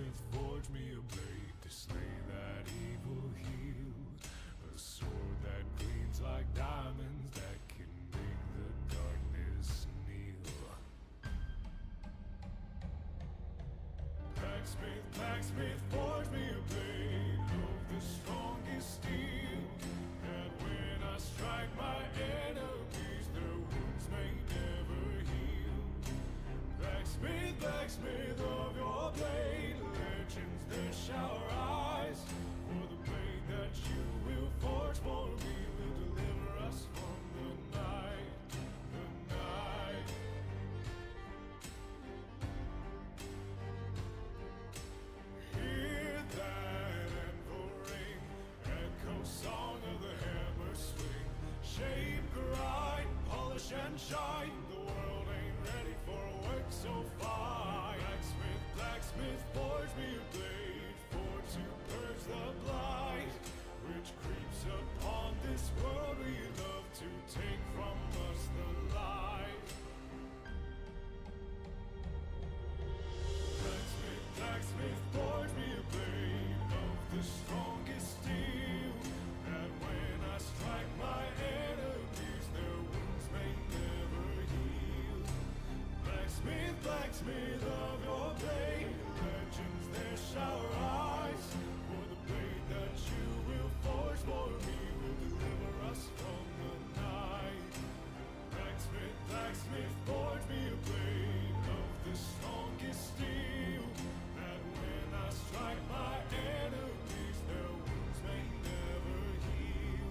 blacksmith forged me a blade to slay that evil heel, a sword that gleams like diamonds that can make the darkness kneel. Blacksmith, blacksmith, forge me a blade of the strongest steel, that when I strike my enemies, their wounds may never heal. Blacksmith, blacksmith of your blade, legends there shall rise, for the blade that you will forge for me will deliver us from the night, the night. Hear that anvil ring, echo song of the hammer swing. Shape, grind, polish and shine, the world ain't ready for a work so fine. Blacksmith, blacksmith, forge me a blade, for to purge the blight which creeps upon this world we love to take from us the light. Blacksmith, blacksmith, forge me a blade of the strongest steel, that when I strike my enemies, their wounds may never heal. Blacksmith, blacksmith of your blade, legends there shall rise, for the blade that you will forge for me will deliver us from the night. Blacksmith, blacksmith, forge me a blade of the strongest steel, that when I strike my enemies, their wounds may never heal.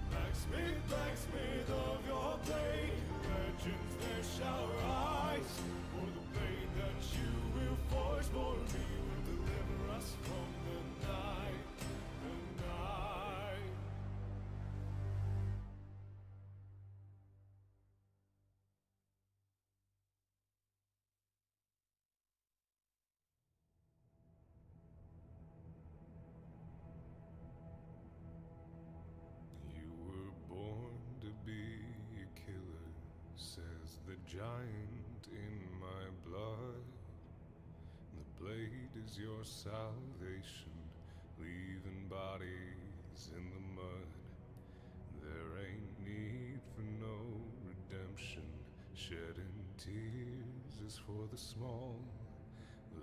Blacksmith, blacksmith of your blade, legends there shall rise, for the blade that you will forge for me will deliver us from the night, the night. You were born to be a killer, says the giant in my blood. The blade is your salvation, leaving bodies in the mud. There ain't need for no redemption, shedding tears is for the small.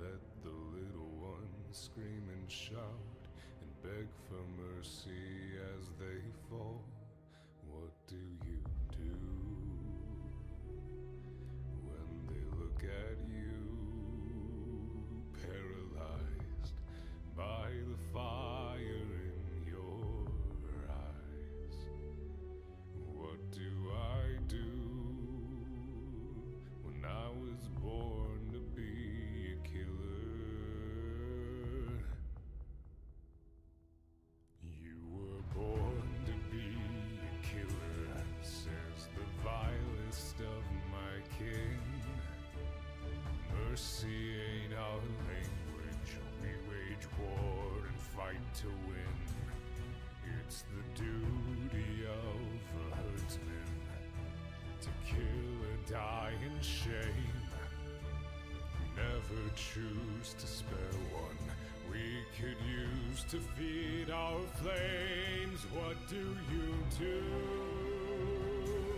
Let the little ones scream and shout and beg for mercy as they fall. What do you do when they look at you, paralyzed by the fire in your eyes? What do I do when I was born to be a killer? You were born to be a killer, says the vilest of my kin. Mercy ain't our language, we wage war and fight to win. It's the duty of a herdsman to kill or die in shame. Never choose to spare one we could use to feed our flames. What do you do?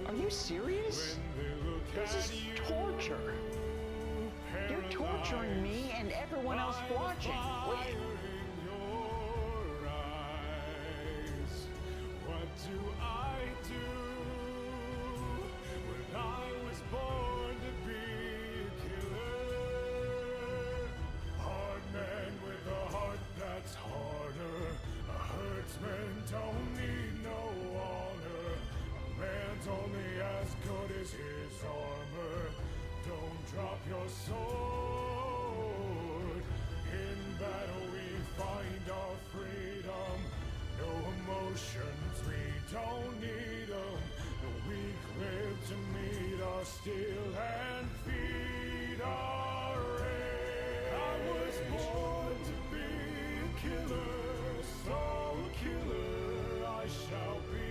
Are you serious? When they look This at is you, torture. You're torturing me and everyone else watching. fire in your eyes. What do I do when I was born to be a killer? Hard man with a heart that's harder. A herdsman don't need no honor. A man's only as good as his armor. Don't drop your sword. In battle we find our freedom. No emotions, we don't need them. The weak live to meet our steel and feed our rage. I was born to be a killer, so a killer I shall be.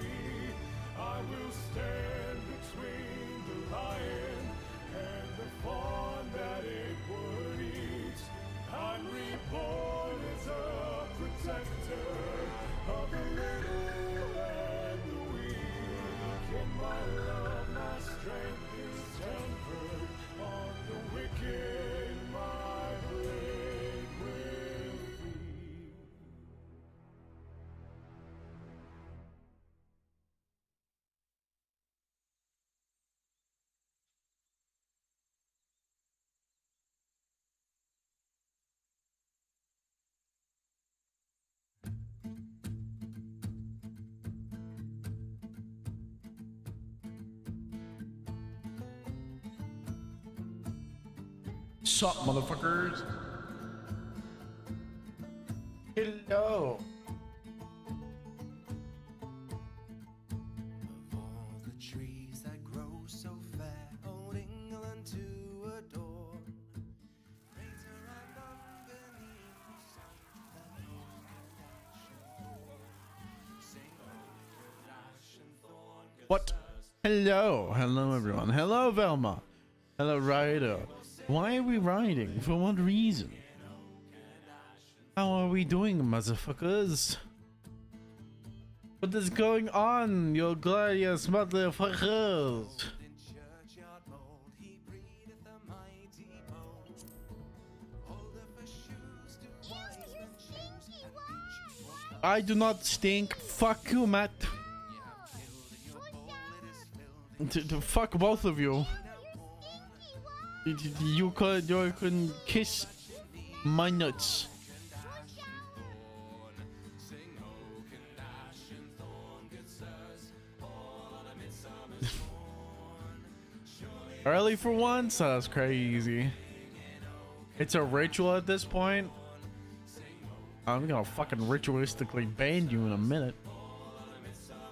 I will stand between the lion and the fawn that it would eat. I'm Sup, motherfuckers? Hello. Of all the trees that grow so fair, old England to adore. Later and underneath the sun, that old Kardashian. Sing old Kardashian thorn. What? Hello. Hello, everyone. Hello, Velma. Hello, Ryder. Why are we riding? For what reason? How are we doing, motherfuckers? What is going on, you glorious motherfuckers? Churchyard mold, he breedeth a mighty bold. Holder for shoes, do wise men choose, and ancient walk up. I do not stink. Fuck you, Matt. Fuck both of you. You couldn't kiss my nuts. Early for once? That's crazy. It's a ritual at this point. I'm gonna fucking ritualistically ban you in a minute.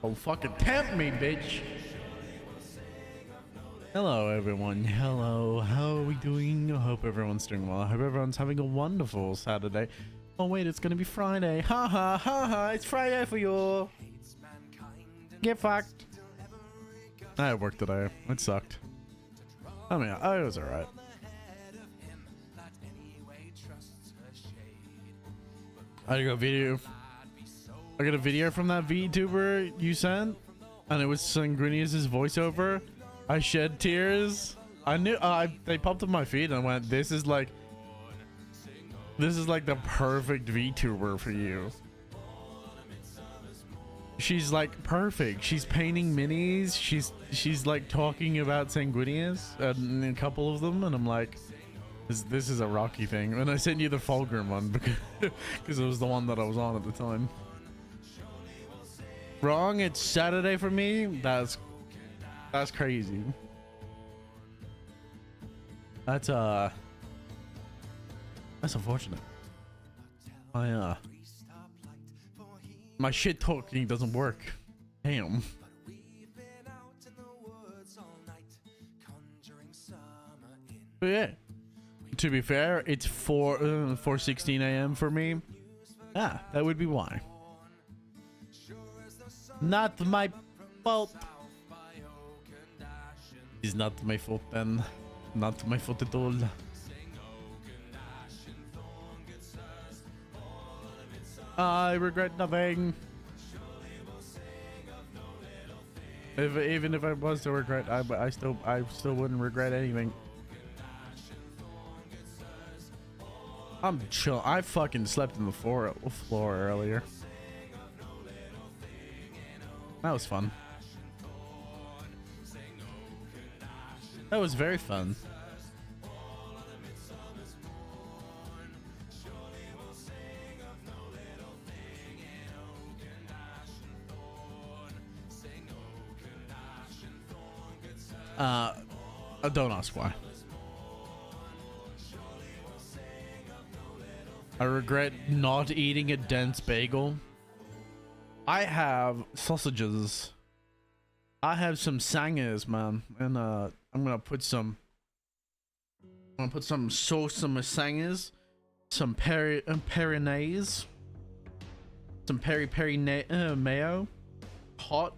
Oh, fucking tempt me, bitch. Hello, everyone. Hello. How are we doing? I hope everyone's doing well. I hope everyone's having a wonderful Saturday. Oh, wait, it's gonna be Friday. Ha ha ha ha. It's Friday for you. Get fucked. I had work today. It sucked. I mean, I was alright. I got a video. I got a video from that VTuber you sent, and it was Sanguinius's voiceover. I shed tears. I knew they popped up my feed, and I went, "This is like the perfect VTuber for you." She's like perfect. She's painting minis. She's like talking about Sanguinius and a couple of them, and I'm like, this is a Rocky thing. And I sent you the Fulgrim one because it was the one that I was on at the time. Wrong. It's Saturday for me. That's crazy. That's unfortunate. My shit talking doesn't work. Damn. But yeah, to be fair, it's 4:16 a.m. for me. Ah, that would be why. Not my fault. It's not my fault then. Not my fault at all. I regret nothing. Even if I was to regret, I still wouldn't regret anything. I'm chill. I fucking slept on the floor earlier. That was fun. That was very fun. Don't ask why. I regret not eating a dense bagel. I have sausages. I have some sangers, man, and I'm gonna put some sauce on my sangers, some peri-naise, some peri mayo, hot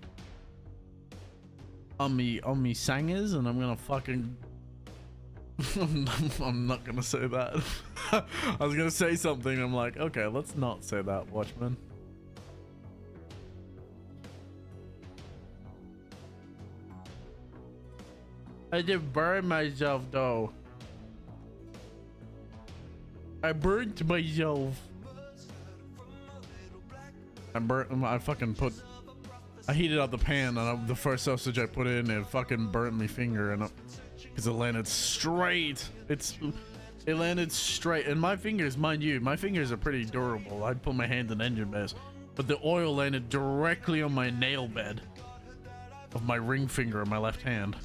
on me sangers, and I'm gonna fucking I'm not gonna say that. I was gonna say something. I'm like, okay, let's not say that, Watchman. I did burn myself though. I burnt myself. I heated up the pan, and the first sausage I put in, it fucking burnt my finger, and because it landed straight. It landed straight, and my fingers, mind you, my fingers are pretty durable. I'd put my hand in engine base, but the oil landed directly on my nail bed of my ring finger on my left hand.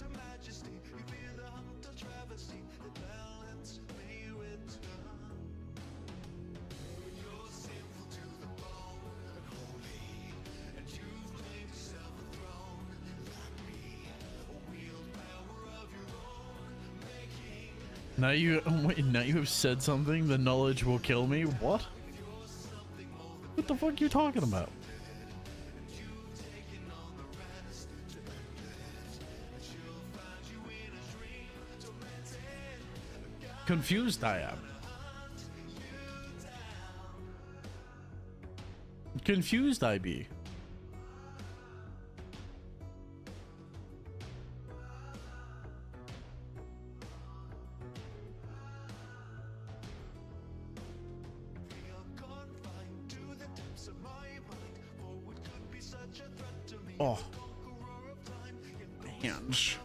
Now you wait, now you have said something. The knowledge will kill me. What? What the fuck you talking about? Confused I am. Confused I be. Oh. Hands.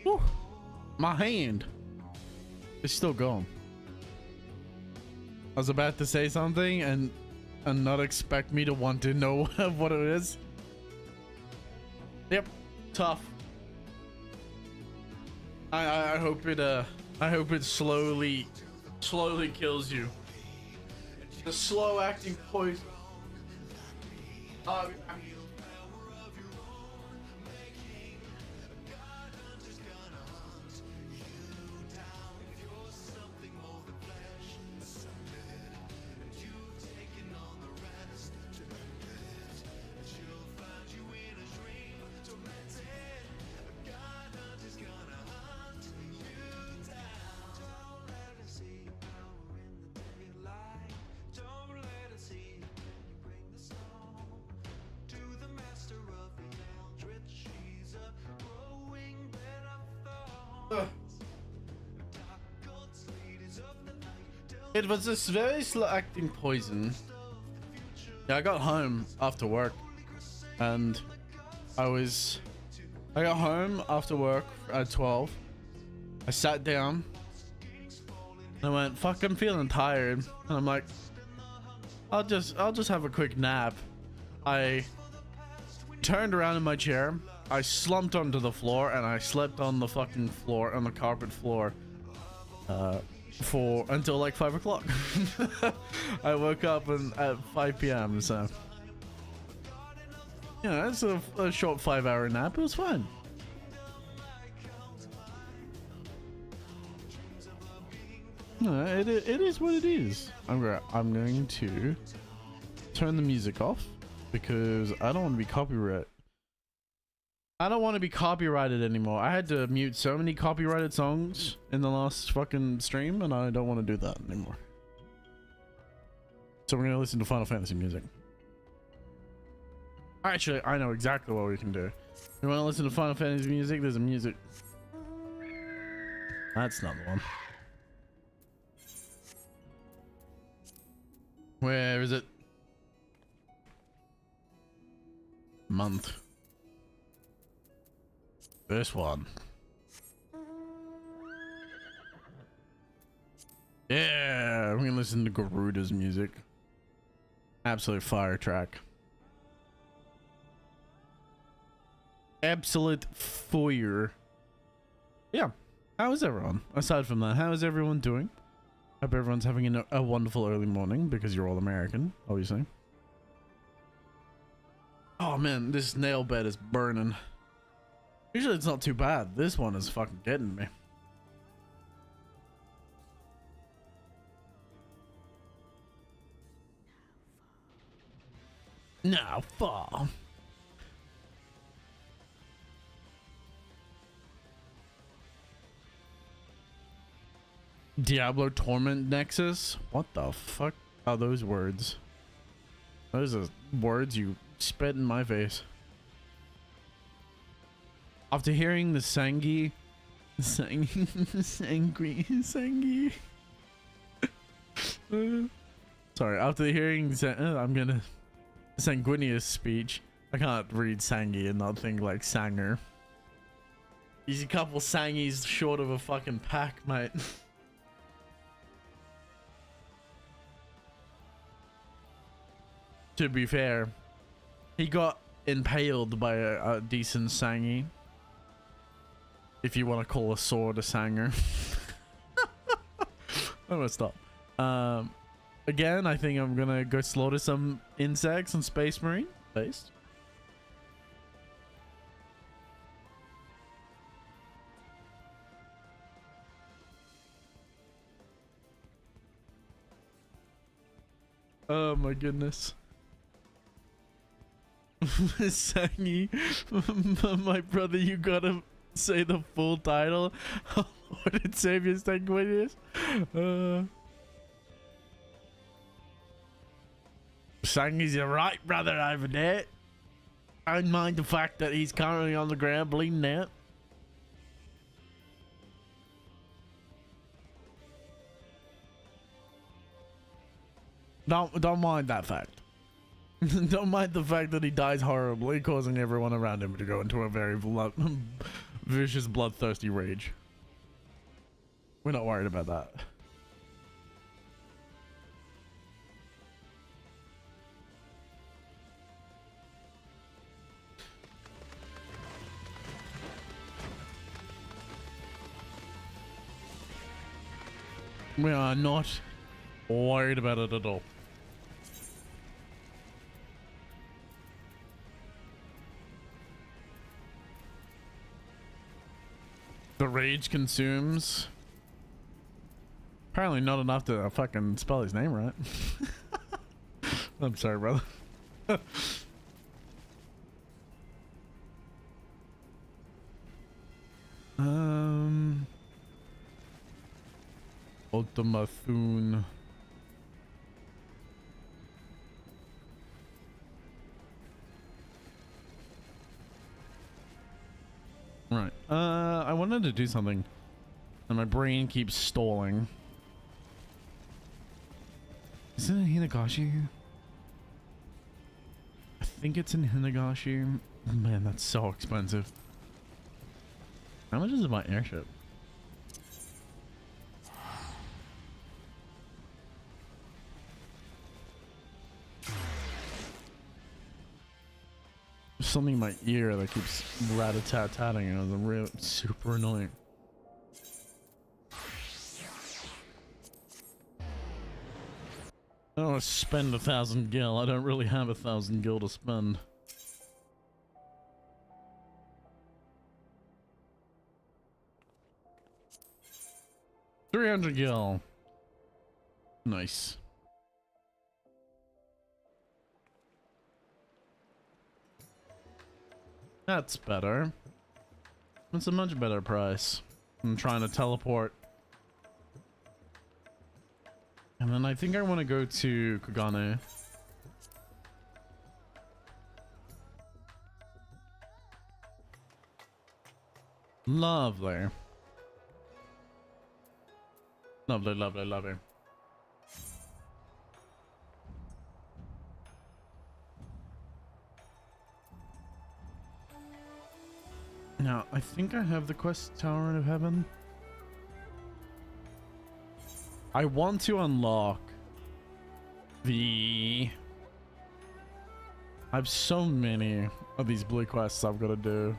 Whew. My hand is still going. I was about to say something and not expect me to want to know what it is. Yep, tough. I hope it slowly kills you. The slow acting poison. It was this very slow acting poison. Yeah, I got home after work and I got home after work at 12. I sat down and I went, fuck, I'm feeling tired. And I'm like, I'll just have a quick nap. I turned around in my chair. I slumped onto the floor and I slept on the fucking floor, on the carpet floor, for until like 5 o'clock. I woke up at 5 p.m. So yeah, it's a short 5-hour nap. It was fun. No, it is what it is. I'm going to turn the music off because I don't want to be copyrighted. I don't want to be copyrighted anymore. I had to mute so many copyrighted songs in the last fucking stream, and I don't want to do that anymore. So we're gonna listen to Final Fantasy music. Actually, I know exactly what we can do. You want to listen to Final Fantasy music? There's a music. That's not the one. Where is it? Month. This one. Yeah, we're gonna listen to Garuda's music. Absolute fire track. Absolute fire. Yeah. How is everyone? Aside from that, how is everyone doing? Hope everyone's having a wonderful early morning because you're all American, obviously. Oh man, this nail bed is burning. Usually it's not too bad. This one is fucking getting me. Now fall. Diablo Torment Nexus? What the fuck are those words? Those are words you spit in my face. After hearing the Sangi sorry, after hearing Sanguinius speech, I can't read Sangi and not think like Sanger. He's a couple Sangis short of a fucking pack, mate. To be fair, he got impaled by a decent Sangi. If you want to call a sword a sanger. I'm gonna stop. Again, I think I'm gonna go slaughter some insects and space marine based. Oh my goodness. Sangy, my brother, you gotta say the full title. Oh, Lord and Savior, Sanguinius. Sangy's you're right, brother, over there. I mind the fact that he's currently on the ground bleeding out. Don't mind that fact. Don't mind the fact that he dies horribly, causing everyone around him to go into a very vicious, bloodthirsty rage. We're not worried about that. We are not worried about it at all. The rage consumes. Apparently not enough to fucking spell his name right. I'm sorry, brother. Ultima Thune. Right. I wanted to do something and my brain keeps stalling. Is it in Hinagashi? I think it's in Hinagashi. Man, that's so expensive. How much is my airship? There's something in my ear that keeps rat-a-tat-tatting and it's real super annoying. I don't want to spend 1,000 gil. I don't really have 1,000 gil to spend. $300 gil. Nice. That's better. That's a much better price. I'm trying to teleport. And then I think I want to go to Kugane. Lovely. Lovely, lovely, lovely. Now, I think I have the quest Tower of Heaven. I want to unlock the... I have so many of these blue quests I've got to do.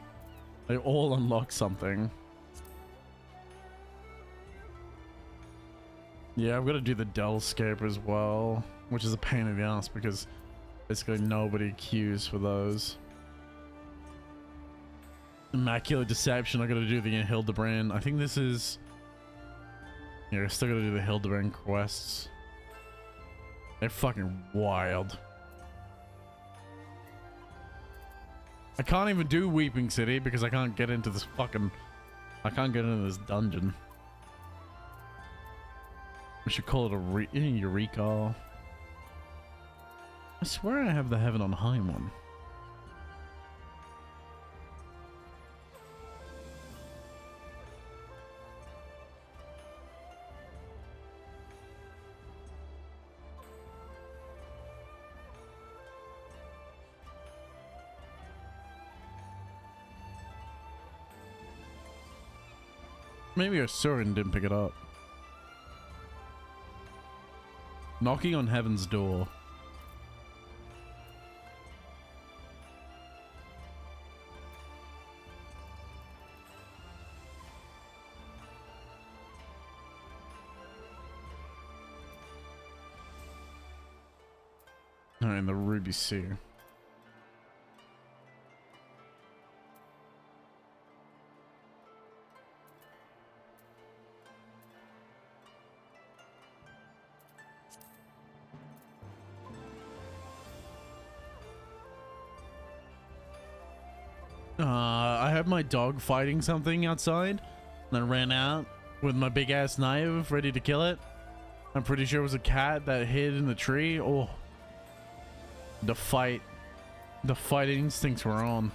They all unlock something. Yeah, I've got to do the Dellscape as well, which is a pain in the ass because basically nobody queues for those. Immaculate Deception, I gotta do the Hildebrand. I think this is... Yeah, I still gotta do the Hildebrand quests. They're fucking wild. I can't even do Weeping City because I can't get into this fucking... I can't get into this dungeon. We should call it a Eureka. I swear I have the Heaven on High one. Maybe a Surin didn't pick it up. Knocking on Heaven's Door. And the Ruby Sea. I had my dog fighting something outside, and I ran out with my big ass knife ready to kill it. I'm pretty sure it was a cat that hid in the tree. Oh, the fight instincts were on.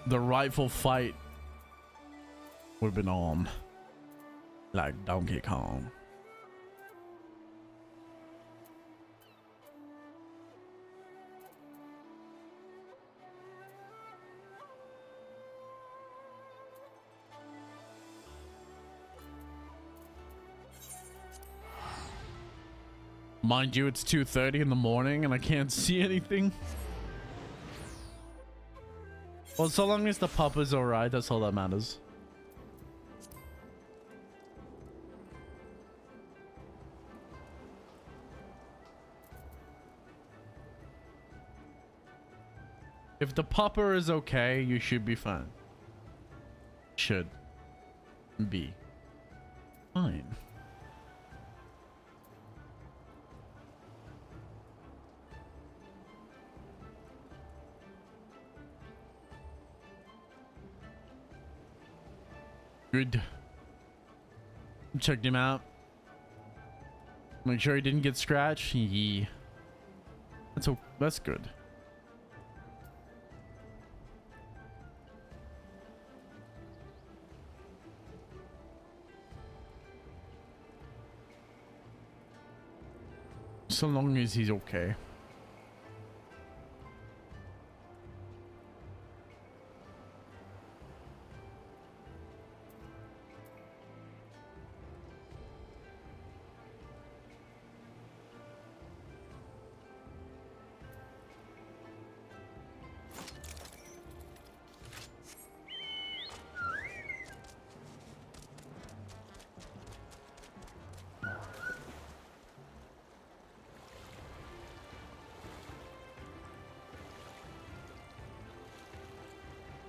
The rightful fight would have been on, like Donkey Kong. Mind you, it's 2:30 in the morning and I can't see anything. Well, so long as the pup is alright, that's all that matters. If the pupper is okay, you should be fine. Should be fine. Good. Checked him out. Make sure he didn't get scratched. Yeah. That's good. So long as he's okay.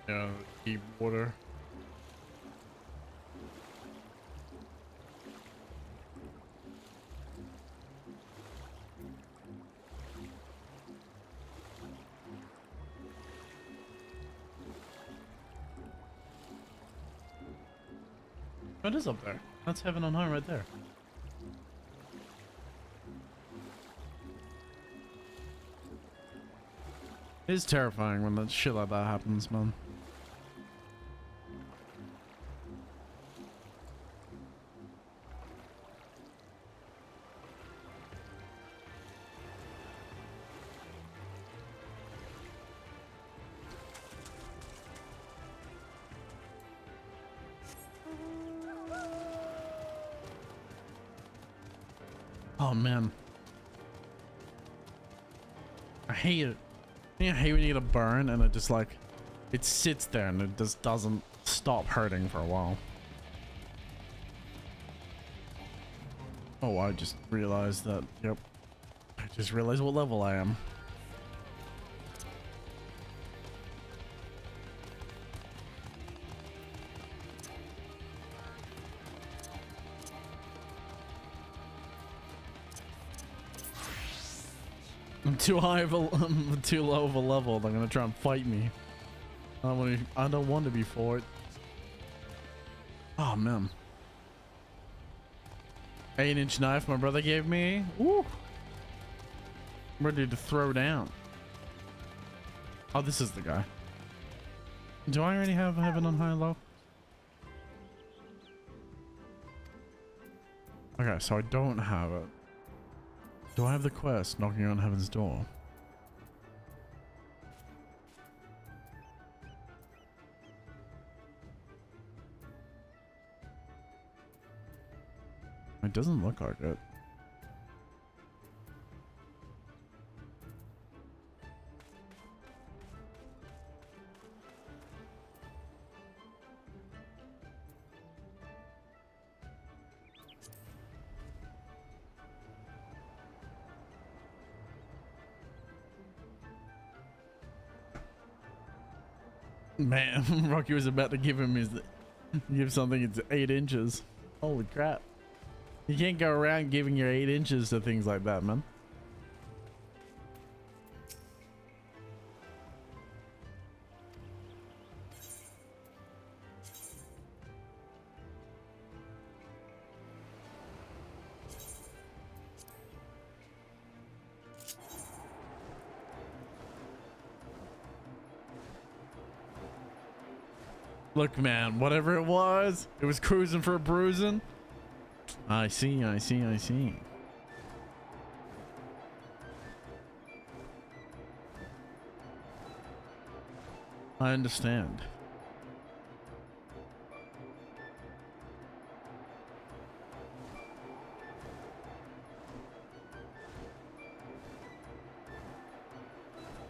Yeah, keep water. What is up there? That's heaven on high right there. It is terrifying when that shit like that happens, man. Oh man, I hate it. I hate when you get a burn and it just like it sits there and it just doesn't stop hurting for a while. Oh, I just realized that. Yep, I just realized what level I am. I'm too high of a, I'm too low of a level. They're gonna try and fight me. I don't want to be for it. Oh man. 8-inch knife my brother gave me. Woo. I'm ready to throw down. Oh, this is the guy. Do I already have heaven on high and low? Okay, so I don't have it. Do I have the quest knocking on heaven's door? It doesn't look like it. Man, Rocky was about to give him his give something it's 8 inches. Holy crap. You can't go around giving your 8 inches to things like that, man. Look, man, whatever it was cruising for a bruising. I see, I see, I see. I understand.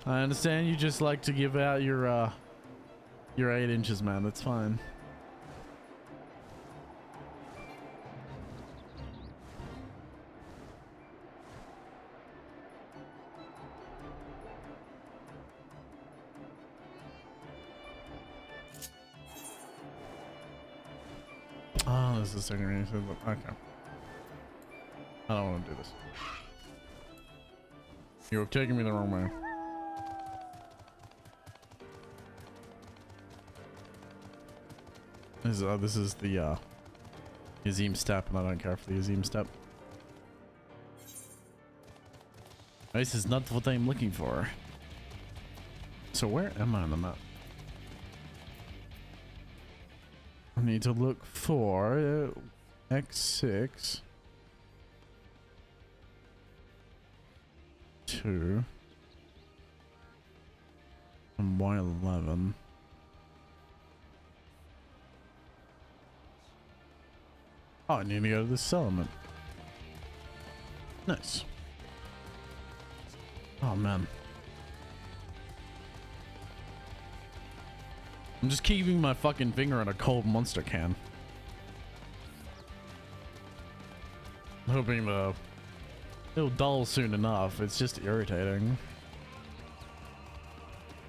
I understand you just like to give out your 8 inches, man. That's fine. Oh, this is the second range. Okay. I don't want to do this. You're taking me the wrong way. This is the Azim step, and I don't care for the Azim step. This is not what I'm looking for. So where am I on the map? I need to look for X6 2 and Y11. Oh, I need to go to this settlement. Nice. Oh, man. I'm just keeping my fucking finger in a cold monster can. I'm hoping it'll dull soon enough. It's just irritating.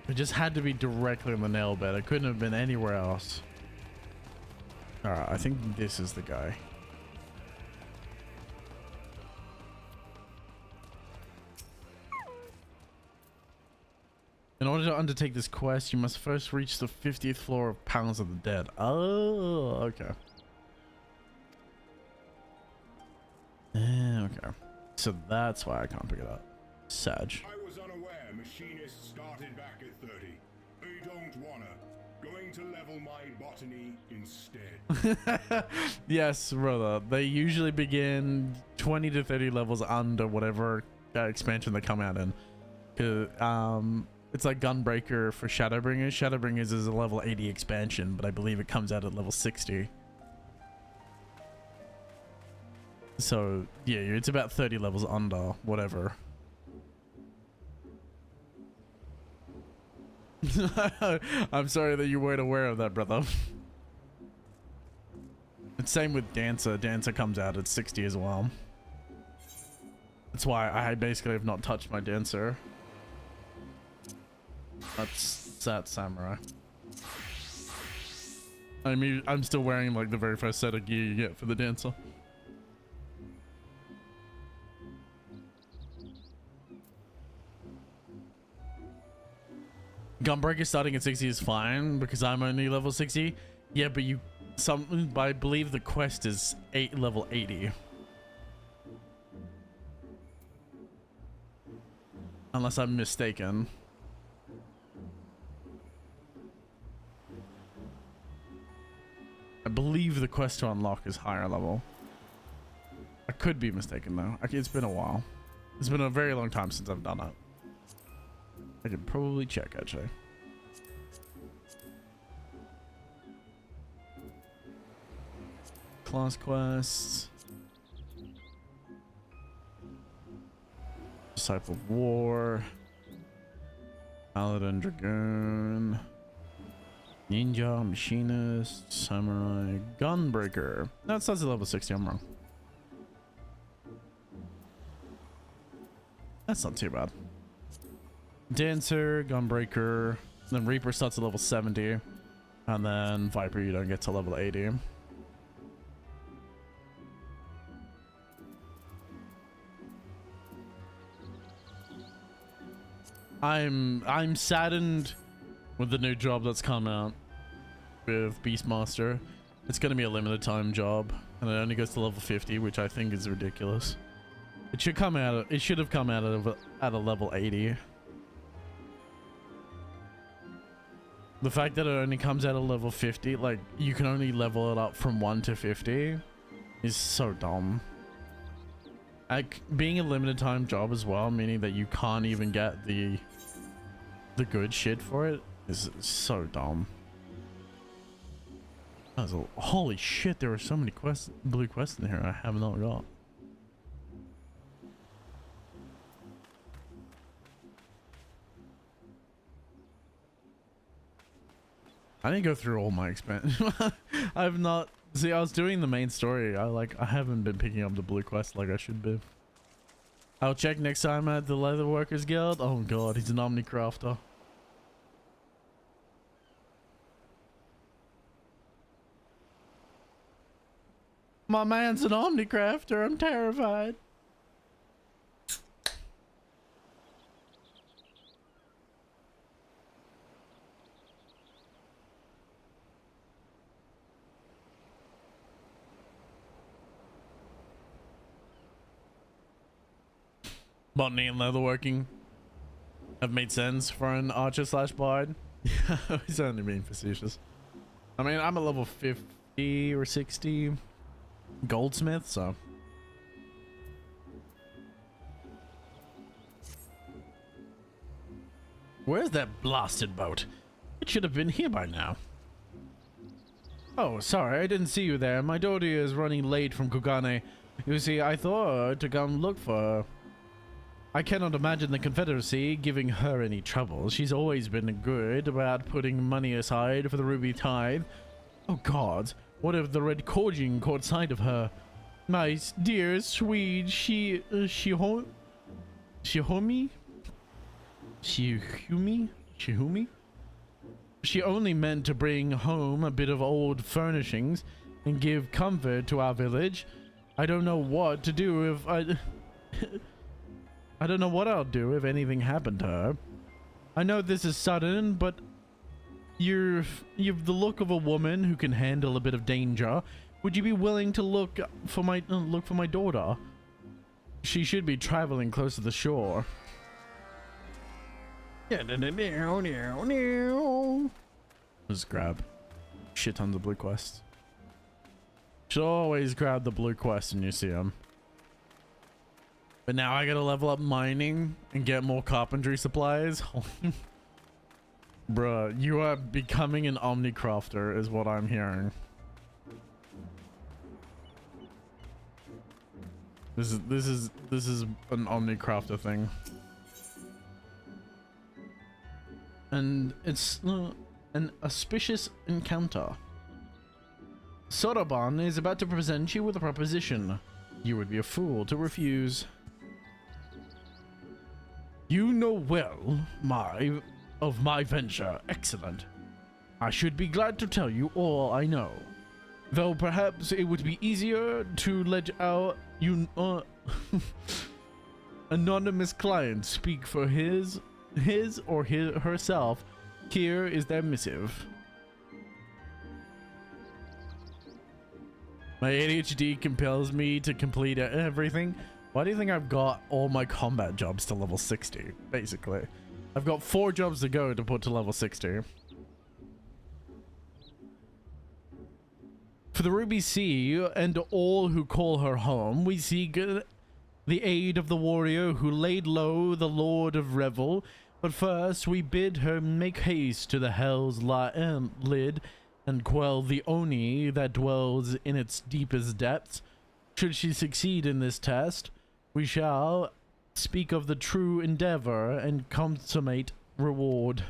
It just had to be directly on the nail bed. It couldn't have been anywhere else. Alright, I think this is the guy. In order to undertake this quest, you must first reach the 50th floor of Pounds of the Dead. Oh, okay. Okay. So that's why I can't pick it up. Sag. I was unaware machinists started back at 30. I don't wanna. Going to level my botany instead. Yes, brother. They usually begin 20 to 30 levels under whatever expansion they come out in. It's like Gunbreaker for Shadowbringers. Shadowbringers is a level 80 expansion, but I believe it comes out at level 60. So, yeah, it's about 30 levels under, whatever. I'm sorry that you weren't aware of that, brother. It's same with Dancer. Dancer comes out at 60 as well. That's why I basically have not touched my Dancer. That's that samurai. I mean, I'm still wearing like the very first set of gear you get for the Dancer. Gunbreaker starting at 60 is fine because I'm only level 60. Yeah, but I believe the quest is level 80. Unless I'm mistaken. I believe the quest to unlock is higher level. I could be mistaken though. It's been a while. It's been a very long time since I've done it. I could probably check actually. Class quests. Disciple of War. Paladin Dragoon. Ninja, Machinist, Samurai, Gunbreaker. That starts at level 60, I'm wrong. That's not too bad. Dancer, Gunbreaker, Then Reaper starts at level 70. And then Viper, you don't get to level 80. I'm saddened with the new job that's come out with Beastmaster. It's going to be a limited time job, and it only goes to level 50, which I think is ridiculous. It should come out. It should have come out at a level 80. The fact that it only comes out at level 50, like you can only level it up from 1 to 50, is so dumb. Like being a limited time job as well, meaning that you can't even get the good shit for it, is so dumb. Holy shit, there are so many blue quests in here I have not got. I didn't go through all my expense. I've not. See, I was doing the main story. I haven't been picking up the blue quest like I should be. I'll check next time at the Leather Workers Guild. Oh god, he's an Omnicrafter. My man's an Omnicrafter. I'm terrified. Botany and leatherworking have made sense for an archer slash bard. He's only being facetious. I mean, I'm a level 50 or 60 goldsmith, so. Where's that blasted boat? It should have been here by now. Oh, sorry, I didn't see you there. My daughter is running late from Kugane. You see, I thought to come look for her. I cannot imagine the Confederacy giving her any trouble. She's always been good about putting money aside for the Ruby Tithe. Oh god, what if the Red Corging caught sight of her? My dear, sweet, Shihumi? She only meant to bring home a bit of old furnishings and give comfort to our village. I don't know what to do if I don't know what I'll do if anything happened to her. I know this is sudden, but you've the look of a woman who can handle a bit of danger. Would you be willing to look for my daughter? She should be traveling close to the shore. Just grab shit tons of blue quests. Should always grab the blue quests when you see them. But now I gotta level up mining and get more carpentry supplies. Bruh, you are becoming an Omnicrafter is what I'm hearing. This is an Omnicrafter thing. And it's an auspicious encounter. Soraban is about to present you with a proposition. You would be a fool to refuse. You know well of my venture. Excellent. I should be glad to tell you all I know. Though perhaps it would be easier to let our anonymous client speak for his or herself. Here is their missive. My ADHD compels me to complete everything. Why do you think I've got all my combat jobs to level 60, basically? I've got 4 jobs to go to put to level 60. For the Ruby Sea and all who call her home, we seek the aid of the warrior who laid low the Lord of Revel. But first, we bid her make haste to the hell's lid and quell the Oni that dwells in its deepest depths. Should she succeed in this test, we shall speak of the true endeavor and consummate reward.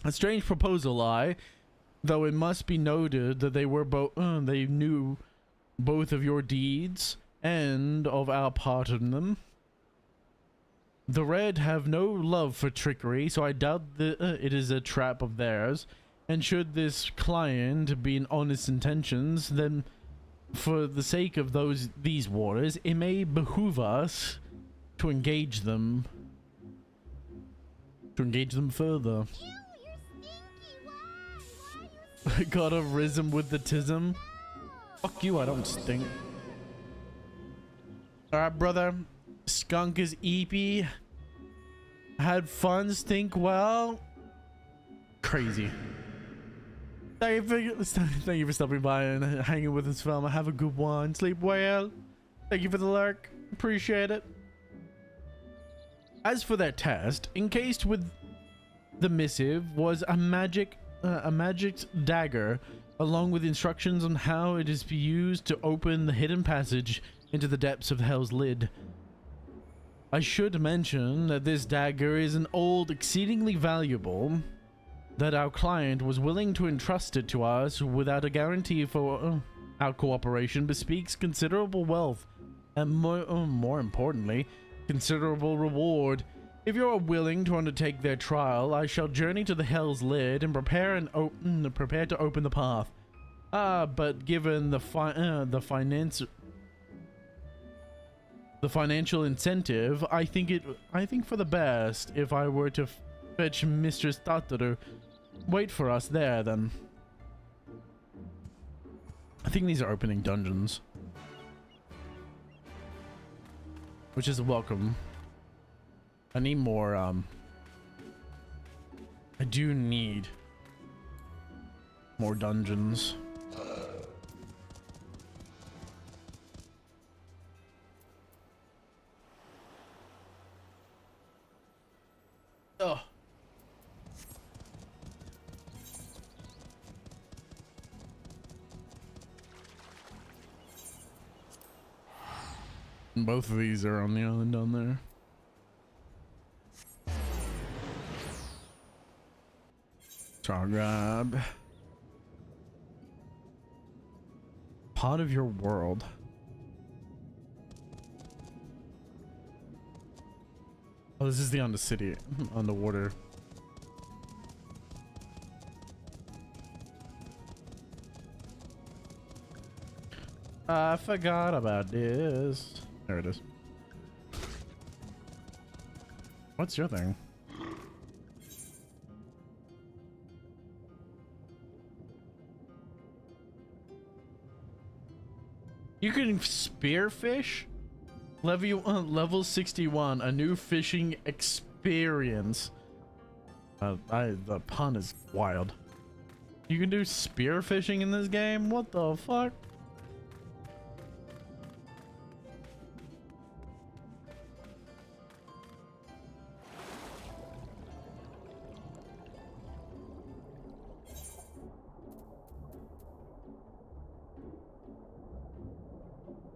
A strange proposal, though it must be noted that they knew both of your deeds and of our part in them. The Red have no love for trickery, so I doubt that it is a trap of theirs. And should this client be in honest intentions, then for the sake of these waters, it may behoove us to engage them. To engage them further. I got a rhythm with the tism. Fuck you, I don't stink. Alright, brother. Skunk is eepy. Had fun, stink well. Crazy. Thank you for stopping by and hanging with us, fella. Have a good one. Sleep well. Thank you for the lurk. Appreciate it. As for that test, encased with the missive was a magic dagger, along with instructions on how it is to be used to open the hidden passage into the depths of Hell's Lid. I should mention that this dagger is an old, exceedingly valuable, that our client was willing to entrust it to us without a guarantee for our cooperation bespeaks considerable wealth and more importantly, considerable reward. If you are willing to undertake their trial, I shall journey to the Hell's Lid and prepare to open the path. But given the financial incentive, I think for the best if I were to fetch Mistress Tataru. Wait for us there, then. I think these are opening dungeons, which is welcome. I need more, I do need more dungeons. Oh. Both of these are on the island down there. Tar grab. Part of your world. Oh, this is the undercity, underwater. I forgot about this. There it is. What's your thing? You can spearfish? Level 61, a new fishing experience. The pun is wild. You can do spearfishing in this game? What the fuck?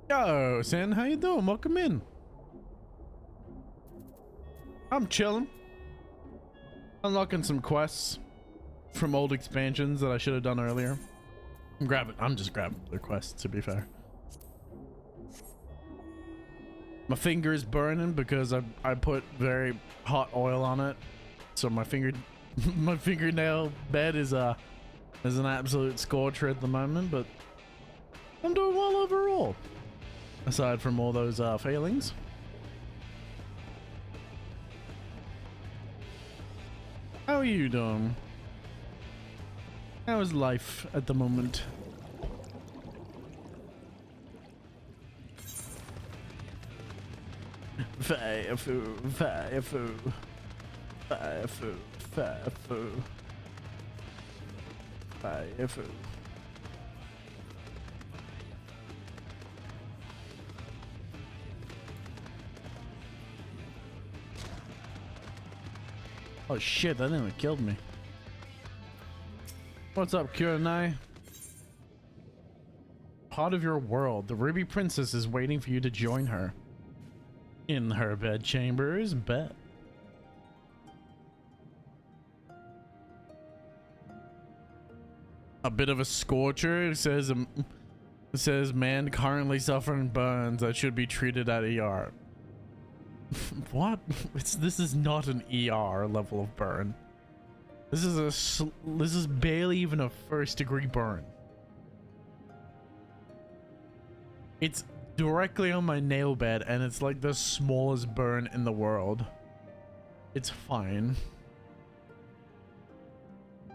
Yo, Sin, how you doing? Welcome in. I'm chilling. Unlocking some quests from old expansions that I should have done earlier. I'm just grabbing the quests, to be fair. My finger is burning because I put very hot oil on it. So my fingernail bed is an absolute scorcher at the moment, but I'm doing well overall. Aside from all those failings. How are you doing? How is life at the moment? Fire foo, fire foo, fire foo, fire foo, fire foo. Oh shit, that nearly killed me. What's up, Kurenai? Part of your world. The Ruby Princess is waiting for you to join her. In her bedchambers, bet. A bit of a scorcher. It says man currently suffering burns that should be treated at ER. What? This is not an ER level of burn. This is barely even a first degree burn. It's directly on my nail bed and it's like the smallest burn in the world. It's fine.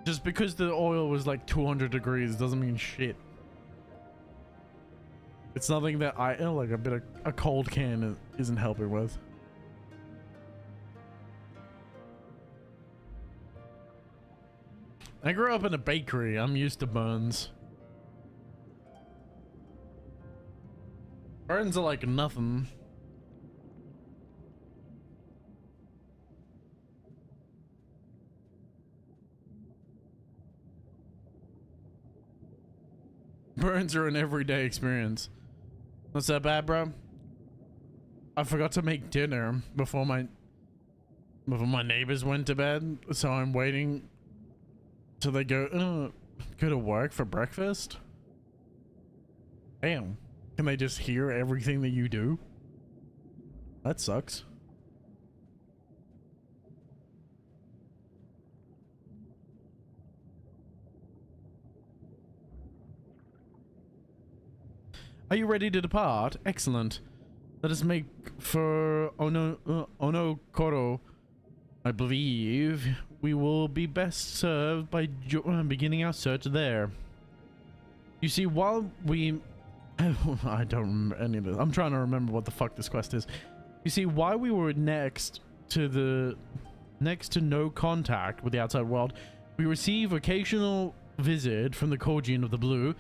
Just because the oil was like 200 degrees doesn't mean shit. It's nothing that like a cold can isn't helping with. I grew up in a bakery. I'm used to burns. Burns are like nothing. Burns are an everyday experience. What's that bad, bro? I forgot to make dinner before my neighbors went to bed, so I'm waiting till they go to work for breakfast. Damn. Can they just hear everything that you do? That sucks. Are you ready to depart? Excellent. Let us make for Onokoro. I believe we will be best served by beginning our search there. You see, while we... I don't remember any of this. I'm trying to remember what the fuck this quest is. You see, while we were next to no contact with the outside world, we receive occasional visit from the Korgian of the Blue.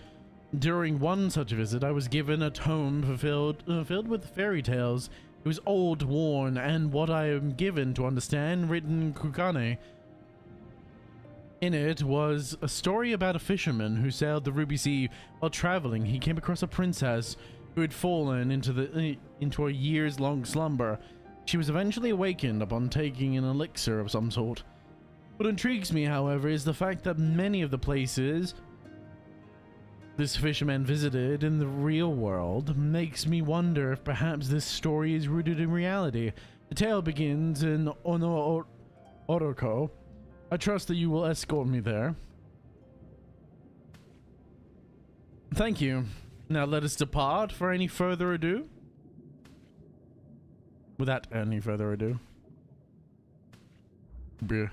During one such visit, I was given a tome filled with fairy tales. It was old, worn, and what I am given to understand, written Kukane. In it was a story about a fisherman who sailed the Ruby Sea. While traveling, he came across a princess who had fallen into a years-long slumber. She was eventually awakened upon taking an elixir of some sort. What intrigues me, however, is the fact that many of the places this fisherman visited in the real world makes me wonder if perhaps this story is rooted in reality. The tale begins in Oroko. I trust that you will escort me there. Thank you. Now let us depart for any further ado. Without any further ado. Bruh.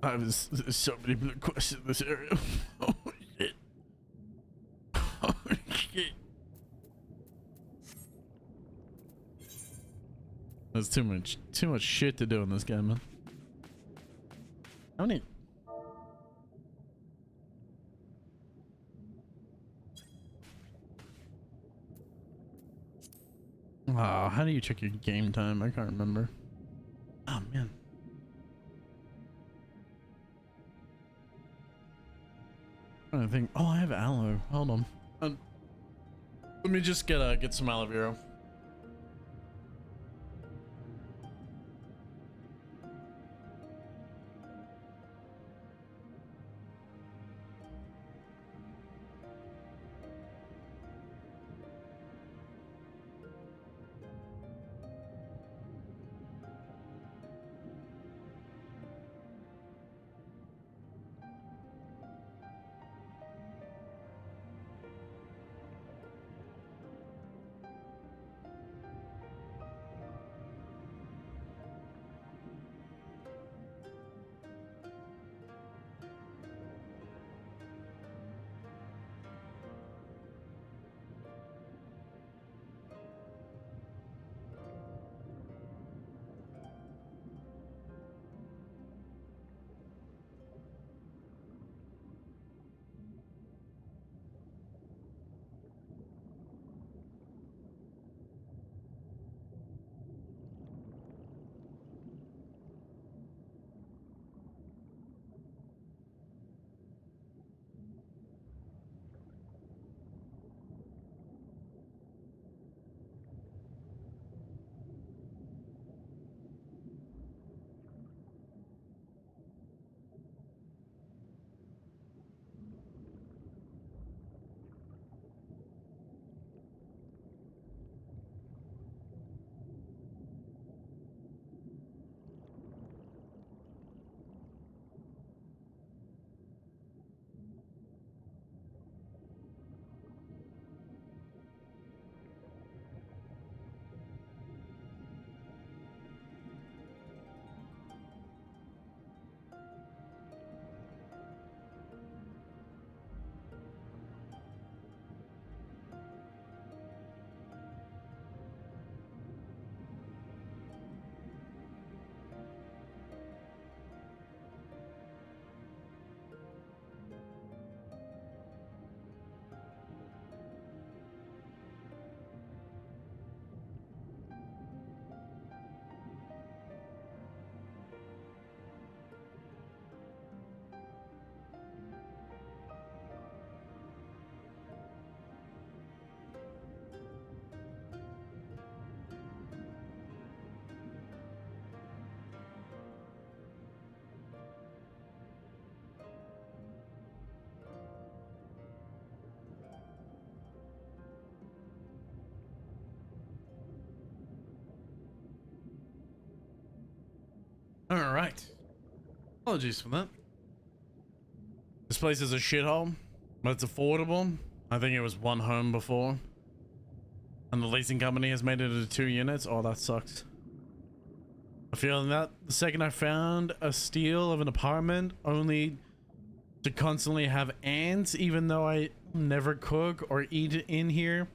There's so many blue quests in this area. Oh shit. Oh shit. There's too much shit to do in this game, man. How many? Oh, how do you check your game time? I can't remember. Oh man. I think. Oh, I have aloe. Hold on. Let me just get some aloe vera. All right. Apologies for that. This place is a shithole, but it's affordable. I think it was one home before. And the leasing company has made it into 2 units. Oh, that sucks. I feel that the second I found a steal of an apartment only to constantly have ants, even though I never cook or eat in here.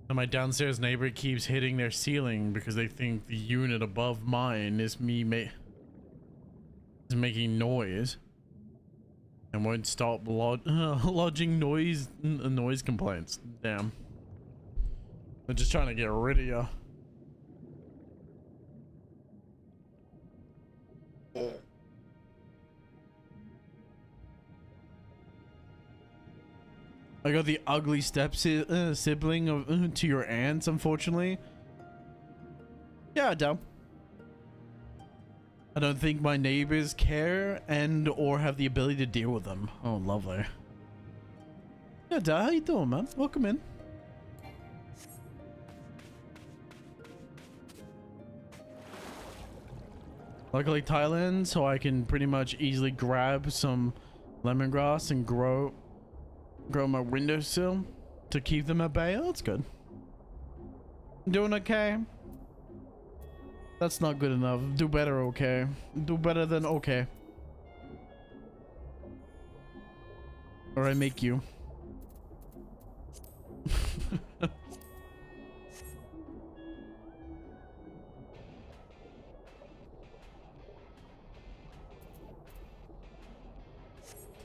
And my downstairs neighbor keeps hitting their ceiling because they think the unit above mine is making noise and won't stop lodging noise complaints. Damn. They're just trying to get rid of you. I got the ugly sibling of to your aunts, unfortunately. Yeah, dumb. I don't think my neighbors care and or have the ability to deal with them. Oh, lovely. Yeah, Dad, how you doing, man? Welcome in. Luckily, Thailand, so I can pretty much easily grab some lemongrass and grow my windowsill to keep them at bay. Oh, that's good. Doing okay. That's not good enough. Do better, okay. Do better than okay. Or I make you.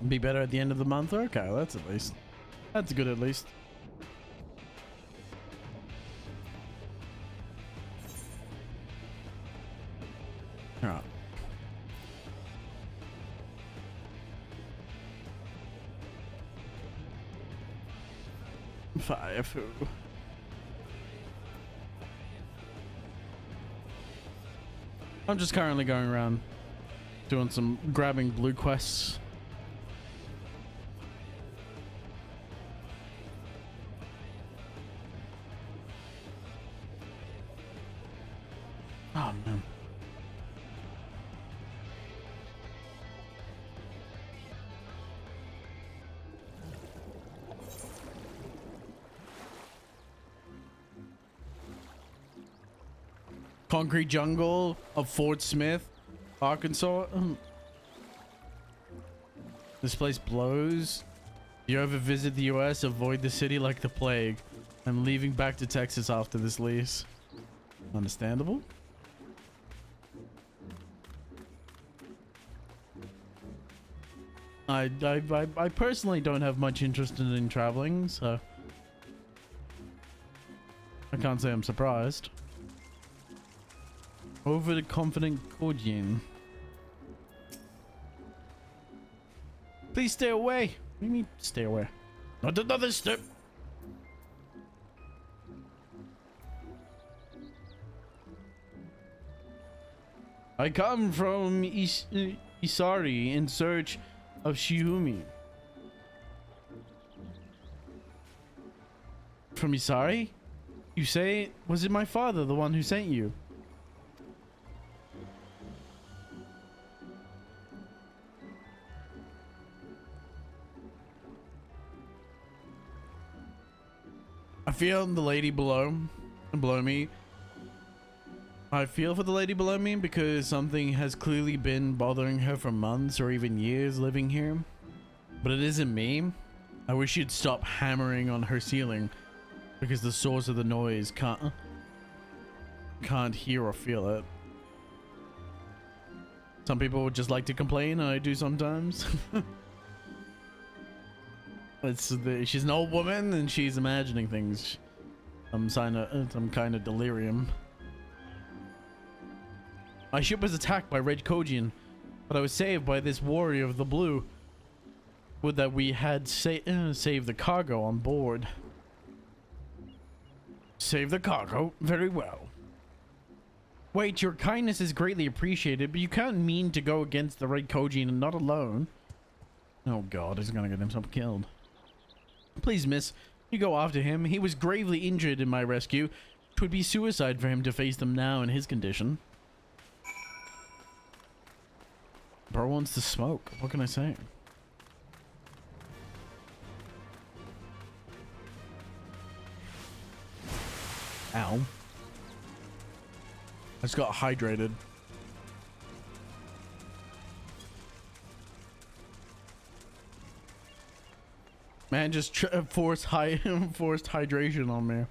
Be better at the end of the month. Okay, that's at least. That's good at least. Alright. Fire food. I'm just currently going around doing some grabbing blue quests. Oh man. Concrete jungle of Fort Smith, Arkansas. This place blows. You ever visit the US? Avoid the city like the plague. I'm leaving back to Texas after this lease. Understandable. I personally don't have much interest in traveling, so I can't say I'm surprised. Over the confident Cordian. Please stay away. What do you mean stay away? Not another step. I come from Isari in search of Shiumi. From Isari? You say, was it my father, the one who sent you? I feel the lady below me. I feel for the lady below me because something has clearly been bothering her for months or even years living here. But it isn't me. I wish you'd stop hammering on her ceiling because the source of the noise can't hear or feel it. Some people would just like to complain, and I do sometimes. She's an old woman and she's imagining things. Some kind of delirium. My ship was attacked by Red Kojian, but I was saved by this warrior of the blue. Would that we had saved the cargo on board. Save the cargo? Very well. Wait, your kindness is greatly appreciated, but you can't mean to go against the Red Kojian and not alone. Oh god, he's gonna get himself killed. Please, miss, you go after him. He was gravely injured in my rescue. It would be suicide for him to face them now in his condition. Bro wants to smoke. What can I say? Ow. I just got hydrated. Man, just forced hydration on me.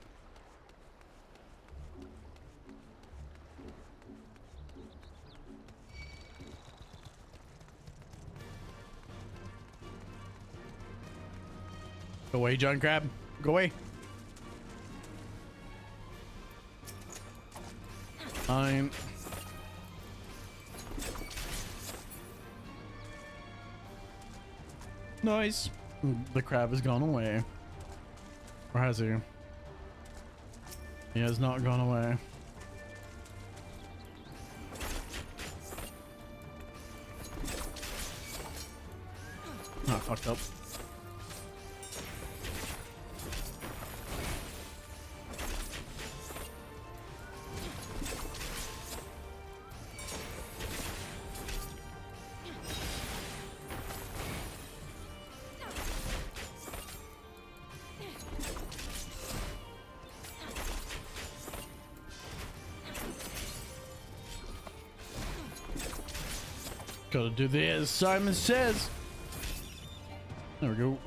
Go away, John Crab. Go away. Fine. Nice. The crab has gone away. Or has he? He has not gone away. Oh, fucked up. Gotta do this, Simon says. There we go.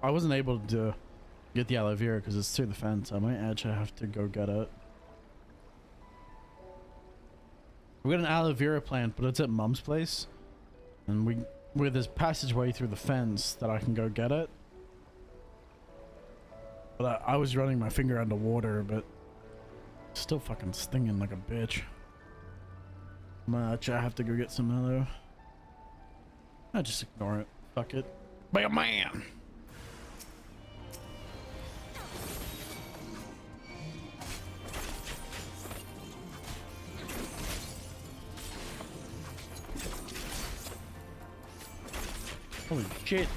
I wasn't able to get the aloe vera because it's through the fence. I might actually have to go get it. We got an aloe vera plant, but it's at Mum's place. And there's passageway through the fence that I can go get it. But I was running my finger underwater, but still fucking stinging like a bitch. I have to go get some aloe. I just ignore it. Fuck it. Be a man. Holy shit.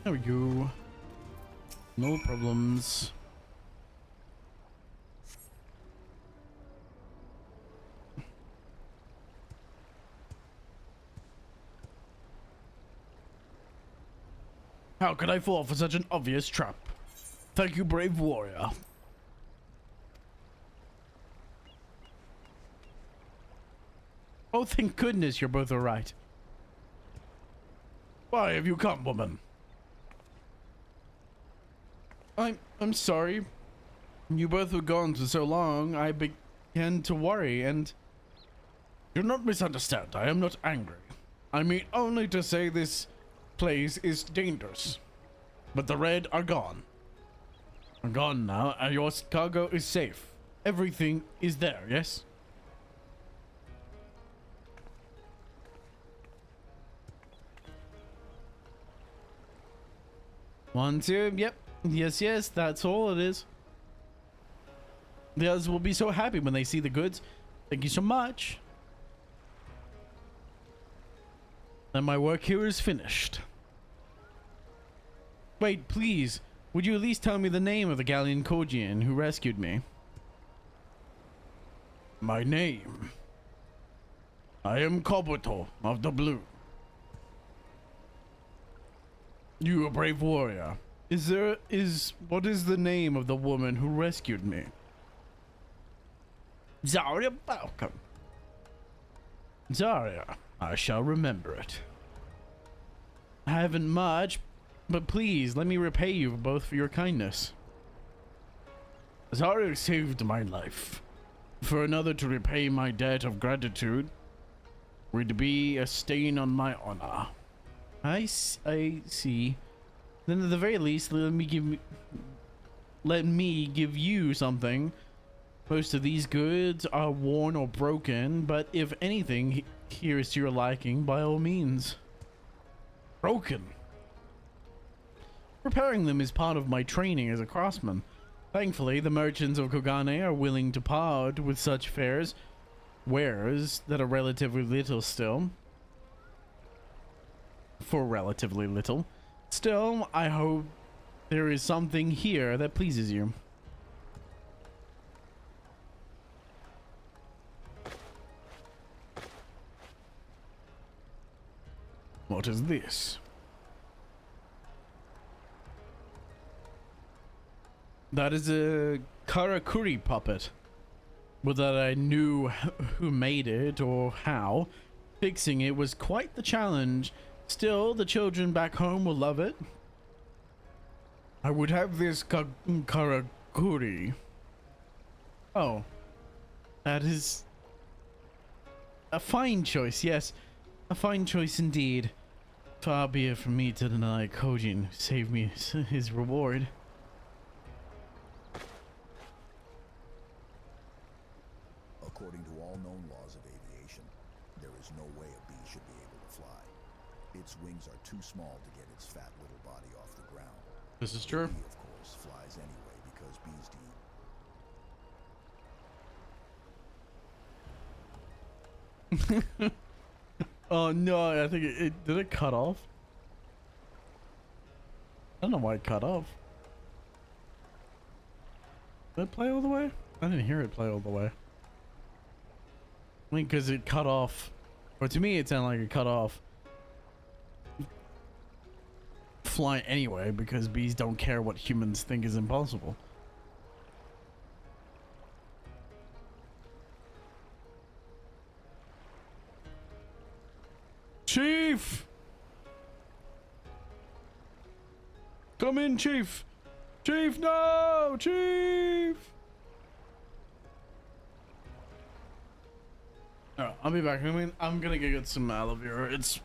There we go. No problems. How could I fall for such an obvious trap? Thank you, brave warrior. Oh, thank goodness you're both alright. Why have you come, woman? I'm sorry. You both were gone for so long, I began to worry, and... Do not misunderstand, I am not angry. I mean only to say this place is dangerous. But the Red are gone. Are gone now, and your cargo is safe. Everything is there, yes? One, two, yep. Yes, that's all it is. The others will be so happy when they see the goods. Thank you so much. Then my work here is finished. Wait, please. Would you at least tell me the name of the galleon Kojian who rescued me? My name. I am Kobuto of the Blue. You a brave warrior. What is the name of the woman who rescued me? Zaria Balkan. Zarya, I shall remember it. I haven't much, but please let me repay you both for your kindness. Zarya saved my life. For another to repay my debt of gratitude would be a stain on my honor. I see. Then at the very least, let me give you something. Most of these goods are worn or broken, but if anything here is to your liking, by all means. Broken. Repairing them is part of my training as a craftsman. Thankfully, the merchants of Kogane are willing to part with such wares that are relatively little still. For relatively little. Still, I hope there is something here that pleases you. What is this? That is a Karakuri puppet. Whether I knew who made it or how, fixing it was quite the challenge. Still, the children back home will love it. I would have this Karakuri. Oh. That is a fine choice, yes. A fine choice indeed. Far be it from me to deny Kojin save me his reward. According to all known laws of aviation, there is no way a bee should be able to fly. Its wings are too small to get its fat little body off the ground. This is true. The bee, of course, flies anyway because bees do. Oh no, I think did it cut off? I don't know why it cut off. Did it play all the way? I didn't hear it play all the way. I mean, because it cut off. Or to me, it sounded like it cut off. Fly anyway, because bees don't care what humans think is impossible. Chief! Come in, Chief! Chief, no! Chief! Oh, I'll be back. I mean, I'm gonna go get some aloe vera. It's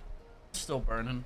still burning.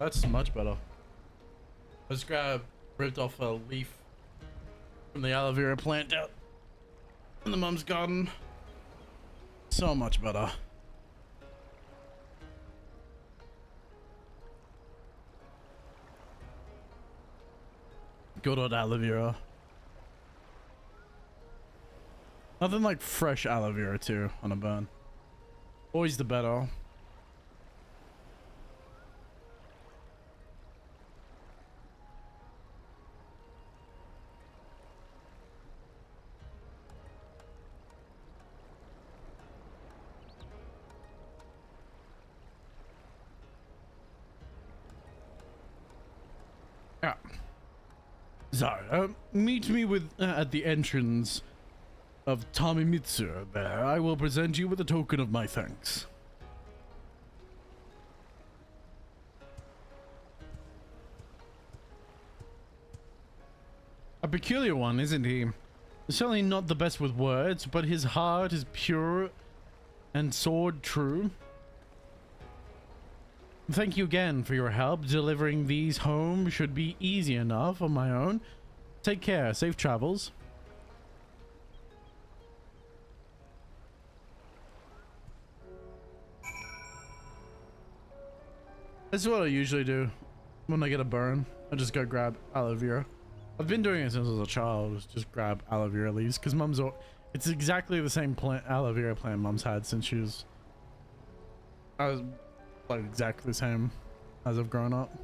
That's much better. Let's grab ripped off a leaf from the aloe vera plant out in the mum's garden. So much better. Good old aloe vera. Nothing like fresh aloe vera too on a burn. Always the better. Yeah. Sorry, meet me with at the entrance of Tamimitsu. There, I will present you with a token of my thanks. A peculiar one, isn't he? Certainly not the best with words, but his heart is pure and sword true. Thank you again for your help. Delivering these home should be easy enough on my own. Take care. Safe travels. This is what I usually do when I get a burn. I just go grab aloe vera. I've been doing it since I was a child. Just grab aloe vera leaves because mum's. It's exactly the same plant, aloe vera plant mum's had since she was. I was like exactly the same as I've grown up.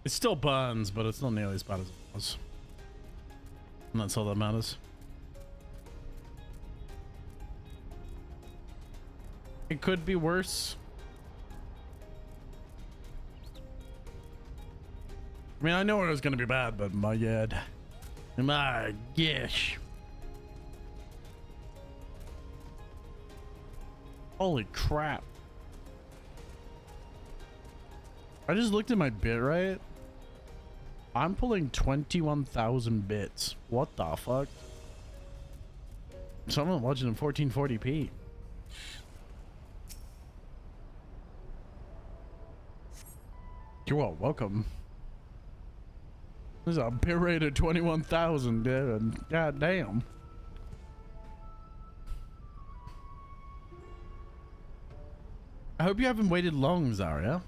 It still burns, but it's not nearly as bad as it was. And that's all that matters. It could be worse. I mean, I know it was gonna be bad, but my god. My gosh. Holy crap. I just looked at my bit rate. I'm pulling 21,000 bits. What the fuck? Someone watching in 1440p. You're all welcome. There's a bit rate of 21,000, dude. God damn. I hope you haven't waited long, Zarya.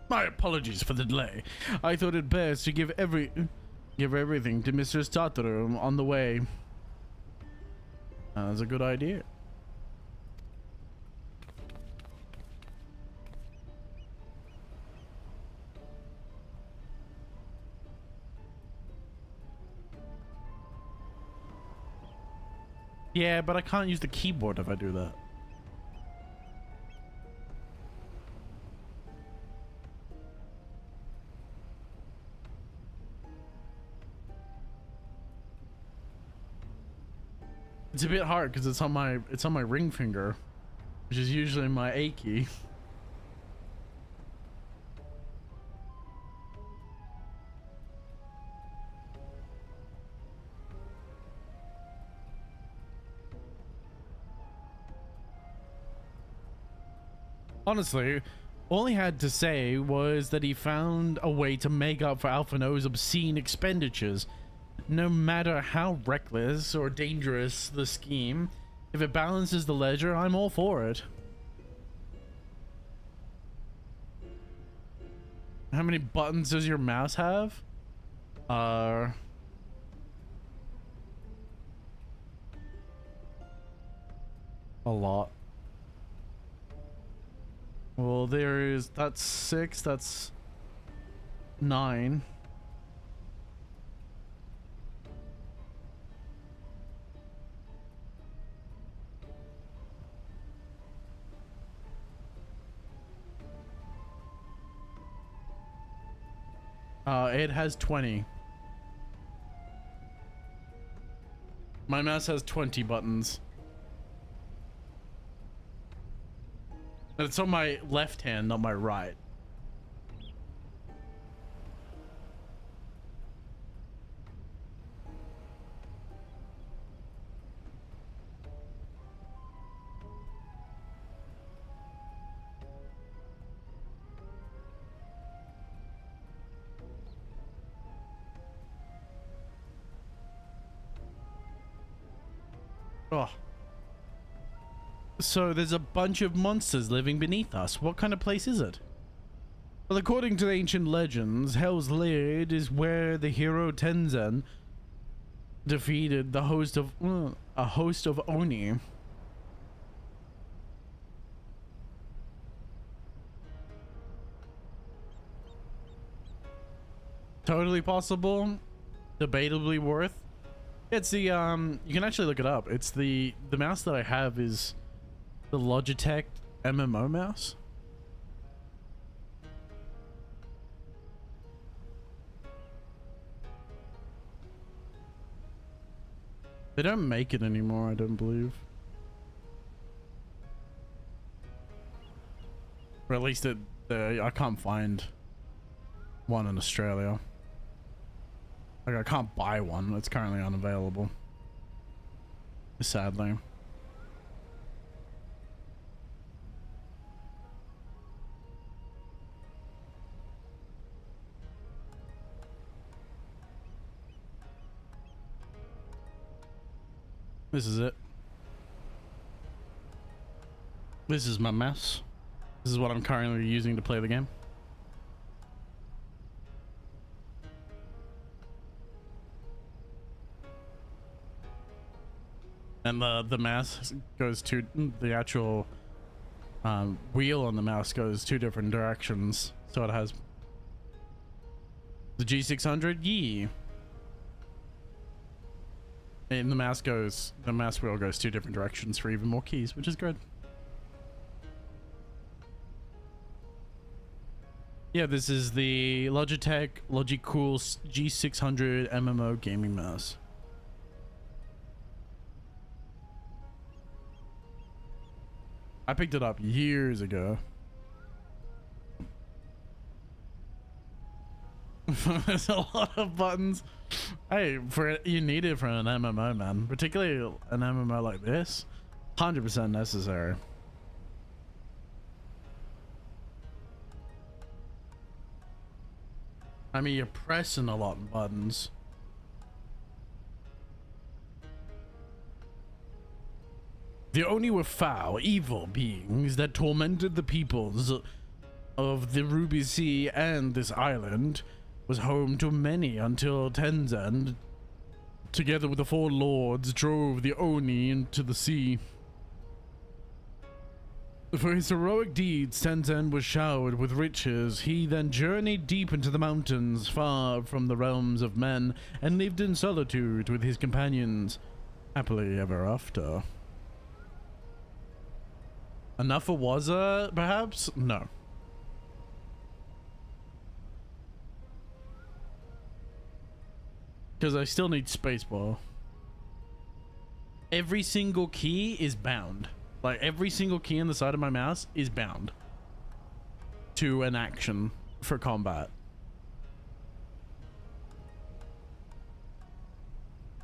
My apologies for the delay. I thought it best to give everything to Mr. Satoru on the way. That's a good idea. Yeah, but I can't use the keyboard if I do that. It's a bit hard because it's on my ring finger, which is usually my A key. Honestly, all he had to say was that he found a way to make up for Alphino's obscene expenditures. No matter how reckless or dangerous the scheme, if it balances the ledger, I'm all for it. How many buttons does your mouse have? A lot. Well, that's 6, that's 9. It has 20. My mouse has 20 buttons. And it's on my left hand, not my right. Oh. So there's a bunch of monsters living beneath us. What kind of place is it? Well, according to the ancient legends, Hell's Lair is where the hero Tenzin defeated the host of a host of Oni. Totally possible, debatably worth. It's the you can actually look it up. It's the mouse that I have is the Logitech MMO mouse. They don't make it anymore, I don't believe. Or at least I can't find one in Australia. Like, I can't buy one. It's currently unavailable. Sadly. This is it. This is my mouse. This is what I'm currently using to play the game. And the mouse goes to the actual wheel on the mouse goes two different directions. So it has the G600, yeah. And the mouse wheel goes two different directions for even more keys, which is good. Yeah, this is the Logitech Logicool G600 MMO gaming mouse. I picked it up years ago. There's a lot of buttons. Hey, you need it for an MMO, man. Particularly an MMO like this. 100% necessary. I mean, you're pressing a lot of buttons. The Oni were foul, evil beings that tormented the peoples of the Ruby Sea, and this island was home to many until Tenzin, together with the four lords, drove the Oni into the sea. For his heroic deeds, Tenzin was showered with riches. He then journeyed deep into the mountains, far from the realms of men, and lived in solitude with his companions, happily ever after. Enough for Wazza, perhaps? No. Because I still need spacebar. Every single key is bound. Like, every single key on the side of my mouse is bound to an action for combat.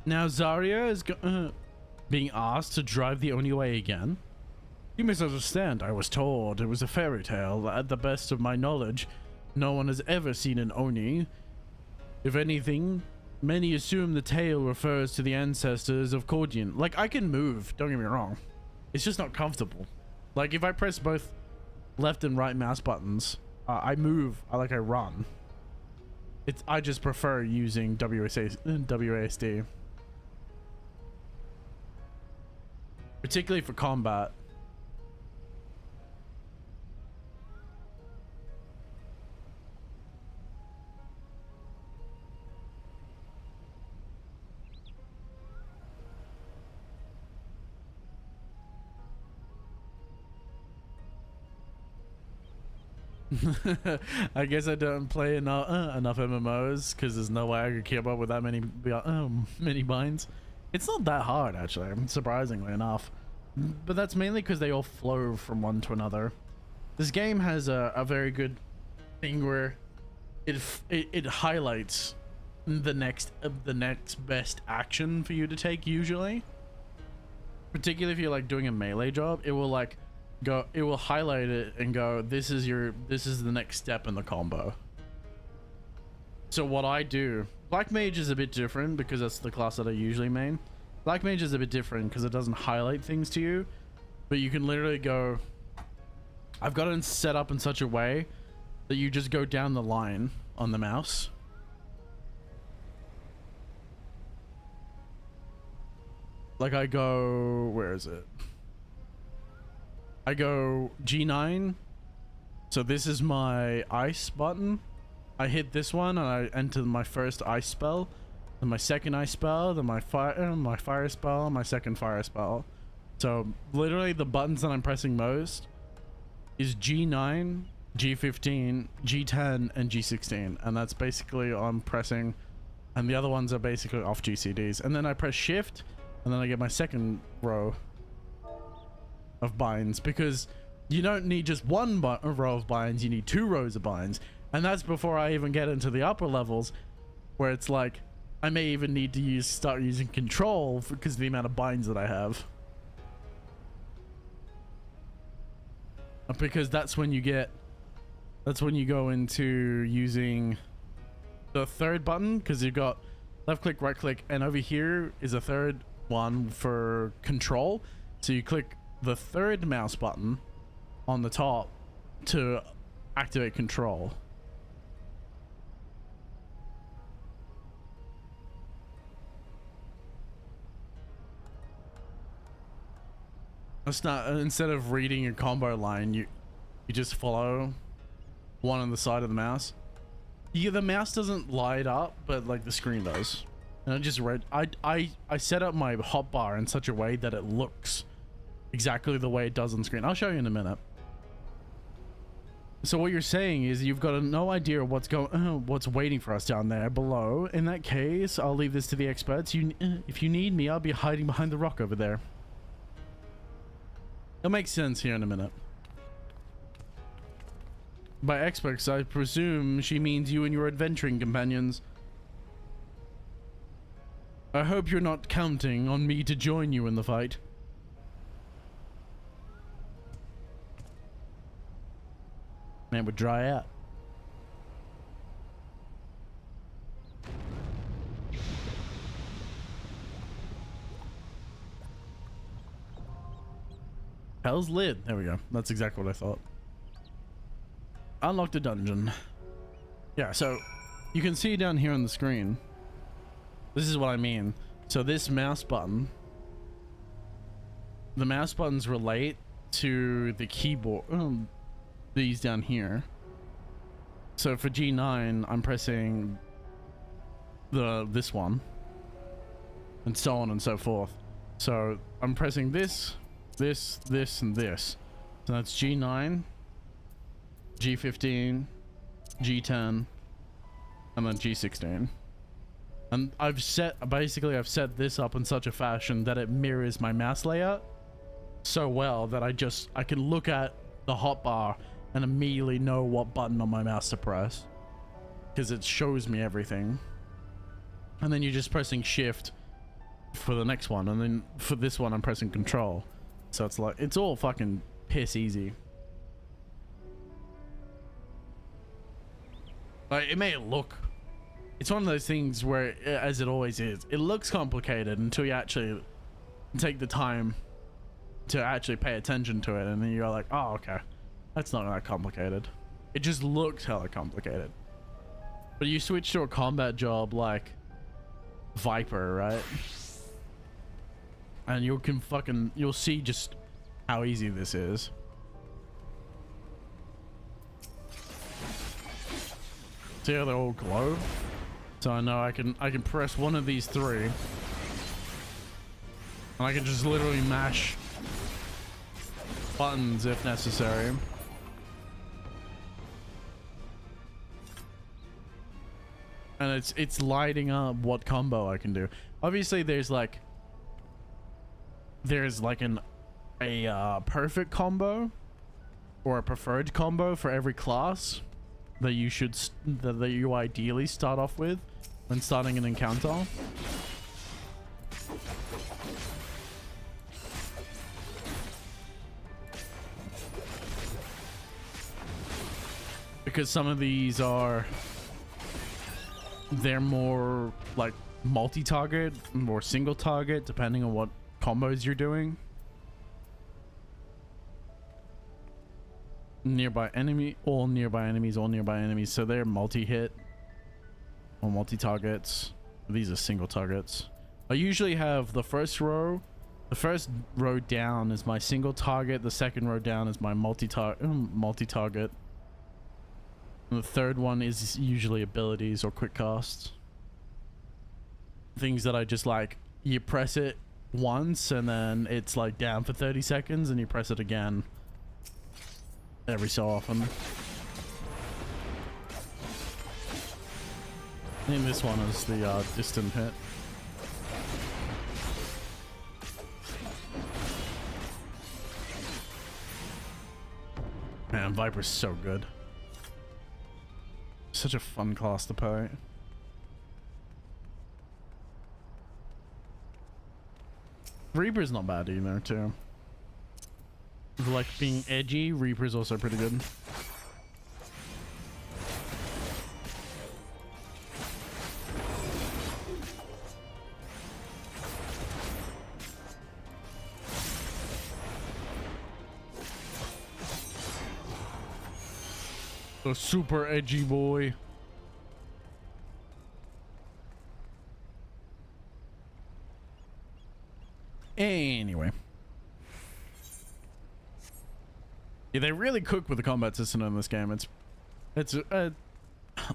Now Zarya is being asked to drive the Oni away again. You misunderstand. I was told it was a fairy tale. At the best of my knowledge, no one has ever seen an Oni. If anything, many assume the tale refers to the ancestors of Cordian. Like, I can move, don't get me wrong. It's just not comfortable. Like, if I press both left and right mouse buttons, I move, I run. I just prefer using WASD. Particularly for combat. I guess I don't play enough MMOs because there's no way I could keep up with that many binds. It's not that hard, actually, surprisingly enough. But that's mainly because they all flow from one to another. This game has a very good thing where it highlights the next best action for you to take. Usually, particularly if you're like doing a melee job, it will it will highlight it and go, this is the next step in the combo. So what I do, Black Mage is a bit different because that's the class that I usually main. Black Mage is a bit different because it doesn't highlight things to you, but you can literally go. I've got it set up in such a way that you just go down the line on the mouse. Like I go, where is it? I go G9. So this is my ice button. I hit this one and I enter my first ice spell, then my second ice spell, then my fire spell, my second fire spell. So literally the buttons that I'm pressing most is G9, G15, G10, and G16, and that's basically I'm pressing, and the other ones are basically off GCDs. And then I press shift, and then I get my second row of binds, because you don't need just one row of binds, you need 2 rows of binds. And that's before I even get into the upper levels, where it's like I may even need to start using control because of the amount of binds that I have. Because that's when you go into using the third button, because you've got left click, right click, and over here is a third one for control. So you click the third mouse button on the top to activate control. It's not, instead of reading a combo line, you just follow one on the side of the mouse. Yeah, the mouse doesn't light up, but like the screen does. And I just read, I set up my hotbar in such a way that it looks exactly the way it does on screen. I'll show you in a minute. So what you're saying is you've got no idea what's waiting for us down there below. In that case, I'll leave this to the experts. If you need me, I'll be hiding behind the rock over there. It'll make sense here in a minute. By experts, I presume she means you and your adventuring companions. I hope you're not counting on me to join you in the fight. Man would dry out. Hell's lid. There we go. That's exactly what I thought. Unlocked a dungeon. Yeah, so you can see down here on the screen. This is what I mean. So this mouse button, the mouse buttons relate to the keyboard. These down here. So for G9, I'm pressing this one, and so on and so forth. So I'm pressing this, and this. So that's G9, G15, G10, and then G16. And I've set this up in such a fashion that it mirrors my mouse layout so well that I can look at the hotbar and immediately know what button on my mouse to press, because it shows me everything. And then you're just pressing shift for the next one, and then for this one I'm pressing control. So it's like, it's all fucking piss easy. Like, it may look, it's one of those things where, as it always is, it looks complicated until you actually take the time to actually pay attention to it, and then you're like, oh, okay, that's not that complicated. It just looks hella complicated. But you switch to a combat job like Viper, right? And you'll see just how easy this is. See how they all glow? So I know I can press one of these 3, and I can just literally mash buttons if necessary. And it's lighting up what combo I can do. Obviously there's like a perfect combo or a preferred combo for every class that you ideally start off with when starting an encounter. Because some of these they're more like multi-target or single target depending on what combos you're doing. Nearby enemy, all nearby enemies, all nearby enemies. So they're multi-hit or multi-targets. These are single targets. I usually have the first row down is my single target, the second row down is my multi-target, and the third one is usually abilities or quick casts. Things that I just like, you press it once and then it's like down for 30 seconds and you press it again every so often. I think this one is the distant hit. Man, Viper's so good. Such a fun class to play. Reaper's not bad either, too. If you like being edgy, Reaper's also pretty good. The super edgy boy. Anyway. Yeah, they really cook with the combat system in this game. It's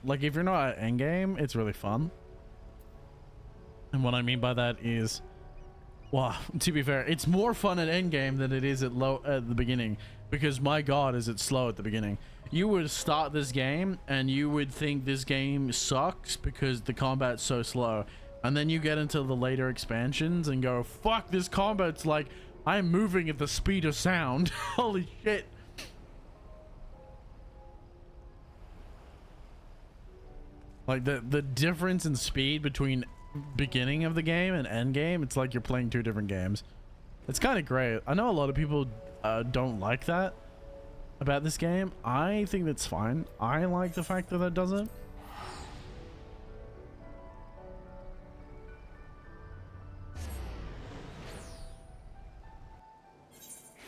like if you're not at endgame, it's really fun. And what I mean by that is, well, to be fair, it's more fun at endgame than it is at the beginning, because my god is it slow at the beginning. You would start this game and you would think this game sucks because the combat's so slow, and then you get into the later expansions and go, fuck, this combat's like I'm moving at the speed of sound. Holy shit. Like the difference in speed between beginning of the game and end game, it's like you're playing two different games. It's kind of great. I know a lot of people don't like that about this game. I think that's fine. I like the fact that it doesn't.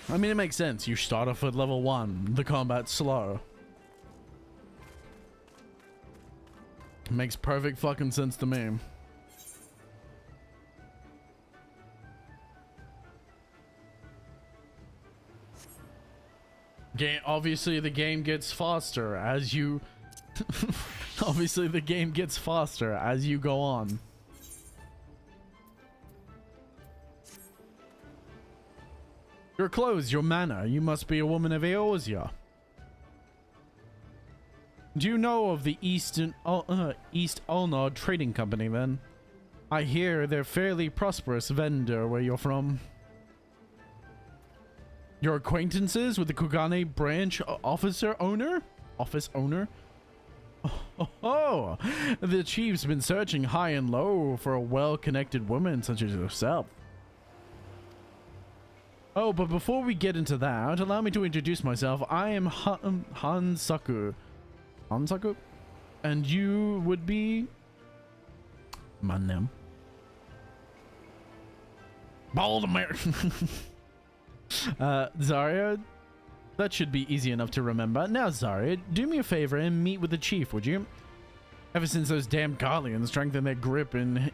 I mean, it makes sense. You start off at level 1. The combat's slow. It makes perfect fucking sense to me. Obviously the game gets faster as you obviously the game gets faster as you go on. Your clothes, your manner, you must be a woman of Eosia. Do you know of the East Ulnard Trading Company then? I hear they're fairly prosperous vendor where you're from. Your acquaintances with the Kugane branch office owner? Oh, the chief's been searching high and low for a well-connected woman such as yourself. Oh, but before we get into that, allow me to introduce myself. I am Hansaku. Hansaku? And you would be... my name. Bald American. Zarya, that should be easy enough to remember. Now, Zarya, do me a favor and meet with the chief, would you? Ever since those damn Garleans strengthened their grip in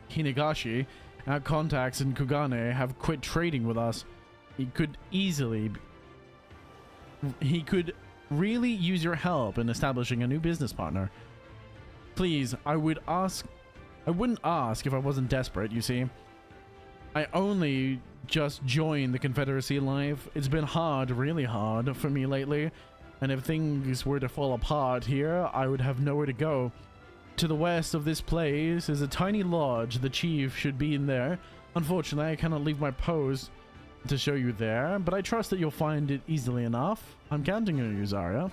Hinagashi, our contacts in Kugane have quit trading with us. He could really use your help in establishing a new business partner. Please, I wouldn't ask if I wasn't desperate, you see. I only just joined the Confederacy life. It's been hard, really hard for me lately, and if things were to fall apart here, I would have nowhere to go. To the west of this place is a tiny lodge. The chief should be in there. Unfortunately, I cannot leave my post to show you there, but I trust that you'll find it easily enough. I'm counting on you, Zarya.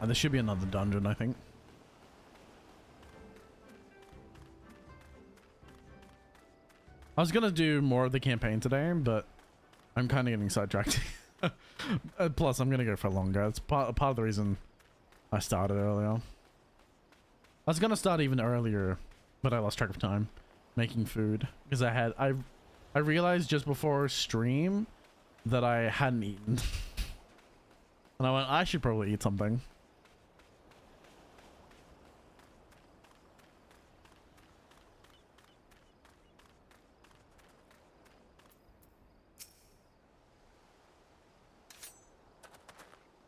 And there should be another dungeon, I think. I was gonna do more of the campaign today, but I'm kind of getting sidetracked. Plus, I'm gonna go for longer. It's part of the reason I started earlier. I was gonna start even earlier, but I lost track of time making food because I realized just before stream that I hadn't eaten. And I went, I should probably eat something.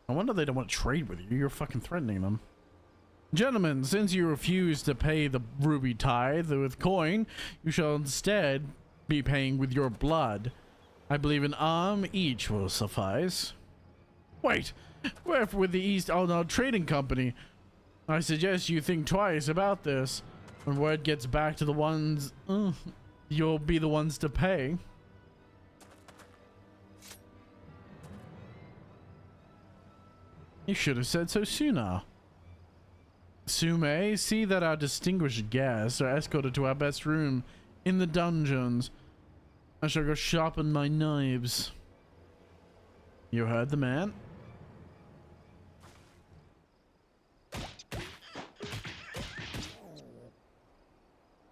I wonder they don't want to trade with you. You're fucking threatening them. Gentlemen, since you refuse to pay the ruby tithe with coin, you shall instead be paying with your blood. I believe an arm each will suffice. Wait, we're with the East Alnod Trading Company. I suggest you think twice about this. When word gets back to the ones, you'll be the ones to pay. You should have said so sooner. Sume, see that our distinguished guests are escorted to our best room in the dungeons. I shall go sharpen my knives. You heard the man?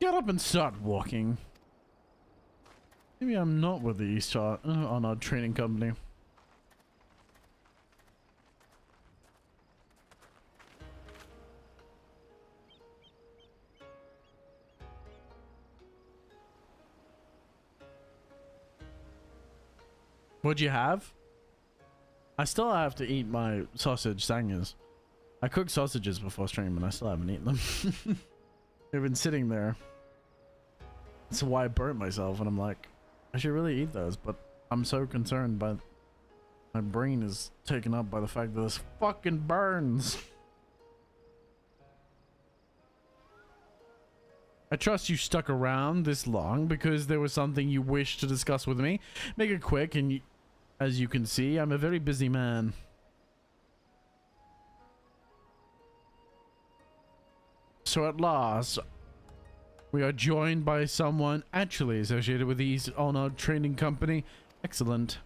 Get up and start walking. Maybe I'm not with the East on our training company. What'd you have? I still have to eat my sausage sangers. I cooked sausages before stream and I still haven't eaten them. They've been sitting there. That's why I burnt myself and I'm like, I should really eat those, but I'm so concerned by my brain is taken up by the fact that this fucking burns. I trust you stuck around this long because there was something you wished to discuss with me. Make it quick, and as you can see, I'm a very busy man. So at last, we are joined by someone actually associated with the East Alnod Trading Company. Excellent.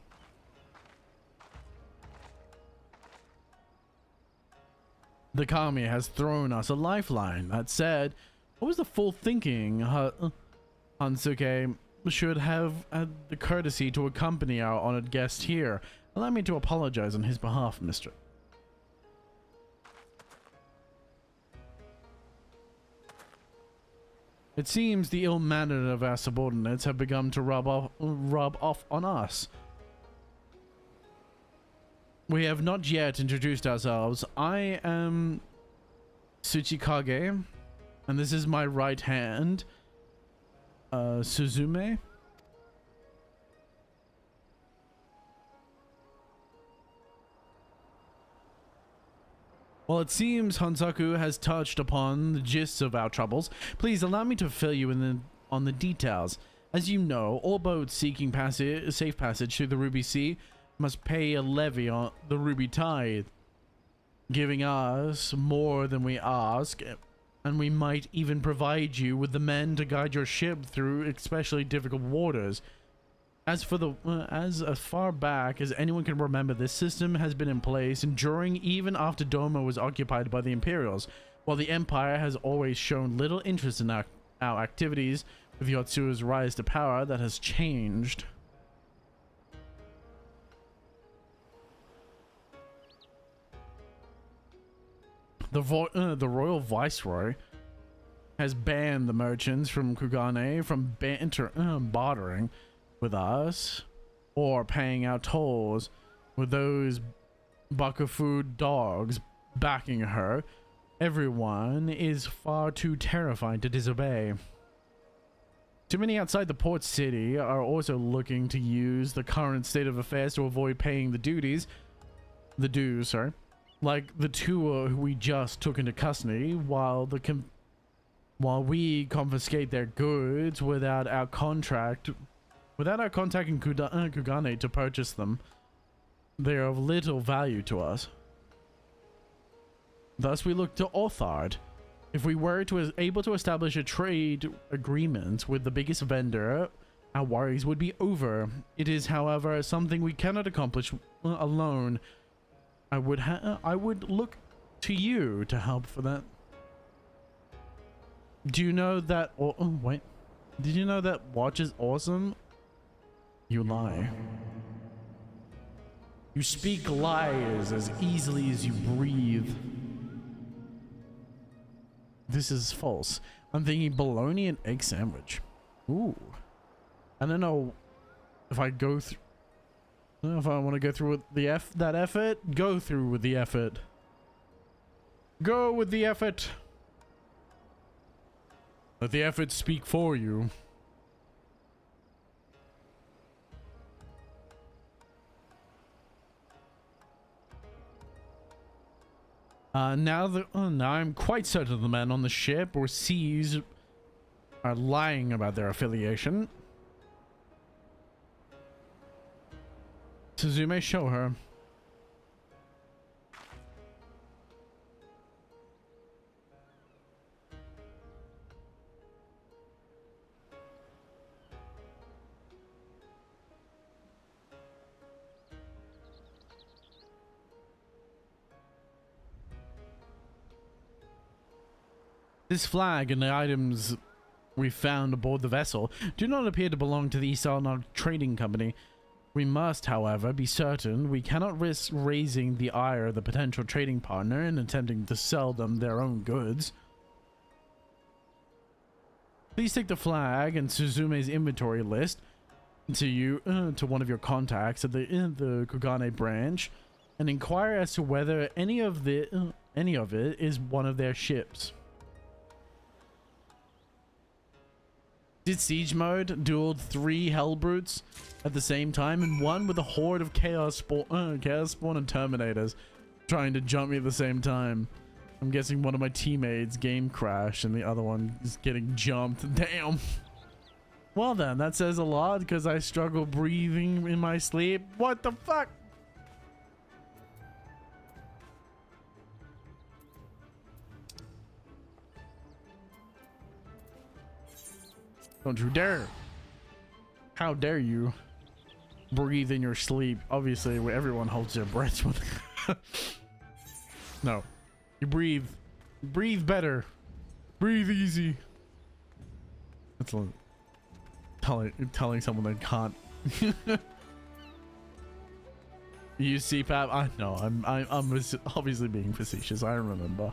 The Kami has thrown us a lifeline. That said, what was the full thinking? Hansuke should have had the courtesy to accompany our honored guest here. Allow me to apologize on his behalf, Mr. It seems the ill manner of our subordinates have begun to rub off on us. We have not yet introduced ourselves. I am Tsuchikage, and this is my right hand, Suzume. Well, it seems Hansaku has touched upon the gist of our troubles. Please allow me to fill you in on the details. As you know, all boats seeking safe passage through the Ruby Sea must pay a levy on the Ruby Tithe, giving us more than we ask, and we might even provide you with the men to guide your ship through especially difficult waters. As far back as anyone can remember, this system has been in place, enduring even after Doma was occupied by the Imperials, while the Empire has always shown little interest in our activities. With Yotsu's rise to power, that has changed. The Royal Viceroy has banned the merchants from Kugane from bartering with us or paying out tolls, with those Bakufu dogs backing her. Everyone is far too terrified to disobey. Too many outside the port city are also looking to use the current state of affairs to avoid paying the dues, like the two who we just took into custody, while we confiscate their goods without contacting Kugane to purchase them. They are of little value to us. Thus we look to Othard. If we were able to establish a trade agreement with the biggest vendor, our worries would be over. It is, however, something we cannot accomplish alone. I would look to you to help for that. Do you know that? Oh, wait. Did you know that watch is awesome? You lie. You speak lies as easily as you breathe. This is false. I'm thinking bologna and egg sandwich. Ooh. I don't know if I go through. I don't know if I want to go through with that effort. Go through with the effort. Go with the effort. Let the effort speak for you. Now I'm quite certain the men on the ship or seas are lying about their affiliation. Suzume, show her. This flag and the items we found aboard the vessel do not appear to belong to the Dawntrail Trading Company. We must, however, be certain we cannot risk raising the ire of the potential trading partner in attempting to sell them their own goods. Please take the flag and Suzume's inventory list to one of your contacts at the Kugane branch and inquire as to whether any of it is one of their ships. Did siege mode dueled 3 Hellbrutes at the same time and one with a horde of Chaos Spawn and Terminators trying to jump me at the same time. I'm guessing one of my teammates game crashed and the other one is getting jumped. Damn. Well then, that says a lot because I struggle breathing in my sleep. What the fuck? Don't you dare. How dare you breathe in your sleep? Obviously, everyone holds their breath when no. You breathe. Breathe better. Breathe easy. That's like telling someone they can't. You use CPAP? I know. I'm obviously being facetious. I remember.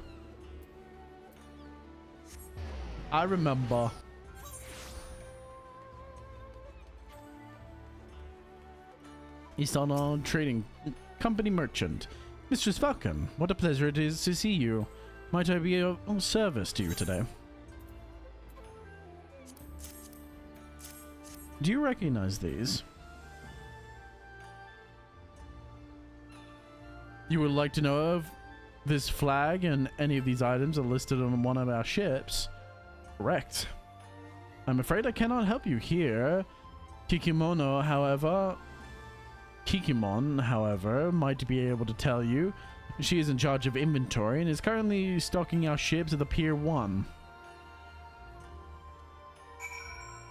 Dawntrail Trading Company merchant. Mistress Falcon, what a pleasure it is to see you. Might I be of service to you today? Do you recognize these? You would like to know of this flag and any of these items are listed on one of our ships? Correct. I'm afraid I cannot help you here. Kikimon, however, might be able to tell you. She is in charge of inventory and is currently stocking our ships at the Pier 1.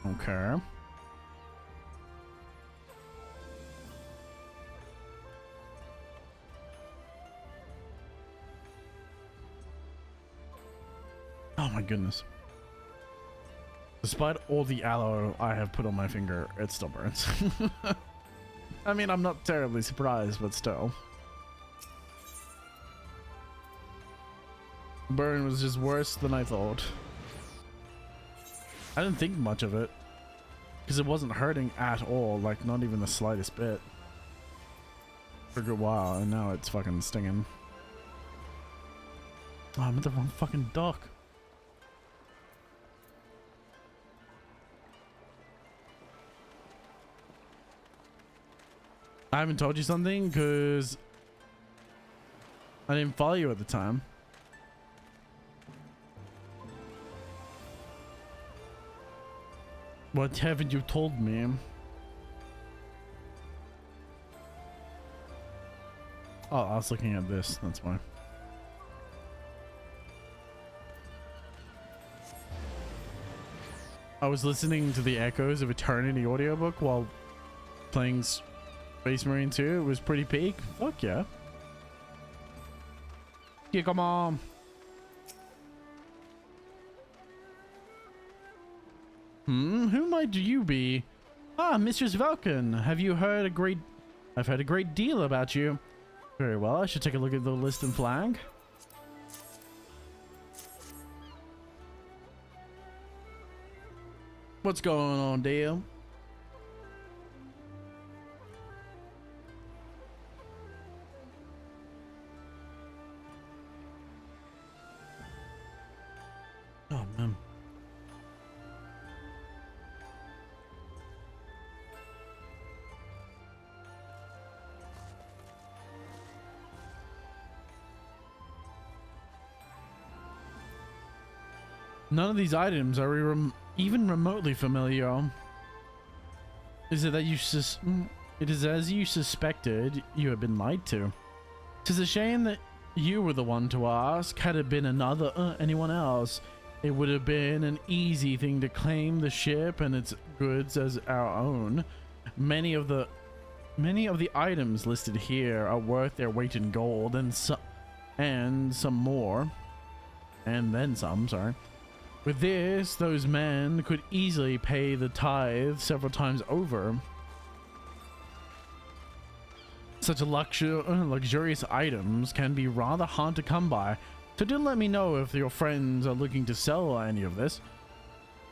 Okay. Oh my goodness. Despite all the aloe I have put on my finger, it still burns. I mean, I'm not terribly surprised, but still. Burn was just worse than I thought. I didn't think much of it. Because it wasn't hurting at all, like not even the slightest bit. For a good while, and now it's fucking stinging. Oh, I'm at the wrong fucking dock. I haven't told you something because I didn't follow you at the time. What haven't you told me? Oh, I was looking at this, that's why. I was listening to the Echoes of Eternity audiobook while playing Space Marine 2. It was pretty peak. Fuck yeah. Yeah, come on. Who might you be? Ah, Mistress Vulcan. Have you heard a great... I've heard a great deal about you. Very well, I should take a look at the list and flag. What's going on, Dale? Oh, man. None of these items are even remotely familiar. Is it that it is as you suspected, you have been lied to. 'Tis a shame that you were the one to ask. Had it been anyone else, it would have been an easy thing to claim the ship and its goods as our own. Many of the items listed here are worth their weight in gold, and some more, and then some. Sorry. With this, those men could easily pay the tithe several times over. Such luxurious items can be rather hard to come by, so do let me know if your friends are looking to sell any of this.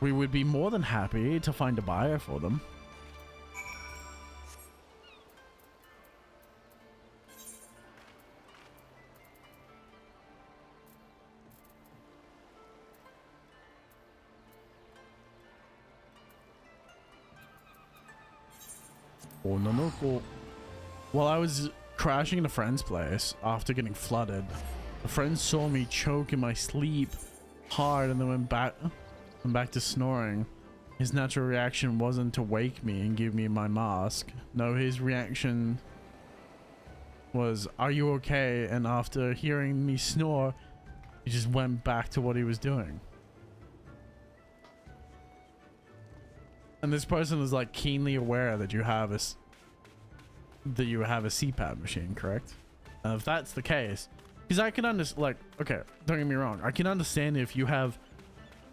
We would be more than happy to find a buyer for them. Oh, no. While I was crashing in a friend's place after getting flooded, a friend saw me choke in my sleep hard and then went back to snoring. His natural reaction wasn't to wake me and give me my mask. No, his reaction was, "Are you okay?" And after hearing me snore, he just went back to what he was doing. And this person is like keenly aware that you have a CPAP machine, correct? And if that's the case, because I can understand, like, okay, don't get me wrong, I can understand if you have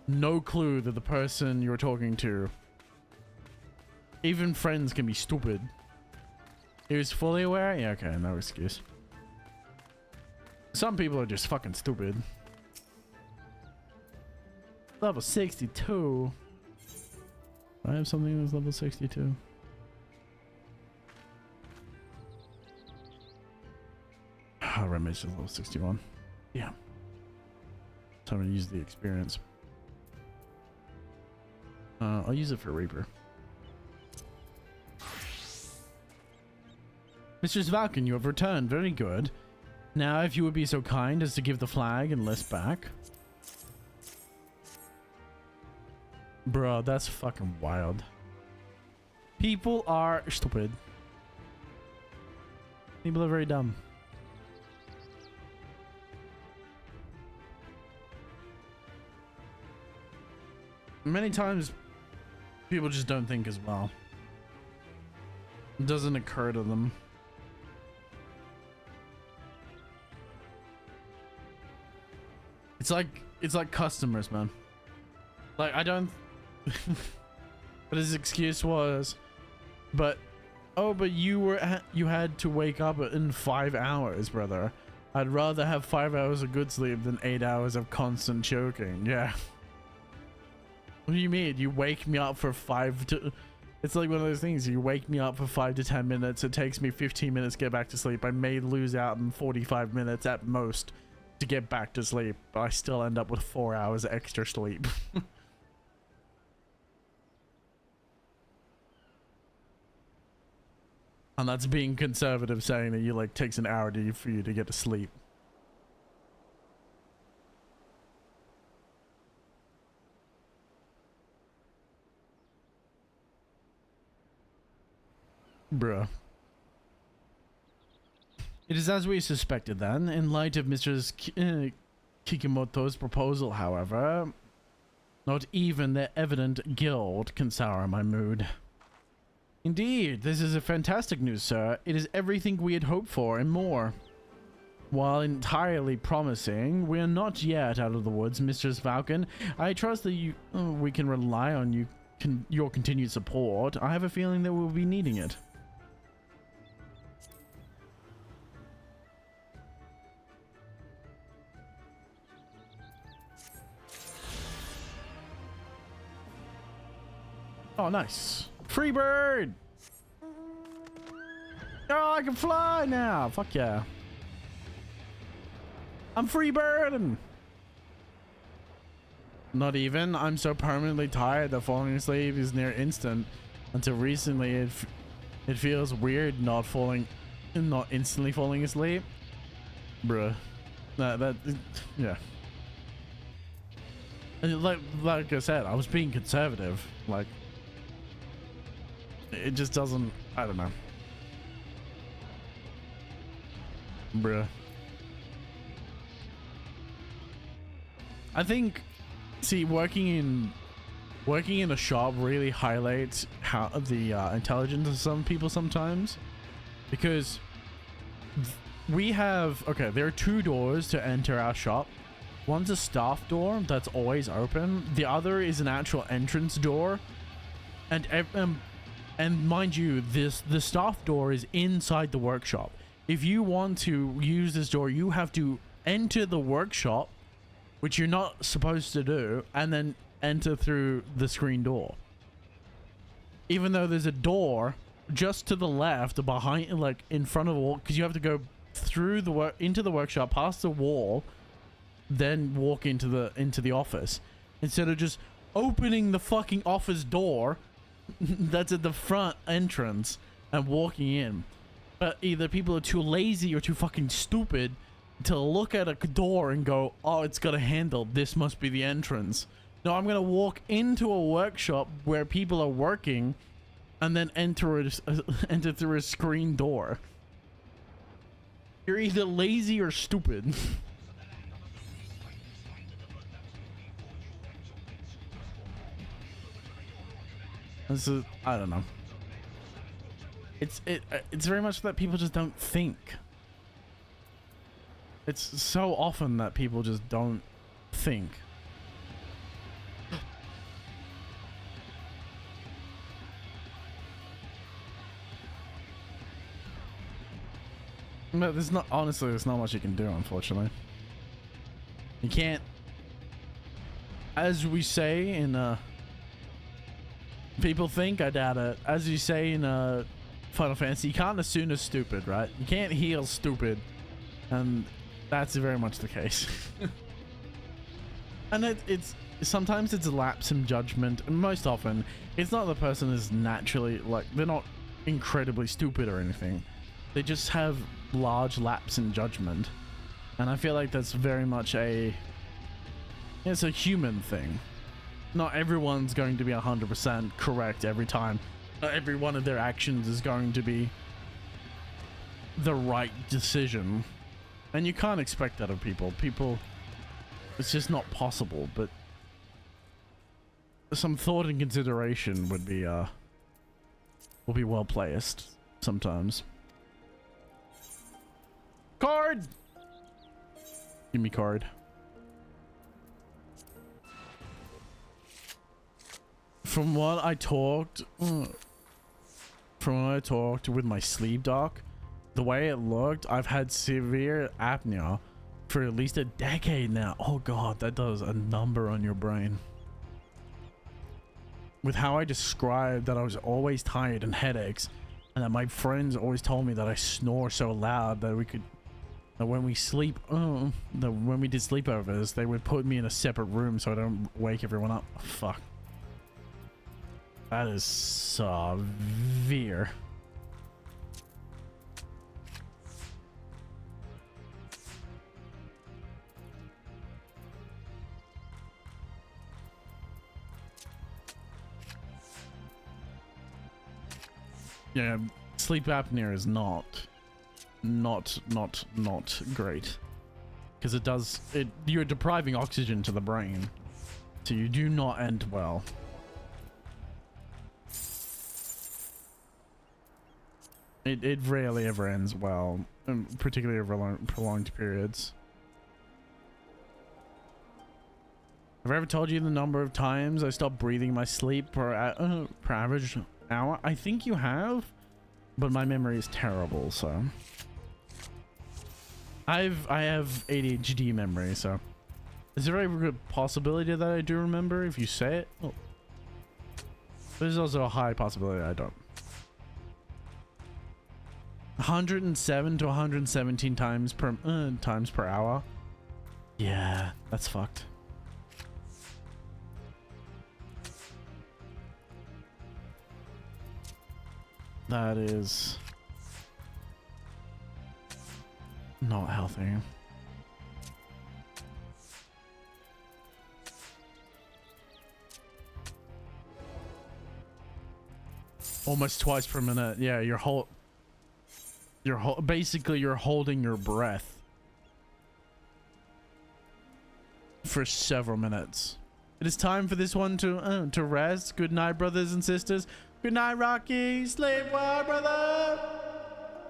no clue that the person you're talking to, even friends can be stupid. He was fully aware? Yeah, okay, no excuse. Some people are just fucking stupid. Level 62. I have something that's level 62. Oh, Remage is level 61. Yeah. Time to use the experience. I'll use it for Reaper. Mistress Vulcan, you have returned. Very good. Now, if you would be so kind as to give the flag and list back. Bro, that's fucking wild. People are stupid. People are very dumb. Many times, people just don't think as well. It doesn't occur to them. It's like customers, man. Like, I don't... But his excuse was, but you had to wake up in 5 hours, brother. I'd rather have 5 hours of good sleep than 8 hours of constant choking. Yeah. What do you mean? You wake me up for 5 to... It's like one of those things. You wake me up for 5 to 10 minutes. It takes me 15 minutes to get back to sleep. I may lose out in 45 minutes at most to get back to sleep, but I still end up with 4 hours extra sleep. And that's being conservative, saying that you like takes an hour for you to get to sleep. Bruh. It is as we suspected then. In light of Mr. Kikimoto's proposal, however, not even their evident guilt can sour my mood. Indeed, this is a fantastic news, sir. It is everything we had hoped for and more. While entirely promising, we are not yet out of the woods, Mistress Vulcan. I trust that we can rely on you your continued support. I have a feeling that we'll be needing it. Oh, nice. Free bird! Oh, I can fly now! Fuck yeah. I'm free birding! Not even. I'm so permanently tired that falling asleep is near instant. Until recently, it feels weird not instantly falling asleep. Bruh. Yeah. And like I said, I was being conservative. Like, it just doesn't, I don't know. Bruh. I think, see, working in a shop really highlights how the intelligence of some people sometimes, because we have, okay, there are 2 doors to enter our shop. One's a staff door that's always open. The other is an actual entrance door, and mind you, the staff door is inside the workshop. If you want to use this door, you have to enter the workshop, which you're not supposed to do, and then enter through the screen door. Even though there's a door just to the left, behind, like in front of the wall, because you have to go through into the workshop, past the wall, then walk into the office, instead of just opening the fucking office door that's at the front entrance and walking in. But either people are too lazy or too fucking stupid to look at a door and go, oh, it's got a handle, this must be the entrance. No, I'm gonna walk into a workshop where people are working and then enter through a screen door. You're either lazy or stupid. This is, I don't know. It's very much that people just don't think. It's so often that people just don't think. But there's not, honestly, there's not much you can do, unfortunately. You can't, as we say in people think, I doubt it, as you say in Final Fantasy, you can't assume is stupid, right? You can't heal stupid, and that's very much the case. And it's sometimes it's a lapse in judgment, and most often it's not the person is naturally, like, they're not incredibly stupid or anything. They just have large lapse in judgment, and I feel like that's very much it's a human thing. Not everyone's going to be 100% correct every time. Not every one of their actions is going to be the right decision, and you can't expect that of people. It's just not possible. But some thought and consideration would be well placed sometimes. Card! Give me card. From what I talked with my sleep doc, the way it looked, I've had severe apnea for at least a decade now. Oh god, that does a number on your brain. With how I described that I was always tired and headaches, and that my friends always told me that I snore so loud that when we sleep, when we did sleepovers, they would put me in a separate room so I don't wake everyone up. Oh, fuck. That is severe. Yeah, sleep apnea is not great, because you're depriving oxygen to the brain, so you do not end well. It rarely ever ends well, particularly over prolonged periods. Have I ever told you the number of times I stopped breathing in my sleep per average hour? I think you have, but my memory is terrible, so. I have ADHD memory, so. Is there a good possibility that I do remember if you say it? Oh. There's also a high possibility I don't. 107 to 117 times per hour. Yeah, that's fucked. That is not healthy. Almost twice per minute. Yeah, basically you're holding your breath for several minutes. It is time for this one to rest. Good night, brothers and sisters. Good night, Rocky. Sleep well, brother.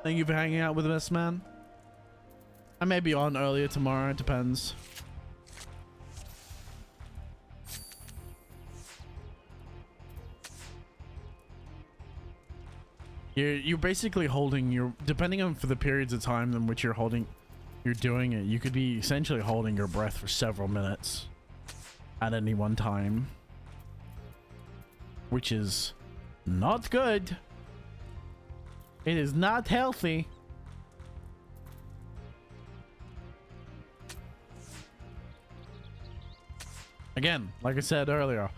Thank you for hanging out with us, man. I may be on earlier tomorrow. It depends. You're basically holding your, depending on for the periods of time in which you're doing it, you could be essentially holding your breath for several minutes at any one time, which is not good. It is not healthy. Again, like I said earlier,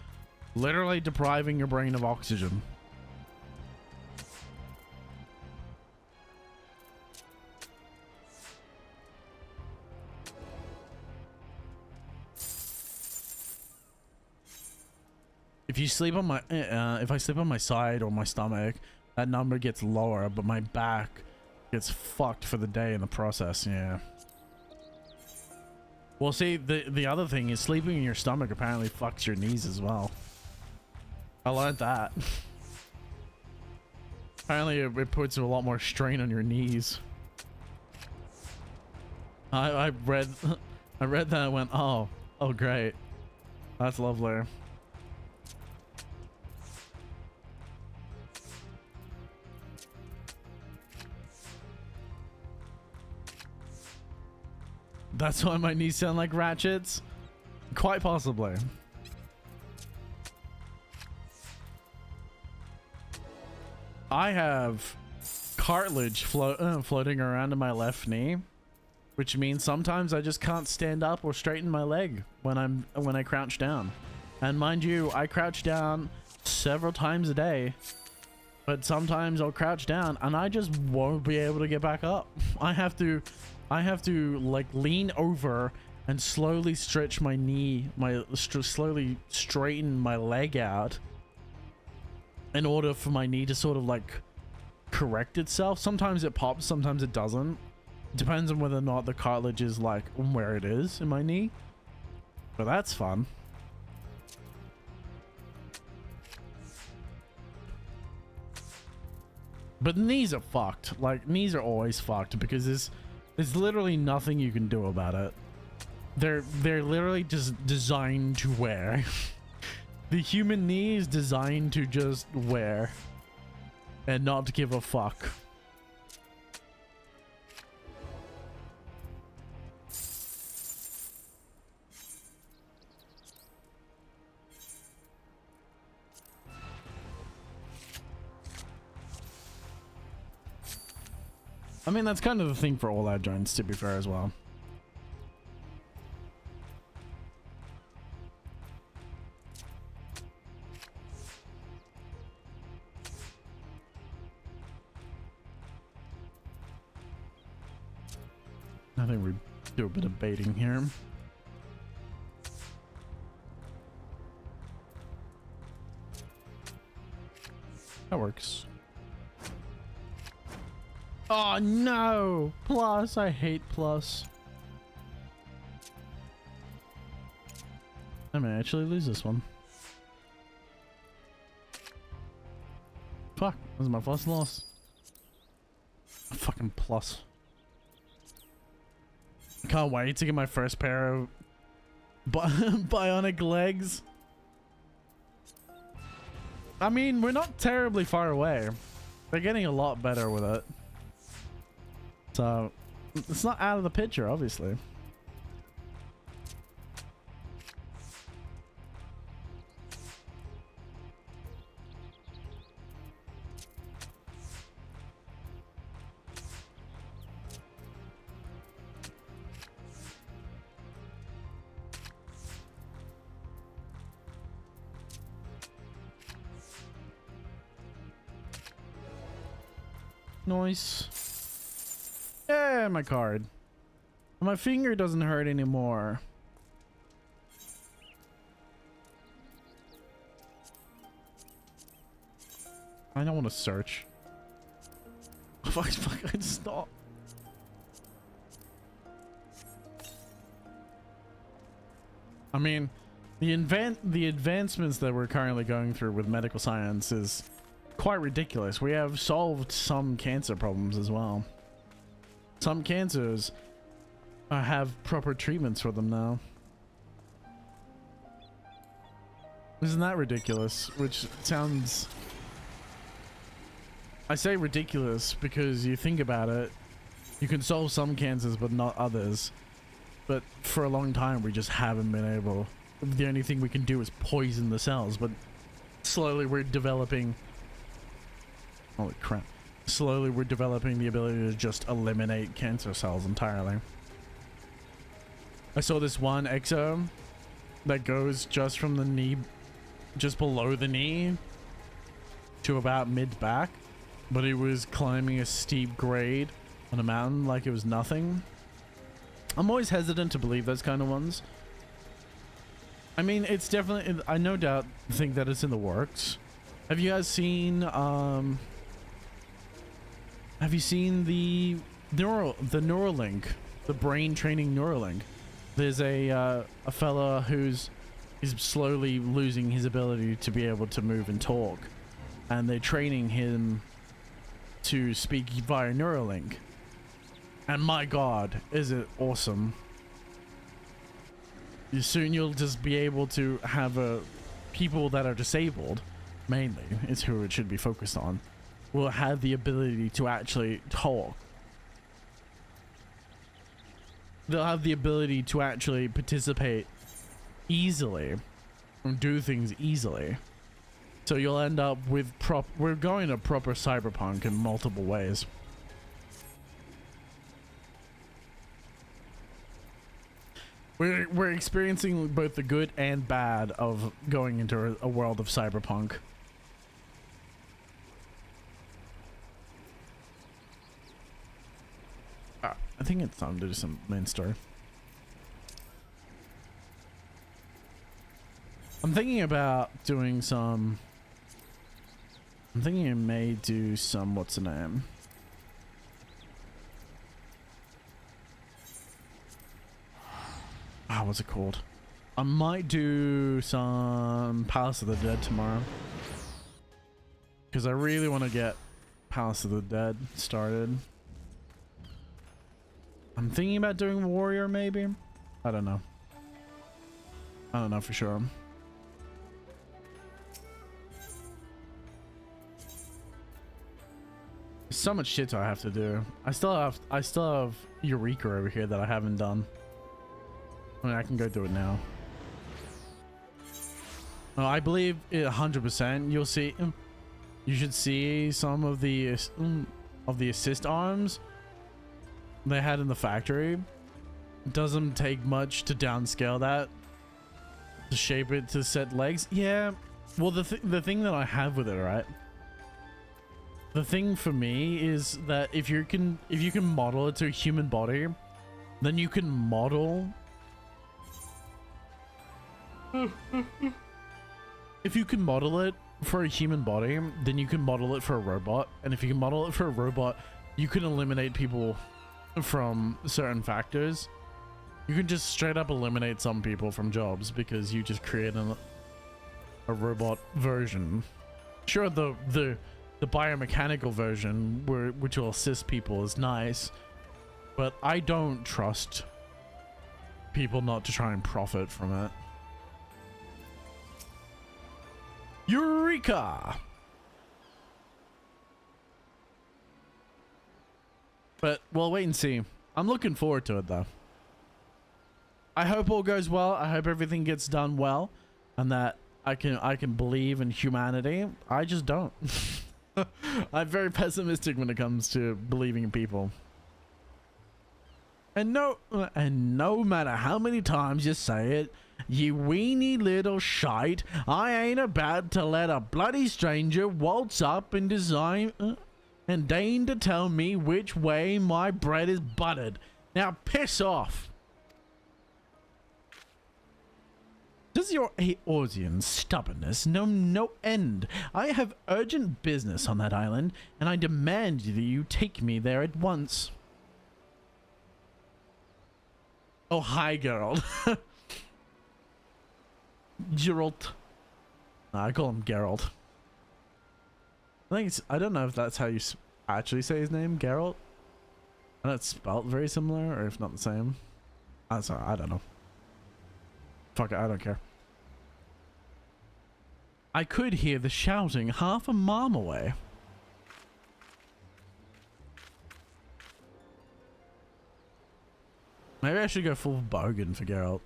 literally depriving your brain of oxygen. If you sleep on my, if I sleep on my side or my stomach, that number gets lower, but my back gets fucked for the day in the process. Yeah. Well, see, the other thing is sleeping in your stomach apparently fucks your knees as well. I learned that. Apparently, it puts a lot more strain on your knees. I read that and went, oh great, that's lovely. That's why my knees sound like ratchets? Quite possibly. I have cartilage floating around in my left knee, which means sometimes I just can't stand up or straighten my leg when I crouch down. And mind you, I crouch down several times a day, but sometimes I'll crouch down and I just won't be able to get back up. I have to like lean over and slowly stretch my knee, slowly straighten my leg out in order for my knee to sort of like correct itself. Sometimes it pops, sometimes it doesn't. Depends on whether or not the cartilage is like where it is in my knee. But that's fun. But knees are fucked. Like, knees are always fucked because there's literally nothing you can do about it. They're literally just designed to wear. The human knee is designed to just wear and not give a fuck. I mean, that's kind of the thing for all our joints, to be fair, as well. I think we do a bit of baiting here. That works. Oh no! Plus, I hate plus. I may actually lose this one. Fuck, this is my first loss. Fucking plus. Can't wait to get my first pair of Bionic legs. I mean, we're not terribly far away. They're getting a lot better with it. So, it's not out of the picture, obviously. Nice. Yeah, my card. My finger doesn't hurt anymore. I don't want to search. Fuck, I stop. I mean, the advancements that we're currently going through with medical science is quite ridiculous. We have solved some cancer problems as well. Some cancers have proper treatments for them now. Isn't that ridiculous? Which sounds... I say ridiculous because you think about it, you can solve some cancers but not others. But for a long time we just haven't been able. The only thing we can do is poison the cells, but slowly we're developing... Holy crap. Slowly we're developing the ability to just eliminate cancer cells entirely. I saw this one exo that goes just from the knee, just below the knee to about mid-back, but it was climbing a steep grade on a mountain like it was nothing. I'm always hesitant to believe those kind of ones. I mean, it's definitely, I no doubt think that it's in the works. Have you guys seen, have you seen the Neuralink, the brain training Neuralink? There's a fella who's slowly losing his ability to be able to move and talk, and they're training him to speak via Neuralink. And my God, is it awesome! Soon you'll just be able to have people that are disabled, mainly is who it should be focused on, will have the ability to actually talk. They'll have the ability to actually participate easily and do things easily. So you'll end up with we're going to proper cyberpunk in multiple ways. We're experiencing both the good and bad of going into a world of cyberpunk. I think it's time to do some main story. I'm thinking about doing some... I'm thinking I may do some... What's the name? Ah, what's it called? I might do some Palace of the Dead tomorrow. Because I really want to get Palace of the Dead started. I'm thinking about doing Warrior, maybe? I don't know. I don't know for sure. There's so much shit I have to do. I still have Eureka over here that I haven't done. I mean, I can go do it now. Oh, I believe it 100%. You'll see. You should see some of the assist arms they had in the factory. It doesn't take much to downscale that, to shape it to set legs. Yeah, well, the thing that I have with it, right? The thing for me is that if you can model it to a human body, then you can model. If you can model it for a human body, then you can model it for a robot, and if you can model it for a robot, you can eliminate people from certain factors. You can just straight up eliminate some people from jobs because you just create a robot version. Sure, the biomechanical version which will assist people is nice, but I don't trust people not to try and profit from it. Eureka! But we'll wait and see. I'm looking forward to it though. I hope all goes well. I hope everything gets done well, and that I can believe in humanity. I just don't. I'm very pessimistic when it comes to believing in people. And no matter how many times you say it, you weeny little shite, I ain't about to let a bloody stranger waltz up and and deign to tell me which way my bread is buttered. Now piss off. Does your Aorsian stubbornness know no end? I have urgent business on that island, and I demand that you take me there at once. Oh, hi, Geralt. Geralt. No, I call him Geralt. I don't know if that's how you actually say his name, Geralt. I know it's spelled very similar, or if not the same. I'm sorry, I don't know. Fuck it, I don't care. I could hear the shouting half a mile away. Maybe I should go full bogan for Geralt.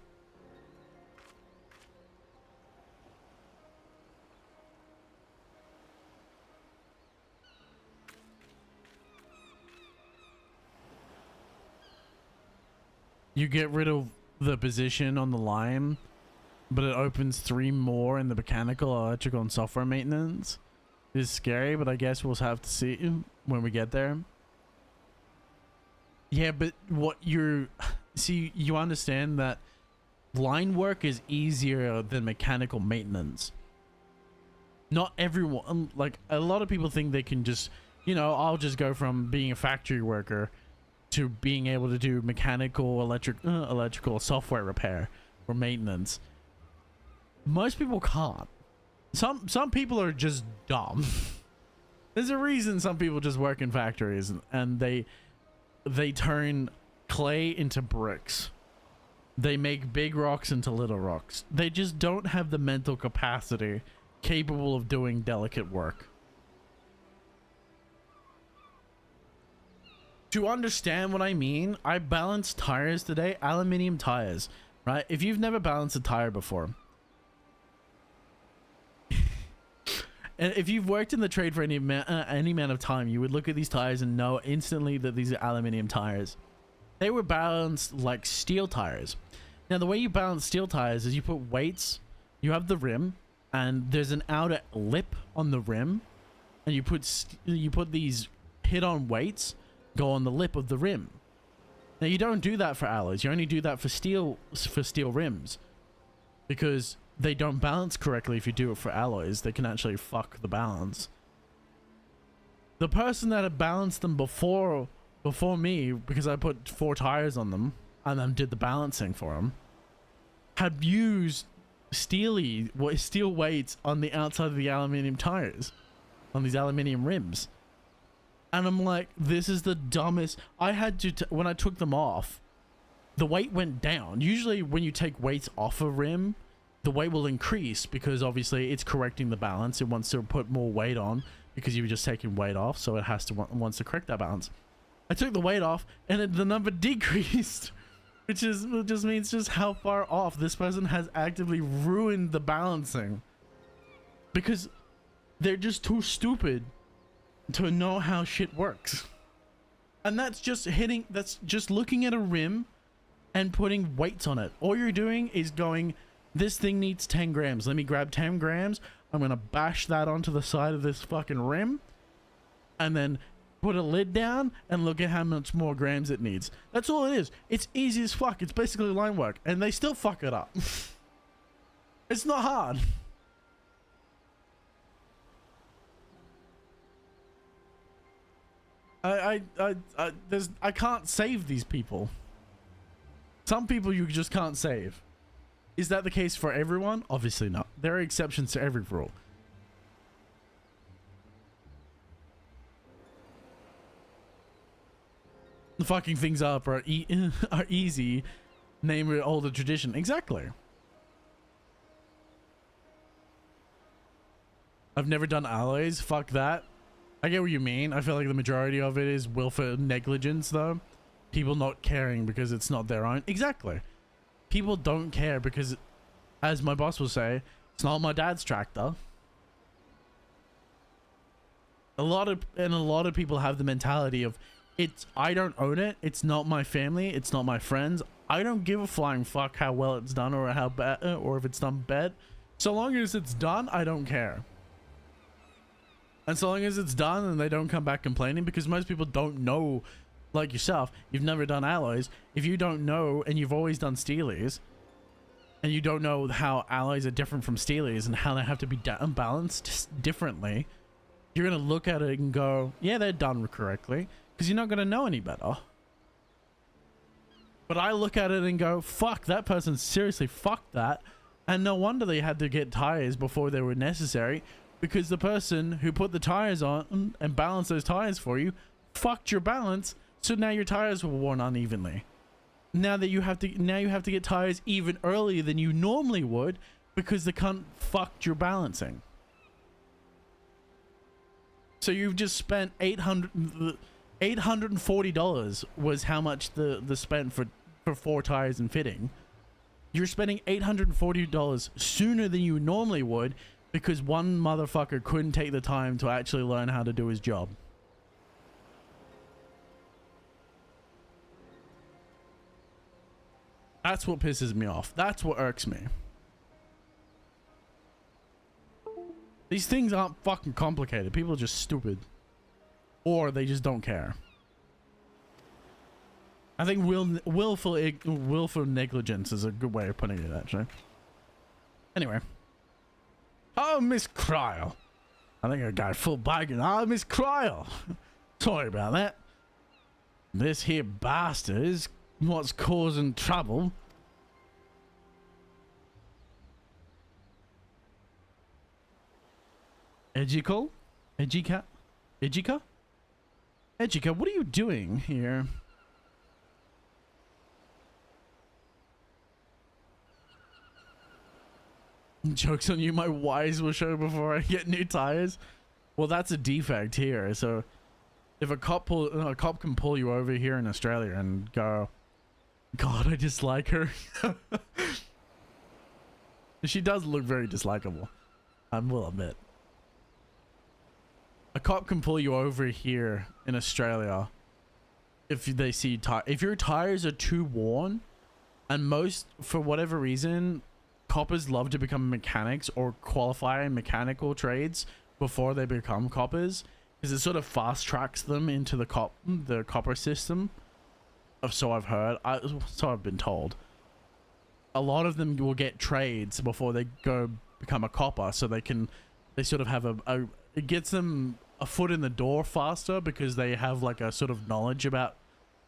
You get rid of the position on the line, but it opens 3 more in the mechanical, electrical, and software maintenance. It's scary, but I guess we'll have to see when we get there. Yeah, but what you're... See, you understand that line work is easier than mechanical maintenance. Not everyone... Like, a lot of people think they can just... You know, I'll just go from being a factory worker to being able to do mechanical, electrical, software repair or maintenance. Most people can't. Some people are just dumb. There's a reason some people just work in factories and they turn clay into bricks. They make big rocks into little rocks. They just don't have the mental capacity capable of doing delicate work. To understand what I mean, I balanced tires today, aluminium tires, right? If you've never balanced a tire before, and if you've worked in the trade for any amount of time, you would look at these tires and know instantly that these are aluminium tires. They were balanced like steel tires. Now, the way you balance steel tires is you put weights, you have the rim, and there's an outer lip on the rim, and you put these hit-on weights go on the lip of the rim. Now, you don't do that for alloys. You only do that for steel rims, because they don't balance correctly. If you do it for alloys, they can actually fuck the balance. The person that had balanced them before me, because I put 4 tires on them and then did the balancing for them, had used steel weights on the outside of the aluminium tires, on these aluminium rims. And I'm like, this is the dumbest. I had to, when I took them off, the weight went down. Usually when you take weights off a rim, the weight will increase because obviously it's correcting the balance. It wants to put more weight on because you've just taken weight off. So it has to wants to correct that balance. I took the weight off and the number decreased, which just means just how far off this person has actively ruined the balancing because they're just too stupid to know how shit works. And that's just looking at a rim and putting weights on it. All you're doing is going, this thing needs 10 grams. Let me grab 10 grams. I'm going to bash that onto the side of this fucking rim and then put a lid down and look at how much more grams it needs. That's all it is. It's easy as fuck. It's basically line work and they still fuck it up. It's not hard. I can't save these people. Some people you just can't save. Is that the case for everyone? Obviously not. There are exceptions to every rule. The fucking things up are easy name it older tradition. Exactly. I've never done alloys. Fuck that. I get what you mean. I feel like the majority of it is willful negligence, though. People not caring because it's not their own. Exactly. People don't care because, as my boss will say, it's not my dad's tractor. A lot of people have the mentality of, I don't own it. It's not my family. It's not my friends. I don't give a flying fuck how well it's done or how bad, or if it's done bad. So long as it's done, I don't care. And so long as it's done and they don't come back complaining, because most people don't know, like yourself, you've never done alloys. If you don't know and you've always done steelies, and you don't know how alloys are different from steelies and how they have to be balanced differently, you're going to look at it and go, yeah, they're done correctly, because you're not going to know any better. But I look at it and go, fuck, that person seriously fucked that. And no wonder they had to get tires before they were necessary, because the person who put the tires on and balanced those tires for you fucked your balance, so now your tires were worn unevenly. Now you have to get tires even earlier than you normally would, because the cunt fucked your balancing. So you've just spent $840 was how much the spent for 4 tires and fitting. You're spending $840 sooner than you normally would, because one motherfucker couldn't take the time to actually learn how to do his job. That's what pisses me off. That's what irks me. These things aren't fucking complicated. People are just stupid. Or they just don't care. I think willful negligence is a good way of putting it, actually. Anyway. Oh, Miss Cryle. I think I got full bagging. Oh, Miss Cryle. Sorry about that. This here bastard is what's causing trouble. Edgical? Edgica? Edgica? Edgica, what are you doing here? Joke's on you, my wires will show before I get new tires. Well, that's a defect here. So if a cop can pull you over here in Australia and go, God, I dislike her. She does look very dislikable, I will admit. A cop can pull you over here in Australia if they see if your tires are too worn, and most, for whatever reason, coppers love to become mechanics or qualify in mechanical trades before they become coppers, because it sort of fast tracks them into the copper system. So I've heard. So I've been told. A lot of them will get trades before they go become a copper, so they sort of have it gets them a foot in the door faster, because they have like a sort of knowledge about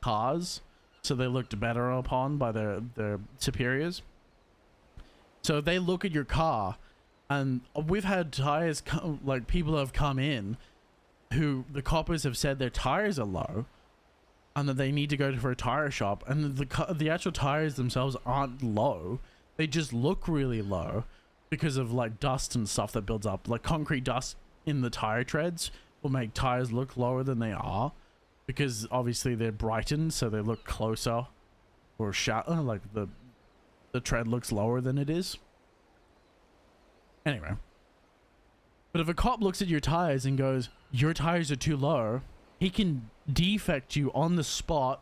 cars, so they looked better upon by their superiors. So they look at your car, and we've had tires like people have come in who the coppers have said their tires are low and that they need to go for a tire shop, and the actual tires themselves aren't low. They just look really low because of like dust and stuff that builds up. Like concrete dust in the tire treads will make tires look lower than they are, because obviously they're brightened, so they look closer, or like the tread looks lower than it is. Anyway, but if a cop looks at your tires and goes, your tires are too low, he can defect you on the spot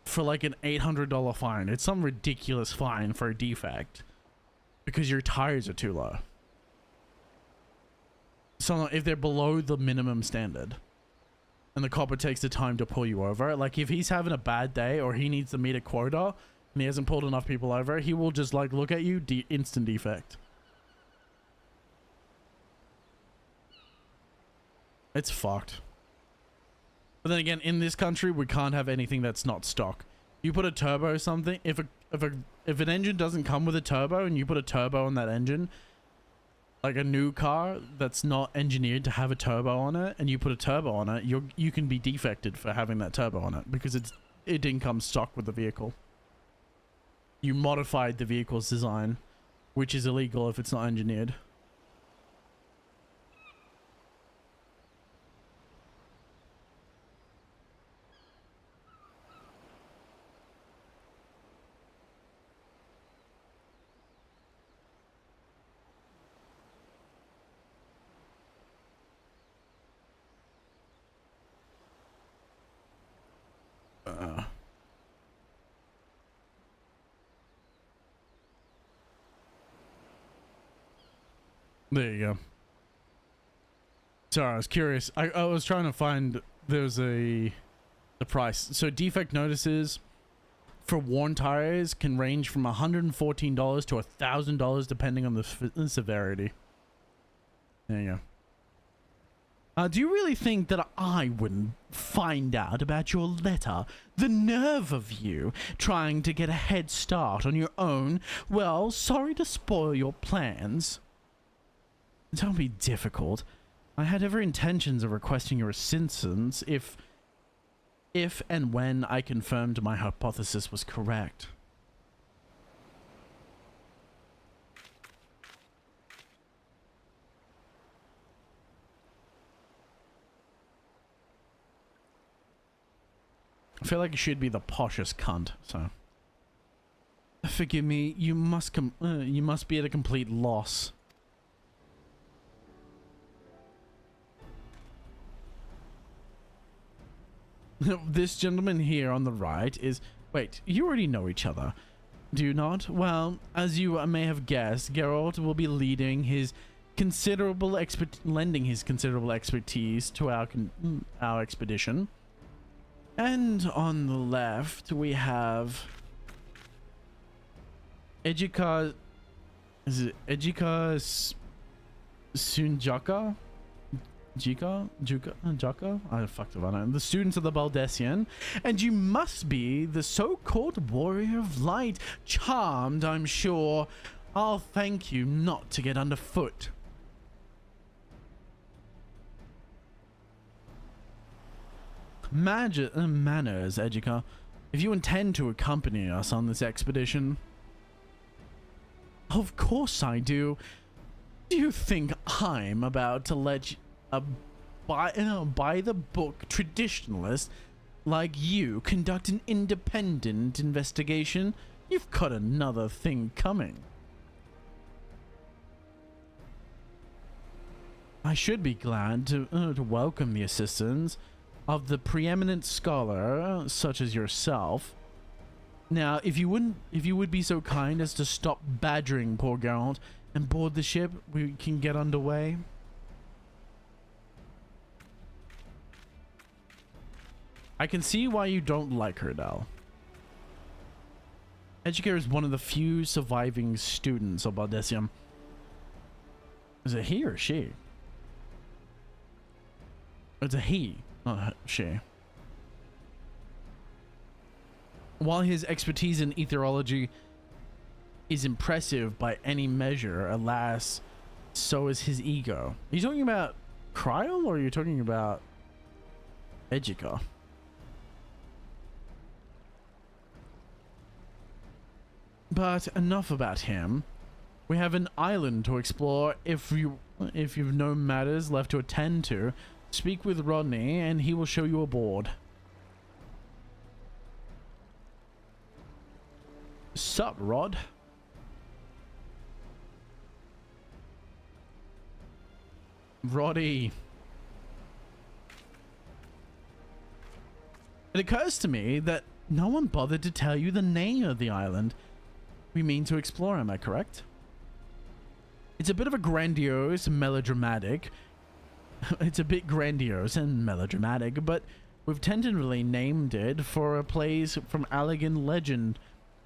for like an $800 fine. It's some ridiculous fine for a defect because your tires are too low. So if they're below the minimum standard, and the copper takes the time to pull you over, like if he's having a bad day or he needs to meet a quota and he hasn't pulled enough people over, he will just like look at you, instant defect. It's fucked. But then again, in this country, we can't have anything that's not stock. You put a turbo or something, if an engine doesn't come with a turbo and you put a turbo on that engine, like a new car that's not engineered to have a turbo on it, and you put a turbo on it, you can be defected for having that turbo on it, because it didn't come stock with the vehicle. you modified the vehicle's design, which is illegal if it's not engineered. There you go. Sorry, I was curious. I was trying to find there's the price. So defect notices for worn tires can range from $114 to $1,000 depending on the severity. There you go. Do you really think that I wouldn't find out about your letter? The nerve of you trying to get a head start on your own. Well, sorry to spoil your plans. Don't be difficult. I had every intentions of requesting your assistance if and when I confirmed my hypothesis was correct. I feel like you should be the poshest cunt, so. Forgive me, you must be at a complete loss. This gentleman here on the right is... Wait, you already know each other, do you not? Well, as you may have guessed, Geralt will be leading his lending his considerable expertise to our expedition. And on the left, we have... Ejika... Is it Ejika Sunjaka? Jaka? I fucked up on it. The students of the Baldessian, and you must be the so-called warrior of light. Charmed, I'm sure. I'll thank you not to get underfoot. Manners, Ejika. If you intend to accompany us on this expedition... Of course I do. Do you think I'm about to let you... by the book traditionalist like you conduct an independent investigation? You've got another thing coming. I should be glad to welcome the assistance of the preeminent scholar such as yourself. Now, if you would be so kind as to stop badgering poor Geralt and board the ship, we can get underway. I can see why you don't like her, Dal. Ejika is one of the few surviving students of Baldessium. Is it he or she? It's a he, not she. While his expertise in etherology is impressive by any measure, alas, so is his ego. Are you talking about Kryl or are you talking about Ejika? But enough about him. We have an island to explore. If you've no matters left to attend to, speak with Rodney and he will show you aboard. Sup, Rod? Roddy. It occurs to me that no one bothered to tell you the name of the island we mean to explore, am I correct? It's a bit of a grandiose, melodramatic. It's a bit grandiose and melodramatic, but we've tentatively named it for a place from Allegan legend.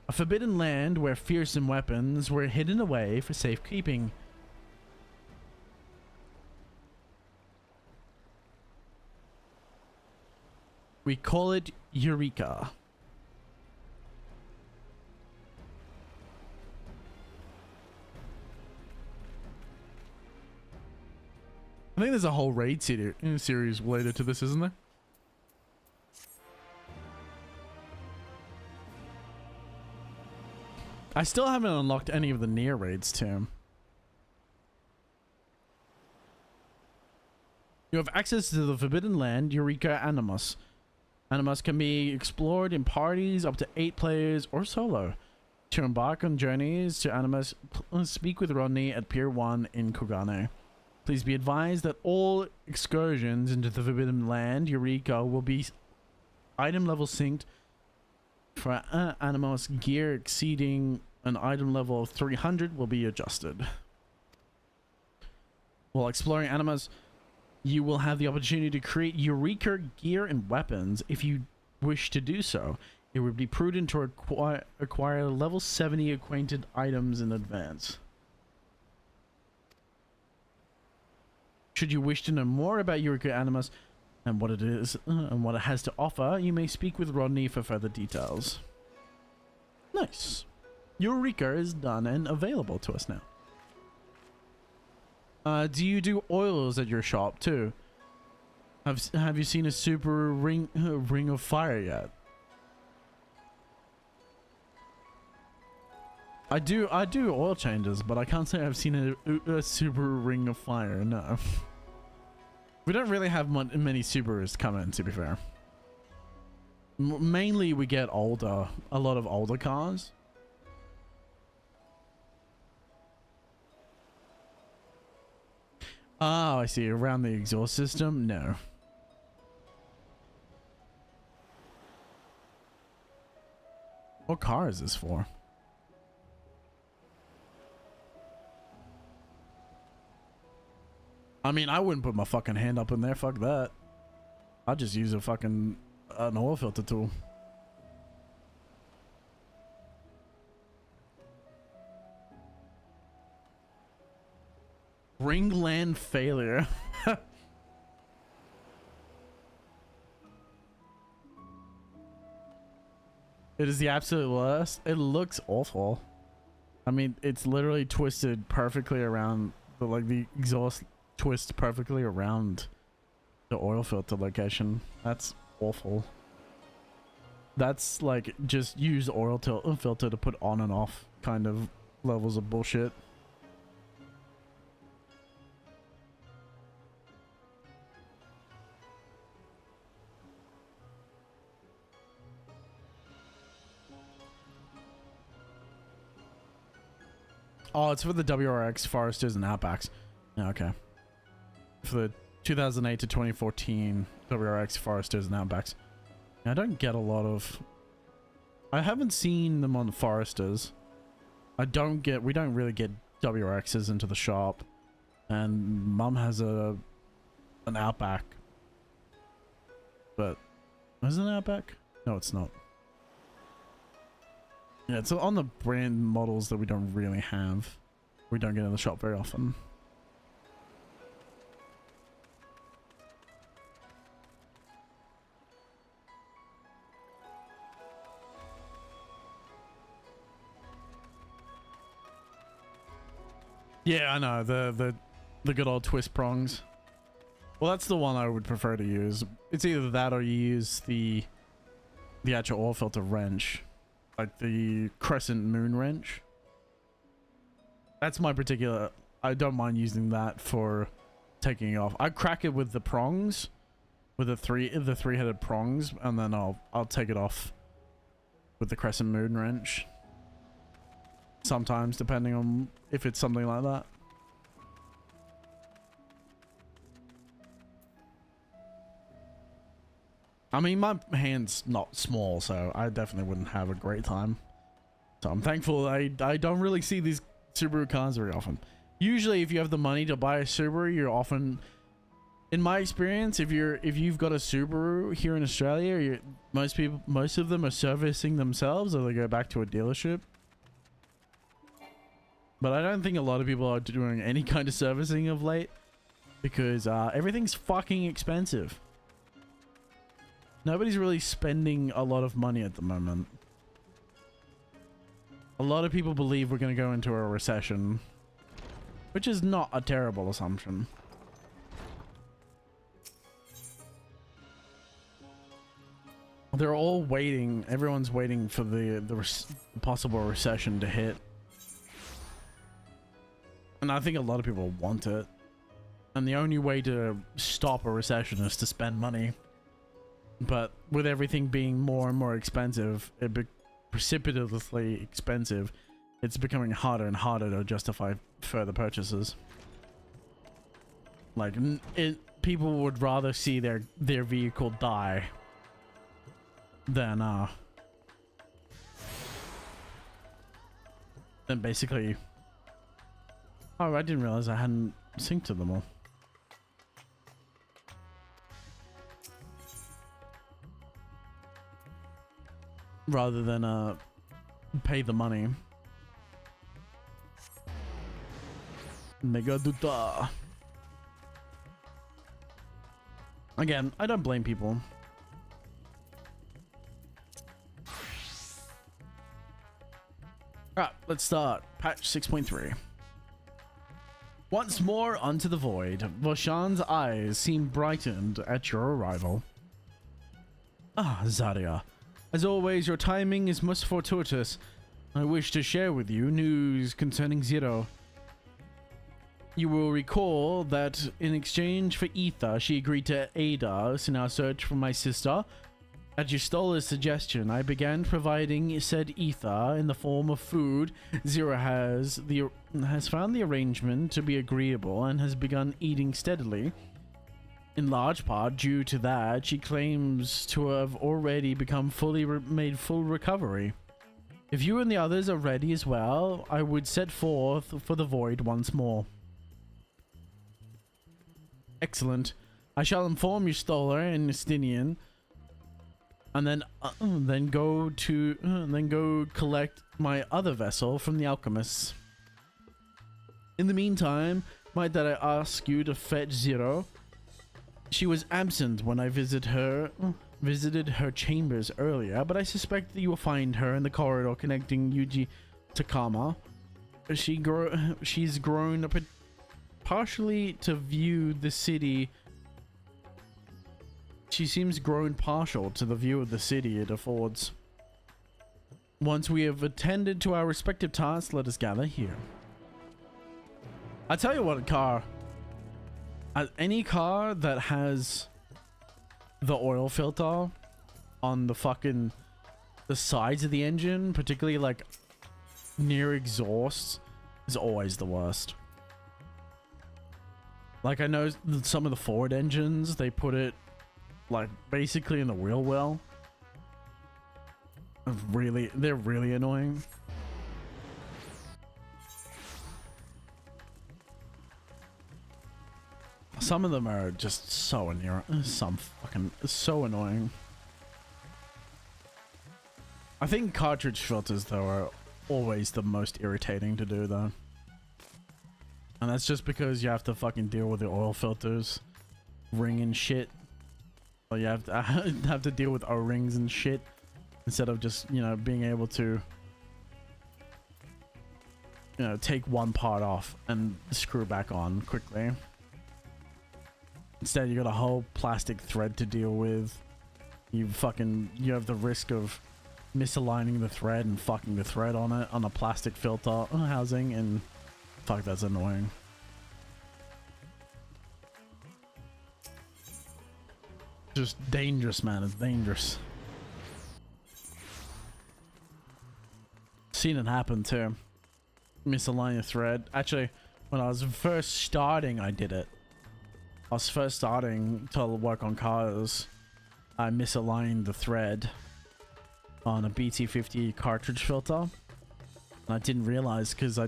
A forbidden land where fearsome weapons were hidden away for safekeeping. We call it Eureka. I think there's a whole raid series related to this, isn't there? I still haven't unlocked any of the near raids too. You have access to the Forbidden Land, Eureka Animus. Animus can be explored in parties up to 8 players or solo. To embark on journeys to Animus, speak with Rodney at Pier 1 in Kogane. Please be advised that all excursions into the Forbidden Land, Eureka, will be item level synced for Animus gear exceeding an item level of 300 will be adjusted. While exploring Animus, you will have the opportunity to create Eureka gear and weapons if you wish to do so. It would be prudent to acquire level 70 acquainted items in advance. Should you wish to know more about Eureka Animus and what it is and what it has to offer, you may speak with Rodney for further details. Nice. Eureka is done and available to us now. Do you do oils at your shop too? Have you seen a super ring of fire yet? I do oil changes, but I can't say I've seen a super ring of fire. No. We don't really have many Subarus come in, to be fair. Mainly we get a lot of older cars. Oh, I see. Around the exhaust system? No. What car is this for? I mean, I wouldn't put my fucking hand up in there. Fuck that. I'll just use an oil filter tool. Ringland failure. It is the absolute worst. It looks awful. I mean, it's literally twisted perfectly around the exhaust twists perfectly around the oil filter location. That's awful. That's like just use oil filter to put on and off kind of levels of bullshit. Oh, it's for the WRX Foresters and Outbacks. Yeah, okay. For the 2008 to 2014 WRX Foresters and Outbacks. I don't get a lot of... I haven't seen them on Foresters. We don't really get WRXs into the shop. And Mum has an Outback. But... is it an Outback? No, it's not. Yeah, it's on the brand models that we don't really have. We don't get in the shop very often. Yeah, I know, the good old twist prongs. Well, that's the one I would prefer to use. It's either that or you use the actual oil filter wrench. Like the crescent moon wrench. That's my particular... I don't mind using that for taking it off. I crack it with the prongs, with the three-headed prongs, and then I'll take it off with the crescent moon wrench. Sometimes, depending on if it's something like that. I mean, my hand's not small, so I definitely wouldn't have a great time. So I'm thankful I don't really see these Subaru cars very often. Usually, if you have the money to buy a Subaru, you're often, in my experience, if you've got a Subaru here in Australia, most of them are servicing themselves, or they go back to a dealership. But I don't think a lot of people are doing any kind of servicing of late, because everything's fucking expensive. Nobody's really spending a lot of money at the moment. A lot of people believe we're going to go into a recession, which is not a terrible assumption. They're all waiting. Everyone's waiting for the possible recession to hit. And I think a lot of people want it. And the only way to stop a recession is to spend money. But with everything being more and more expensive, precipitously expensive, it's becoming harder and harder to justify further purchases. Like, people would rather see their vehicle die than basically... Oh, I didn't realize I hadn't synced to them all. Rather than pay the money. Mega Duta. Again, I don't blame people. Alright, let's start. Patch 6.3. Once more onto the void. Voshan's eyes seem brightened at your arrival. Ah, Zarya. As always, your timing is most fortuitous. I wish to share with you news concerning Zero. You will recall that in exchange for ether, she agreed to aid us in our search for my sister. At Justola's suggestion, I began providing said ether in the form of food. Zero has found the arrangement to be agreeable and has begun eating steadily. In large part due to that, she claims to have already become made full recovery. If you and the others are ready as well, I would set forth for the void once more. Excellent. I shall inform Justola and Justinian, and then go collect my other vessel from the alchemists. In the meantime, might that I ask you to fetch Zero? She was absent when I visited her chambers earlier, but I suspect that you will find her in the corridor connecting Yuji to Kama. She's grown up partially to view the city. She seems grown partial to the view of the city it affords. Once we have attended to our respective tasks, let us gather here. I tell you what, car. Any car that has the oil filter on the sides of the engine, particularly like near exhaust, is always the worst. Like, I know some of the Ford engines, they put it like basically in the wheel well. They're really annoying. Some of them are just so so annoying. I think cartridge filters though are always the most irritating to do though. And that's just because you have to fucking deal with the oil filters, ring and shit. Or you have to deal with O-rings and shit instead of just, you know, being able to, you know, take one part off and screw back on quickly. Instead, you got a whole plastic thread to deal with. You have the risk of misaligning the thread and fucking the thread on it on a plastic filter housing, and fuck, that's annoying. Just dangerous, man. It's dangerous. Seen it happen too. Misalign a thread. Actually, when I was first starting, I did it. I was first starting to work on cars. I misaligned the thread on a BT50 cartridge filter. And I didn't realize because I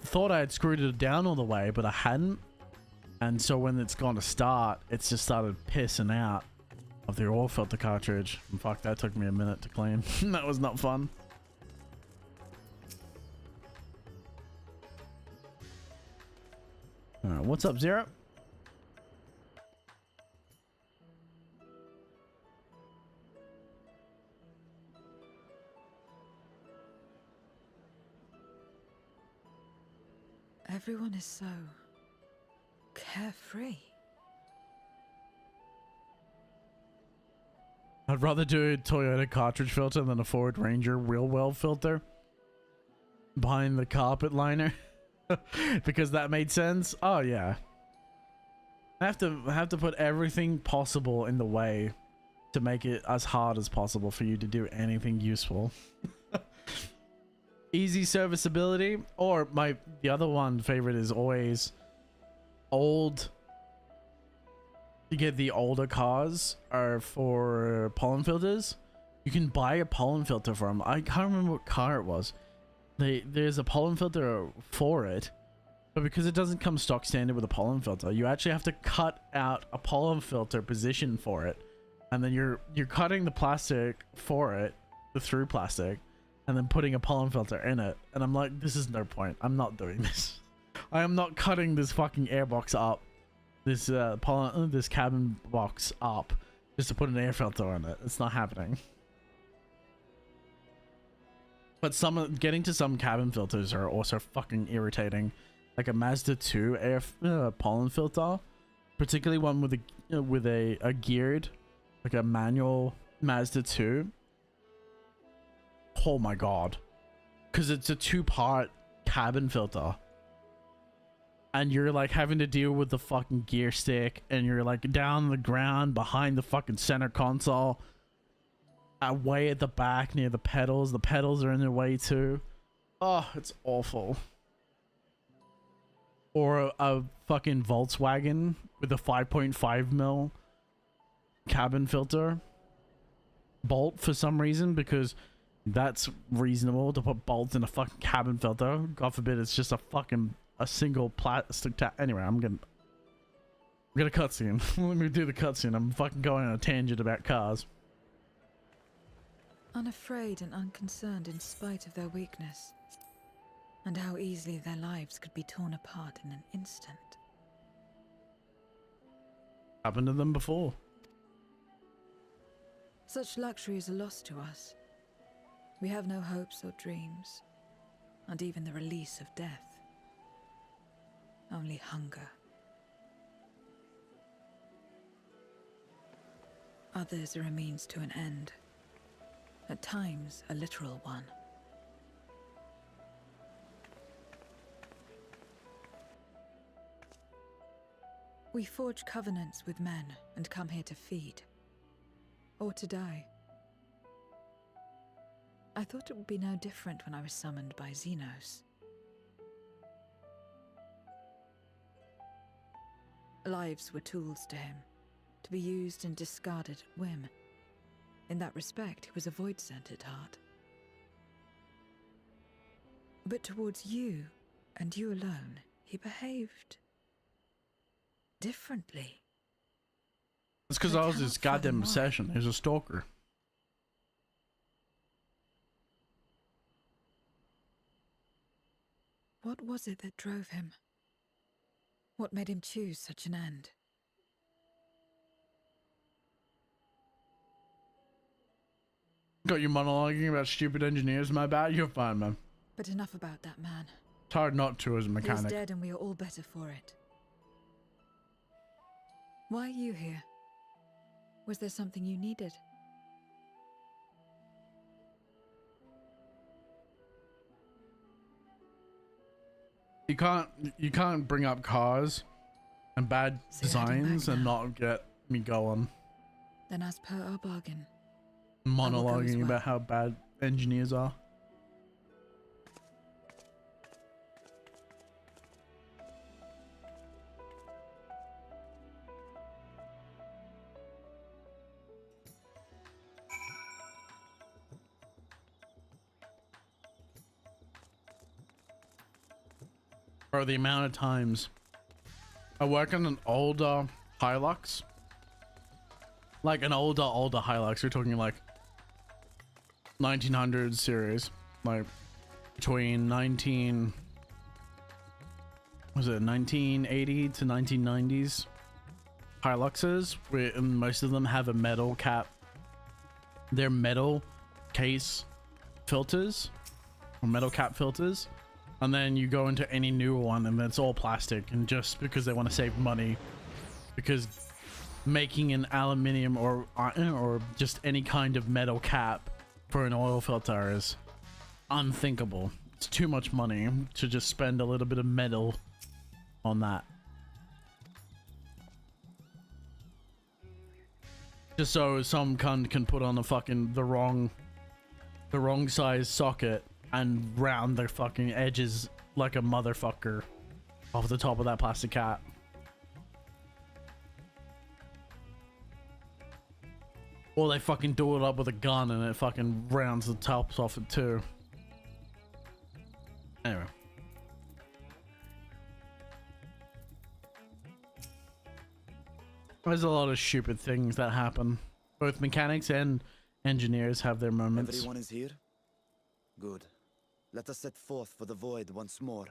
thought I had screwed it down all the way, but I hadn't. And so when it's gone to start, it's just started pissing out of the oil filter cartridge. And fuck, that took me a minute to clean. That was not fun. Alright, what's up, Zero? Everyone is so carefree. I'd rather do a Toyota cartridge filter than a Ford Ranger real well filter behind the carpet liner. Because that made sense. Oh yeah. I have to put everything possible in the way to make it as hard as possible for you to do anything useful. Easy serviceability, or the other one favorite is always old. You get the older cars are for pollen filters. You can buy a pollen filter from. I can't remember what car it was. There's a pollen filter for it, but because it doesn't come stock standard with a pollen filter, you actually have to cut out a pollen filter position for it, and then you're cutting the plastic for it, the through plastic, and then putting a pollen filter in it. And I'm like, this is no point. I'm not doing this. I am not cutting this fucking airbox up, this this cabin box up, just to put an air filter on it. It's not happening. But getting to some cabin filters are also fucking irritating. Like a Mazda 2 air pollen filter, particularly one with a geared, like a manual Mazda 2. Oh my god, because it's a 2-part cabin filter, and you're like having to deal with the fucking gear stick, and you're like down on the ground behind the fucking center console, way at the back near the pedals. The pedals are in the way too. Oh, it's awful. Or a fucking Volkswagen with a 5.5 mil cabin filter bolt for some reason, because that's reasonable to put bolts in a fucking cabin filter. God forbid it's just a single plastic tap. Anyway, I'm gonna cutscene. Let me do the cutscene. I'm fucking going on a tangent about cars. Unafraid and unconcerned in spite of their weakness, and how easily their lives could be torn apart in an instant. Happened to them before. Such luxuries are lost to us. We have no hopes or dreams, and even the release of death. Only hunger. Others are a means to an end, at times a literal one. We forge covenants with men and come here to feed, or to die. I thought it would be no different when I was summoned by Xenos. Lives were tools to him, to be used and discarded at whim. In that respect, he was a void-centered heart. But towards you, and you alone, he behaved differently. It's because I was his goddamn obsession. He was a stalker. What was it that drove him? What made him choose such an end? Got you monologuing about stupid engineers, my bad. You're fine, man. But enough about that man. It's hard not to as a He is mechanic. dead and we are all better for it. Why are you here? Was there something you needed? You can't bring up cars and bad So you're heading back designs and now? not get me going. Then as per our bargain, Monologuing well. about how bad engineers are. Bro, the amount of times I work on an older Hilux, like an older Hilux, we're talking like 1900 series, like between 1980 to 1990s Hiluxes, and most of them have a metal cap. They're metal case filters or metal cap filters. And then you go into any newer one and it's all plastic, and just because they want to save money, because making an aluminium or just any kind of metal cap for an oil filter is unthinkable. It's too much money to just spend a little bit of metal on that. Just so some cunt can put on the wrong size socket and round the fucking edges like a motherfucker off the top of that plastic cap. Or they fucking do it up with a gun and it fucking rounds the tops off it too. Anyway. There's a lot of stupid things that happen. Both mechanics and engineers have their moments. Everyone is here? Good. Let us set forth for the void once more.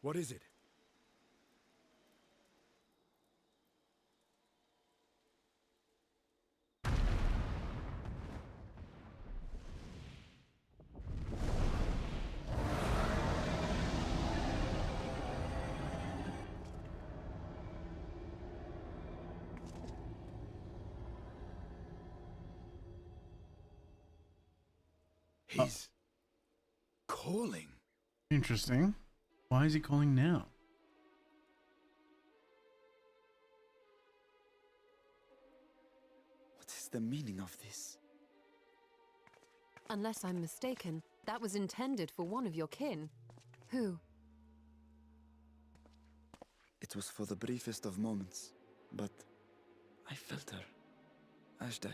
What is it? He's calling. Interesting. Why is he calling now? What is the meaning of this? Unless I'm mistaken, that was intended for one of your kin. Who? It was for the briefest of moments, but I felt her. Ashdire.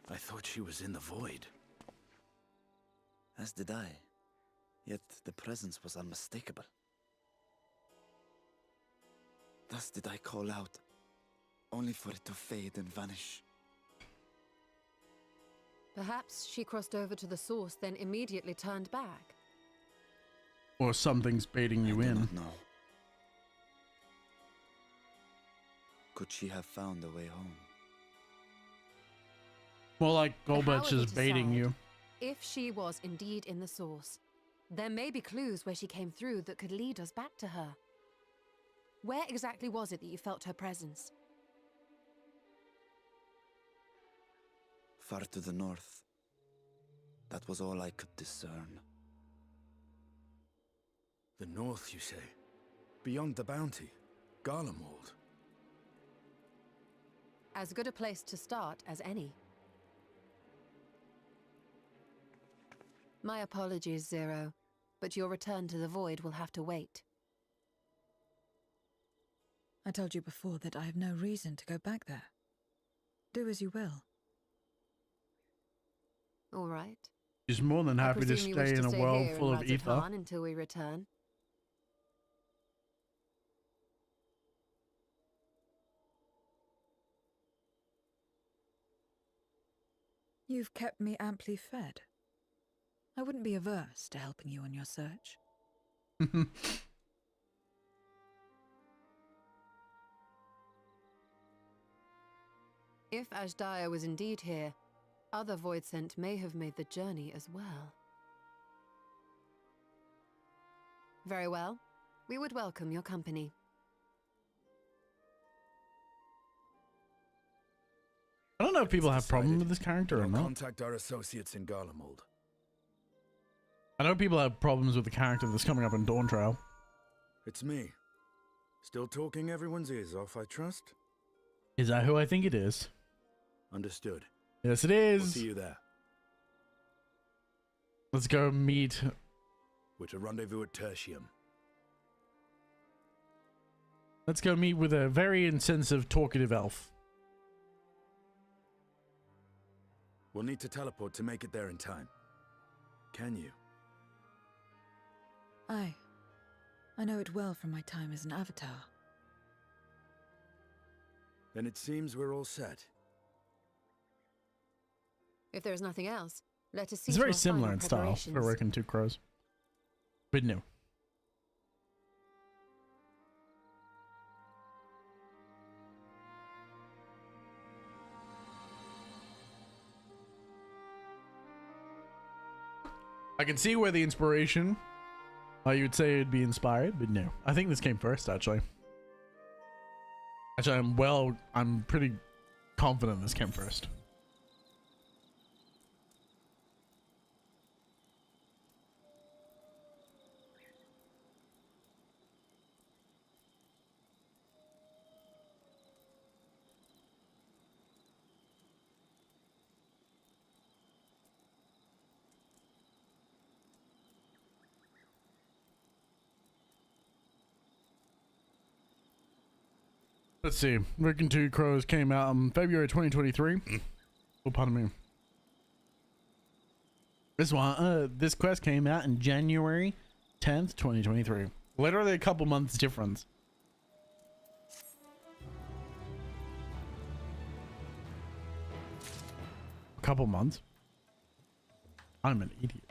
I thought she was in the void. As did I. Yet the presence was unmistakable. Thus did I call out, only for it to fade and vanish. Perhaps she crossed over to the source, then immediately turned back. Or something's baiting you I do in. not know. Could she have found a way home? More like But how Golbetch are we is to baiting decide? you. If she was indeed in the source, there may be clues where she came through that could lead us back to her. Where exactly was it that you felt her presence? Far to the north. That was all I could discern. The north, you say? Beyond the bounty? Garlemald? As good a place to start as any. My apologies, Zero, but your return to the void will have to wait. I told you before that I have no reason to go back there. Do as you will. All right. She's more than happy to presume you wish stay in a stay world here full in of ether. Radz-at-Han until we return. You've kept me amply fed. I wouldn't be averse to helping you on your search. If Ashdaya was indeed here, other Voidsent may have made the journey as well. Very well. We would welcome your company. I don't know if people have problems with this character or I'll not. contact our associates in Garlemald. I know people have problems with the character that's coming up in Dawntrail. It's me. Still talking everyone's ears off, I trust? Is that who I think it is? Understood. Yes, it We'll is. see you there. Let's go meet. We're to rendezvous at Tertium. Let's go meet with a very insensitive, talkative elf. We'll need to teleport to make it there in time. Can you? Aye. I know it well from my time as an avatar. Then it seems we're all set. If there is nothing else, let us see It's to very our similar final in style for preparations. Working Two Crows. But new. I can see where the inspiration, you would say it'd be inspired, but no. I think this came first, actually. Actually, I'm pretty confident this came first. Let's see. Rick and Two Crows came out in February 2023. Oh, pardon me. This quest came out in January 10th, 2023. Literally a couple months difference. A couple months? I'm an idiot.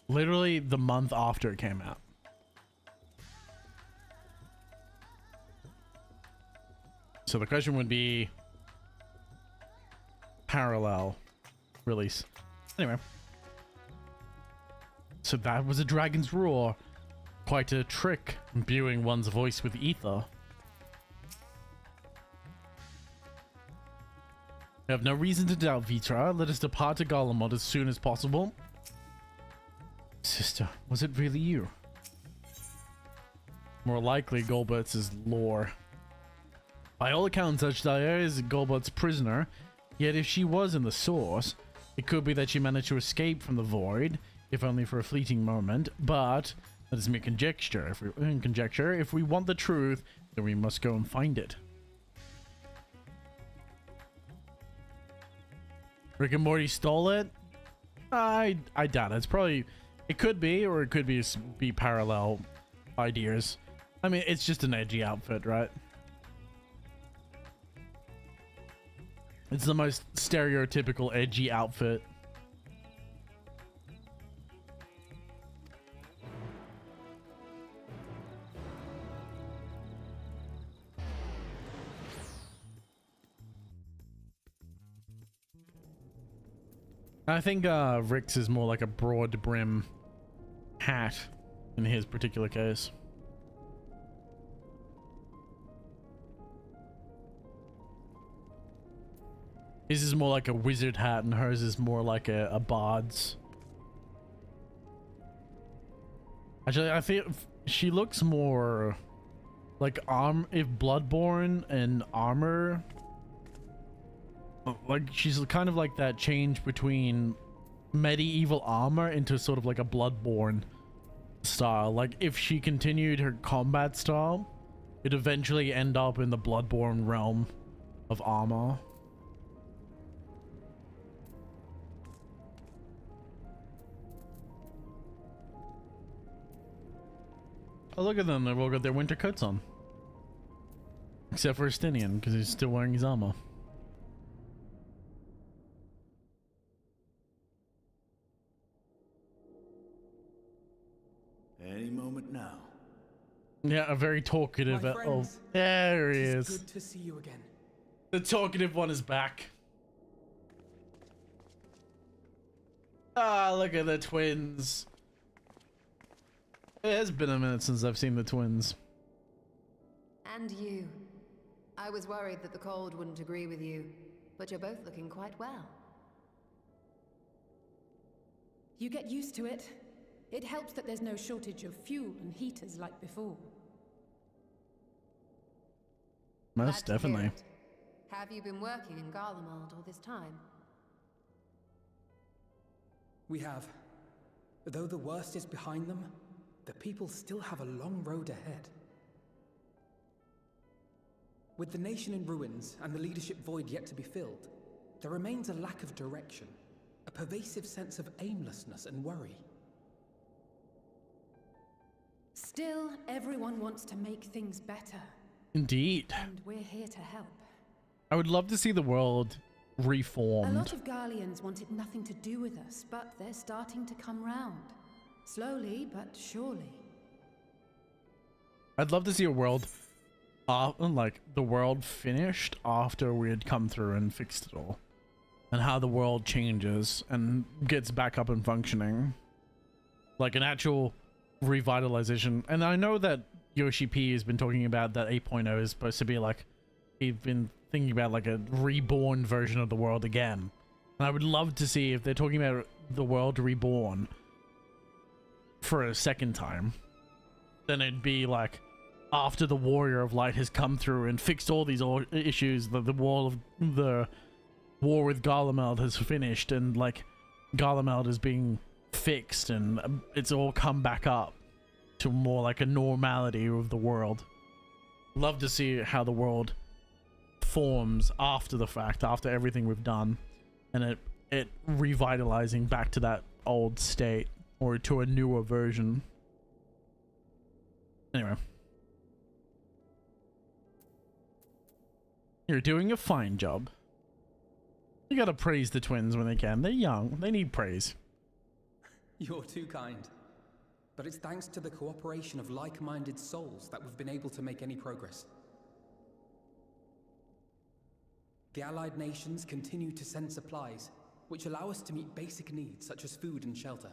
Literally the month after it came out. So the question would be parallel release. Anyway. So that was a Dragon's Roar. Quite a trick, imbuing one's voice with ether. I have no reason to doubt Vitra. Let us depart to Garlemald as soon as possible. Sister, was it really you? More likely Golbert's lore. By all accounts, Ashdaya is Golbert's prisoner, yet if she was in the source, it could be that she managed to escape from the void, if only for a fleeting moment, but that is mere conjecture. If we want the truth, then we must go and find it. Rick and Morty stole it? I doubt it. It's probably, it could be, or it could be parallel ideas. I mean, it's just an edgy outfit, right? It's the most stereotypical edgy outfit. I think Rick's is more like a broad brim hat in his particular case. His is more like a wizard hat and hers is more like a bard's. Actually, I think she looks more like if Bloodborne and armor, like she's kind of like that change between medieval armor into sort of like a Bloodborne style. Like if she continued her combat style, it'd eventually end up in the Bloodborne realm of armor. Oh, look at them. They've all got their winter coats on. Except for Estinian, because he's still wearing his armor. Any moment now. Yeah, a very talkative. My Oh, friends, there he it's is. good to see you again. The talkative one is back. Ah, look at the twins. It has been a minute since I've seen the twins. And you. I was worried that the cold wouldn't agree with you, but you're both looking quite well. You get used to it. It helps that there's no shortage of fuel and heaters like before. Most Glad to hear definitely. it. Have you been working in Garlemald all this time? We have. Though the worst is behind them, the people still have a long road ahead. With the nation in ruins and the leadership void yet to be filled, there remains a lack of direction, a pervasive sense of aimlessness and worry. Still, everyone wants to make things better, Indeed. and we're here to help. I would love to see the world A reformed. lot of Garleans wanted nothing to do with us, but they're starting to come round. Slowly, but surely. I'd love to see a world, like the world finished after we had come through and fixed it all. and how the world changes and gets back up and functioning. Like an actual revitalization. And I know that Yoshi P has been talking about that 8.0 is supposed to be like, he's been thinking about like a reborn version of the world again. And I would love to see if they're talking about the world reborn for a second time, then it'd be like after the Warrior of Light has come through and fixed all these issues, the war with Garlemald has finished, and like Garlemald is being fixed, and it's all come back up to more like a normality of the world. Love to see how the world forms after the fact, after everything we've done, and it revitalizing back to that old state or to a newer version. Anyway, you're doing a fine job. You gotta praise the twins when they can. They're young. They need praise. You're too kind. But it's thanks to the cooperation of like-minded souls that we've been able to make any progress. The Allied nations continue to send supplies, which allow us to meet basic needs such as food and shelter.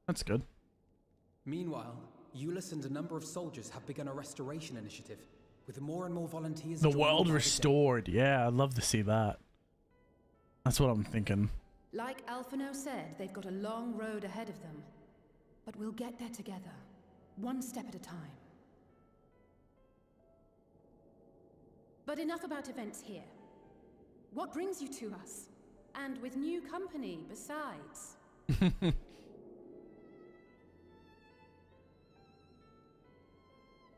That's good. Meanwhile, Euless and a number of soldiers have begun a restoration initiative, with more and more volunteers. The world restored. Yeah, I'd love to see that. That's what I'm thinking. Like Alphino said, they've got a long road ahead of them. But we'll get there together, one step at a time. But enough about events here. What brings you to us? And with new company, besides.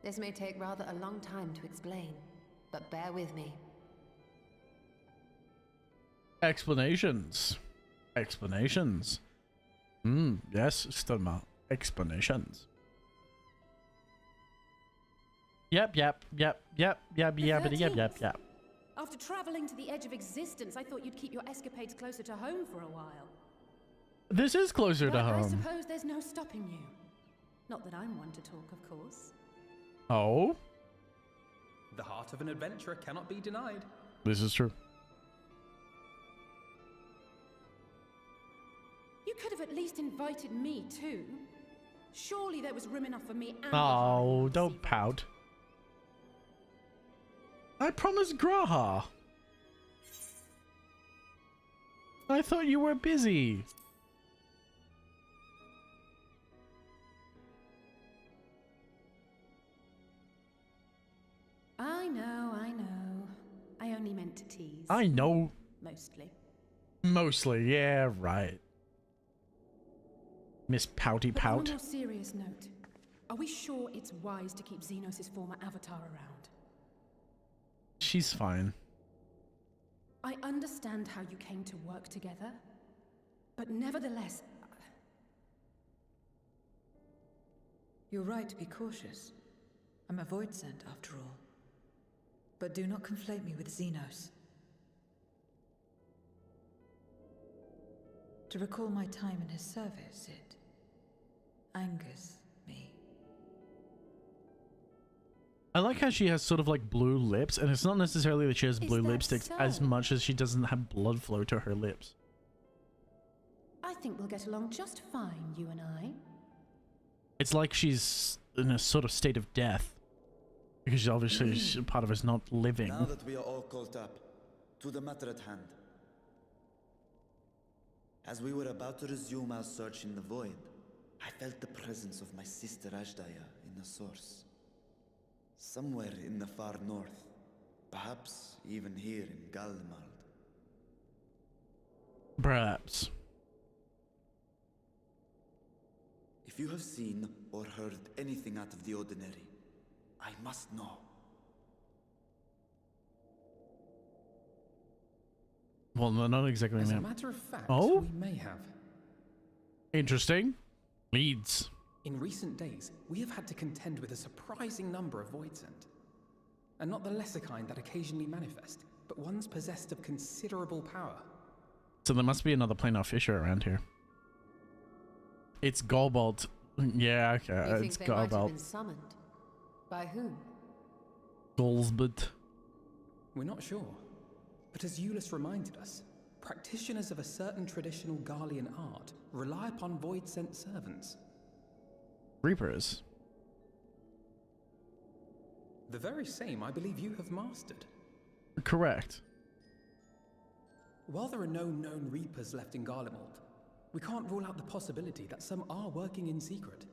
This may take rather a long time to explain, but bear with me. Explanations. Explanations. Yes, Stomach. Explanations. Yep. After traveling to the edge of existence, I thought you'd keep your escapades closer to home for a while. This is closer to home. I suppose there's no stopping you. Not that I'm one to talk, of course. Oh? The heart of an adventurer cannot be denied. This is true. You could have at least invited me too. Surely there was room enough for me and Oh, don't pout. I promised Graha. I thought you were busy. I know. I only meant to tease. I know. Mostly. Mostly, yeah, right. Miss Pouty But Pout. on a more serious note, are we sure it's wise to keep Xenos' former avatar around? She's fine. I understand how you came to work together, but nevertheless... You're right to be cautious. I'm a void sent, after all. But do not conflate me with Xenos. To recall my time in his service, it angers me. I like how she has sort of like blue lips, and it's not necessarily that she has blue that lipsticks as so? much as she doesn't have blood flow to her lips. I think we'll get along just fine, you and I. It's like she's in a sort of state of death. Because obviously part of her is not living. Now that we are all caught up, to the matter at hand. As we were about to resume our search in the void, I felt the presence of my sister Ashdaya in the source. Somewhere in the far north, perhaps even here in Galmald. Perhaps. If you have seen or heard anything out of the ordinary, I must know. Well, no, not exactly. As a matter of fact, Oh? we may have. Interesting. Leads. In recent days, we have had to contend with a surprising number of Voidsent. And not the lesser kind that occasionally manifest, but ones possessed of considerable power. So there must be another planar fisher around here. It's Golbalt. Yeah, okay. You It's think they might have Golbalt. been summoned? By whom? Golsbert. We're not sure. But as Euless reminded us, Practitioners of a certain traditional Garlean art rely upon void-sent servants. Reapers. The very same I believe you have mastered. Correct. While there are no known Reapers left in Garlemald, we can't rule out the possibility that some are working in secret.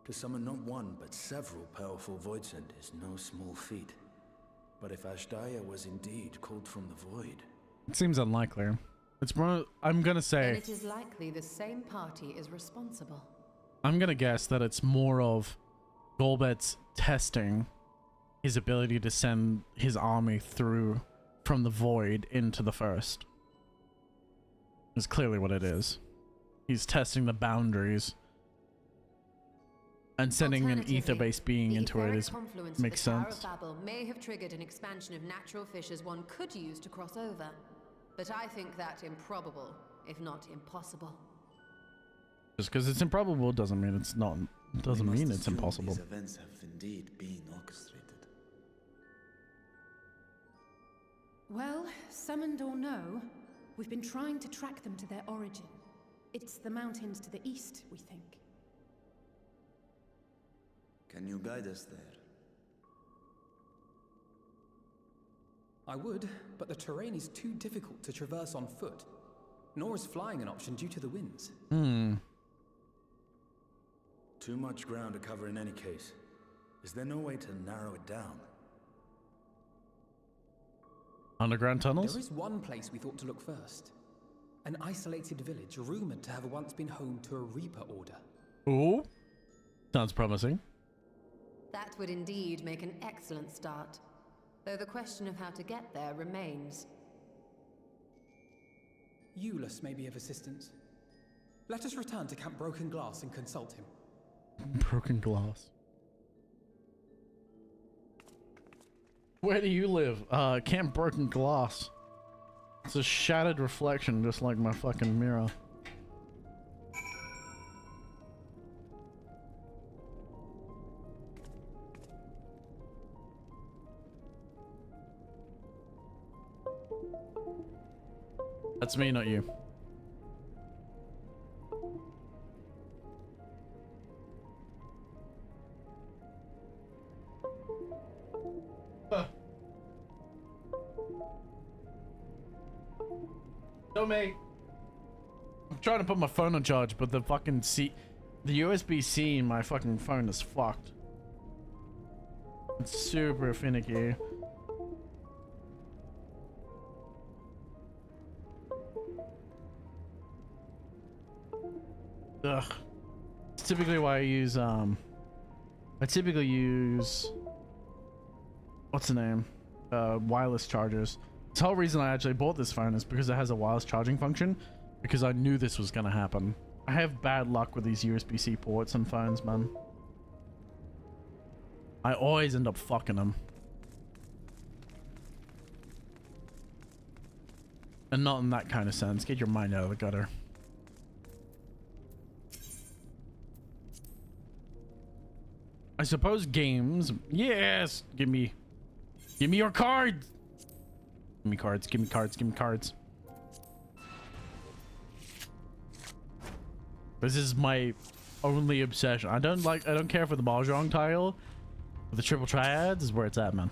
To summon not one, but several powerful Voidsent is no small feat. But if Ashdaya was indeed called from the void... It seems unlikely. It's more, I'm gonna Then say, it is likely the same party is responsible. I'm gonna guess that it's more of Golbet's testing his ability to send his army through from the void into the first. Is clearly what it is. He's testing the boundaries. And sending an ether-based being into it is makes sense. The Tower of Babel may have triggered an expansion of natural fissures one could use to cross over, but I think that improbable, if not impossible. Just because it's improbable doesn't mean it's not. Doesn't mean it's impossible. These events have indeed been orchestrated. Well, summoned or no, we've been trying to track them to their origin. It's the mountains to the east, we think. Can you guide us there? I would, but the terrain is too difficult to traverse on foot. Nor is flying an option due to the winds. Too much ground to cover in any case. Is there no way to narrow it down? Underground tunnels? There is one place we thought to look first. An isolated village rumored to have once been home to a Reaper order. Ooh. Sounds promising. That would indeed make an excellent start, though the question of how to get there remains. Eulus may be of assistance. Let us return to Camp Broken Glass and consult him. Broken Glass. Where do you live? Camp Broken Glass. It's a shattered reflection, just like my fucking mirror. That's me, not you. No, mate. I'm trying to put my phone on charge, but the fucking the USB-C in my fucking phone is fucked. It's super finicky. Ugh. It's typically why I use what's the name? Wireless chargers. The whole reason I actually bought this phone is because it has a wireless charging function, because I knew this was gonna happen. I have bad luck with these USB-C ports on phones, man. I always end up fucking them. And not in that kind of sense. Get your mind out of the gutter. I suppose games. Yes! Give me your cards! Give me cards, give me cards, give me cards. This is my only obsession. I don't care for the Mahjong tile. But the triple triads is where it's at, man.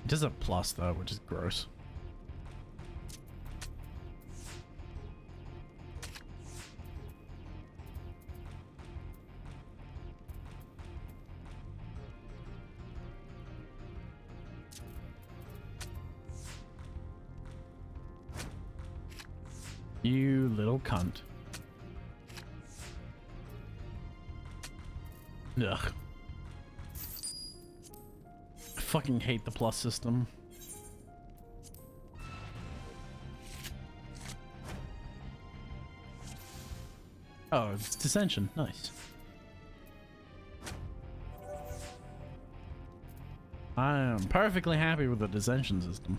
It does a plus though, which is gross. You little cunt. Ugh. I fucking hate the plus system. Oh, it's dissension. Nice. I am perfectly happy with the dissension system.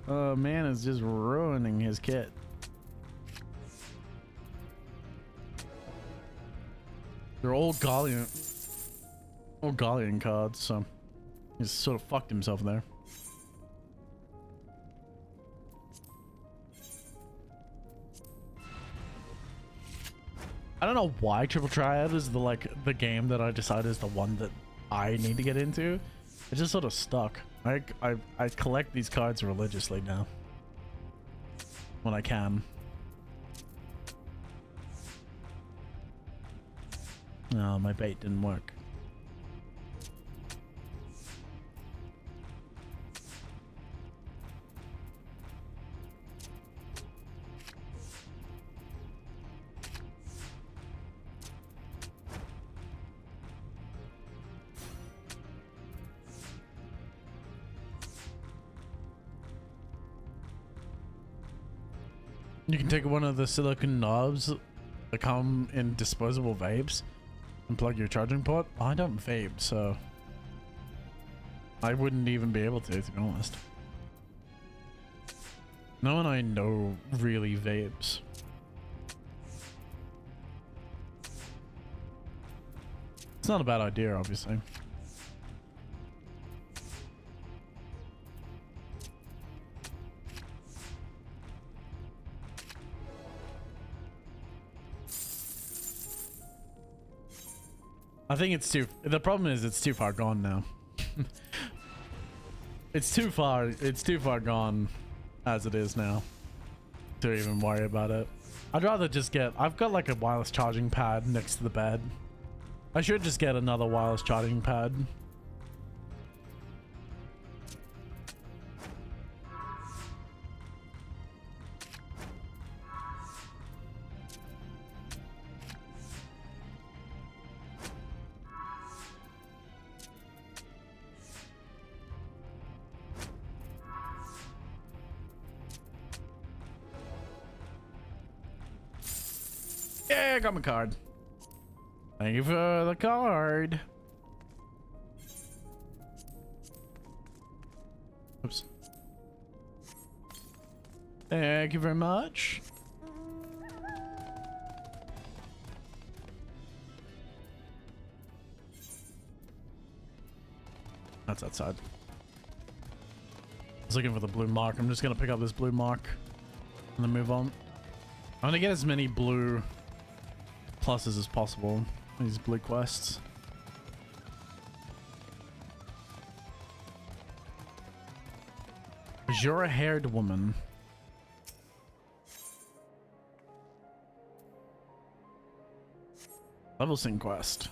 Man is just ruining his kit. They're all Gallian cards, so he's sort of fucked himself there. I don't know why Triple Triad is the game that I decided is the one that I need to get into. It just sort of stuck. I collect these cards religiously now when I can. No, my bait didn't work. You can take one of the silicone knobs that come in disposable vapes and plug your charging port. I don't vape, so I wouldn't even be able to be honest. No one I know really vapes. It's not a bad idea, obviously. I think it's too, the problem is it's too far gone now. It's too far gone as it is now to even worry about it. I'd rather just get, I've got like a wireless charging pad next to the bed. I should just get another wireless charging pad. Yeah, I got my card. Thank you for the card. Oops. Thank you very much. That's outside. I was looking for the blue mark. I'm just gonna pick up this blue mark and then move on. I'm gonna get as many blue pluses as possible. These blue quests. You're a haired woman. Level swing quest.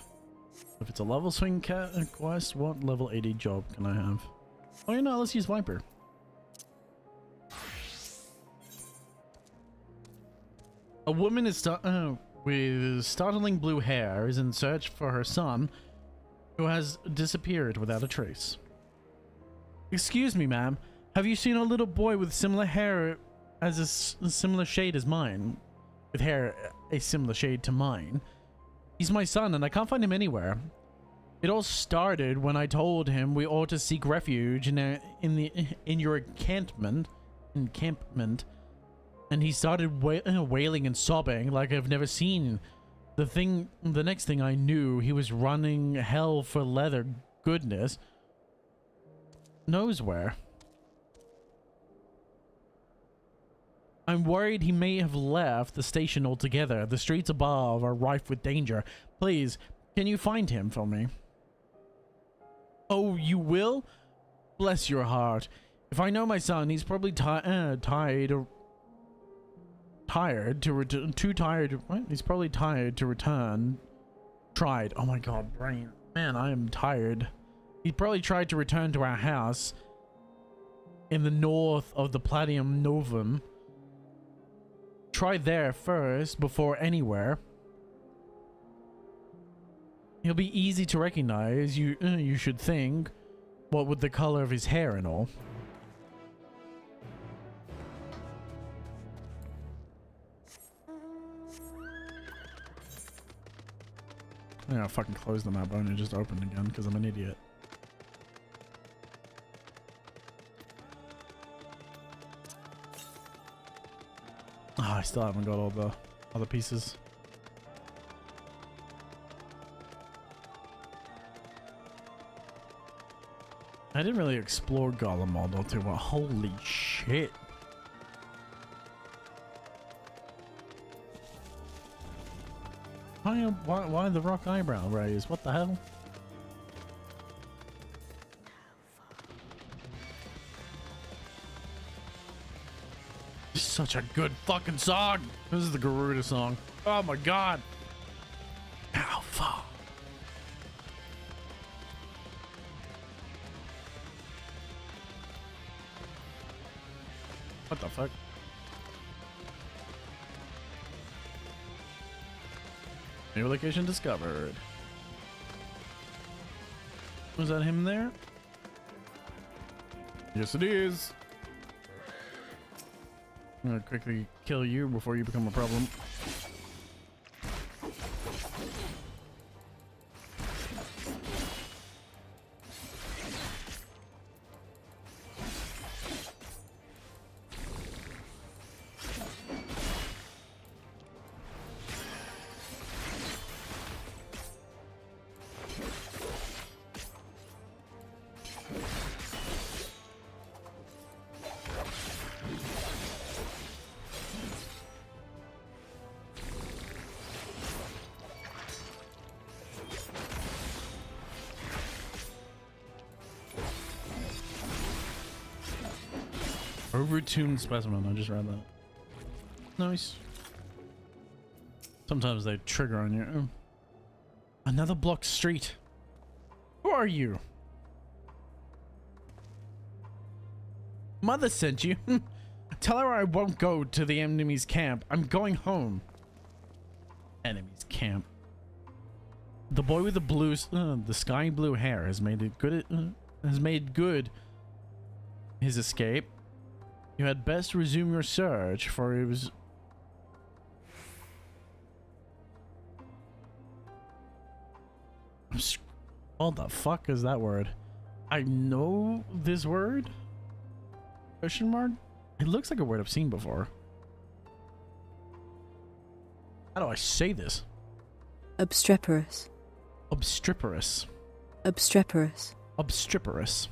If it's a level swing quest, what level 80 job can I have? Oh, you know, let's use Viper. A woman is with startling blue hair is in search for her son, who has disappeared without a trace. Excuse me, ma'am. Have you seen a little boy with similar hair as a similar shade as mine? With hair a similar shade to mine? He's my son, and I can't find him anywhere. It all started when I told him we ought to seek refuge in your encampment, and he started wailing and sobbing like I've never seen. The next thing I knew, he was running hell for leather goodness knows where. I'm worried he may have left the station altogether. The streets above are rife with danger. Please, can you find him for me? Oh, you will? Bless your heart. If I know my son, he's probably tired to return. Too tired. What? He's probably tired to return. Tried. Oh my god, brain. Man, I am tired. He probably tried to return to our house in the north of the Platinum Novum. Try there first before anywhere. He'll be easy to recognize. You should think. What with the color of his hair and all. I'm gonna fucking close the map and it just opened again because I'm an idiot. I still haven't got all the other pieces. I didn't really explore Golem all too well. Holy shit. Why the rock eyebrow raise? What the hell? Such a good fucking song. This is the Garuda song. Oh my god. Alpha. What the fuck? New location discovered. Was that him there? Yes, it is. I'm gonna quickly kill you before you become a problem. Overtuned specimen. I just read that. Nice. Sometimes they trigger on you. Oh. Another blocked street. Who are you? Mother sent you. Tell her I won't go to the enemy's camp. I'm going home. Enemy's camp. The boy with the sky blue hair has made it good. Has made good his escape. You had best resume your search, for it was... What the fuck is that word? I know this word? Question mark? It looks like a word I've seen before. How do I say this? Obstreperous. Obstreperous. Obstreperous. Obstreperous.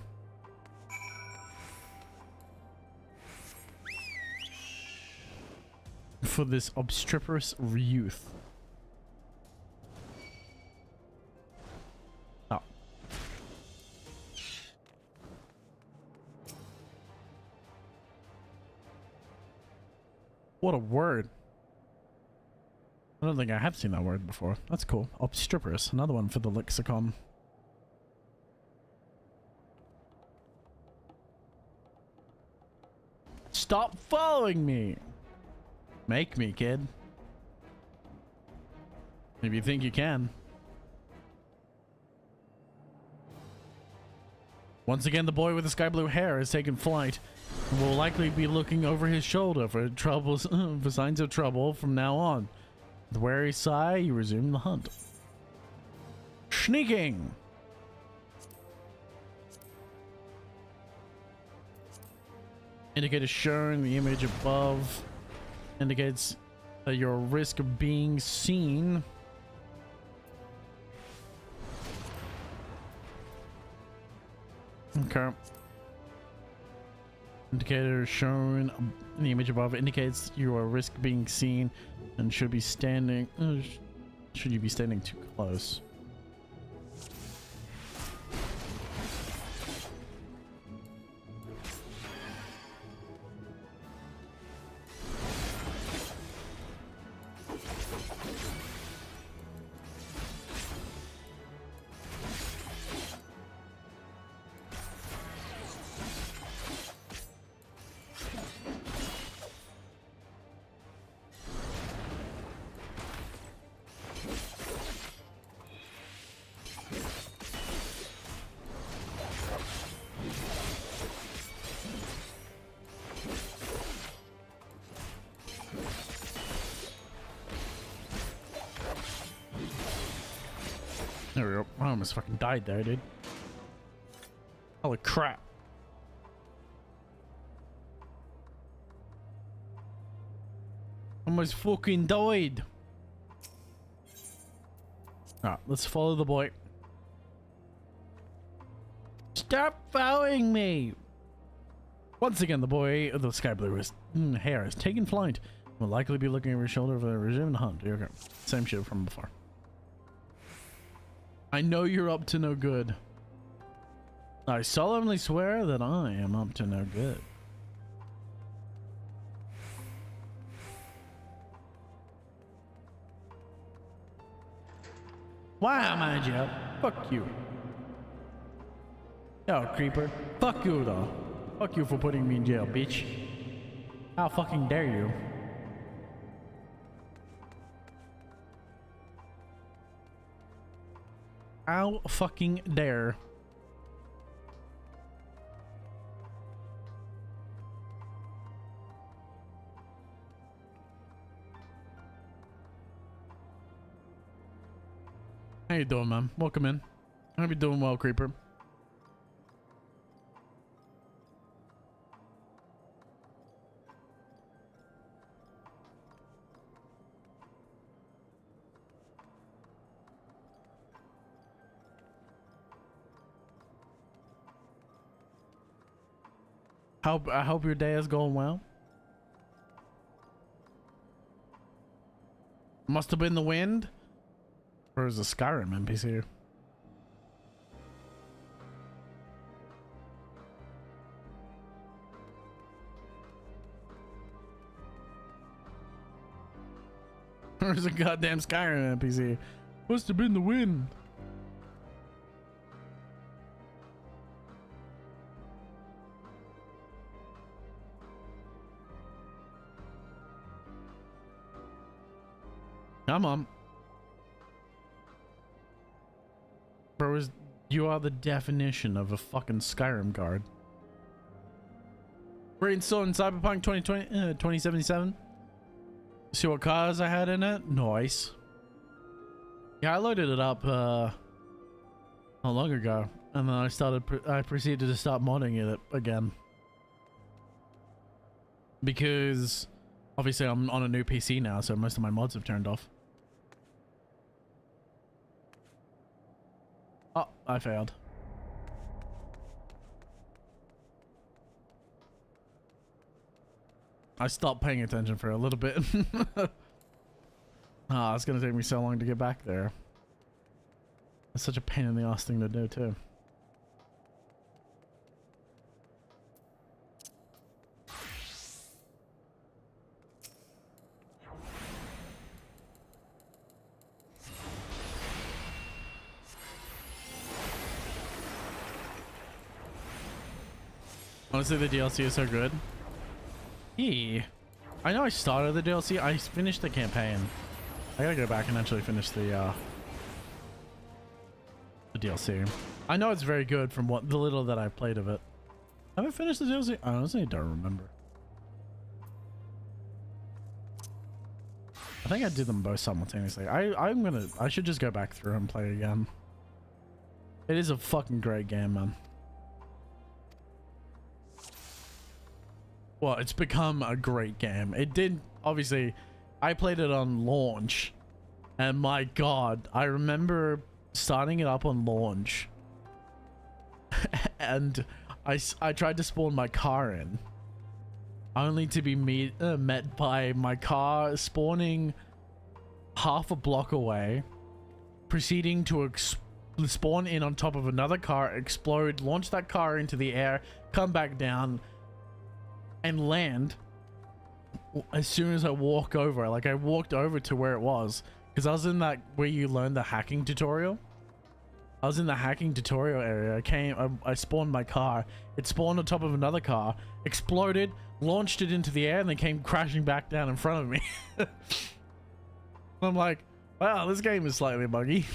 For this obstreperous youth. Oh. What a word. I don't think I have seen that word before. That's cool. Obstreperous. Another one for the lexicon. Stop following me! Make me, kid. If you think you can. Once again, the boy with the sky blue hair has taken flight and will likely be looking over his shoulder for troubles, for signs of trouble from now on. With a wary sigh, you resume the hunt. Sneaking! Indicator shown, the image above indicates that you're at risk of being seen. Okay. Indicator shown in the image above indicates you are at risk of being seen and should be standing. Should you be standing too close? There we go. I almost fucking died there, dude. Holy crap. almost fucking died. Alright, let's follow the boy. Stop following me! Once again, the boy, the sky blue hair is taking flight. Will likely be looking over his shoulder for the resumed hunt. Okay. Same shit from before. I know you're up to no good. I solemnly swear that I am up to no good. Why am I in jail? Fuck you. Yo, creeper. Fuck you, though. Fuck you for putting me in jail, bitch. How fucking dare you? How fucking dare. How you doing, man? Welcome in. I hope you're doing well, creeper. I hope your day is going well. Must have been the wind. Or is a Skyrim NPC? Or is a goddamn Skyrim NPC? Must have been the wind. Come on. Bro, you are the definition of a fucking Skyrim guard. We're installed in Cyberpunk 2077. See what cars I had in it? Nice. Yeah, I loaded it up not long ago, and then I proceeded to start modding it again. Because obviously I'm on a new PC now, so most of my mods have turned off. Oh, I failed. I stopped paying attention for a little bit. Ah, it's gonna take me so long to get back there. It's such a pain in the ass thing to do too. Honestly, the DLC is so good. Yeah. I know I started the DLC. I finished the campaign. I gotta go back and actually finish the DLC. I know it's very good from what the little that I've played of it. Have I finished the DLC? I honestly don't remember. I think I did them both simultaneously. I should just go back through and play again. It is a fucking great game, man. Well, it's become a great game. It did, obviously, I played it on launch, and my god, I remember starting it up on launch, and I tried to spawn my car in, only to be met by my car spawning half a block away, proceeding to spawn in on top of another car, explode, launch that car into the air, come back down, and land as soon as I walk over. Like, I walked over to where it was because I was in that where you learn the hacking tutorial. I was in the hacking tutorial area. I spawned my car. It spawned on top of another car, exploded, launched it into the air, and then came crashing back down in front of me. I'm like, wow, this game is slightly buggy.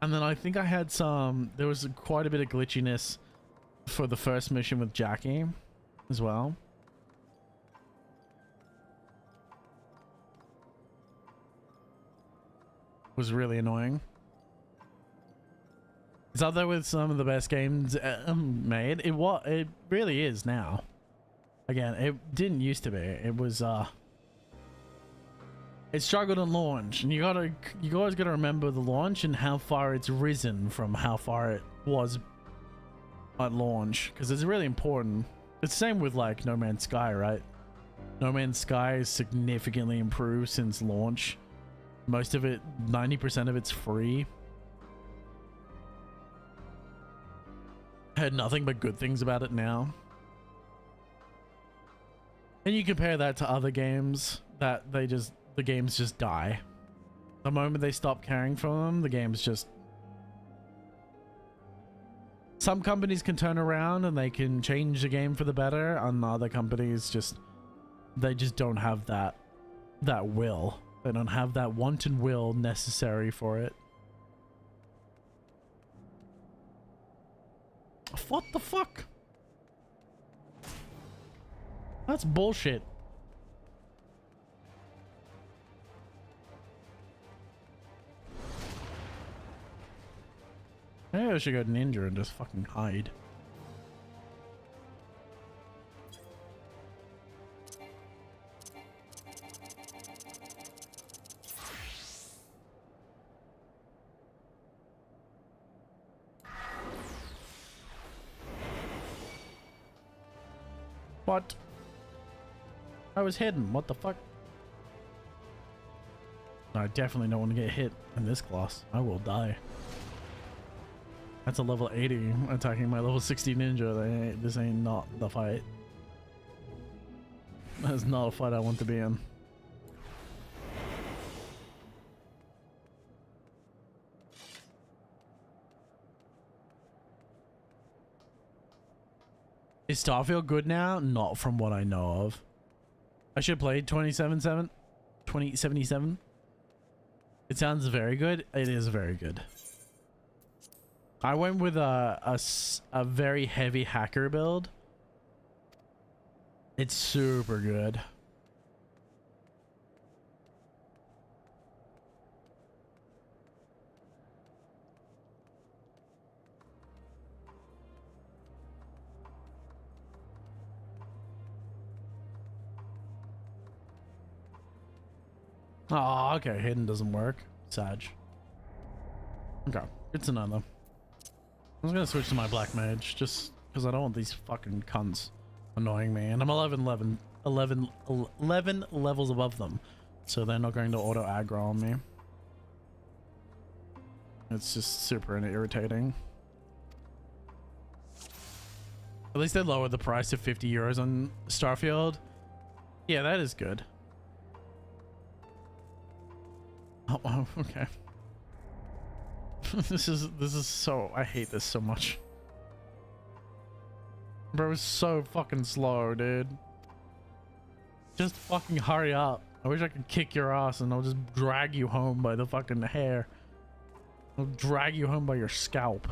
And then I think I had there was quite a bit of glitchiness for the first mission with Jackie as well. It was really annoying. It's up there with some of the best games made. It really is now. Again, it didn't used to be. It was it struggled at launch, and you always gotta remember the launch and how far it's risen from how far it was at launch, because it's really important. It's the same with like No Man's Sky, right? No Man's Sky is significantly improved since launch. Most of it, 90% of it's free. Heard nothing but good things about it now. And you compare that to other games that the games just die. The moment they stop caring for them, the games just... Some companies can turn around and they can change the game for the better, and other companies they just don't have that will. They don't have that want and will necessary for it. What the fuck? That's bullshit. Maybe I should go ninja and just fucking hide. What? I was hidden. What the fuck? I definitely don't want to get hit in this class. I will die. That's a level 80 attacking my level 60 ninja. This ain't not the fight. That's not a fight I want to be in. Is Starfield good now? Not from what I know of. I should play 2077. It sounds very good. It is very good. I went with a very heavy hacker build. It's super good. Oh, okay. Hidden doesn't work. Sag. Okay. Good to know, though. I'm gonna switch to my black mage just because I don't want these fucking cunts annoying me. And I'm 11 levels above them. So they're not going to auto aggro on me. It's just super irritating. At least they lowered the price to 50 euros on Starfield. Yeah, that is good. Oh, okay. This is so... I hate this so much. Bro, it's so fucking slow, dude. Just fucking hurry up. I wish I could kick your ass and I'll just drag you home by the fucking hair. I'll drag you home by your scalp.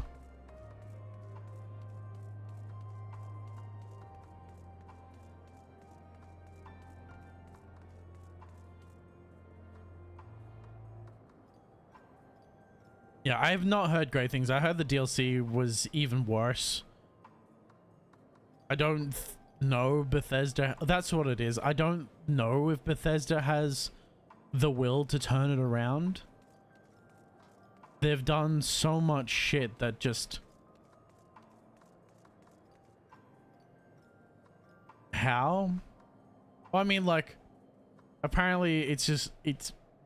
Yeah, I have not heard great things. I heard the DLC was even worse. I don't know Bethesda. That's what it is. I don't know if Bethesda has the will to turn it around. They've done so much shit that just... How? Well, I mean, like, apparently it's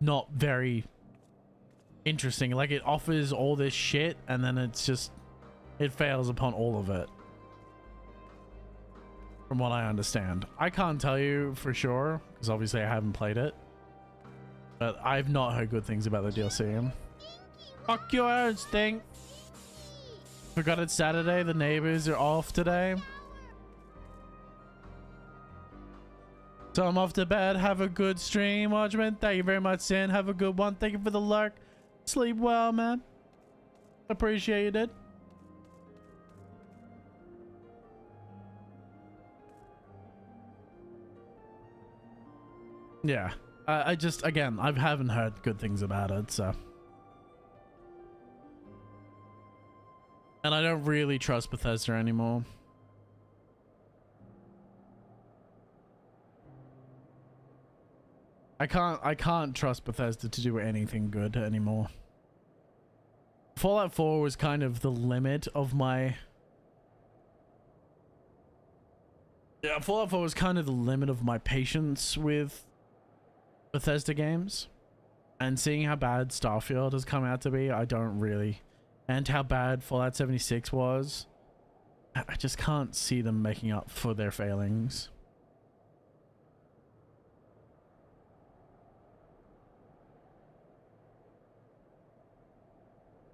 not very... interesting. Like, it offers all this shit and then it fails upon all of it, from what I understand. I can't tell you for sure because obviously I haven't played it, but I've not heard good things about the DLC. Fuck your stink. Forgot it's Saturday. The neighbors are off today, so I'm off to bed. Have a good stream, Watchman. Thank you very much, Sin. Have a good one. Thank you for the lurk. Sleep well, man. Appreciate it. Yeah. I just, again, I haven't heard good things about it, so. And I don't really trust Bethesda anymore. I can't trust Bethesda to do anything good anymore. Fallout 4 was kind of the limit of my... Yeah, Fallout 4 was kind of the limit of my patience with Bethesda games. And seeing how bad Starfield has come out to be, I don't really... And how bad Fallout 76 was, I just can't see them making up for their failings.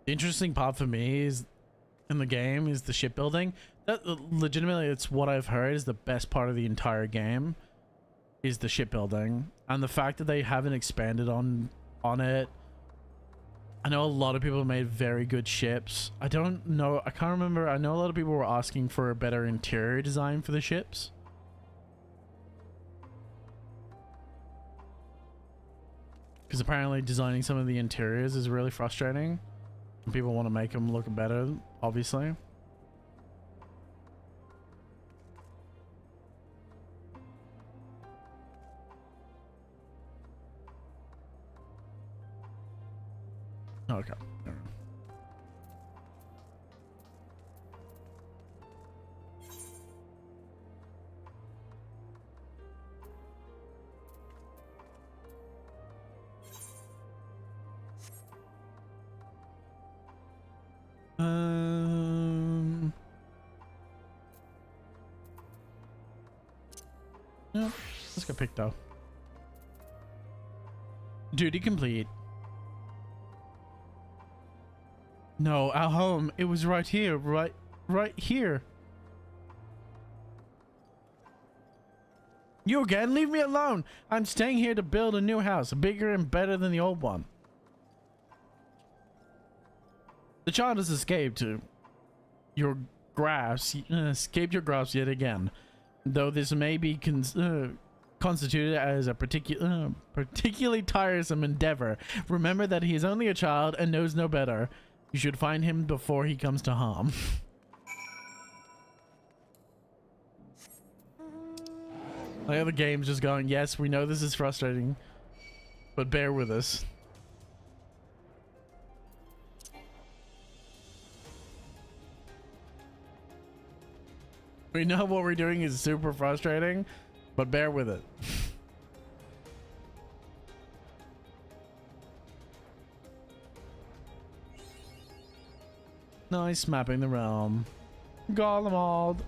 The interesting part for me is in the game is the shipbuilding. That legitimately, it's what I've heard is the best part of the entire game is the shipbuilding, and the fact that they haven't expanded on it. I know a lot of people made very good ships. I don't know. I can't remember. I know a lot of people were asking for a better interior design for the ships. Because apparently designing some of the interiors is really frustrating. And people want to make them look better, obviously. Okay. Yeah, let's go pick though. Duty complete. No, our home. It was right here. Right here. You again? Leave me alone. I'm staying here to build a new house, bigger and better than the old one. The child has escaped your grasp. Escaped your grasp yet again. Though this may be constituted as a particularly tiresome endeavor, remember that he is only a child and knows no better. You should find him before he comes to harm. The other game's just going, yes, we know this is frustrating, but bear with us. We know what we're doing is super frustrating, but bear with it. Nice mapping the realm. Golemald.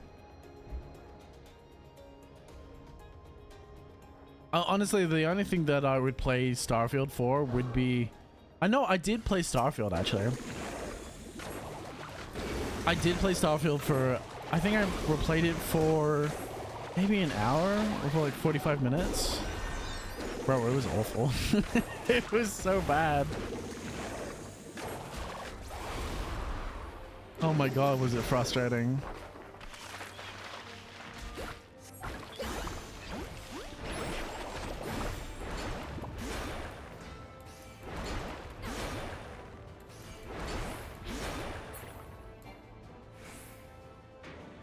Honestly, the only thing that I would play Starfield for would be... I know I did play Starfield, actually. I did play Starfield for... I think I replayed it for maybe an hour or for like 45 minutes. Bro, it was awful. It was so bad. Oh my god, was it frustrating.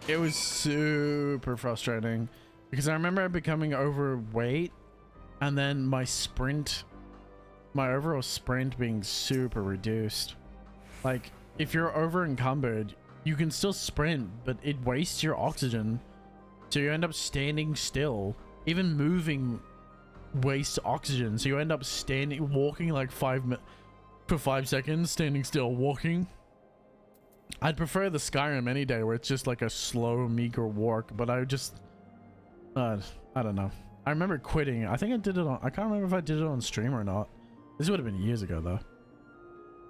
It was super frustrating because I remember becoming overweight and then my overall sprint being super reduced. Like, if you're over encumbered, you can still sprint, but it wastes your oxygen. So you end up standing still. Even moving wastes oxygen. So you end up walking like 5 seconds, standing still, walking. I'd prefer the Skyrim any day where it's just like a slow, meager walk, but I just... I don't know. I remember quitting. I think I did it on... I can't remember if I did it on stream or not. This would have been years ago, though.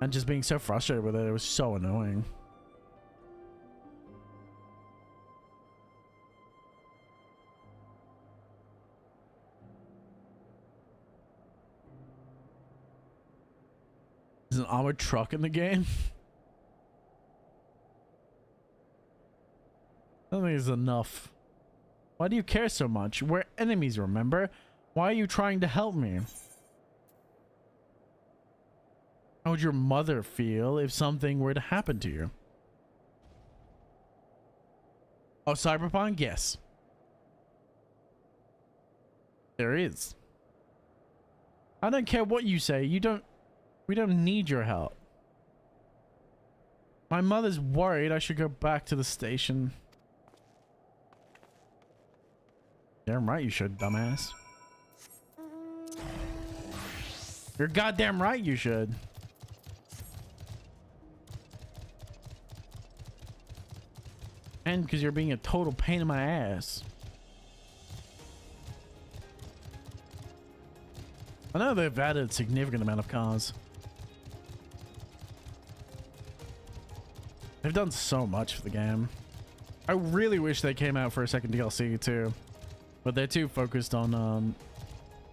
And just being so frustrated with it, it was so annoying. There's an armored truck in the game? I don't think it's enough. Why do you care so much? We're enemies, remember? Why are you trying to help me? How would your mother feel if something were to happen to you? Oh, Cyberpunk? Yes. There is. I don't care what you say. We don't need your help. My mother's worried I should go back to the station. Damn right you should, dumbass. You're goddamn right you should. And because you're being a total pain in my ass. I know they've added a significant amount of cars. They've done so much for the game. I really wish they came out for a second DLC too. But they're too focused on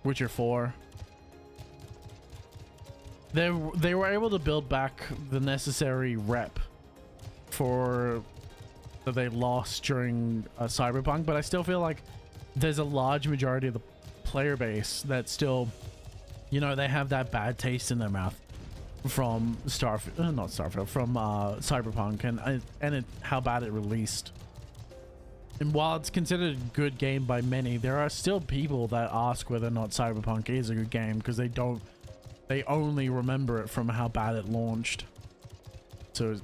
Witcher 4. They were able to build back the necessary rep for that they lost during Cyberpunk, but I still feel like there's a large majority of the player base that still, you know, they have that bad taste in their mouth from Cyberpunk and how bad it released. And while it's considered a good game by many, there are still people that ask whether or not Cyberpunk is a good game because they only remember it from how bad it launched. So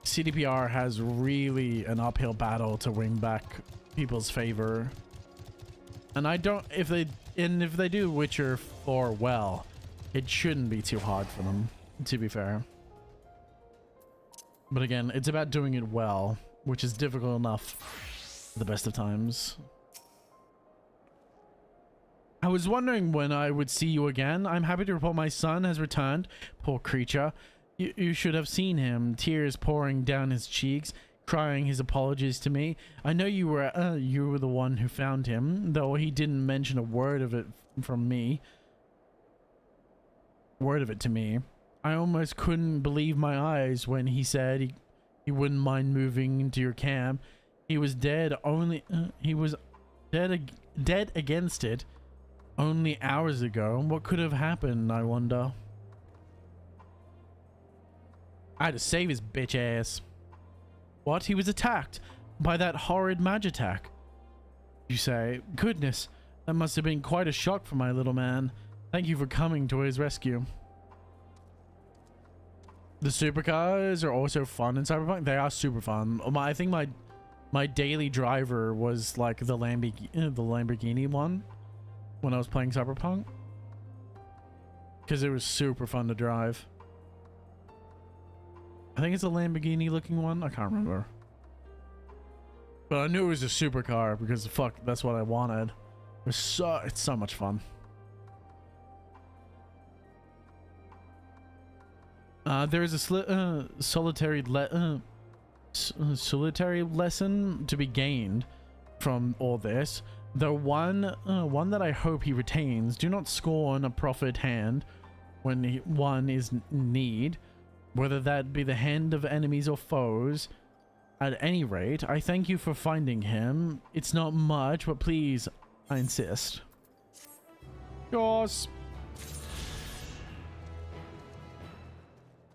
CDPR has really an uphill battle to win back people's favor. And if they do Witcher 4 well, it shouldn't be too hard for them, to be fair. But again, it's about doing it well, which is difficult enough at the best of times. I was wondering when I would see you again. I'm happy to report my son has returned. Poor creature. You should have seen him, tears pouring down his cheeks, crying his apologies to me. I know you were the one who found him, though he didn't mention a word of it from me. Word of it to me. I almost couldn't believe my eyes when he said he wouldn't mind moving into your camp. He was dead dead against it only hours ago. What could have happened, I wonder? I had to save his bitch ass. What? He was attacked by that horrid Magitac, you say? Goodness, that must have been quite a shock for my little man. Thank you for coming to his rescue. The supercars are also fun in Cyberpunk. They are super fun. I think my daily driver was like the Lamborghini one when I was playing Cyberpunk, because it was super fun to drive. I think it's a Lamborghini looking one. I can't remember. But I knew it was a supercar because fuck, that's what I wanted. It's so much fun. There is a solitary lesson to be gained from all this. The one that I hope he retains: do not scorn a proffered hand when one is in need, whether that be the hand of enemies or foes. At any rate, I thank you for finding him. It's not much, but please, I insist. Yours.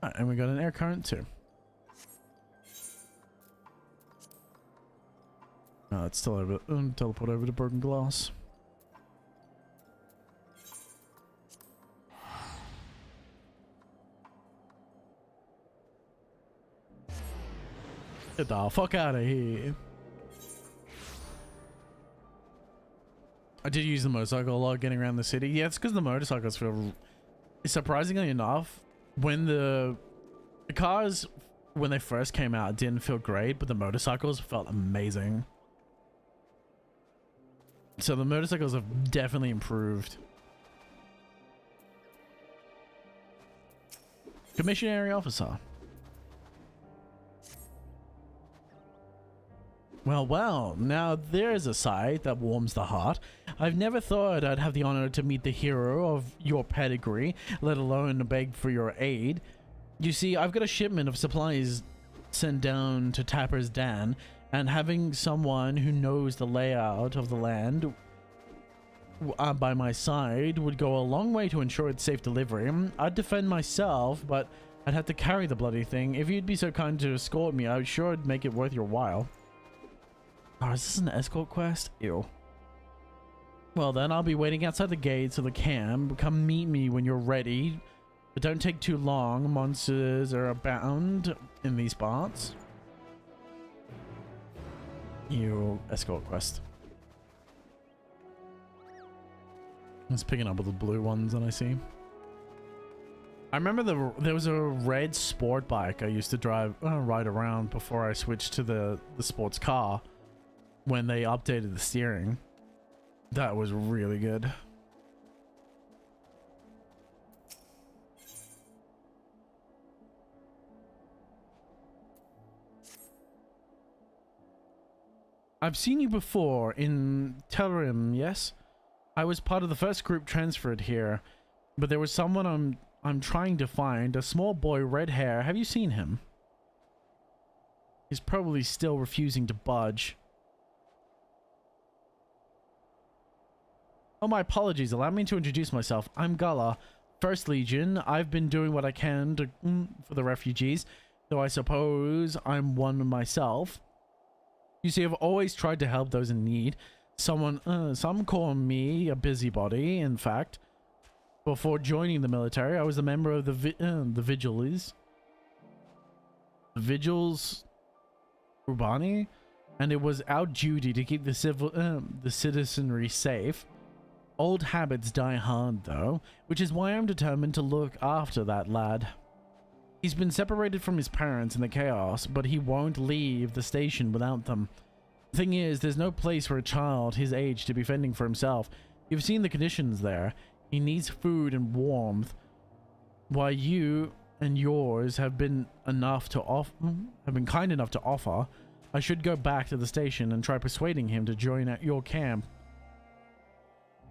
Alright, and we got an air current too. Let's teleport over to Broken Glass. Get the fuck out of here. I did use the motorcycle a lot getting around the city. Yeah, it's because the motorcycles feel... Surprisingly enough, when the cars, when they first came out, didn't feel great, but the motorcycles felt amazing. So the motorcycles have definitely improved. Commissionary officer. Well, now there's a sight that warms the heart. I've never thought I'd have the honor to meet the hero of your pedigree, let alone beg for your aid. You see, I've got a shipment of supplies sent down to Tapper's Dan, and having someone who knows the layout of the land by my side would go a long way to ensure its safe delivery. I'd defend myself, but I'd have to carry the bloody thing. If you'd be so kind to escort me, I'm sure it'd make it worth your while. Oh, is this an escort quest? Ew. Well then, I'll be waiting outside the gates of the camp. Come meet me when you're ready. But don't take too long. Monsters are abound in these parts. Ew, escort quest. It's picking up with the blue ones that I see. I remember there was a red sport bike I used to ride around before I switched to the sports car when they updated the steering. That was really good. I've seen you before in Telrim, yes? I was part of the first group transferred here, but there was someone I'm trying to find, a small boy, red hair. Have you seen him? He's probably still refusing to budge. Oh, my apologies. Allow me to introduce myself. I'm Gala, 1st Legion. I've been doing what I can to, for the refugees, though I suppose I'm one myself. You see, I've always tried to help those in need. Some call me a busybody. In fact, before joining the military, I was a member of the Vigils Urbani, and it was our duty to keep the citizenry safe. Old habits die hard, though, which is why I'm determined to look after that lad. He's been separated from his parents in the chaos, but he won't leave the station without them. The thing is, there's no place for a child his age to be fending for himself. You've seen the conditions there. He needs food and warmth. While you and yours have been kind enough to offer, I should go back to the station and try persuading him to join at your camp.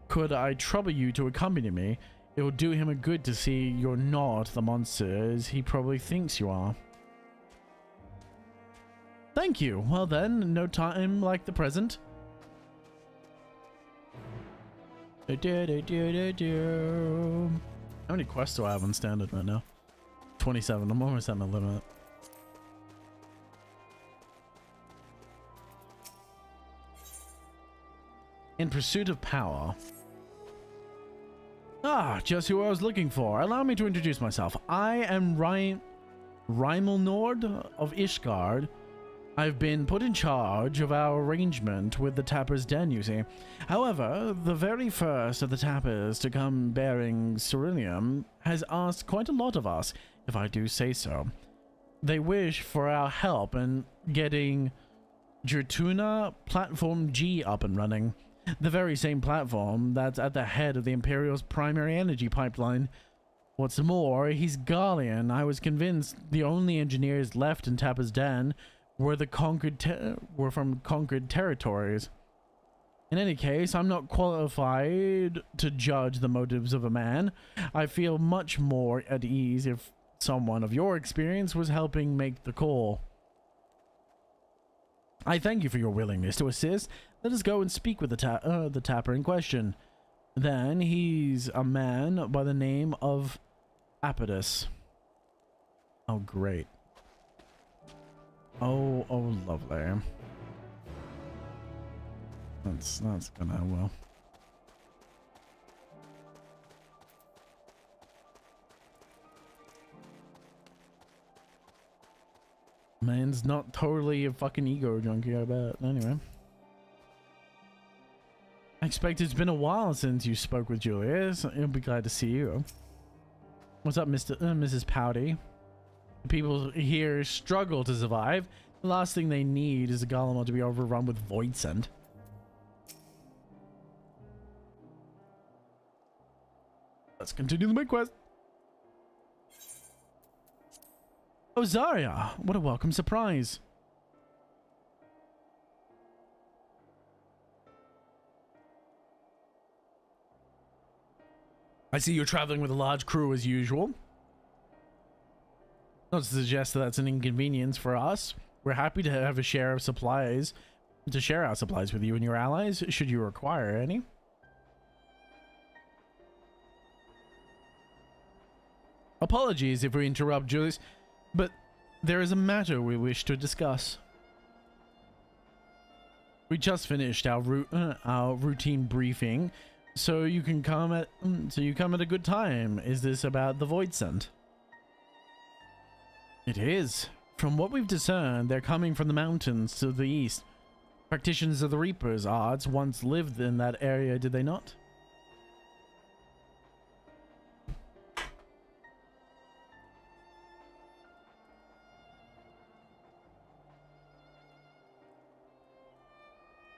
Could I trouble you to accompany me? It will do him a good to see you're not the monsters he probably thinks you are. Thank you. Well then, no time like the present. How many quests do I have on standard right now? 27. I'm almost at my limit. In pursuit of power. Ah, just who I was looking for. Allow me to introduce myself. I am Reimelnord of Ishgard. I've been put in charge of our arrangement with the Tapper's Den, you see. However, the very first of the Tappers to come bearing Ceruleum has asked quite a lot of us, if I do say so. They wish for our help in getting Jertuna Platform G up and running. The very same platform that's at the head of the Imperial's primary energy pipeline. What's more, he's Garlean. I was convinced the only engineers left in Tapper's Den were from conquered territories. In any case, I'm not qualified to judge the motives of a man. I feel much more at ease if someone of your experience was helping make the call. I thank you for your willingness to assist. Let us go and speak with the Tapper in question. Then he's a man by the name of Apodus. Oh, great. Oh, lovely. That's gonna, well. Man's not totally a fucking ego junkie, I bet. Anyway. I expect it's been a while since you spoke with Julius. I'll be glad to see you. What's up, Mrs. Pouty? The people here struggle to survive. The last thing they need is a golem to be overrun with Voidsent. Let's continue the main quest. Oh, Zarya! What a welcome surprise. I see you're traveling with a large crew as usual. Not to suggest that that's an inconvenience for us. We're happy to have a share of supplies, to share our supplies with you and your allies, should you require any. Apologies if we interrupt, Julius, but there is a matter we wish to discuss. We just finished our routine briefing, so you can come at a good time. Is this about the Void Scent? It is. From what we've discerned, they're coming from the mountains to the east. Practitioners of the Reaper's arts once lived in that area, did they not?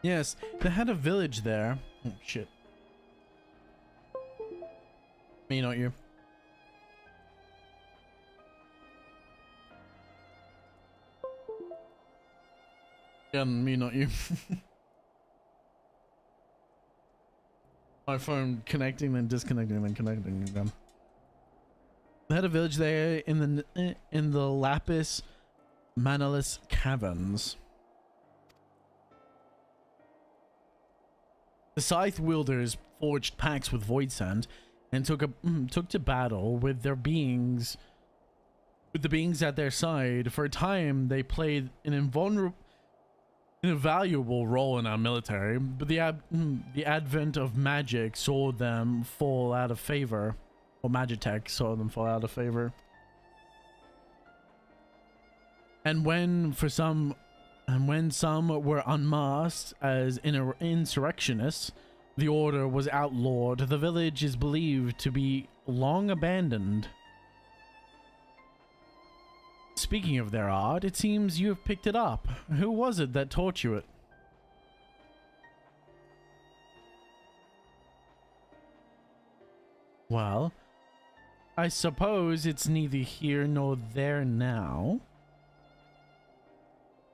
Yes, they had a village there. Oh, shit. Me, not you. Yeah, me, not you. My phone connecting, then disconnecting, then connecting again. They had a village there in the Lapis Manalis Caverns. The Scythe wielders forged pacts with Voidsand and took to battle with the beings at their side. For a time, they played an invaluable role in our military, but the advent of magic saw them fall out of favor, or Magitech saw them fall out of favor. And when some were unmasked as insurrectionists, the order was outlawed. The village is believed to be long abandoned. Speaking of their art, it seems you have picked it up. Who was it that taught you it? Well, I suppose it's neither here nor there now.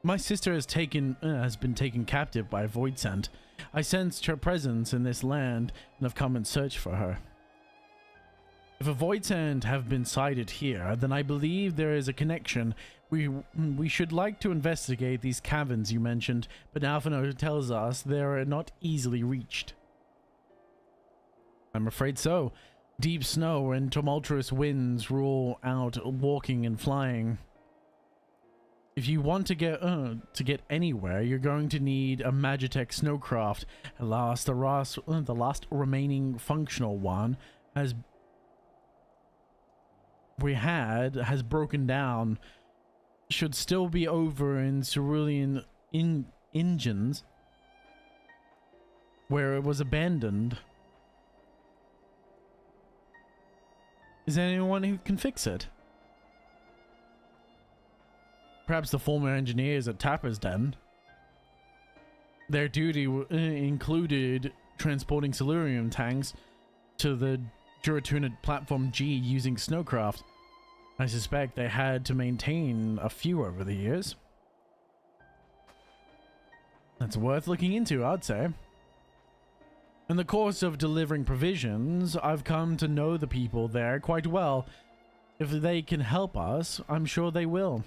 My sister has been taken captive by Voidsand. I sensed her presence in this land and have come in search for her. If a Voidsand have been sighted here, then I believe there is a connection. We should like to investigate these caverns you mentioned, but Alphino tells us they are not easily reached. I'm afraid so. Deep snow and tumultuous winds rule out walking and flying. If you want to get anywhere, you're going to need a Magitech snowcraft. At last, the last remaining functional one has broken down. Should still be over in Cerulean engines, where it was abandoned. Is there anyone who can fix it? Perhaps the former engineers at Tapper's Den. Their duty included transporting Silurium tanks to the Juratunid Platform G using snowcraft. I suspect they had to maintain a few over the years. That's worth looking into, I'd say. In the course of delivering provisions, I've come to know the people there quite well. If they can help us, I'm sure they will.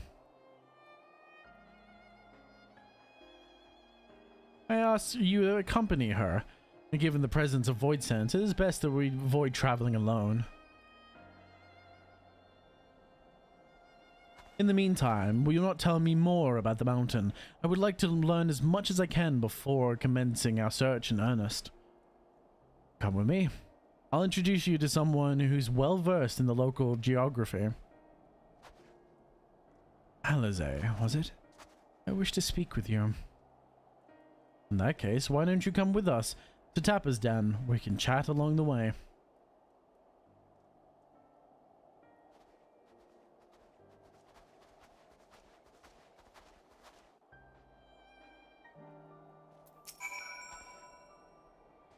I ask you to accompany her. And given the presence of Void Sense, it is best that we avoid traveling alone. In the meantime, will you not tell me more about the mountain? I would like to learn as much as I can before commencing our search in earnest. Come with me. I'll introduce you to someone who's well versed in the local geography. Alizé, was it? I wish to speak with you. In that case, why don't you come with us to Tapper's Den? We can chat along the way.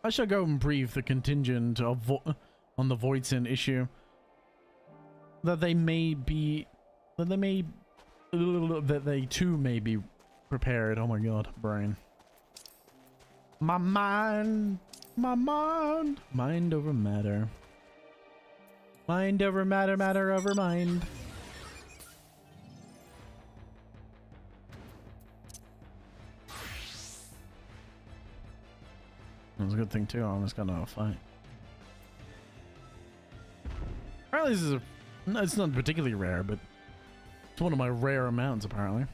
I shall go and brief the contingent of on the Voidson issue. That they too may be prepared. Oh my god, brain. My mind over matter. Mind over matter, matter over mind. That's a good thing too. I almost got into a fight. Apparently this is it's not particularly rare, but it's one of my rare amounts apparently.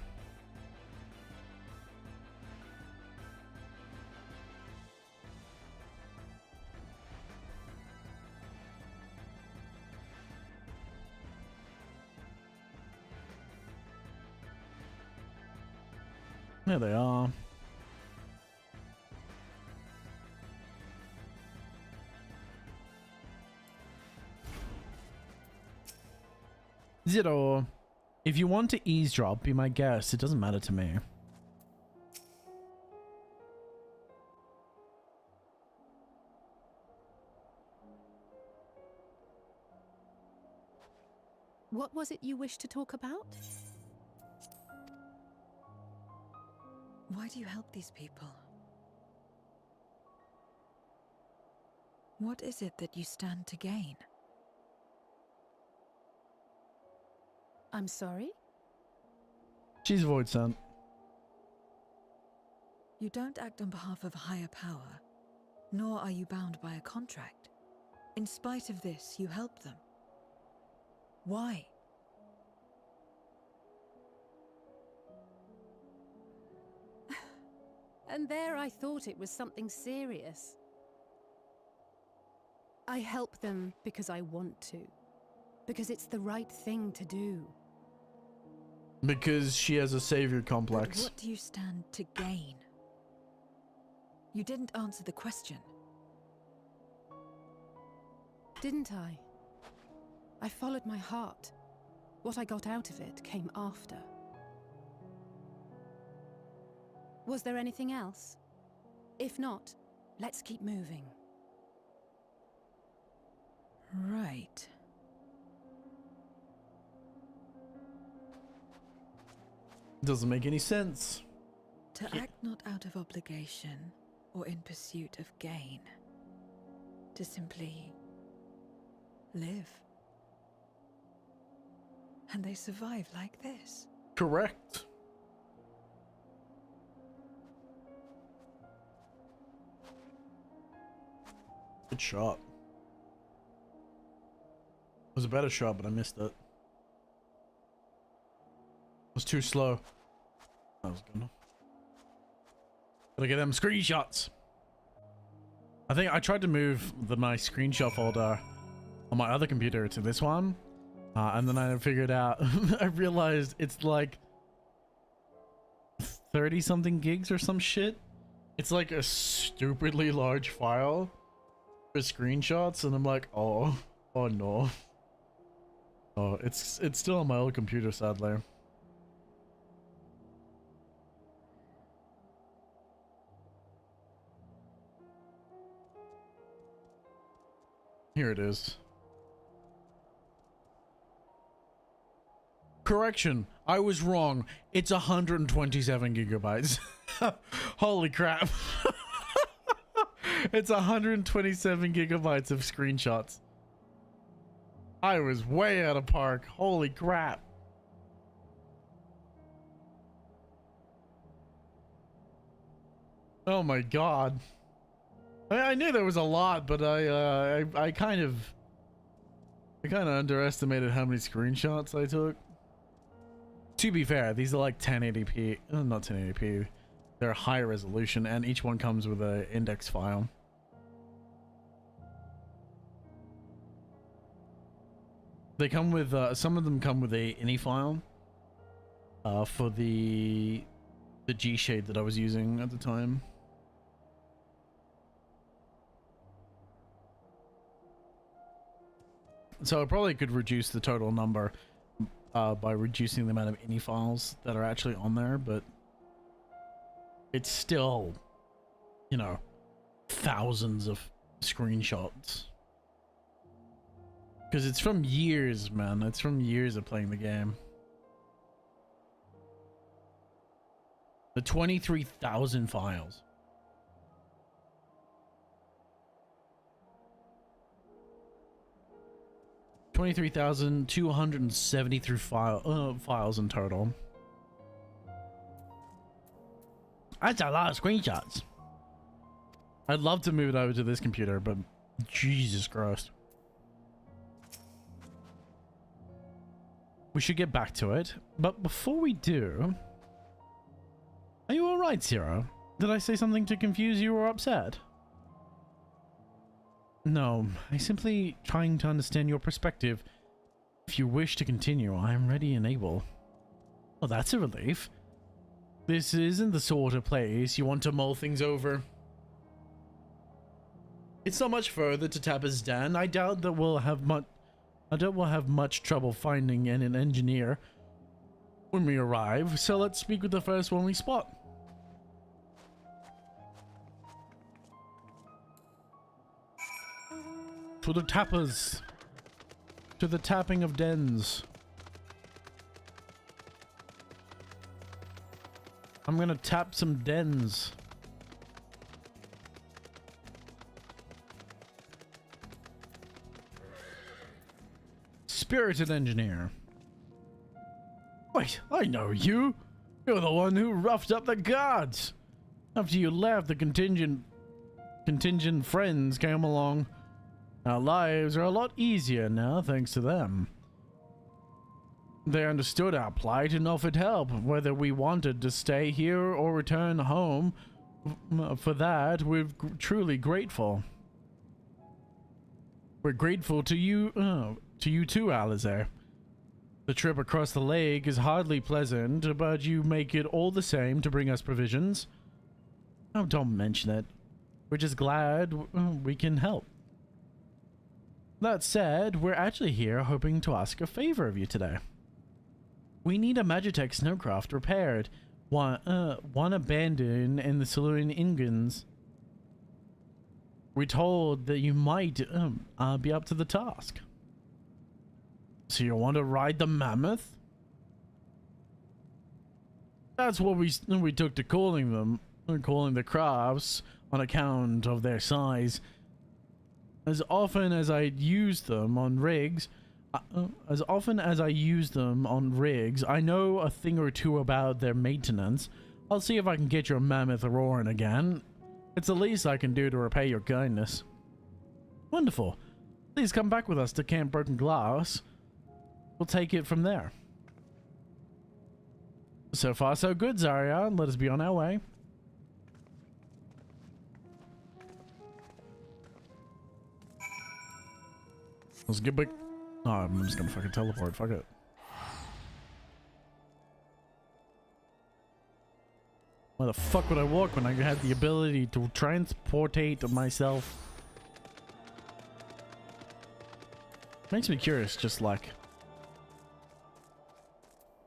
There they are. Zero. If you want to eavesdrop, be my guest. It doesn't matter to me. What was it you wished to talk about? Why do you help these people? What is it that you stand to gain? I'm sorry? She's void sent. You don't act on behalf of a higher power, nor are you bound by a contract. In spite of this, you help them. Why? And there I thought it was something serious. I help them because I want to. Because it's the right thing to do. Because she has a savior complex. But what do you stand to gain? You didn't answer the question. Didn't I? I followed my heart. What I got out of it came after. Was there anything else? If not, let's keep moving. Right. Doesn't make any sense. To act not out of obligation or in pursuit of gain. To simply live. And they survive like this. Correct. Good shot. It was a better shot, but I missed it. It was too slow. That was good enough. Gotta get them screenshots. I think I tried to move my screenshot folder on my other computer to this one. And then I figured out, I realized it's like 30 something gigs or some shit. It's like a stupidly large file for screenshots. And I'm like, oh no. Oh, it's still on my old computer, sadly. Here it is. Correction, I was wrong. It's 127 gigabytes. Holy crap. It's 127 gigabytes of screenshots. I was way out of park. Holy crap. Oh my god. I knew there was a lot, but I kind of underestimated how many screenshots I took. To be fair, these are like 1080p, not 1080p. They're high resolution, and each one comes with an index file. They come with some of them come with a ini file for the G shade that I was using at the time. So I probably could reduce the total number by reducing the amount of ini files that are actually on there, but it's still, you know, thousands of screenshots. Because it's from years, man. It's from years of playing the game. The 23,000 files. $23,273 files in total. That's a lot of screenshots. I'd love to move it over to this computer, but Jesus Christ. We should get back to it, but before we do, are you alright, Zero? Did I say something to confuse you or upset? No, I'm simply trying to understand your perspective. If you wish to continue, I am ready and able. Well, that's a relief. This isn't the sort of place you want to mull things over. It's not much further to Tapper's Den. I doubt that we'll have much trouble finding an engineer when we arrive, so let's speak with the first one we spot. To the tappers. To the tapping of dens. I'm gonna tap some dens. Spirited engineer. Wait, I know you. You're the one who roughed up the guards. After you left, the contingent friends came along. Our lives are a lot easier now thanks to them. They understood our plight and offered help, whether we wanted to stay here or return home. For that, we're truly grateful. We're grateful to you too, Alizair. The trip across the lake is hardly pleasant, but you make it all the same to bring us provisions. Oh, don't mention it. We're just glad we can help. That said, we're actually here hoping to ask a favor of you today. We need a Magitech snowcraft repaired. One abandoned in the Silurian Ingans. We're told that you might be up to the task. So you want to ride the mammoth? That's what we took to calling the crafts on account of their size. As often as I use them on rigs, I know a thing or two about their maintenance. I'll see if I can get your mammoth roaring again. It's the least I can do to repay your kindness. Wonderful. Please come back with us to Camp Broken Glass. We'll take it from there. So far, so good, Zarya. Let us be on our way. Let's get back. Oh, I'm just gonna fucking teleport. Fuck it. Why the fuck would I walk when I had the ability to transportate myself? Makes me curious, just like,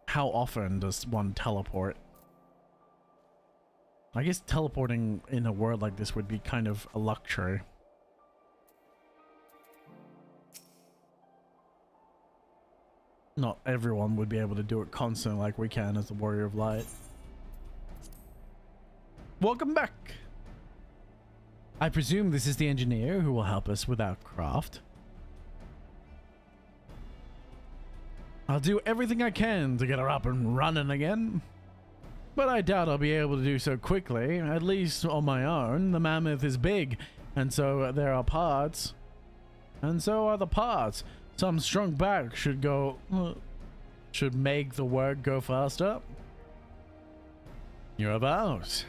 how often does one teleport? I guess teleporting in a world like this would be kind of a luxury. Not everyone would be able to do it constantly like we can as the Warrior of Light. Welcome back! I presume this is the engineer who will help us with our craft. I'll do everything I can to get her up and running again. But I doubt I'll be able to do so quickly, at least on my own. The mammoth is big, and so there are parts. And so are the parts. Some strong back should make the work go faster. You're about.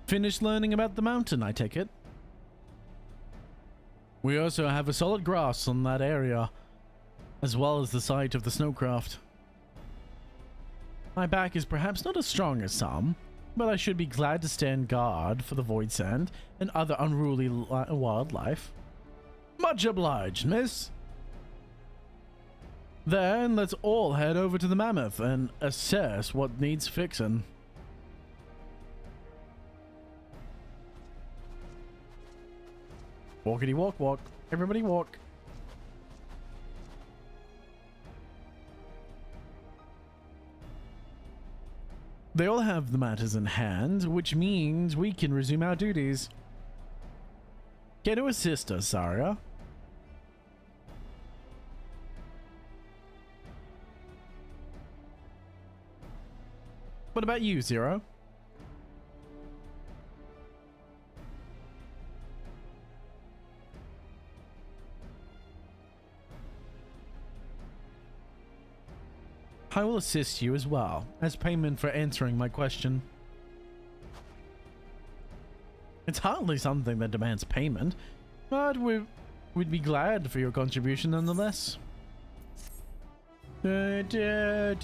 Finished learning about the mountain, I take it. We also have a solid grasp on that area, as well as the site of the snowcraft. My back is perhaps not as strong as some, but I should be glad to stand guard for the void sand and other unruly wildlife. Much obliged, miss. Then let's all head over to the mammoth and assess what needs fixing. Walkity walk walk. Everybody walk. They all have the matters in hand, which means we can resume our duties. Get to assist us, Zarya. What about you, Zero? I will assist you as well, as payment for answering my question. It's hardly something that demands payment, but we'd be glad for your contribution nonetheless. Alphino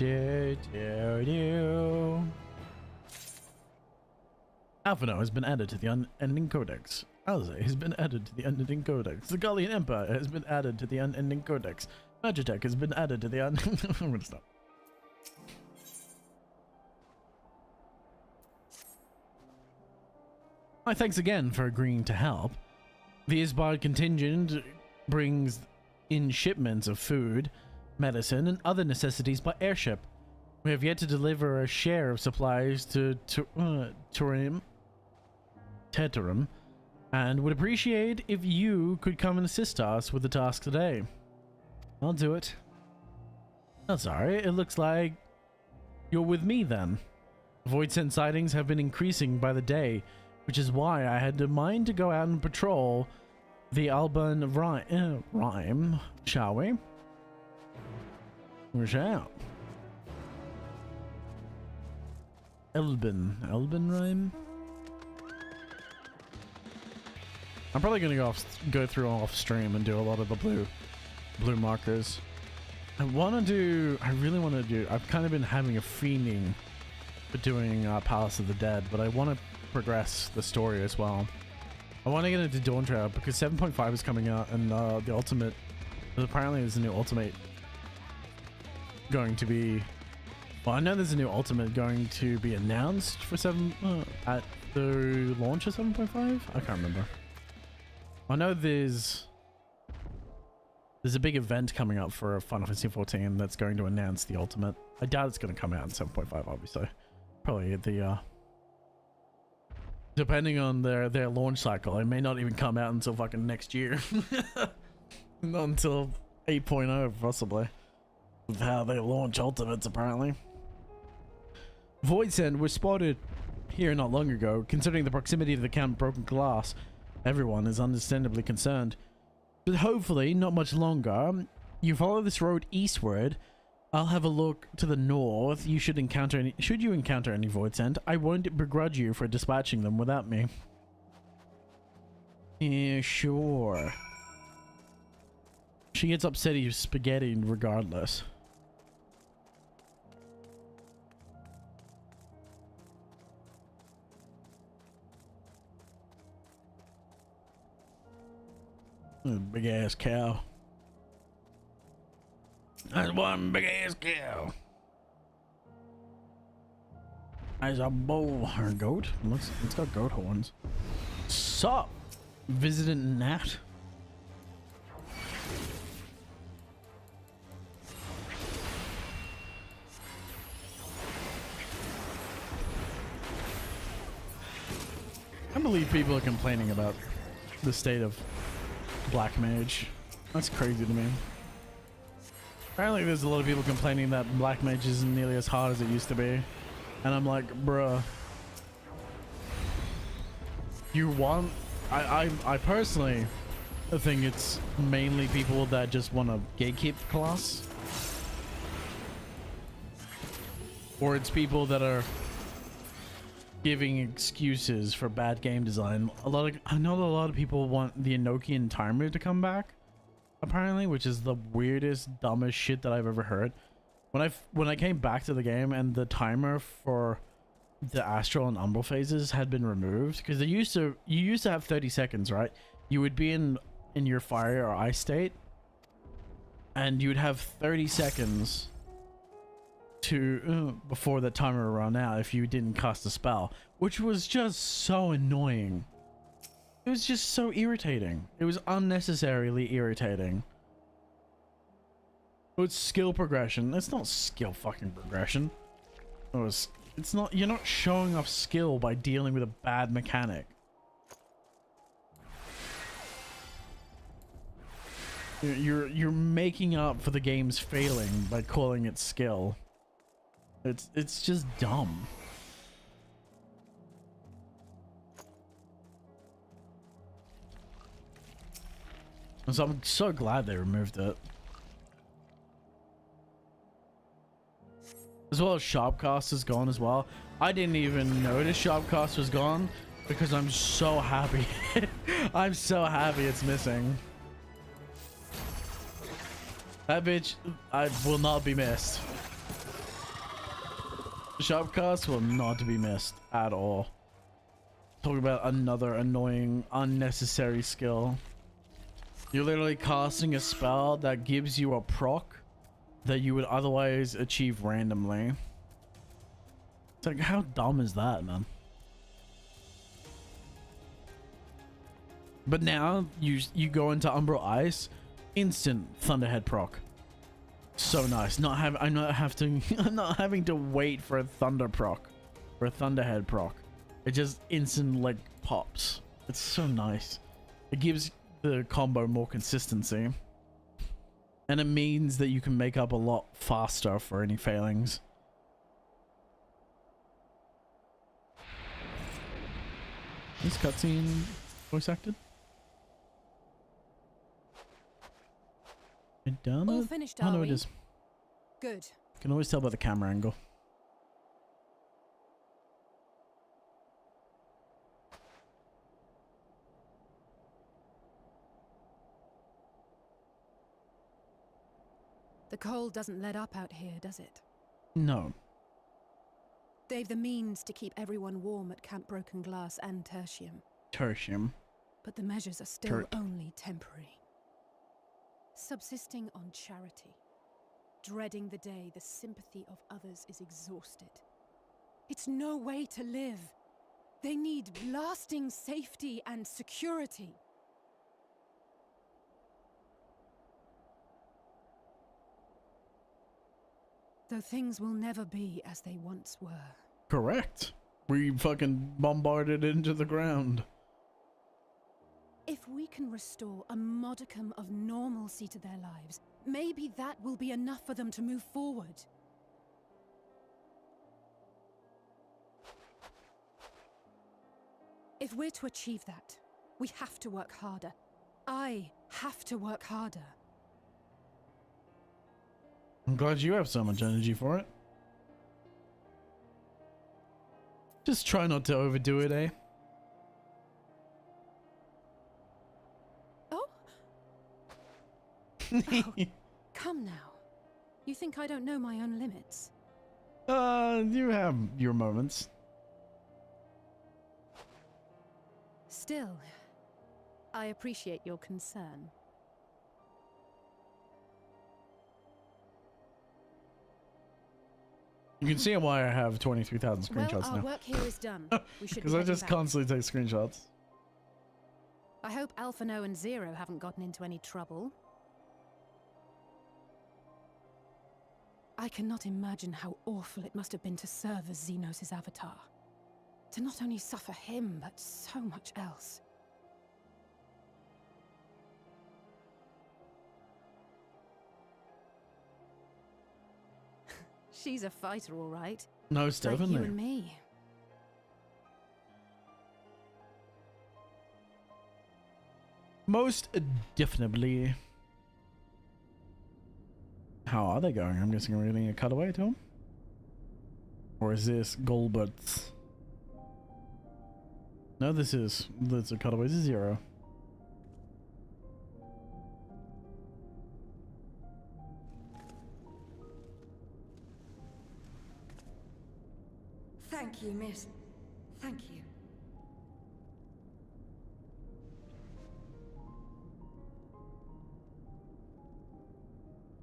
has been added to the unending codex. Alze has been added to the unending codex. The Gallian Empire has been added to the unending codex. Magitech has been added to the I'm gonna stop. My thanks again for agreeing to help. The Isbard contingent brings in shipments of food, medicine, and other necessities by airship. We have yet to deliver a share of supplies to Teterum, and would appreciate if you could come and assist us with the task today. I'll do it. Oh, sorry, it looks like you're with me then. Voidsent sightings have been increasing by the day, which is why I had the mind to go out and patrol the Alban rhyme, shall we? We shall. Elben rhyme? I'm probably gonna go through off stream and do a lot of the blue markers. I've kind of been having a fiending for doing Palace of the Dead, but I want to progress the story as well. I want to get into Dawntrail because 7.5 is coming out, and the ultimate, apparently there's a new ultimate going to be, well, I know there's a new ultimate going to be announced for at the launch of 7.5. I can't remember. I know there's a big event coming up for Final Fantasy 14 that's going to announce the ultimate. I doubt it's going to come out in 7.5, obviously. Probably at the depending on their launch cycle, it may not even come out until fucking next year. Not until 8.0 possibly, with how they launch ultimates apparently. Voidsent was spotted here not long ago. Considering the proximity to the camp Broken Glass, everyone is understandably concerned. But hopefully not much longer. You follow this road eastward. I'll have a look to the north. Should you encounter any Voidsent, I won't begrudge you for dispatching them without me. Yeah, sure. She gets upset at you spaghetti regardless. Big ass cow. That's one big ass cow. There's a bull or goat. It's got goat horns. Sup, visiting Nat? I believe people are complaining about the state of Black Mage. That's crazy to me. Apparently there's a lot of people complaining that Black Mage isn't nearly as hard as it used to be. And I'm like, bruh. I personally think it's mainly people that just want to gatekeep the class. Or it's people that are giving excuses for bad game design. I know a lot of people want the Enochian timer to come back, apparently, which is the weirdest, dumbest shit that I've ever heard. When I came back to the game and the timer for the astral and umbral phases had been removed, because you used to have 30 seconds, right? You would be in your fire or ice state, and you would have 30 seconds to before the timer would run out if you didn't cast a spell, which was just so annoying. It was just so irritating. It was unnecessarily irritating. It's skill progression. It's not skill fucking progression. It's not. You're not showing off skill by dealing with a bad mechanic. You're making up for the game's failing by calling it skill. It's just dumb. And so I'm so glad they removed it. As well as Sharpcast is gone as well. I didn't even notice Sharpcast was gone because I'm so happy. I'm so happy it's missing. That bitch, I will not be missed. Sharpcast will not be missed at all. Talk about another annoying, unnecessary skill. You're literally casting a spell that gives you a proc that you would otherwise achieve randomly. It's like, how dumb is that, man? But now you go into Umbral Ice, instant Thunderhead proc. So nice. I'm not having to wait for a Thunder proc or a Thunderhead proc. It just instant like pops. It's so nice. It gives the combo more consistency, and it means that you can make up a lot faster for any failings. This cutscene voice acted? All finished, Oh are no, we? it is. Good. Can always tell by the camera angle. The cold doesn't let up out here, does it? No. They've the means to keep everyone warm at Camp Broken Glass and Tertium. Tertium. But the measures are still only temporary. Subsisting on charity. Dreading the day the sympathy of others is exhausted. It's no way to live. They need lasting safety and security. Though things will never be as they once were. Correct. We fucking bombarded into the ground. If we can restore a modicum of normalcy to their lives, maybe that will be enough for them to move forward. If we're to achieve that, we have to work harder. I have to work harder. I'm glad you have so much energy for it. Just try not to overdo it, eh? Oh? Oh, come now. You think I don't know my own limits? You have your moments. Still, I appreciate your concern. You can see why I have 23,000 screenshots Well, our now. work here is done. We should Because be I heading just back. constantly take screenshots. I hope Alphano and Zero haven't gotten into any trouble. I cannot imagine how awful it must have been to serve as Xenos' avatar. To not only suffer him, but so much else. She's a fighter, all right. Most Like you definitely. and me. Most definitely. How are they going? I'm guessing we're getting a cutaway to them? Or is this Golberts? No, that's a cutaway to Zero. Thank you, miss. Thank you.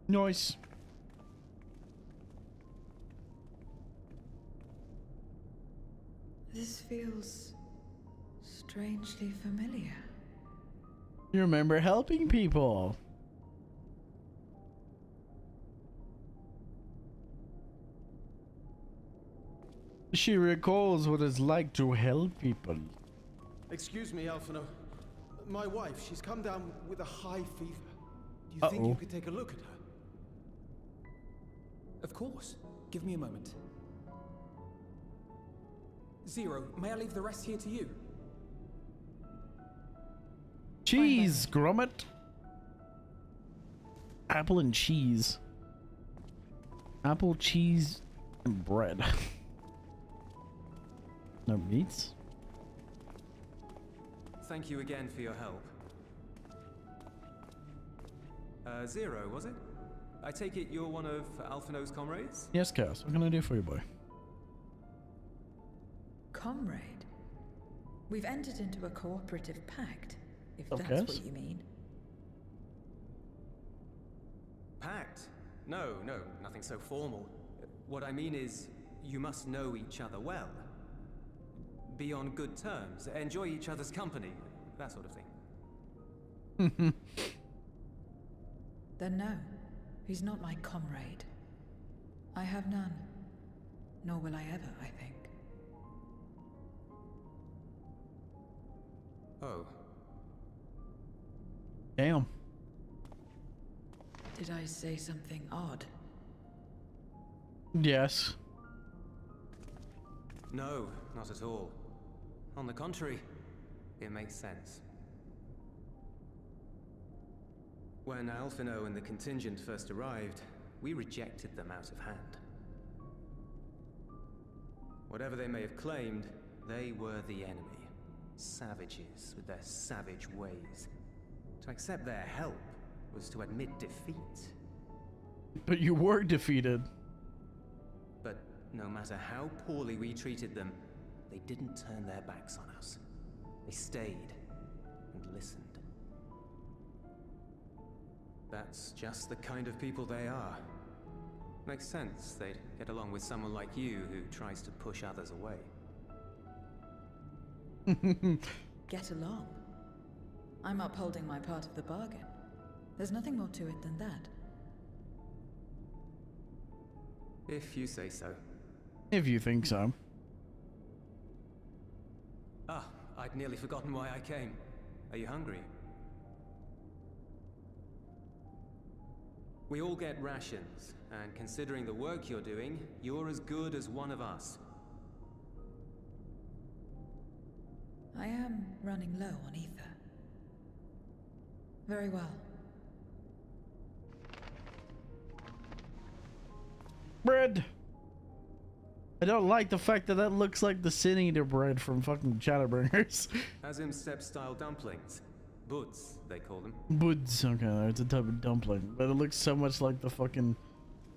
Nice. This feels strangely familiar. You remember helping people. She recalls what it's like to help people. Excuse me, Alphano. My wife, she's come down with a high fever. Do you think you could take a look at her? Of course. Give me a moment. Zero, may I leave the rest here to you? Cheese, grommet. Apple and cheese. Apple, cheese, and bread. No meats? Thank you again for your help. Zero, was it? I take it you're one of Alphino's comrades? Yes, Cass. What can I do for you, boy? Comrade? We've entered into a cooperative pact, if Okay. that's what you mean. Pact? No, nothing so formal. What I mean is, you must know each other well. Be on good terms, enjoy each other's company, that sort of thing. Then no, he's not my comrade. I have none. Nor will I ever, I think. Oh. Damn. Did I say something odd? Yes. No, not at all. On the contrary, it makes sense. When Alphino and the contingent first arrived, we rejected them out of hand. Whatever they may have claimed, they were the enemy. Savages with their savage ways. To accept their help was to admit defeat. But you were defeated. But no matter how poorly we treated them, they didn't turn their backs on us. They stayed and listened. That's just the kind of people they are. Makes sense they'd get along with someone like you who tries to push others away. Get along. I'm upholding my part of the bargain. There's nothing more to it than that. If you say so. If you think so. Ah, I'd nearly forgotten why I came. Are you hungry? We all get rations, and considering the work you're doing, you're as good as one of us. I am running low on ether. Very well. Bread. I don't like the fact that that looks like the Sin Eater bread from fucking Shadowbringers. Azim Steppe style dumplings. Buds, they call them. Buds. Okay, it's a type of dumpling, but it looks so much like the fucking.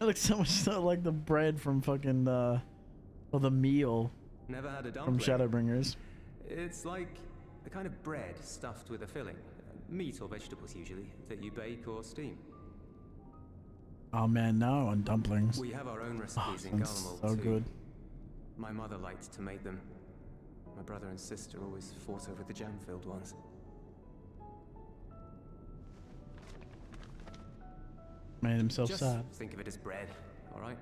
It looks so much like the bread from fucking or the meal. Never had a dumpling. From Shadowbringers. It's like a kind of bread stuffed with a filling. Meat or vegetables usually, that you bake or steam. Oh man, now on dumplings. We have our own recipes in Sounds Garlemald so too. good. My mother liked to make them. My brother and sister always fought over the jam-filled ones. Made himself Just sad. think of it as bread, alright?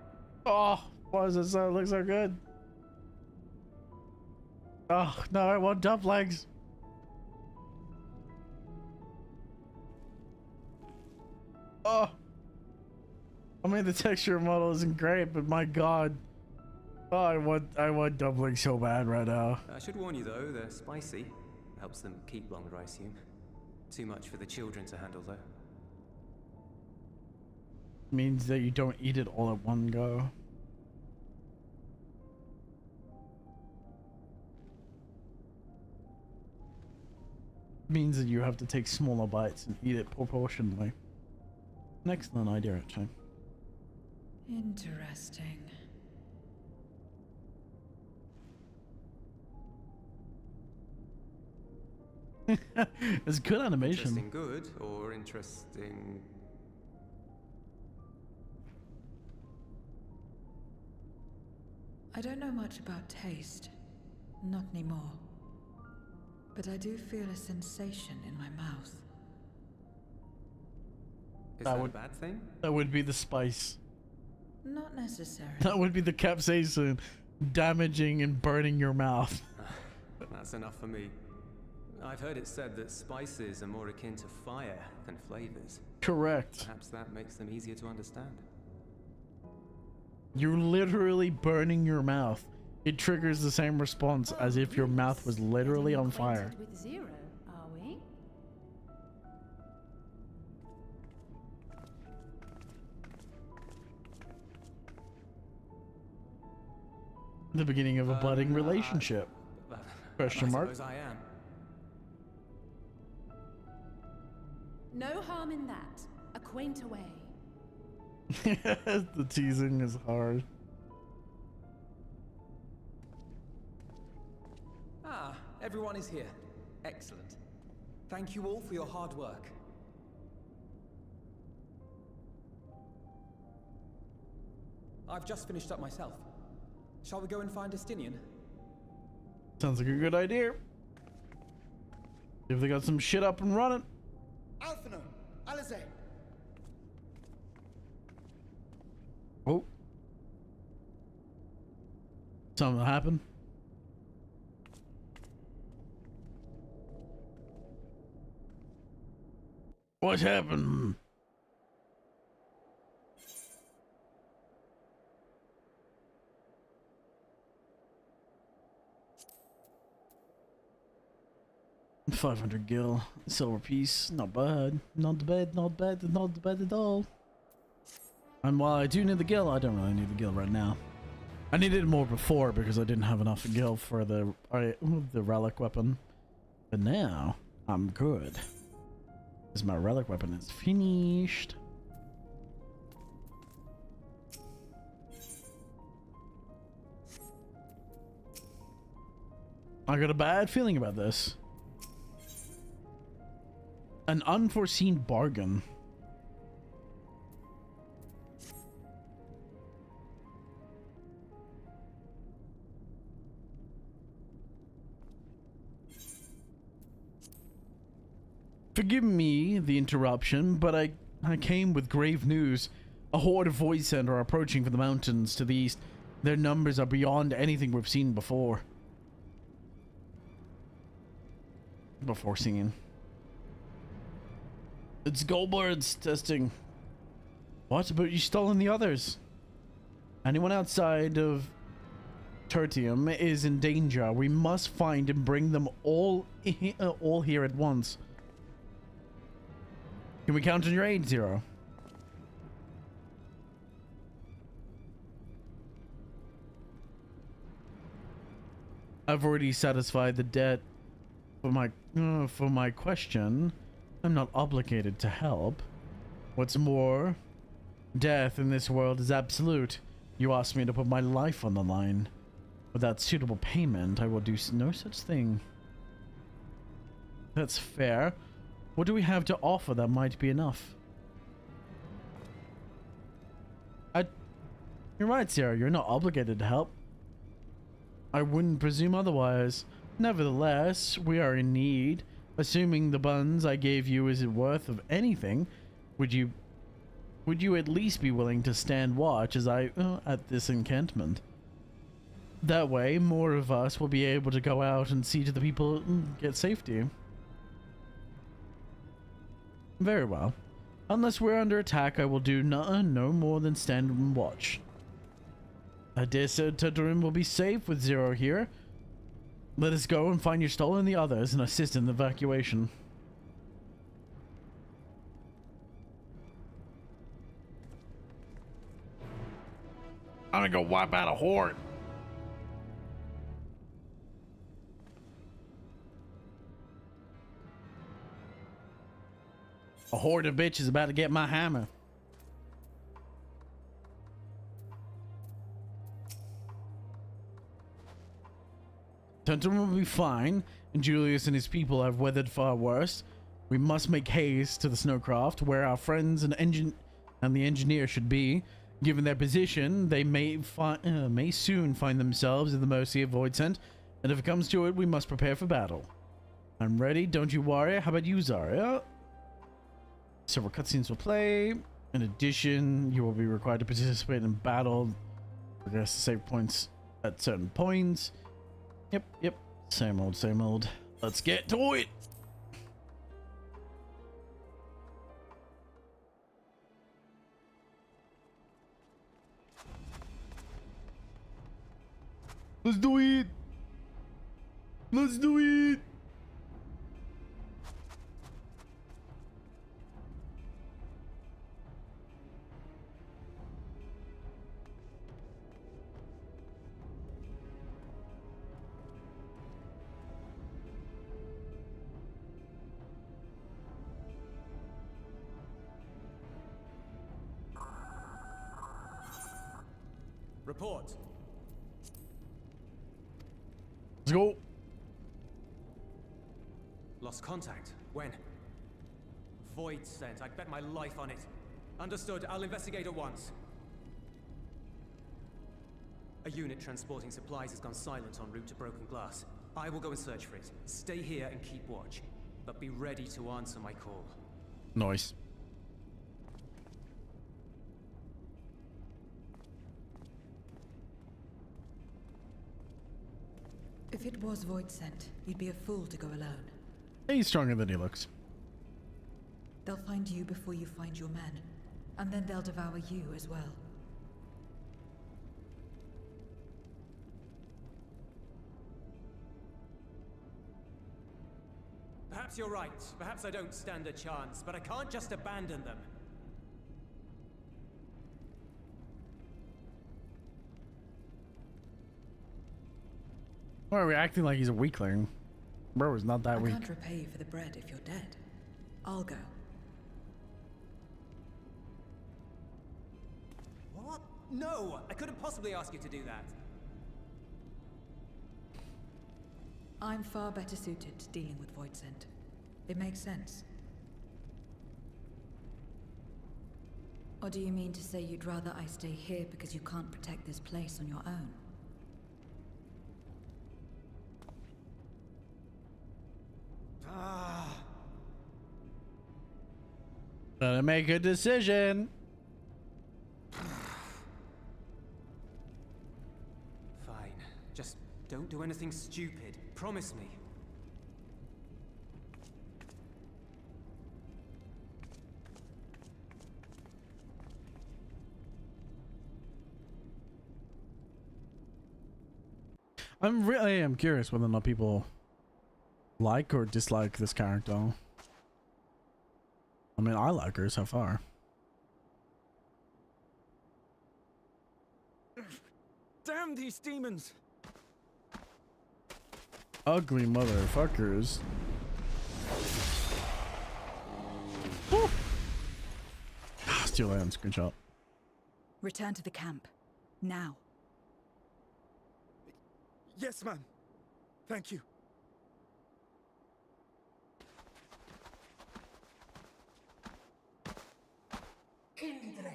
Oh, why does it so look so good? Oh no, I want dumplings. Oh, I mean the texture model isn't great, but my god, oh, I want dumplings so bad right now. I should warn you though, they're spicy. Helps them keep longer, I assume. Too much for the children to handle though. Means that you don't eat it all at one go. Means that you have to take smaller bites and eat it proportionally. An excellent idea, actually. Interesting. It's good animation. Interesting good, or interesting... I don't know much about taste. Not anymore. But I do feel a sensation in my mouth. Is that a bad thing? That would be the spice. Not necessarily. That would be the capsaicin damaging and burning your mouth. That's enough for me. I've heard it said that spices are more akin to fire than flavors. Correct. Perhaps that makes them easier to understand. You're literally burning your mouth. It triggers the same response as if your mouth was literally on fire. With Zero, are we? The beginning of a budding relationship. Question mark. I suppose I am. No harm in that. A quaint away. The teasing is hard. Ah, everyone is here. Excellent. Thank you all for your hard work. I've just finished up myself. Shall we go and find Estinian? Sounds like a good idea. If they got some shit up and running. Alphino, Alize. Oh. Something happened. What happened? $500 gil, silver piece, not bad, not bad, not bad, not bad at all. And while I do need the gil, I don't really need the gil right now. I needed it more before because I didn't have enough gil for the relic weapon. But now, I'm good. Because my relic weapon is finished. I got a bad feeling about this. An unforeseen bargain. Forgive me the interruption, but I came with grave news. A horde of void sent are approaching from the mountains to the east. Their numbers are beyond anything we've seen before. Before singing. It's Goldbirds testing. What? But you stolen the others. Anyone outside of Tertium is in danger. We must find and bring them all here at once. Can we count on your aid, Zero? I've already satisfied the debt for my question. I'm not obligated to help. What's more, death in this world is absolute. You asked me to put my life on the line. Without suitable payment, I will do no such thing. That's fair. What do we have to offer that might be enough? You're right, Sarah. You're not obligated to help. I wouldn't presume otherwise. Nevertheless, we are in need. Assuming the buns I gave you isn't worth of anything, would you at least be willing to stand watch as I at this encampment? That way, more of us will be able to go out and see to the people get safety. Very well. Unless we're under attack, I will do no more than stand and watch. I dare say Teterim will be safe with Zero here. Let us go and find your stolen the others and assist in the evacuation. I'm gonna go wipe out a horde. A horde of bitches about to get my hammer. Tentum will be fine, and Julius and his people have weathered far worse. We must make haste to the snowcraft, where our friends and the engineer should be. Given their position, they may soon find themselves at the mercy of Voidsent, and if it comes to it, we must prepare for battle. I'm ready, don't you worry. How about you, Zarya? Several cutscenes will play. In addition, you will be required to participate in battle. Progress to save points at certain points. Yep. Same old, same old. Let's get to it. Let's do it. Let's do it. Report. Let's go. Lost contact. When? Void sent. I'd bet my life on it. Understood. I'll investigate at once. A unit transporting supplies has gone silent en route to Broken Glass. I will go and search for it. Stay here and keep watch. But be ready to answer my call. Nice. If it was Void sent, you'd be a fool to go alone. He's stronger than he looks. They'll find you before you find your men, and then they'll devour you as well. Perhaps you're right. Perhaps I don't stand a chance, but I can't just abandon them. Why are we acting like he's a weakling? Bro is not that I weak. can't repay you for the bread if you're dead. I'll go. What? No! I couldn't possibly ask you to do that. I'm far better suited to dealing with Void sent. It makes sense. Or do you mean to say you'd rather I stay here because you can't protect this place on your own? Better make a decision. Fine. Just don't do anything stupid. Promise me. I am curious whether or not people like or dislike this character. I mean, I like her so far. Damn these demons! Ugly motherfuckers. Woo! Steal that screenshot. Return to the camp. Now. Yes, ma'am. Thank you. Kindred,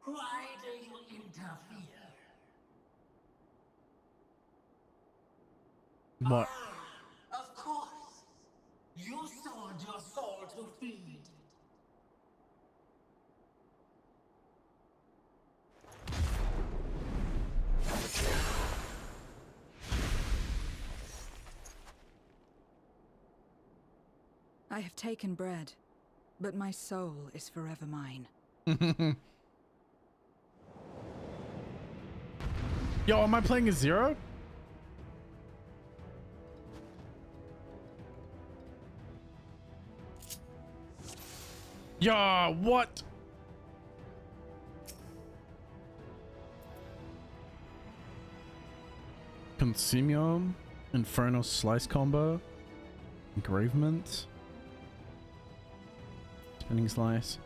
why do you interfere? What? Of course. You sold your soul to feed. I have taken bread, but my soul is forever mine. Yo, am I playing a zero? Yeah, what? Consimium, Inferno Slice Combo, Engravement, Spinning Slice.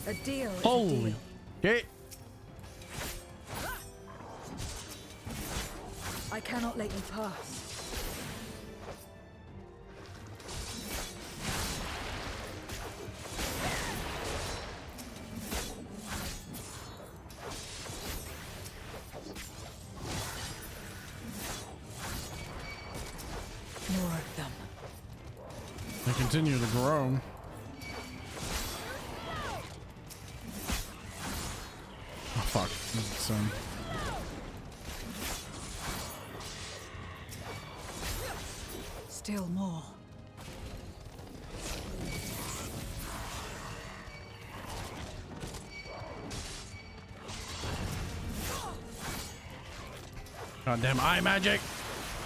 A deal is a Holy deal. shit. I cannot let you pass. More of them. They continue to grow. Oh fuck. Son. Still more. Goddamn eye magic!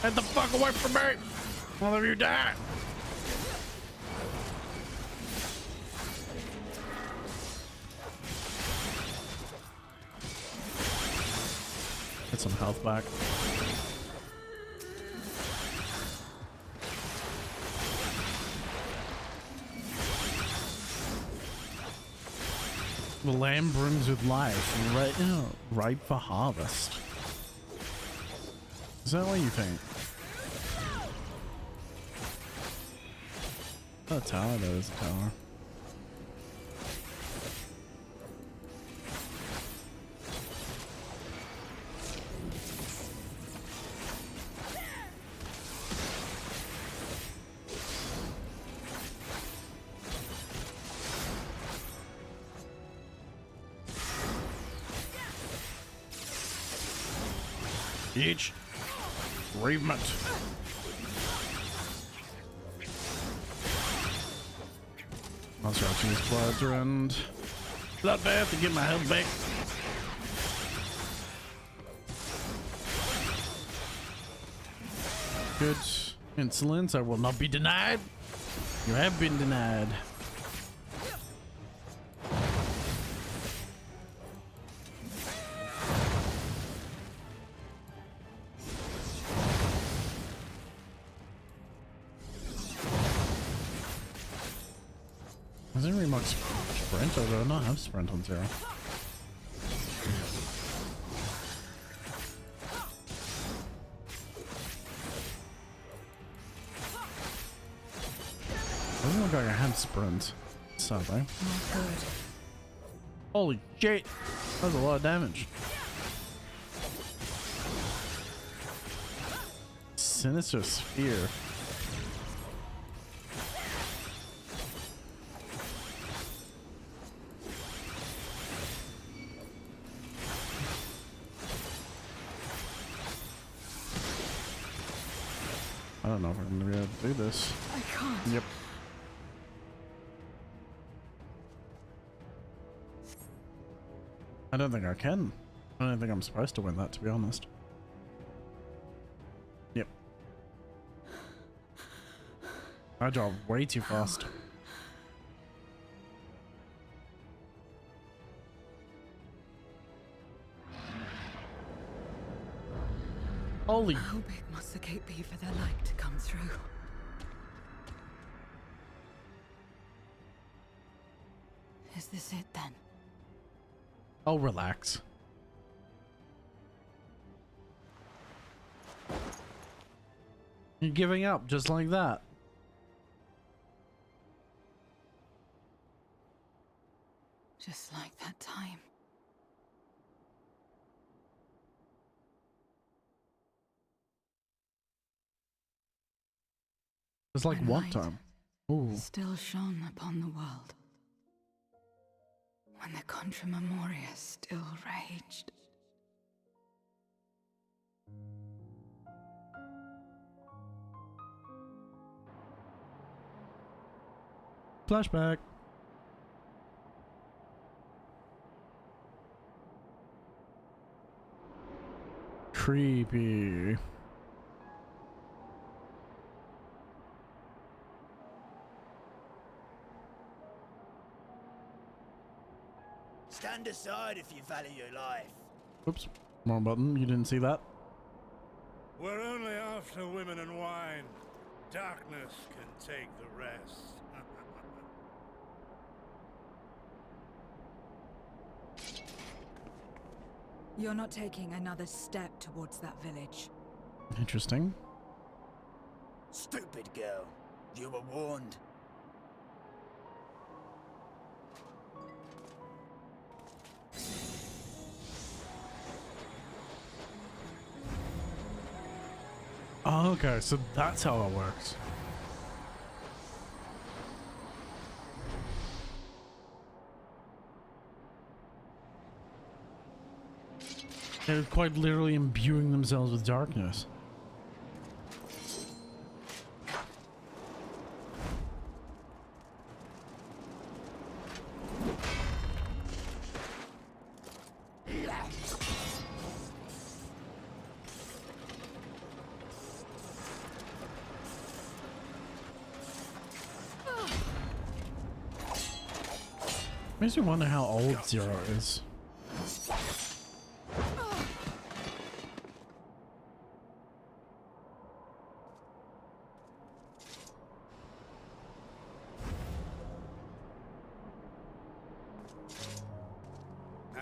Get the fuck away from me! All of you die! Get some health back. The land brims with life, ripe for harvest. Is that what you think? Oh, a tower, that is a tower. Each bereavement. I'll start to use blood around bloodbath to get my health back. Good insolence, I will not be denied. You have been denied. Does it remark sprint or do I not have sprint on 0? Doesn't look like I have sprint. Sadly. Not good. Holy shit! That's a lot of damage. Sinister Sphere. I don't know if I'm gonna be able to do this. I can't. Yep. I don't think I can. I don't think I'm supposed to win that, to be honest. Yep. I draw way too fast. Holy. How big must the gate be for their light to come through? Is this it then? Oh, relax. You're giving up just like that. Just like that time. It's like When what light time? Ooh. still shone upon the world. When the Contra Memoria still raged. Flashback. Creepy. Stand aside if you value your life. Oops. Wrong button. You didn't see that? We're only after women and wine. Darkness can take the rest. You're not taking another step towards that village. Interesting. Stupid girl. You were warned. Oh, okay, so that's how it works. They're quite literally imbuing themselves with darkness. Makes me wonder how old Zero is.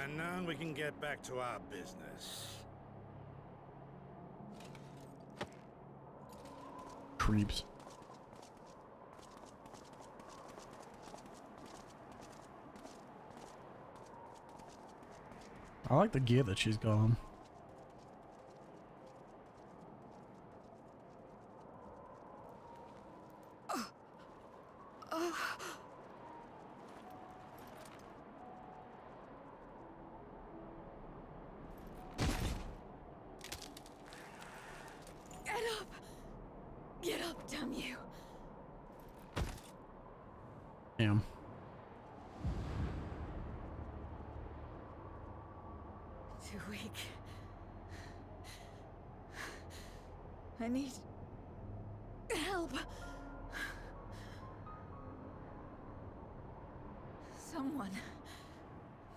And now we can get back to our business. Creeps. I like the gear that she's got on. Get up, damn you. Damn. Too weak. I need help. Someone.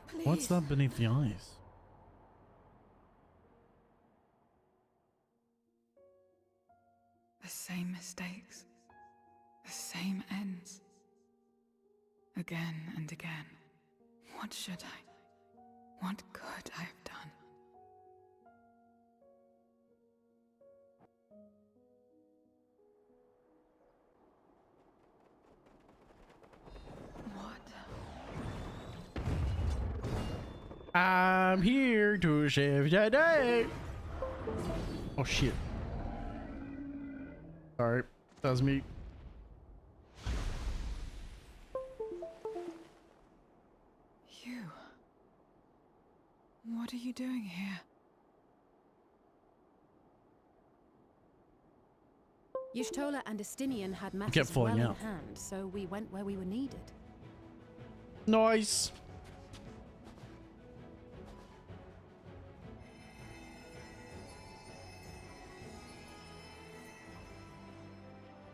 Please. What's that beneath the eyes? The same mistakes. The same ends. Again and again. What should I? What could I have done? I'm here to save the day. Oh shit. Sorry, that was me. You. What are you doing here? Y'shtola and Estinian had kept matters well falling in out. hand, so we went where we were needed. Nice.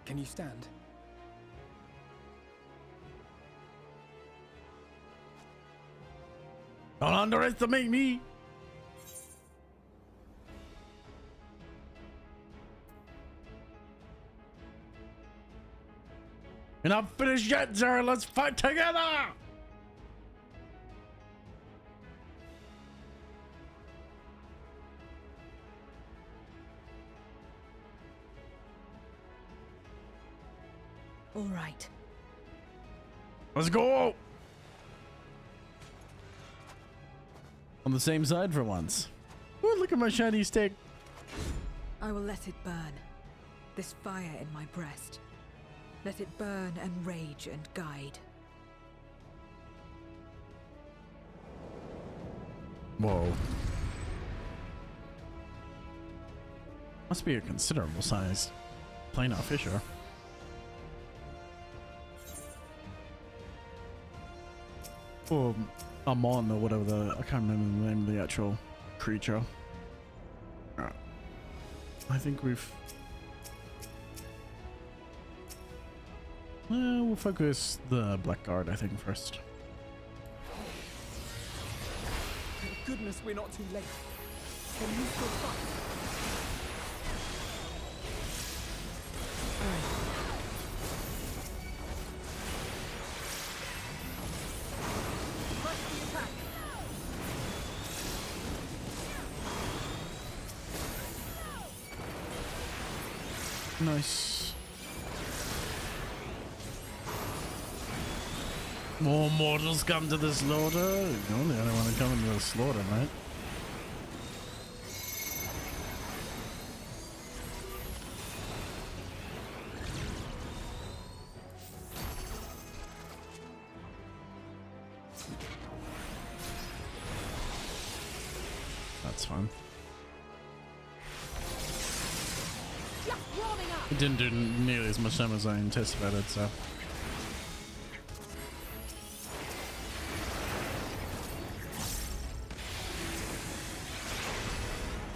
Can you stand? Don't underestimate me. You're not finished yet, sir. Let's fight together. All right. Let's go. On the same side for once. Ooh, look at my shiny stick. I will let it burn. This fire in my breast. Let it burn and rage and guide. Whoa. Must be a considerable size planar fisher. Or Amon or whatever I can't remember the name of the actual creature. Alright. I think we've... we'll focus the Blackguard, I think, first. Thank goodness we're not too late. Can you still fight? Nice. More mortals come to the slaughter. You're the only one to come into the slaughter, mate. That's fun. It didn't do nearly as much damage as I anticipated, so.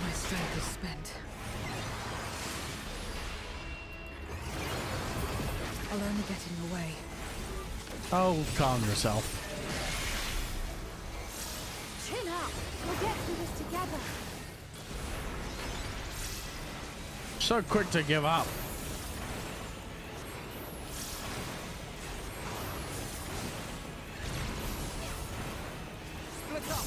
My strength is spent. I'll only get in your way. Oh, calm yourself. Chill out. We'll get through this together. So quick to give up. Split up!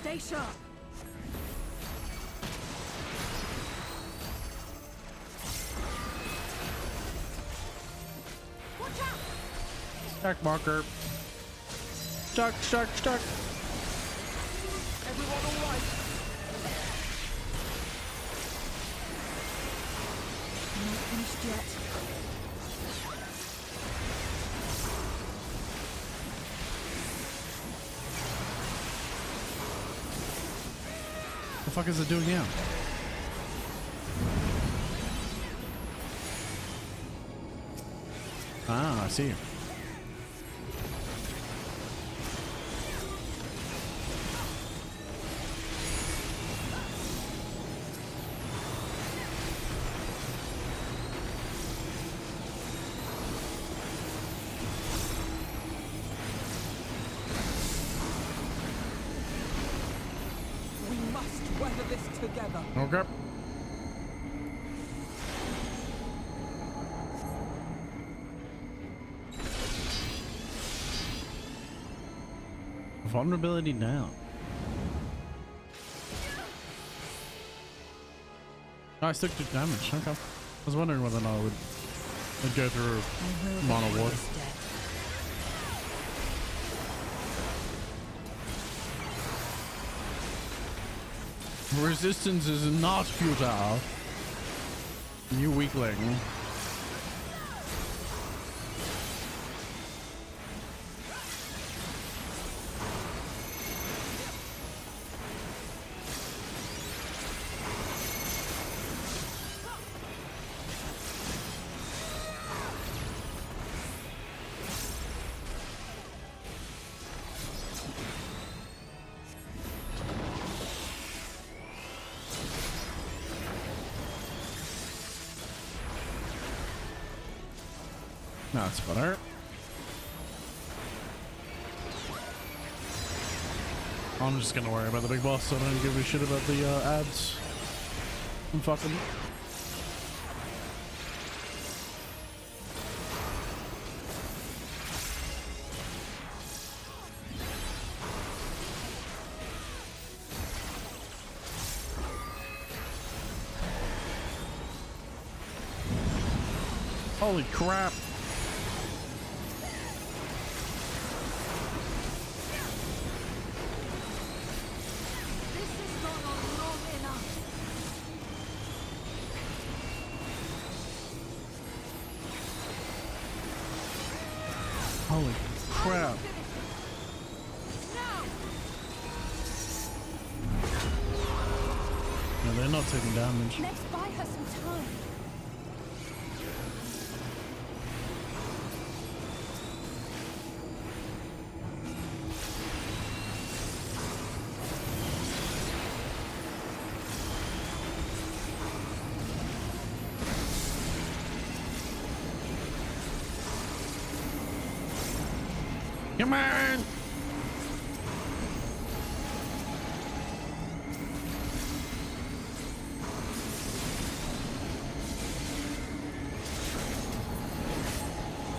Stay sharp. Watch out! Stack marker. Stuck. Everyone all right? Not finished yet. The fuck is it doing now? Ah, I see. We must weather this together. Okay. Vulnerability down. Oh, I still took damage. Okay. I was wondering whether or not it would go through mono ward. Resistance is not futile. You weakling. That's better. I'm just gonna worry about the big boss, so I don't give a shit about the ads. I'm fucking. Holy crap. Holy crap. No, they're not taking damage. Let's buy her some time. Come on!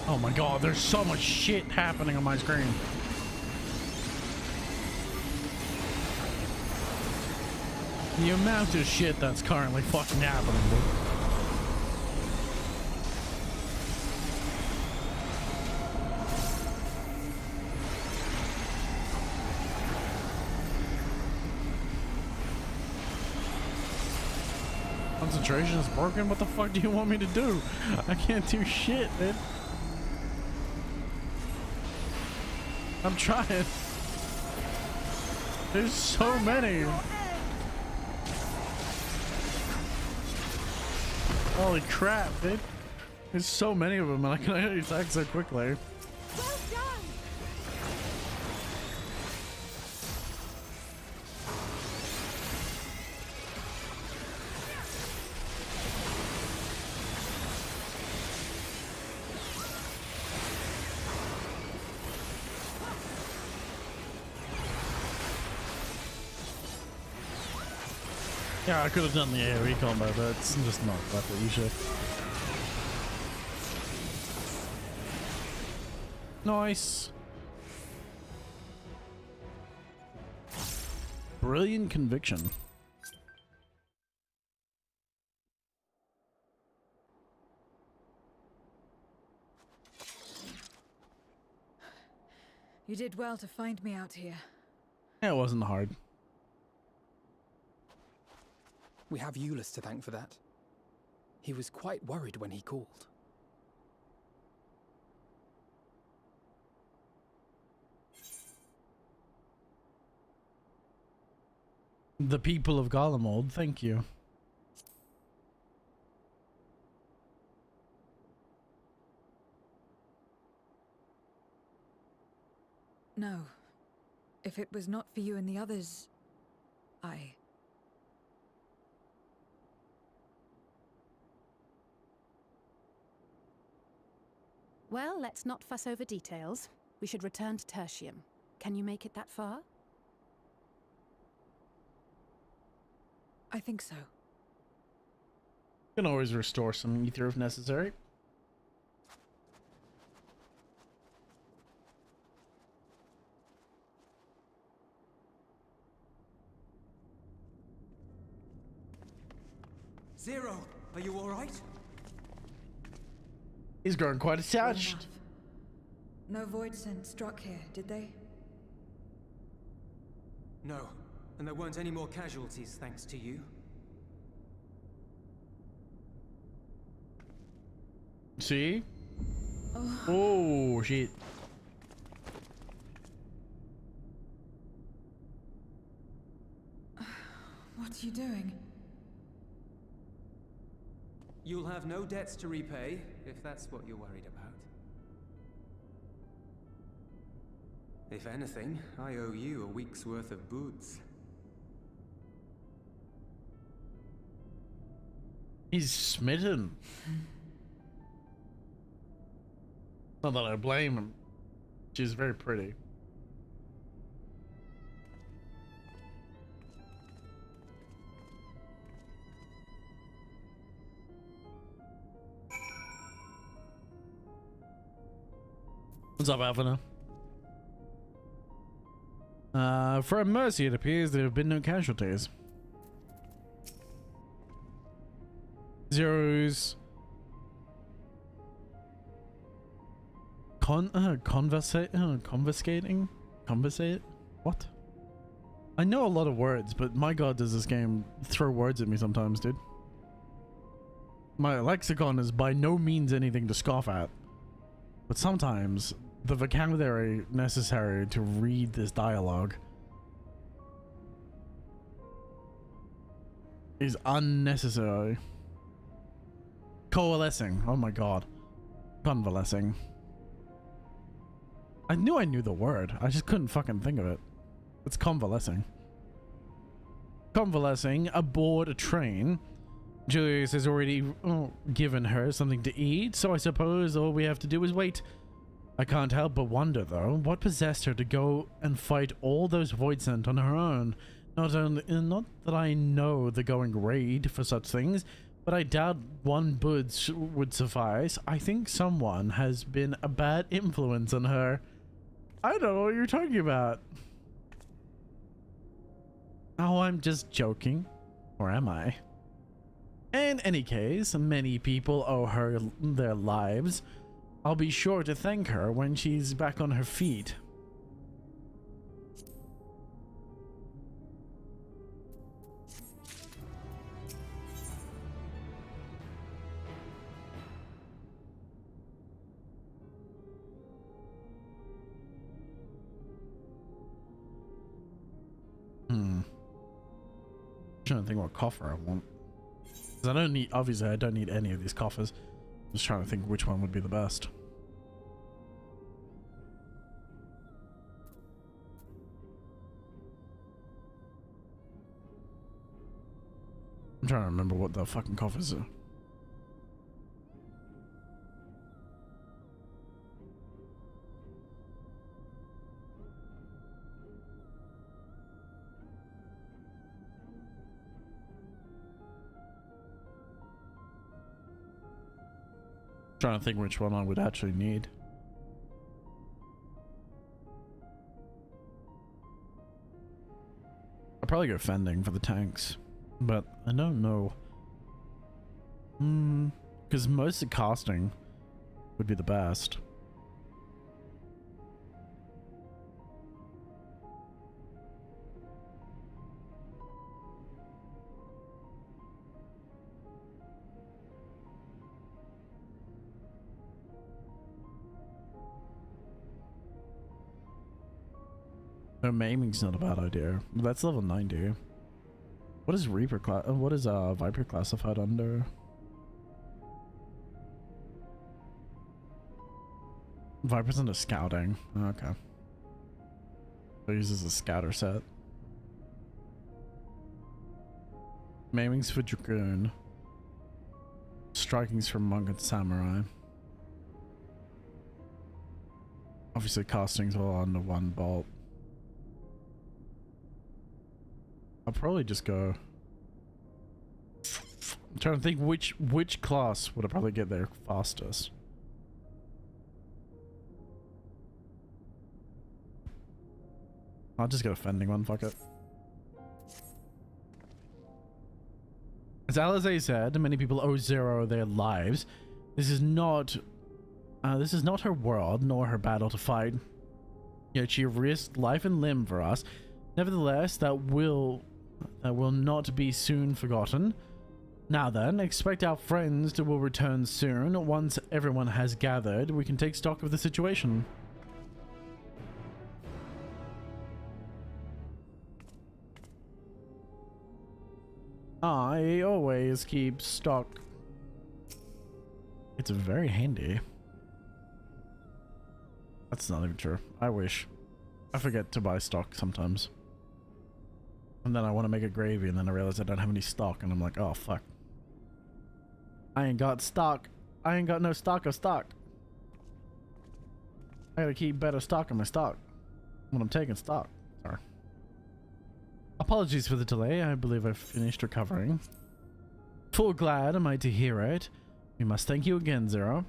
Oh my god, there's so much shit happening on my screen. The amount of shit that's currently fucking happening, dude. Concentration is broken. What the fuck do you want me to do? I can't do shit, man. I'm trying. There's so many. Holy crap, dude. There's so many of them and I can only attack so quickly. Well done. Yeah, I could have done the AoE combo, but it's just not worth it, you should. Nice. Brilliant conviction. You did well to find me out here. Yeah, it wasn't hard. We have Euless to thank for that. He was quite worried when he called. The people of Garlemald, thank you. No. If it was not for you and the others, I... Well, let's not fuss over details. We should return to Tertium. Can you make it that far? I think so. You can always restore some ether if necessary. Zero, are you all right? He's growing quite attached. No void scent struck here, did they? No, and there weren't any more casualties thanks to you. See? Oh, Oh, shit. what are you doing? You'll have no debts to repay, if that's what you're worried about. If anything, I owe you a week's worth of boots. He's smitten. Not that I blame him. She's very pretty. What's up, Alvina? For a mercy, it appears there have been no casualties. Zeros. Conversating? Conversate? What? I know a lot of words, but my god, does this game throw words at me sometimes, dude. My lexicon is by no means anything to scoff at, but sometimes the vocabulary necessary to read this dialogue is unnecessary. Coalescing. Oh my god. Convalescing. I knew the word. I just couldn't fucking think of it. It's convalescing. Convalescing aboard a train. Julius has already given her something to eat, so I suppose all we have to do is wait. I can't help but wonder, though, what possessed her to go and fight all those Voidsent on her own. Not that I know the going raid for such things, but I doubt one bud would suffice. I think someone has been a bad influence on her. I don't know what you're talking about. Oh, I'm just joking. Or am I? In any case, many people owe her their lives. I'll be sure to thank her when she's back on her feet. I'm trying to think what coffer I want. Because I don't need, obviously I don't need any of these coffers. I'm just trying to think which one would be the best. I'm trying to remember what the fucking coffers are. Trying to think which one I would actually need. I I'll probably go fending for the tanks, but I don't know. Because most of casting would be the best. No, maiming's not a bad idea. That's level 90. What is Reaper class? What is Viper classified under? Viper's under scouting. Okay. So it uses a scouter set. Maiming's for Dragoon. Striking's for Monk and Samurai. Obviously casting's all under one bolt. I'll probably just go. I'm trying to think which class would I probably get there fastest. I'll just get a fending one, fuck it. As Alizé said, many people owe Zero their lives. This is not her world, nor her battle to fight. Yet she risked life and limb for us. Nevertheless, that will not be soon forgotten. Now then, expect our friends to will return soon. Once everyone has gathered, we can take stock of the situation. I always keep stock. It's very handy. That's not even true. I wish. I forget to buy stock sometimes. And then I want to make a gravy, and then I realize I don't have any stock, and I'm like, oh fuck. I ain't got stock. I ain't got no stock of stock. I gotta keep better stock of my stock when I'm taking stock. Sorry. Apologies for the delay. I believe I've finished recovering. Full glad am I to hear it. We must thank you again, Zero.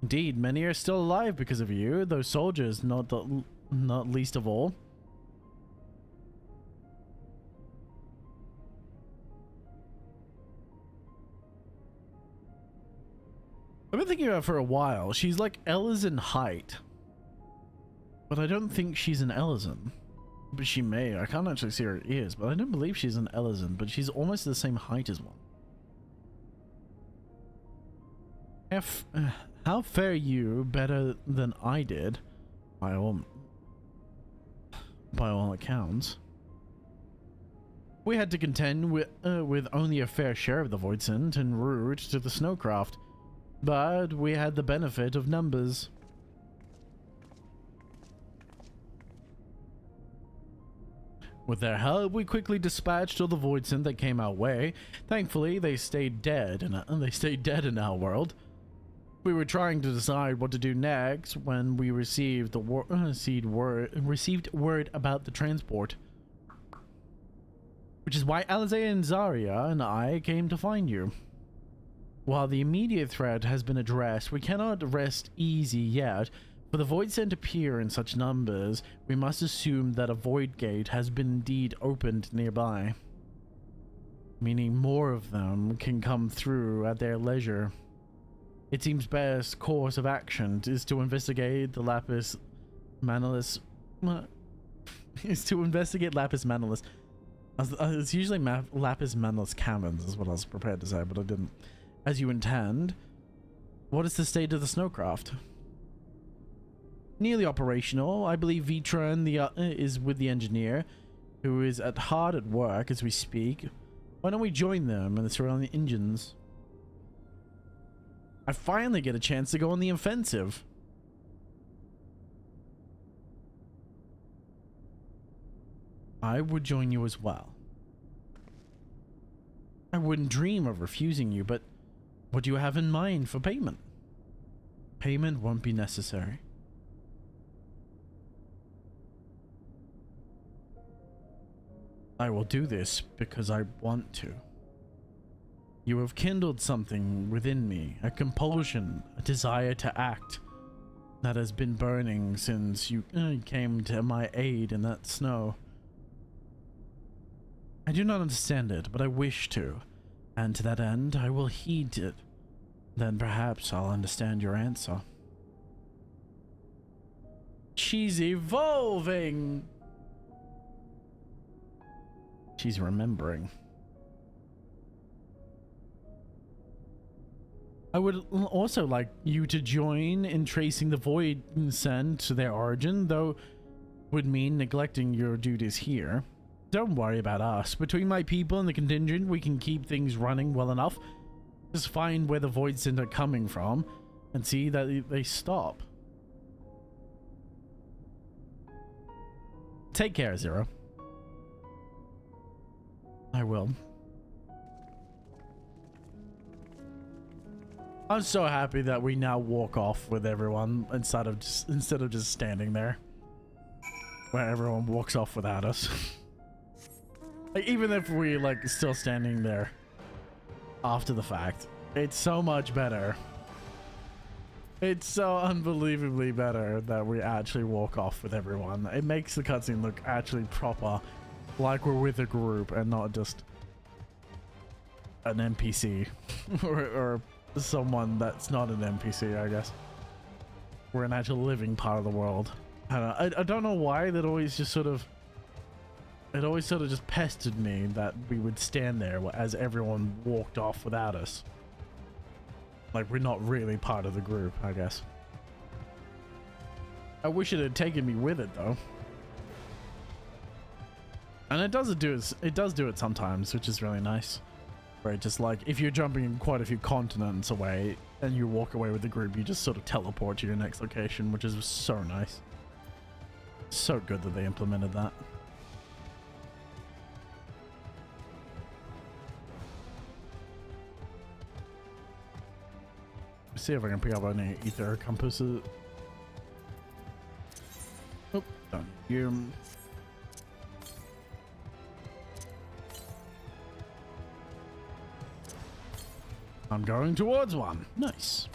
Indeed, many are still alive because of you, those soldiers not least of all. I've been thinking about her for a while. She's like Ellison height. But I don't think she's an Ellison. But she may. I can't actually see her ears, but I don't believe she's an Ellison, but she's almost the same height as one. How fare you better than I did, by all accounts. We had to contend with only a fair share of the Voidsent en route to the Snowcraft. But we had the benefit of numbers. With their help, we quickly dispatched all the Voidsent that came our way. Thankfully, they stayed dead, in our world. We were trying to decide what to do next when we received word about the transport. Which is why Alizé and Zarya and I came to find you. While the immediate threat has been addressed, we cannot rest easy yet. For the Voidsent appear in such numbers, we must assume that a void gate has been indeed opened nearby. Meaning more of them can come through at their leisure. It seems best course of action is to investigate the Lapis Manalus. It's usually Lapis Manalus caverns is what I was prepared to say, but I didn't. As you intend. What is the state of the Snowcraft? Nearly operational. I believe Vitra is with the engineer, who is hard at work as we speak. Why don't we join them and surround the engines? I finally get a chance to go on the offensive. I would join you as well. I wouldn't dream of refusing you, but what do you have in mind for payment? Payment won't be necessary. I will do this because I want to. You have kindled something within me, a compulsion, a desire to act that has been burning since you came to my aid in that snow. I do not understand it, but I wish to. And to that end, I will heed it. Then perhaps I'll understand your answer. She's evolving! She's remembering. I would also like you to join in tracing the void sent to their origin, though would mean neglecting your duties here. Don't worry about us. Between my people and the contingent, we can keep things running well enough. Just find where the voids are coming from and see that they stop. Take care, Zero. I will. I'm so happy that we now walk off with everyone instead of just standing there, where everyone walks off without us. Like, even if we like still standing there after the fact, it's so much better. It's so unbelievably better that we actually walk off with everyone. It makes the cutscene look actually proper, like we're with a group and not just an NPC or someone that's not an NPC, I guess. We're an actual living part of the world. I don't know why that always just sort of... It always sort of just pestered me that we would stand there as everyone walked off without us. Like, we're not really part of the group, I guess. I wish it had taken me with it, though. And it does do it sometimes, which is really nice. Where it just like, if you're jumping quite a few continents away and you walk away with the group, you just sort of teleport to your next location, which is so nice. So good that they implemented that. Let's see if I can pick up any ether compasses. Oh, done. I'm going towards one. Nice.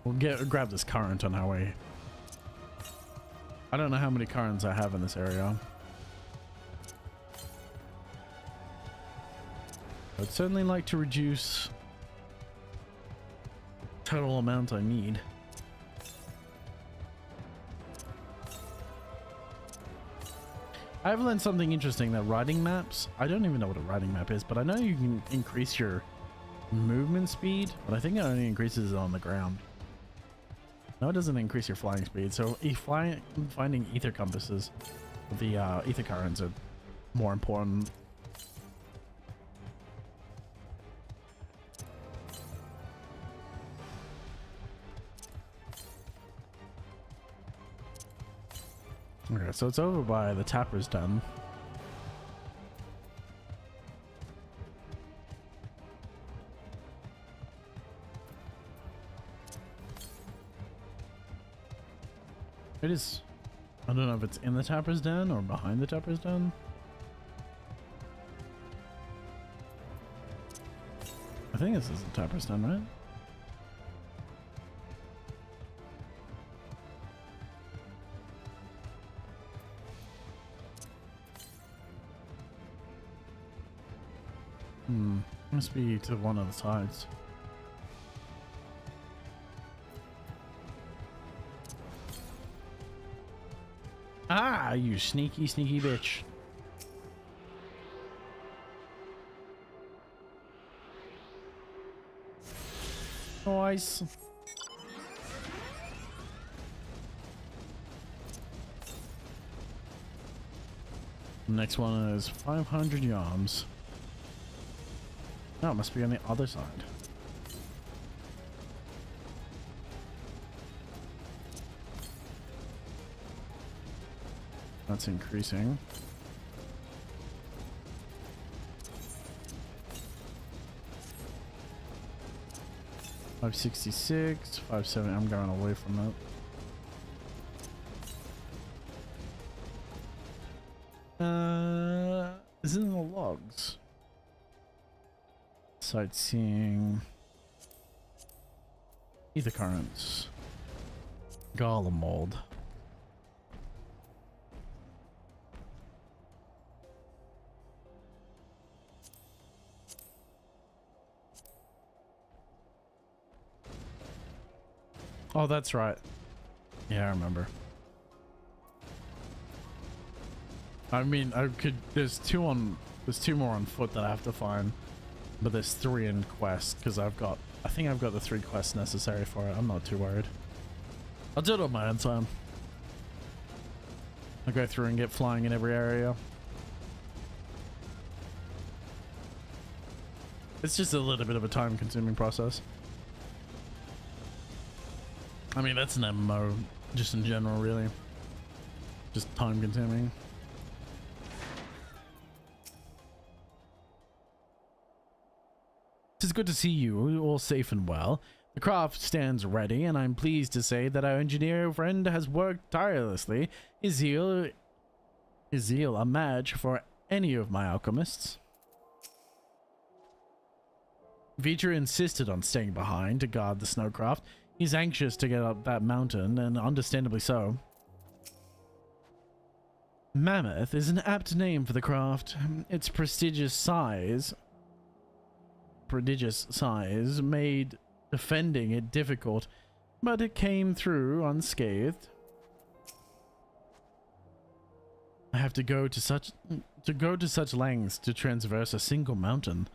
We'll grab this current on our way. I don't know how many currents I have in this area. I'd certainly like to reduce total amount I need. I've learned something interesting, that riding maps, I don't even know what a riding map is, but I know you can increase your movement speed, but I think it only increases it on the ground. No, it doesn't increase your flying speed. So if finding ether compasses, the ether currents are more important. Okay, so it's over by the Tapper's Den. It is... I don't know if it's in the Tapper's Den or behind the Tapper's Den. I think this is the Tapper's Den, right? Must be to one of the sides. Ah, you sneaky, sneaky bitch. Nice. Next one is 500 yams. No, it must be on the other side. That's increasing. $566, $570. I'm going away from that. Is it in the logs? Sightseeing. Ether currents. Golem mold. Oh, that's right. Yeah, I remember. I mean, I could. There's two more on foot that I have to find, but there's 3 in quest because I think I've got the 3 quests necessary for it. I'm not too worried. I'll do it on my own time. I'll go through and get flying in every area. It's just a little bit of a time-consuming process. I mean, that's an MMO, just in general, really. Just time-consuming. It is good to see you all safe and well. The craft stands ready, and I'm pleased to say that our engineer friend has worked tirelessly. Is zeal a match for any of my alchemists? Vitra insisted on staying behind to guard the snowcraft. He's anxious to get up that mountain, and understandably so. Mammoth is an apt name for the craft. Its prodigious size made defending it difficult, but it came through unscathed. I have to go to such lengths to traverse a single mountain.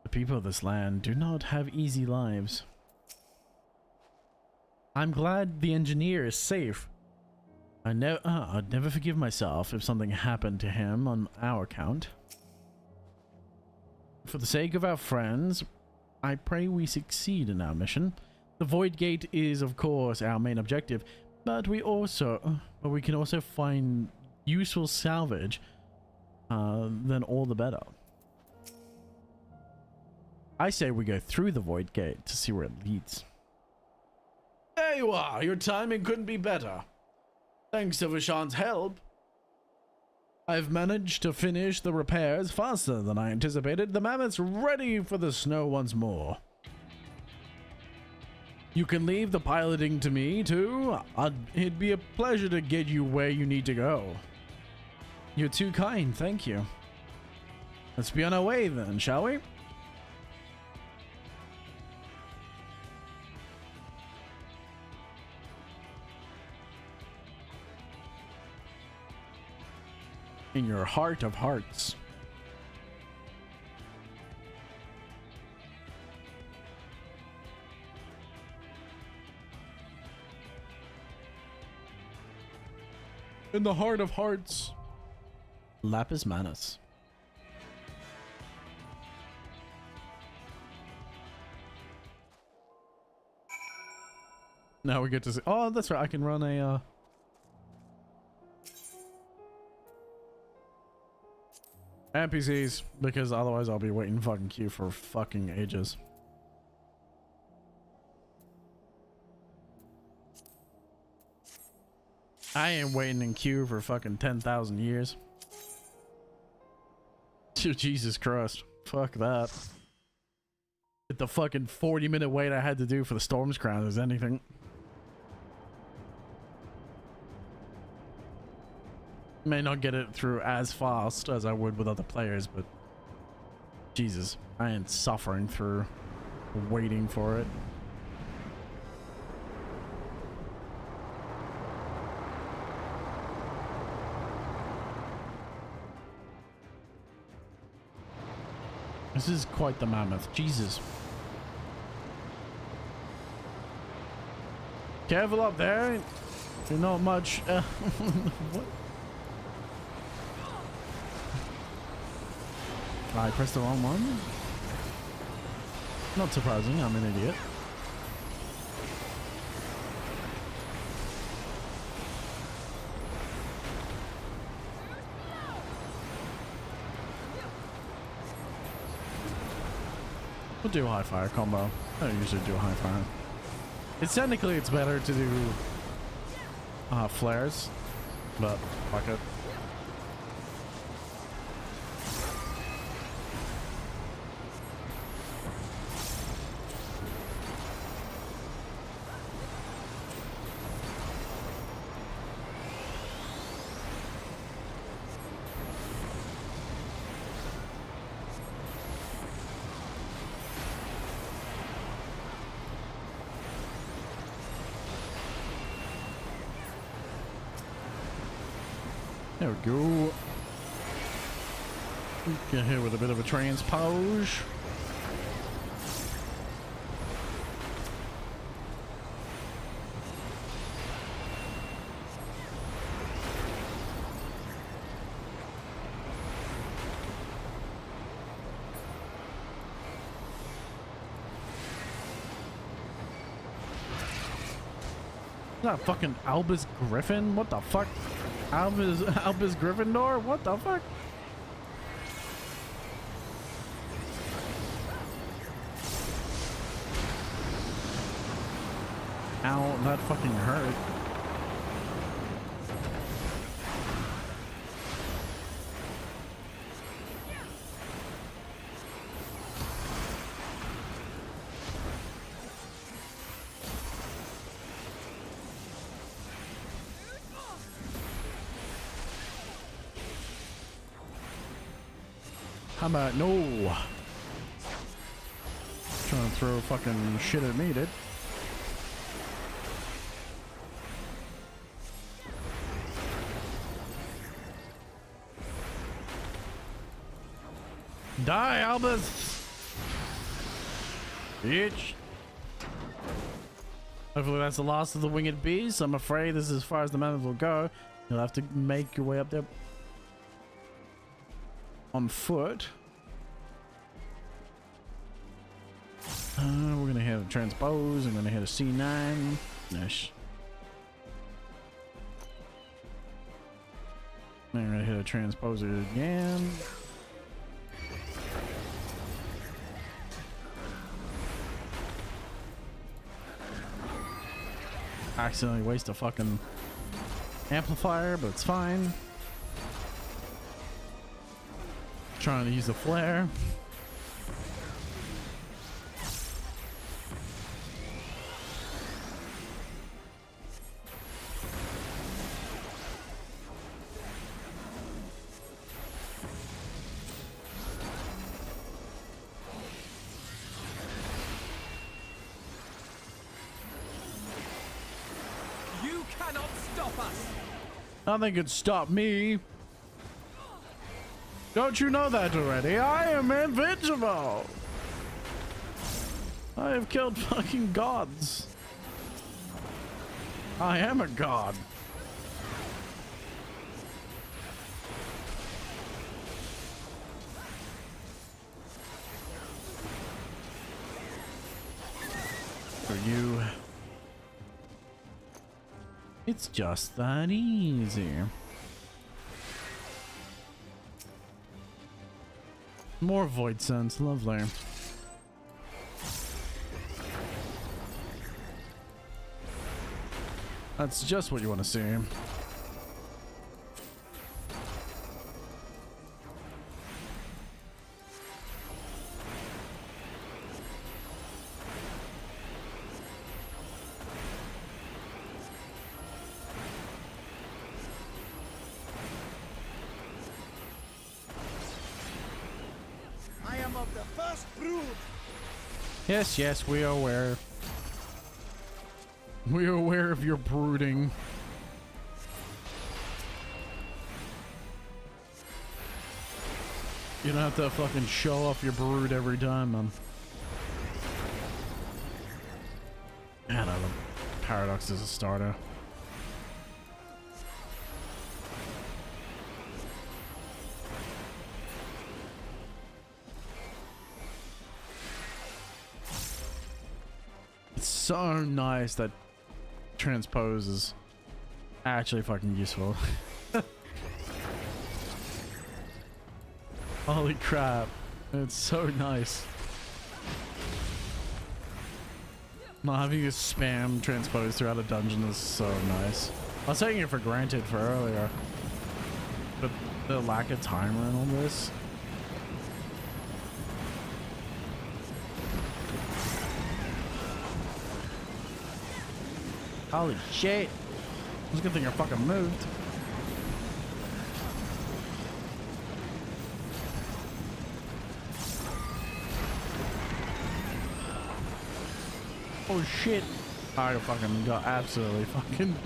The people of this land do not have easy lives. I'm glad the engineer is safe. I'd never forgive myself if something happened to him on our account. For the sake of our friends, I pray we succeed in our mission. The Void Gate is, of course, our main objective, but we can also find useful salvage. Then all the better. I say we go through the Void Gate to see where it leads. There you are. Your timing couldn't be better. Thanks to Vishan's help, I've managed to finish the repairs faster than I anticipated. The Mammoth's ready for the snow once more. You can leave the piloting to me, too. It'd be a pleasure to get you where you need to go. You're too kind, thank you. Let's be on our way then, shall we? In your heart of hearts. In the heart of hearts. Lapis Manus. Now we get to see. Oh, that's right. I can run a NPCs, because otherwise I'll be waiting fucking queue for fucking ages. I ain't waiting in queue for fucking 10,000 years. Jesus Christ. Fuck that. The fucking 40-minute wait I had to do for the Storm's Crown is anything. May not get it through as fast as I would with other players, but Jesus, I ain't suffering through waiting for it. This is quite the mammoth. Jesus. Careful up there. You're not much. What? I pressed the wrong one. Not surprising, I'm an idiot. We'll do a high fire combo. I don't usually do a high fire. It's technically better to do flares, but fuck it. There we go. Get here with a bit of a transpose. That fucking Albus Griffin? What the fuck? Albus Gryffindor? What the fuck? Ow, that fucking hurt. How about no? Trying to throw fucking shit at me, dude. Die, Albus! Bitch! Hopefully that's the last of the winged beasts. I'm afraid this is as far as the mammoth will go. You'll have to make your way up there on foot. We're gonna hit a transpose. I'm gonna hit a C9. Nice. I'm gonna hit a transposer again. Accidentally waste a fucking amplifier, but it's fine. Trying to use the flare. You cannot stop us. Nothing can stop me. Don't you know that already? I am invincible. I have killed fucking gods. I am a god. For you, it's just that easy. More void sense, lovely. That's just what you want to see. I am of the first brood. Yes, yes, we are aware. We are aware of your brooding. You don't have to fucking show off your brood every time, man. Man, I love Paradox as a starter. It's so nice that transpose is actually fucking useful. Holy crap, it's so nice. Not having to spam transpose throughout a dungeon is so nice. I was taking it for granted for earlier, but the lack of timer and all this. Holy shit. It's a good thing I fucking moved. Oh shit. I fucking got absolutely fucking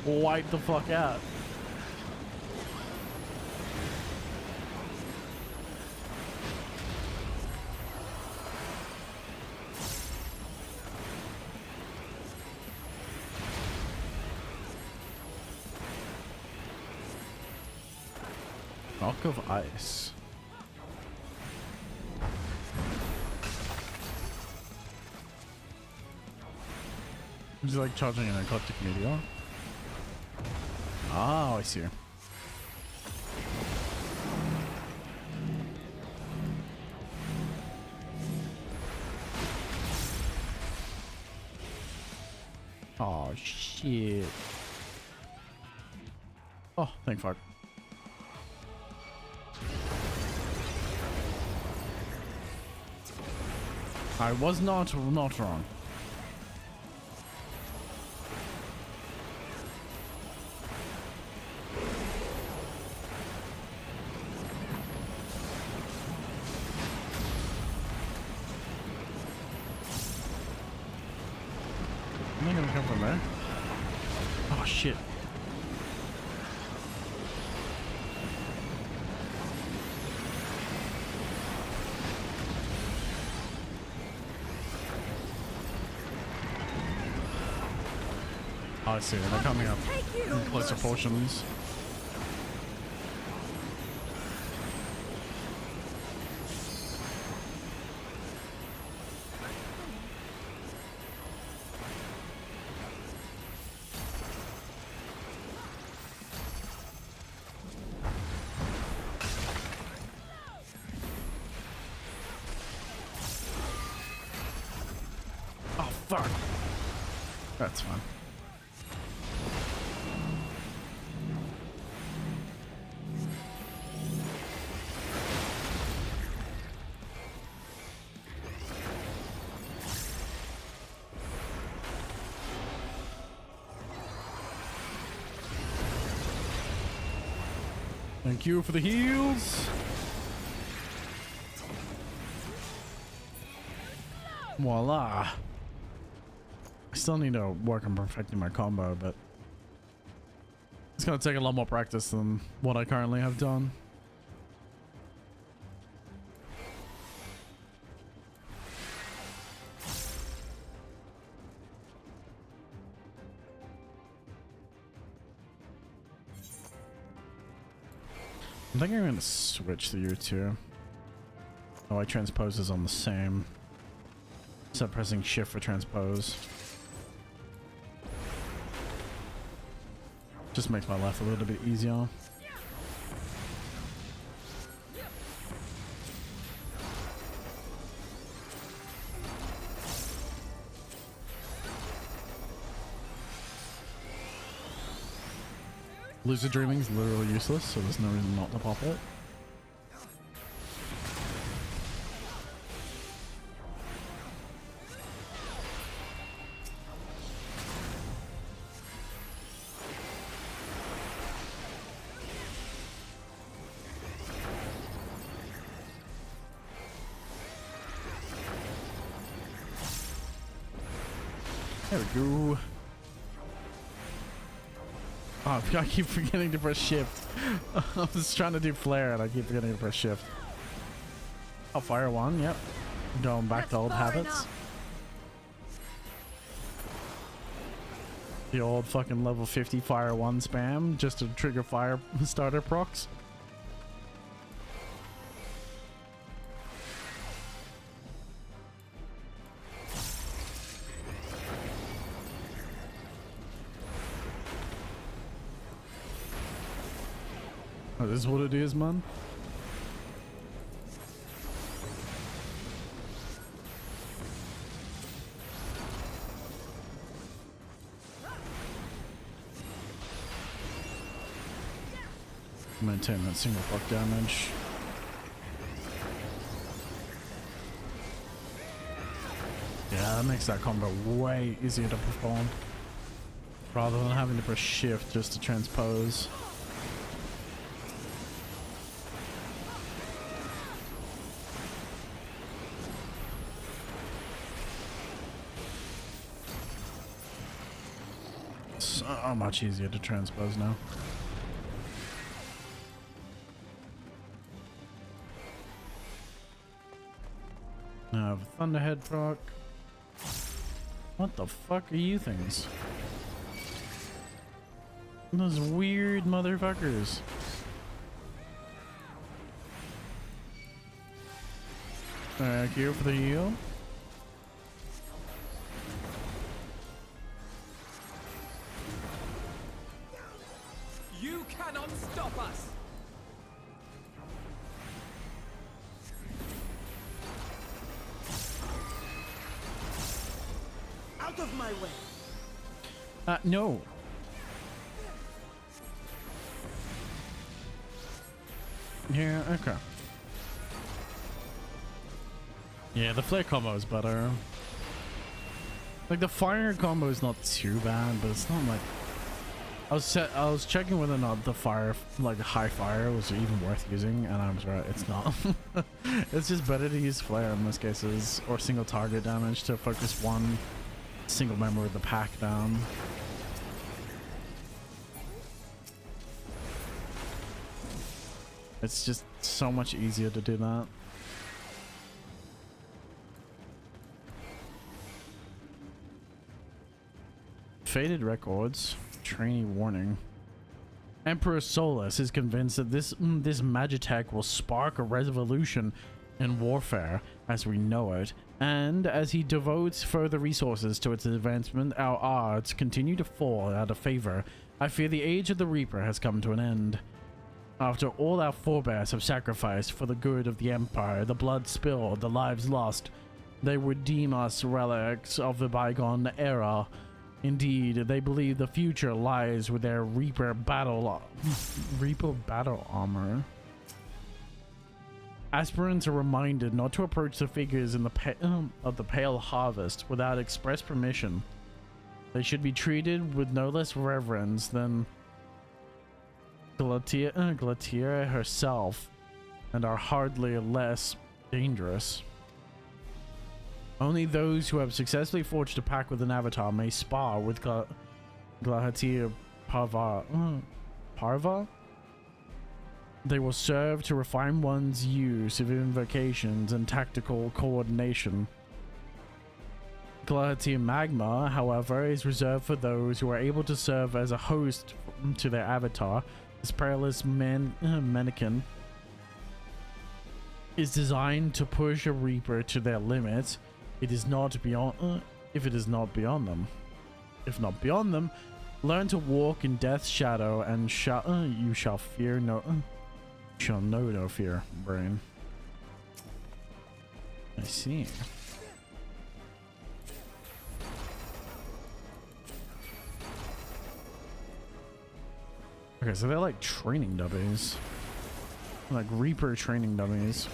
wiped the fuck out. Rock of ice. Is he like charging an eclectic meteor? Oh, I see. Oh shit. Oh, thank fuck. I was not wrong. Am I gonna come from there? Oh shit. Oh, I see. They're coming up in closer portions. Oh, fuck. That's fine. Thank you for the heals. Voila. I still need to work on perfecting my combo, but it's gonna take a lot more practice than what I currently have done. I think I'm going to switch the U2. Oh, I transposes on the same. Except pressing shift for transpose. Just makes my life a little bit easier. Lucid dreaming is literally useless, so there's no reason not to pop it. There we go. Oh, I keep forgetting to press shift. I was trying to do flare and I keep forgetting to press shift. Oh, fire one, yep. Going back to old habits. The old fucking level 50 fire one spam just to trigger fire starter procs. Oh, this is what it is, man. Maintain that single block damage. Yeah, that makes that combo way easier to perform. Rather than having to press shift just to transpose. So much easier to transpose now. Now I have a Thunderhead proc. What the fuck are you things? Those weird motherfuckers. Thank you for the heal. You cannot stop us! Out of my way! No. Yeah, okay. Yeah, the flare combo is better. Like the fire combo is not too bad, but it's not like I was checking whether or not the fire, like high fire, was even worth using, and I was right, it's not. It's just better to use flare in most cases, or single target damage to focus one single member of the pack down. It's just so much easier to do that. Faded records. Trainee warning. Emperor Solus is convinced that this magitech will spark a revolution in warfare as we know it, and as he devotes further resources to its advancement, our odds continue to fall out of favor. I fear the age of the Reaper has come to an end. After all our forebears have sacrificed for the good of the Empire, the blood spilled, the lives lost, they would deem us relics of the bygone era. Indeed, they believe the future lies with their Reaper battle armor. Aspirants are reminded not to approach the figures in the Pale Harvest without express permission. They should be treated with no less reverence than Glatia herself, and are hardly less dangerous. Only those who have successfully forged a pact with an avatar may spar with Glatia Parva. They will serve to refine one's use of invocations and tactical coordination. Glatia Magma, however, is reserved for those who are able to serve as a host to their avatar. This perilous mannequin is designed to push a Reaper to their limits. It is not beyond if it is not beyond them. If not beyond them, learn to walk in death's shadow, and you shall fear no shall know no fear, brain. I see. Okay, so they're like training dummies. Like Reaper training dummies.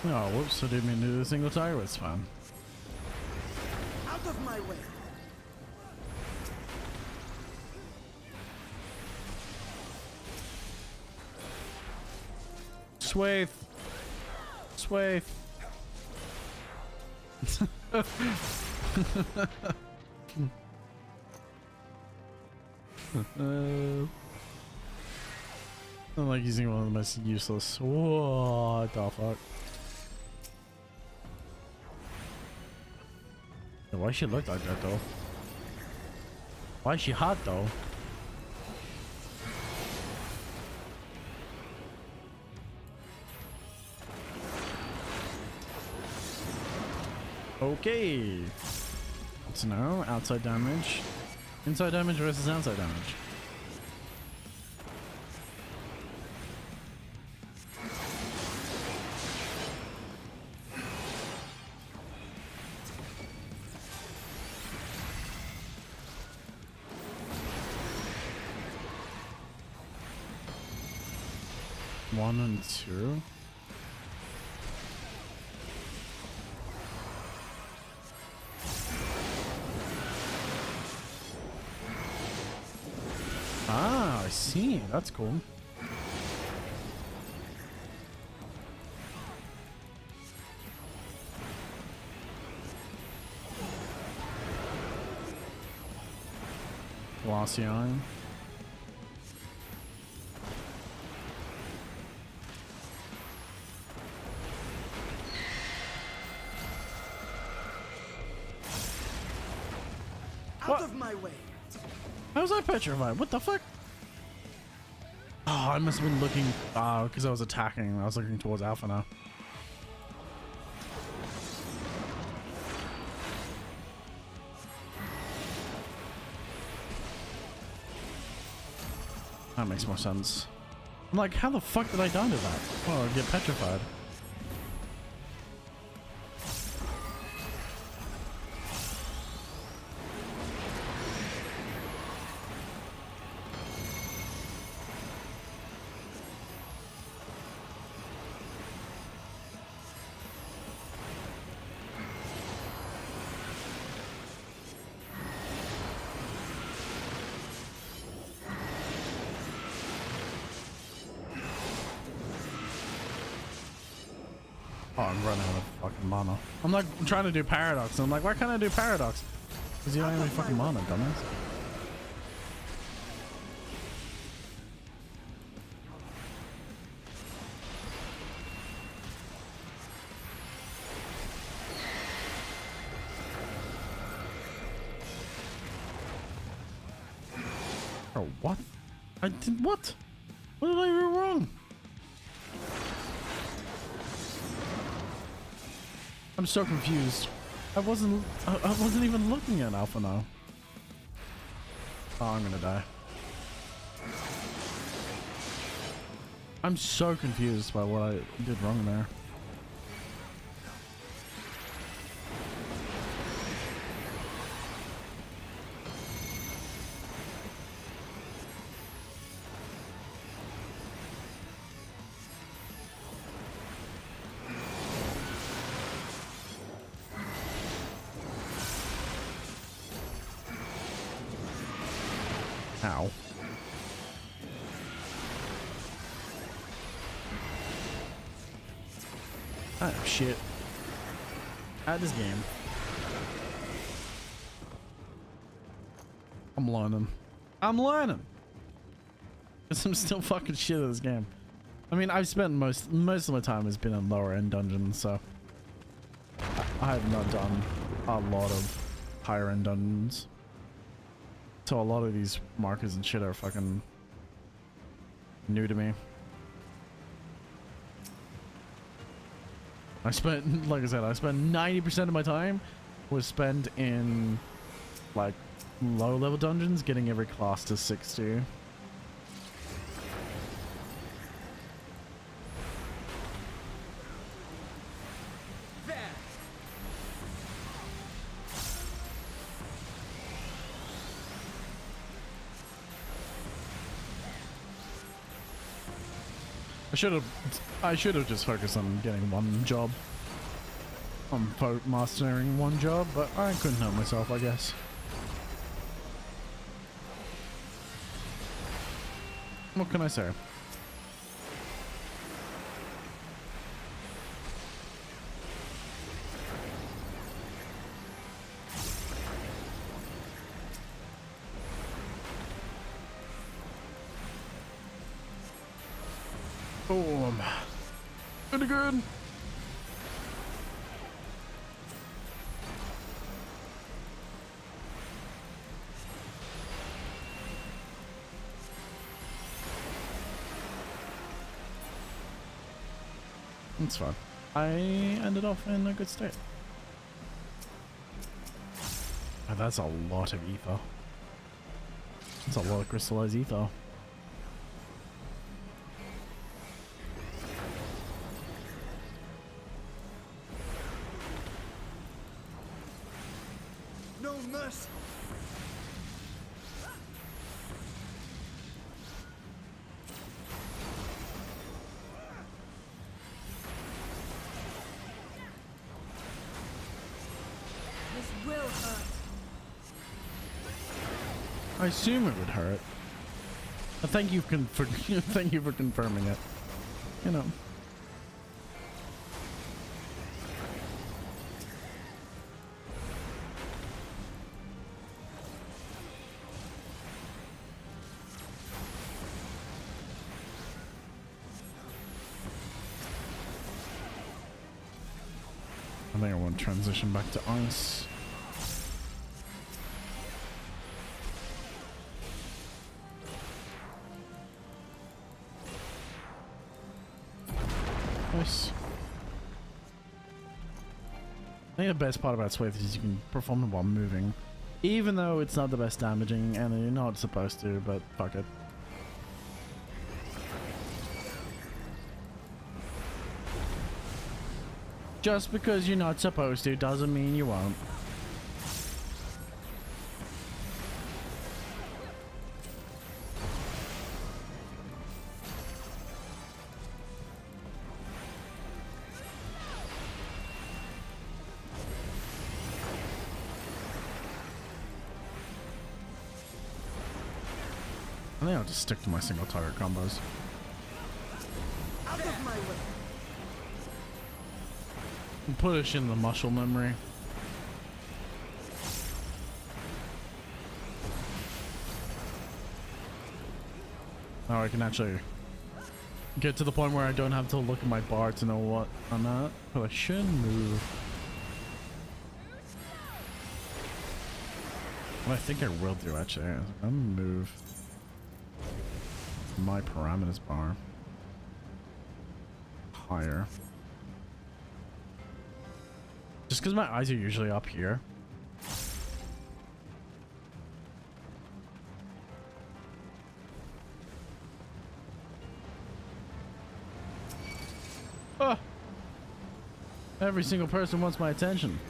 Oh, whoops, I didn't mean to do a single tire, it's fine. Out of my way! Swaith! Swaith! I'm like using one of the most useless. What the fuck? Why she look like that though? Why is she hot though? Okay. So now outside damage. Inside damage versus outside damage. One and two. Ah, I see. That's cool. Glossy eye. Out of my way. How was I petrified? What the fuck? Oh, I must have been looking. Oh, because I was attacking. I was looking towards Alpha now. That makes more sense. I'm like, how the fuck did I die to that? Oh, I get petrified. Oh, I'm running out of fucking mana. I'm like trying to do paradox, and I'm like, why can't I do paradox? Because you don't have any fucking mana, dumbass. Oh, what? I did what? What did I do wrong? I'm so confused. I wasn't even looking at Alpha now. Oh, I'm gonna die. I'm so confused by what I did wrong there. Ow. Oh shit. At this game. I'm learning. I'm learning. Because I'm still fucking shit at this game. I mean, I've spent most of my time has been in lower end dungeons, so I have not done a lot of higher end dungeons. So a lot of these markers and shit are fucking new to me. I spent, like I said, I spent 90% of my time was spent in like low level dungeons, getting every class to 60. I should have just focused on getting one job. On mastering one job, but I couldn't help myself, I guess. What can I say? Boom. Pretty good. That's fine. I ended off in a good state. Oh, that's a lot of ether. That's a lot of crystallized ether. No mercy. This will hurt. I assume it would hurt. Thank you for thank you for confirming it. You know. I think I want to transition back to ice. Nice. I think the best part about Swathe is you can perform it while moving. Even though it's not the best damaging and you're not supposed to, but fuck it. Just because you're not supposed to doesn't mean you won't. I think I'll just stick to my single target combos. Out of my way. Push in the muscle memory. Now I can actually get to the point where I don't have to look at my bar to know what I'm at, but I should move. What I think I will do actually, I'm gonna move my parameters bar higher. Just because my eyes are usually up here. Oh! Every single person wants my attention.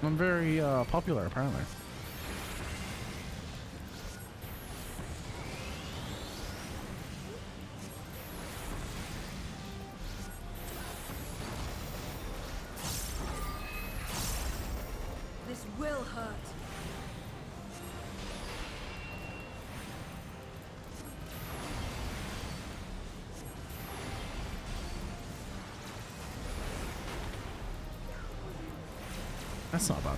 I'm very popular apparently. This will hurt. That's not bad.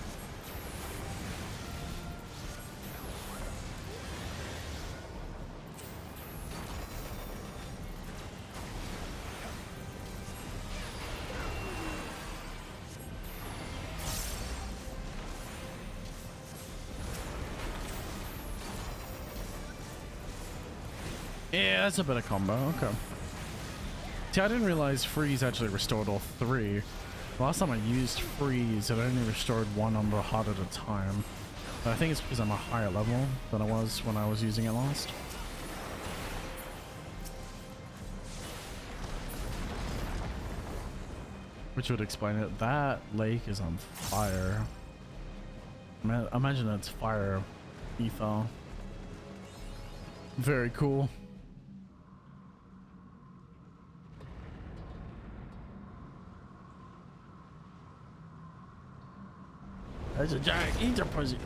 Yeah, that's a bit of combo. Okay. See, I didn't realize freeze actually restored all three. Last time I used freeze, it only restored one Umbra Heart at a time. But I think it's because I'm a higher level than I was when I was using it last. Which would explain it. That lake is on fire. Imagine it's fire ether. Very cool. There's a giant ether pussy.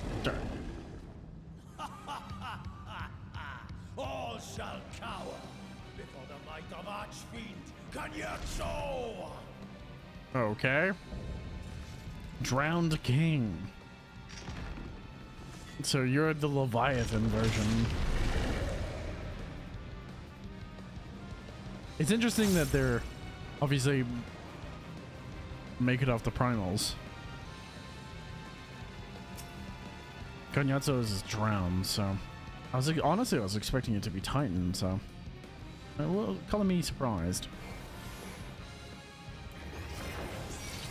All shall cower before the might of Archfiend Kanyatso! Okay. Drowned King. So you're the Leviathan version. It's interesting that they're obviously make it off the primals. Kanyatso is drowned, so I was honestly I was expecting it to be Titan, so well, color me surprised.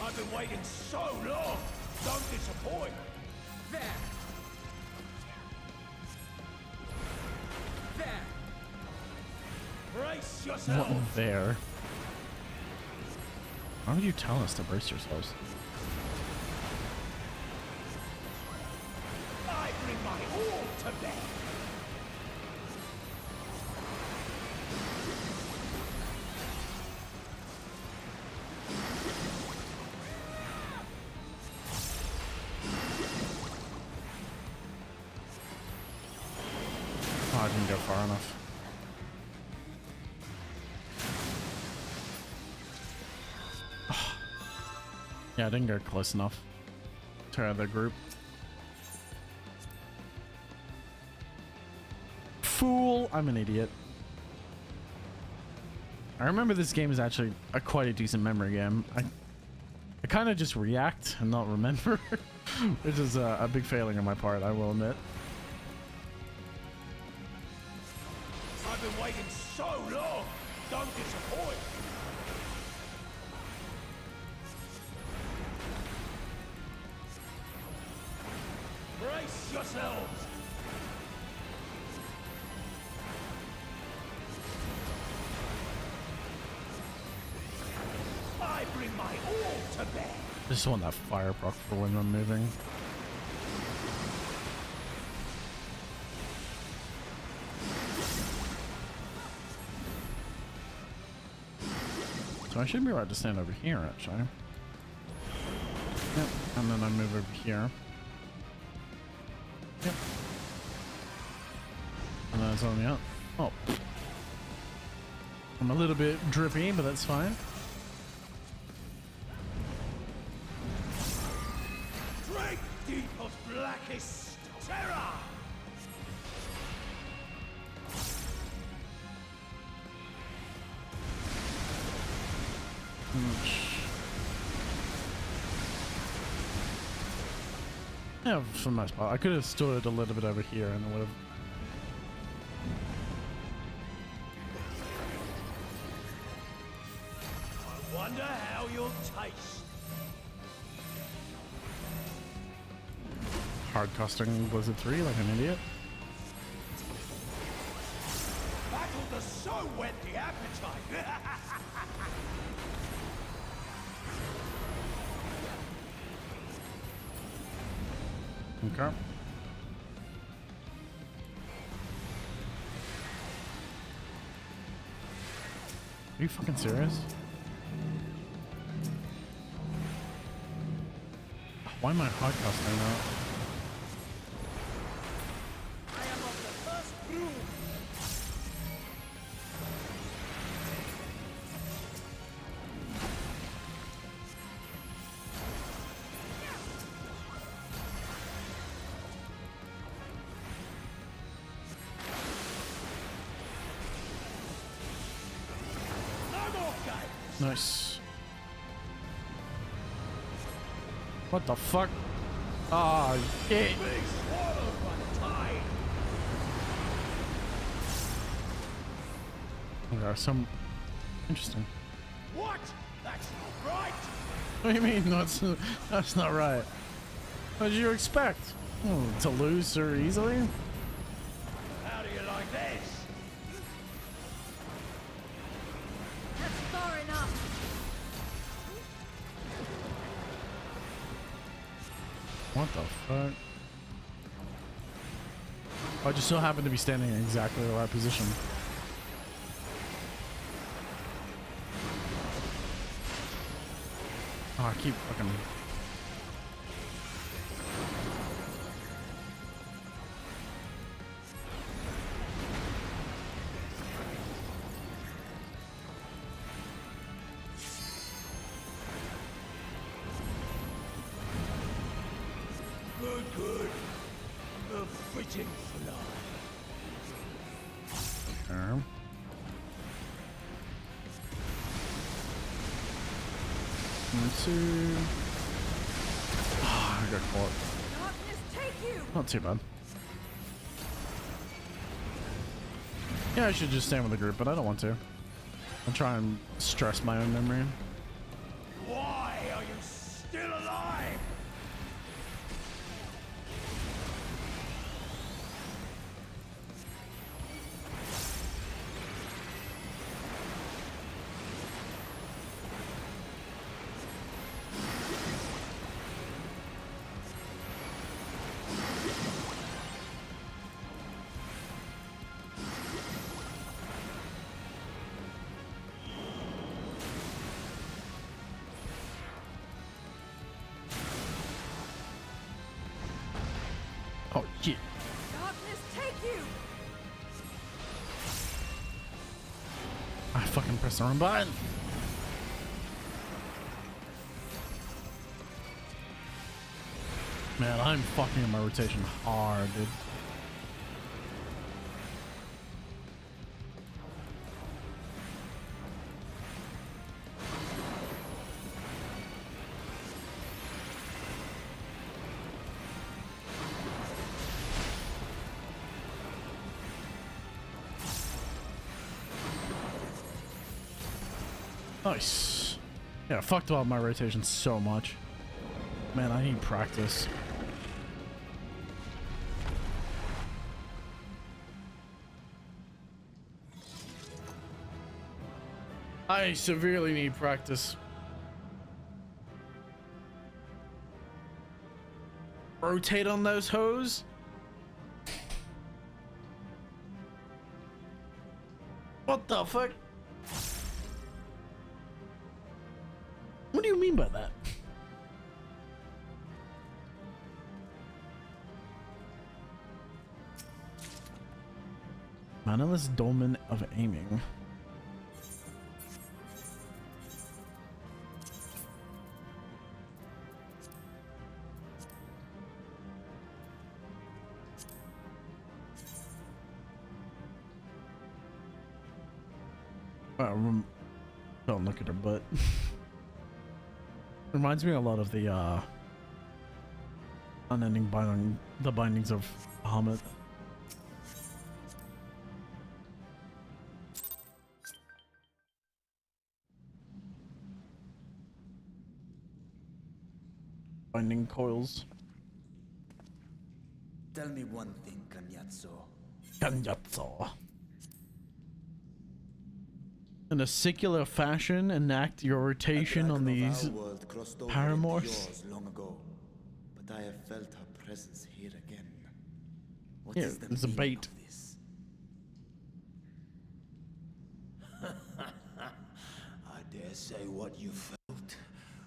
I've been waiting so long! Don't disappoint! There! There! Brace yourself! What there? Why would you tell us to brace yourselves? I bring my all to bear! Oh, I didn't go far enough. Yeah, I didn't go close enough to the group. Fool! I'm an idiot. I remember this game is actually quite a decent memory game. I kind of just react and not remember, which is a big failing on my part, I will admit. I've been waiting so long. Don't disappoint. Brace yourselves. I bring my all to bear. I just want that fire proc for when I'm moving. So I should be allowed to stand over here, actually. Yep, and then I move over here. Yep. And then it's on me up. Oh. I'm a little bit drippy, but that's fine. Drink deep of blackest terror. Yeah, for the most part. I could have stood a little bit over here and it would have... I wonder how you'll taste. Hard costing Blizzard 3 like an idiot. Battle does so whet the appetite. Okay. Are you fucking serious? Why am I hard costing that? I am of the first brood. Nice. What the fuck? Ah, shit. Be swallowed by the tide. Okay, some interesting. What? That's not right. What do you mean? That's not right. What did you expect? To lose so easily? How do you like this? That's far enough. What the fuck? I just so happen to be standing in exactly the right position. Oh, I keep fucking... Good. The fitting fly. Okay. Let's see. I got caught. Darkness take you. Not too bad. Yeah, I should just stand with the group, but I don't want to. I'll try and stress my own memory. Why are you still alive? Oh, shit. Darkness take you. I fucking pressed the wrong button. Man, I'm fucking in my rotation hard, dude. Nice. Yeah, I fucked up my rotation so much. Man, I need practice. I severely need practice. Rotate on those hoes. What the fuck? What do you mean by that? Manaless Dolmen of Aiming. Don't look at her butt. Reminds me a lot of the unending bindings of Bahamut. Binding coils. Tell me one thing, Kanyatso. Kanyatso. In a secular fashion, enact your rotation on these paramours. Long ago, but I have felt her presence here again. What Yeah, is the it's a meaning bait. of this? I dare say what you felt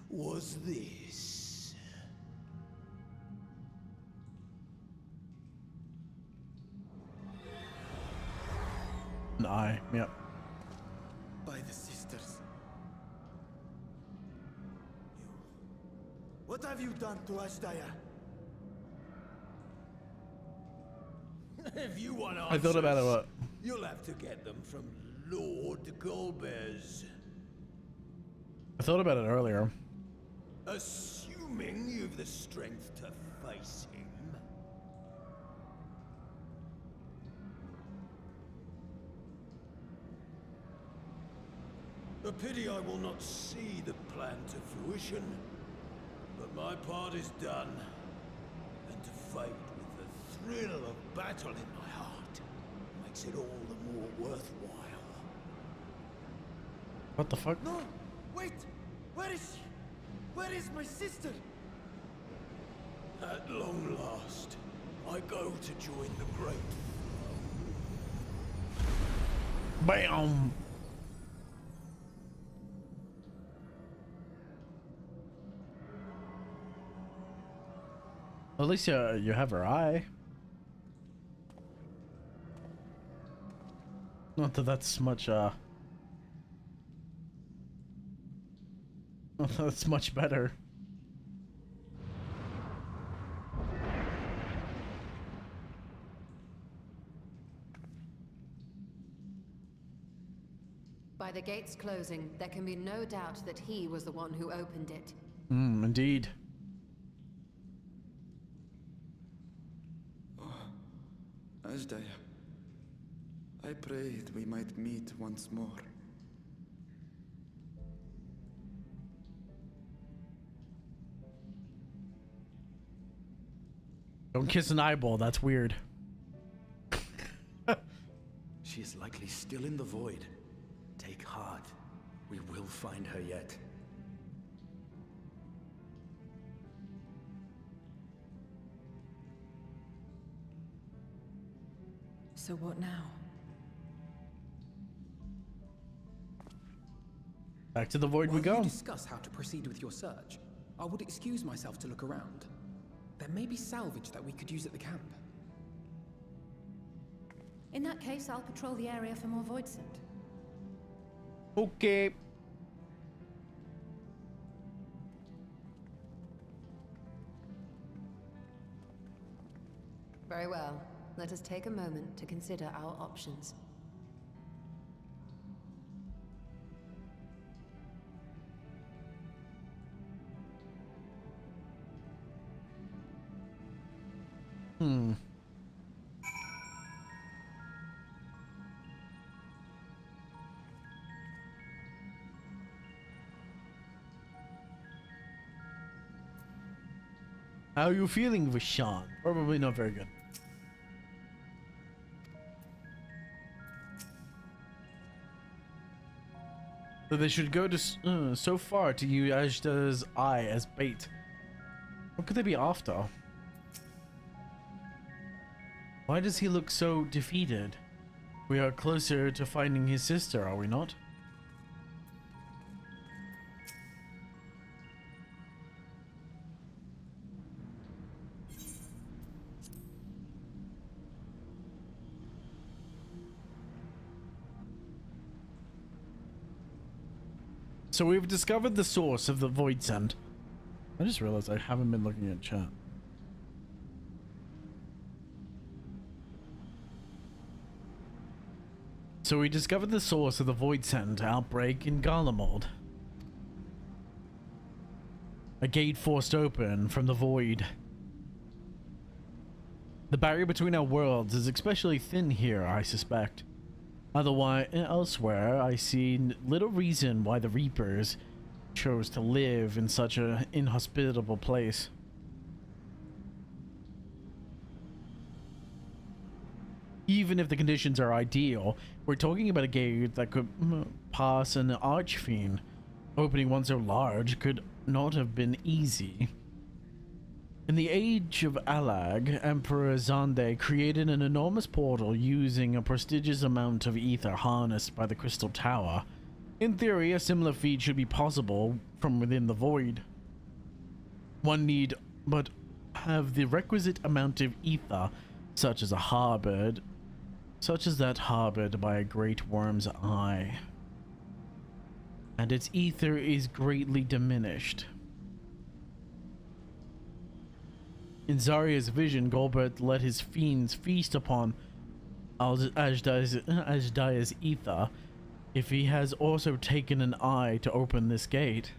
was this. An eye, yep. By the sisters. What have you done to Ashdaya? If you want I thought about it a lot. You'll have to get them from Lord Golbez. I thought about it earlier. Assuming you've the strength to face him. A pity I will not see the plan to fruition, but my part is done, and to fight with the thrill of battle in my heart makes it all the more worthwhile. What the fuck? No! Wait! Where is she? Where is my sister? At long last, I go to join the great. Bam! At least you have her eye. Not that that's much, that's much better. By the gates closing, there can be no doubt that he was the one who opened it. Indeed. Ashdaya, I prayed we might meet once more. Don't kiss an eyeball, that's weird. She is likely still in the void. Take heart. We will find her yet. So what now? Back to the void we While go. you discuss how to proceed with your search, I would excuse myself to look around. There may be salvage that we could use at the camp. In that case, I'll patrol the area for more void scent. Okay. Very well. Let us take a moment to consider our options. How are you feeling, Vishan? Probably not very good. So they should go to so far to use Ajda's eye as bait. What could they be after? Why does he look so defeated? We are closer to finding his sister, are we not? So we've discovered the source of the void send. I just realized I haven't been looking at chat. So we discovered the source of the void send outbreak in Garlemald. A gate forced open from the void. The barrier between our worlds is especially thin here, I suspect. Otherwise, elsewhere, I see little reason why the Reapers chose to live in such an inhospitable place. Even if the conditions are ideal, we're talking about a gate that could pass an archfiend. Opening one so large could not have been easy. In the age of Alag, Emperor Zande created an enormous portal using a prodigious amount of ether harnessed by the Crystal Tower. In theory, a similar feat should be possible from within the void. One need but have the requisite amount of ether, such as that harbored by a great worm's eye. And its ether is greatly diminished. In Zarya's vision, Golbert let his fiends feast upon Ajdaya's ether. If he has also taken an eye to open this gate.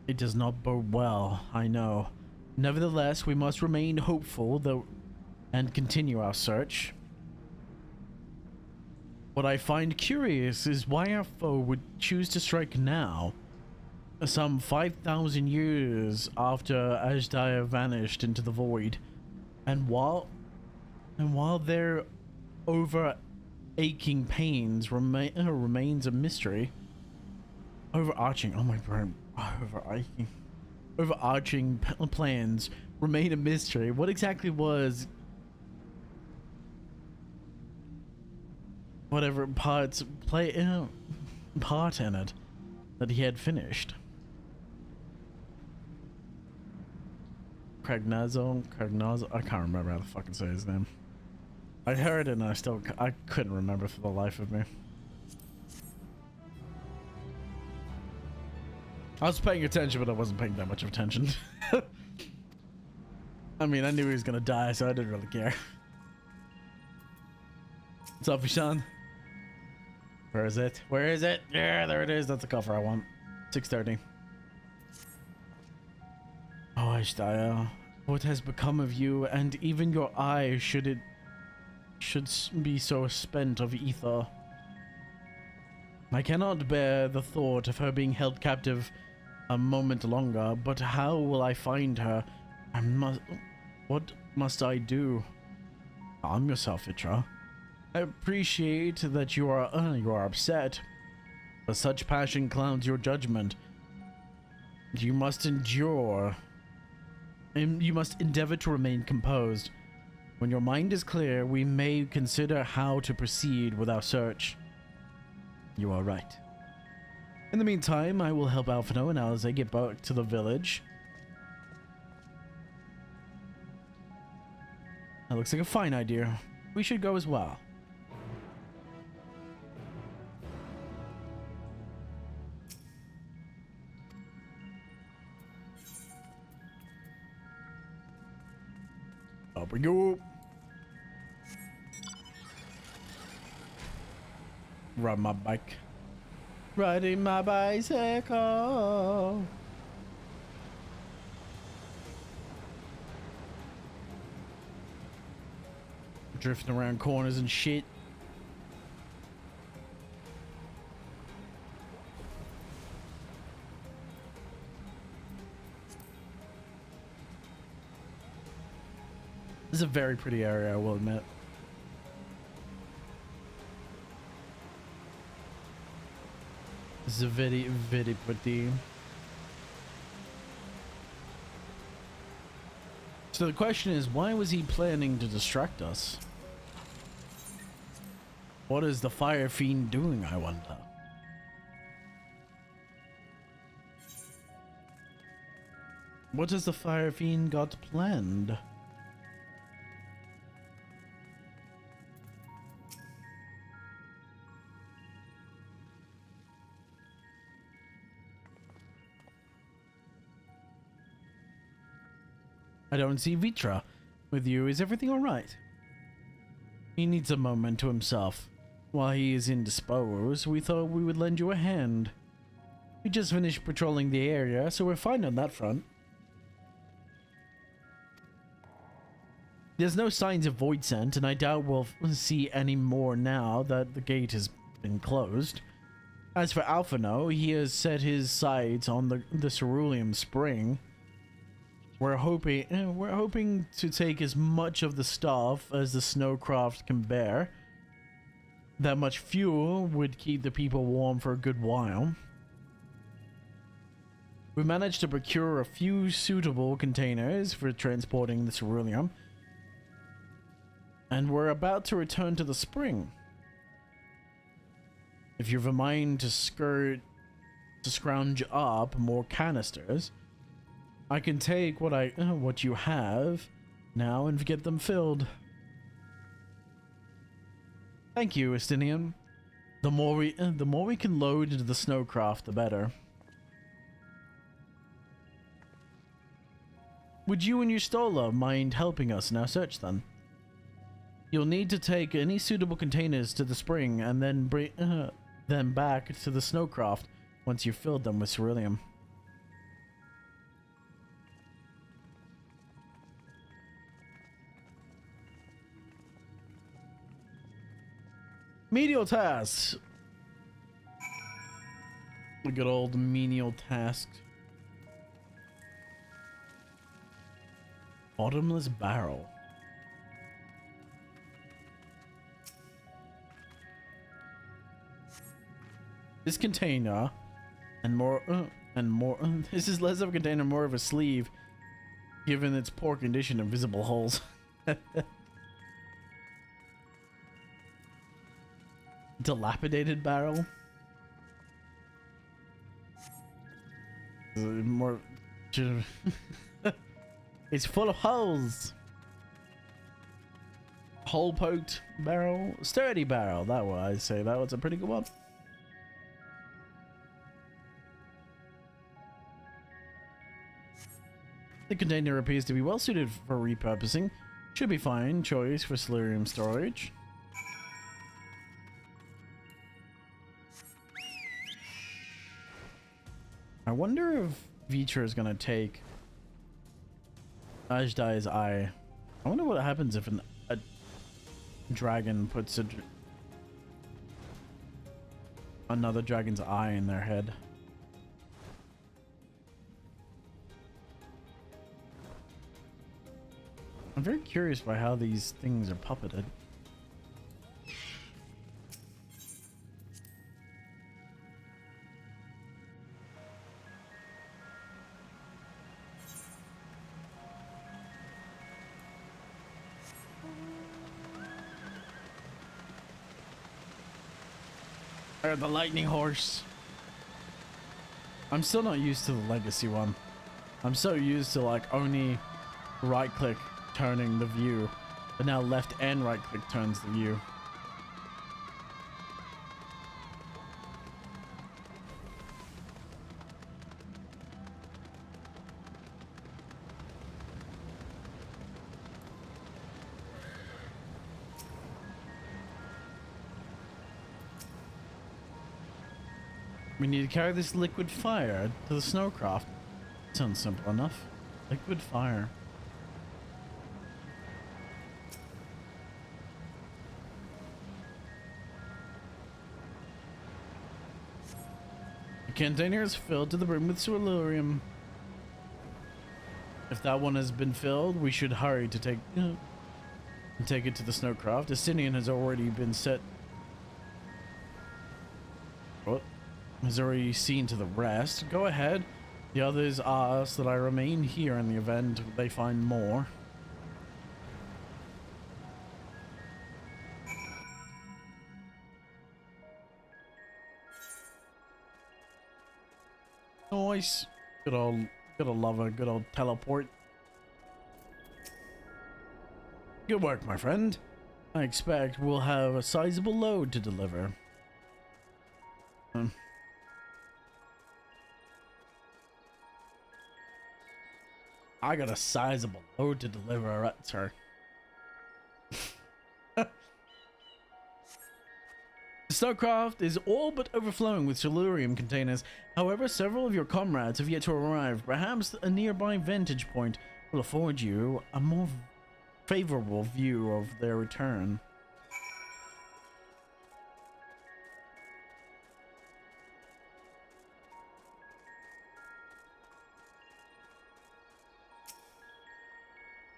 It does not bode well, I know. Nevertheless, we must remain hopeful though and continue our search. What I find curious is why our foe would choose to strike now. Some 5,000 years after Ajdaya vanished into the void, and while their overaching pains remains a mystery. Overarching plans remain a mystery. What exactly was whatever part in it that he had finished? Cragnazo, I can't remember how to fucking say his name. I heard it and I couldn't remember for the life of me. I was paying attention, but I wasn't paying that much of attention. I mean, I knew he was gonna die, so I didn't really care. What's up, Vishan? Where is it? Where is it? Yeah, there it is. That's the cover I want. 6:30. Oh, Ajdaya, what has become of you, and even your eye should be so spent of ether? I cannot bear the thought of her being held captive a moment longer, but how will I find her? What must I do? Calm yourself, Itra. I appreciate that you are upset, but such passion clouds your judgment. You must endure. You must endeavor to remain composed. When your mind is clear, we may consider how to proceed with our search. You are right. In the meantime, I will help Alphino and Alize get back to the village. That looks like a fine idea. We should go as well. Up we go. Ride my bike. Riding my bicycle. Drifting around corners and shit. This is a very pretty area, I will admit. This is a very, very pretty. So the question is, why was he planning to distract us? What is the Fire Fiend doing, I wonder? What has the Fire Fiend got planned? I don't see Vitra. With you, is everything alright? He needs a moment to himself. While he is indisposed, we thought we would lend you a hand. We just finished patrolling the area, so we're fine on that front. There's no signs of void scent, and I doubt we'll see any more now that the gate has been closed. As for Alphino, he has set his sights on the Cerulean Spring. We're hoping to take as much of the stuff as the snowcraft can bear. That much fuel would keep the people warm for a good while. We managed to procure a few suitable containers for transporting the ceruleum, and we're about to return to the spring. If you've a mind to scrounge up more canisters, I can take what you have now and get them filled. Thank you, Estinian. The more we can load into the snowcraft, the better. Would you and your Stola mind helping us in our search then? You'll need to take any suitable containers to the spring and then bring them back to the snowcraft once you've filled them with ceruleum. Menial tasks. The good old menial tasks. Bottomless barrel. This container and more. This is less of a container, more of a sleeve, given its poor condition and visible holes. Dilapidated barrel. More. It's full of holes. Hole poked barrel. Sturdy barrel. That one, I say. That one's a pretty good one. The container appears to be well suited for repurposing. Should be fine choice for solarium storage. I wonder if Vitra is gonna take Ajdai's eye. I wonder what happens if a dragon puts another dragon's eye in their head. I'm very curious by how these things are puppeted. Or the lightning horse. I'm still not used to the legacy one. I'm so used to like only right click turning the view, but now left and right click turns the view. We need to carry this liquid fire to the snowcraft. Sounds simple enough. Liquid fire. The container is filled to the brim with ceruleum. If that one has been filled, we should hurry to take and take it to the snowcraft. Estinian has already been set. What? Has already seen to the rest. Go ahead. The others ask that I remain here in the event they find more. Nice. Good old lover, good old teleport. Good work, my friend. I expect we'll have a sizable load to deliver. I got a sizable load to deliver, right, sir? The Starcraft is all but overflowing with tellurium containers. However, several of your comrades have yet to arrive. Perhaps a nearby vantage point will afford you a more favorable view of their return.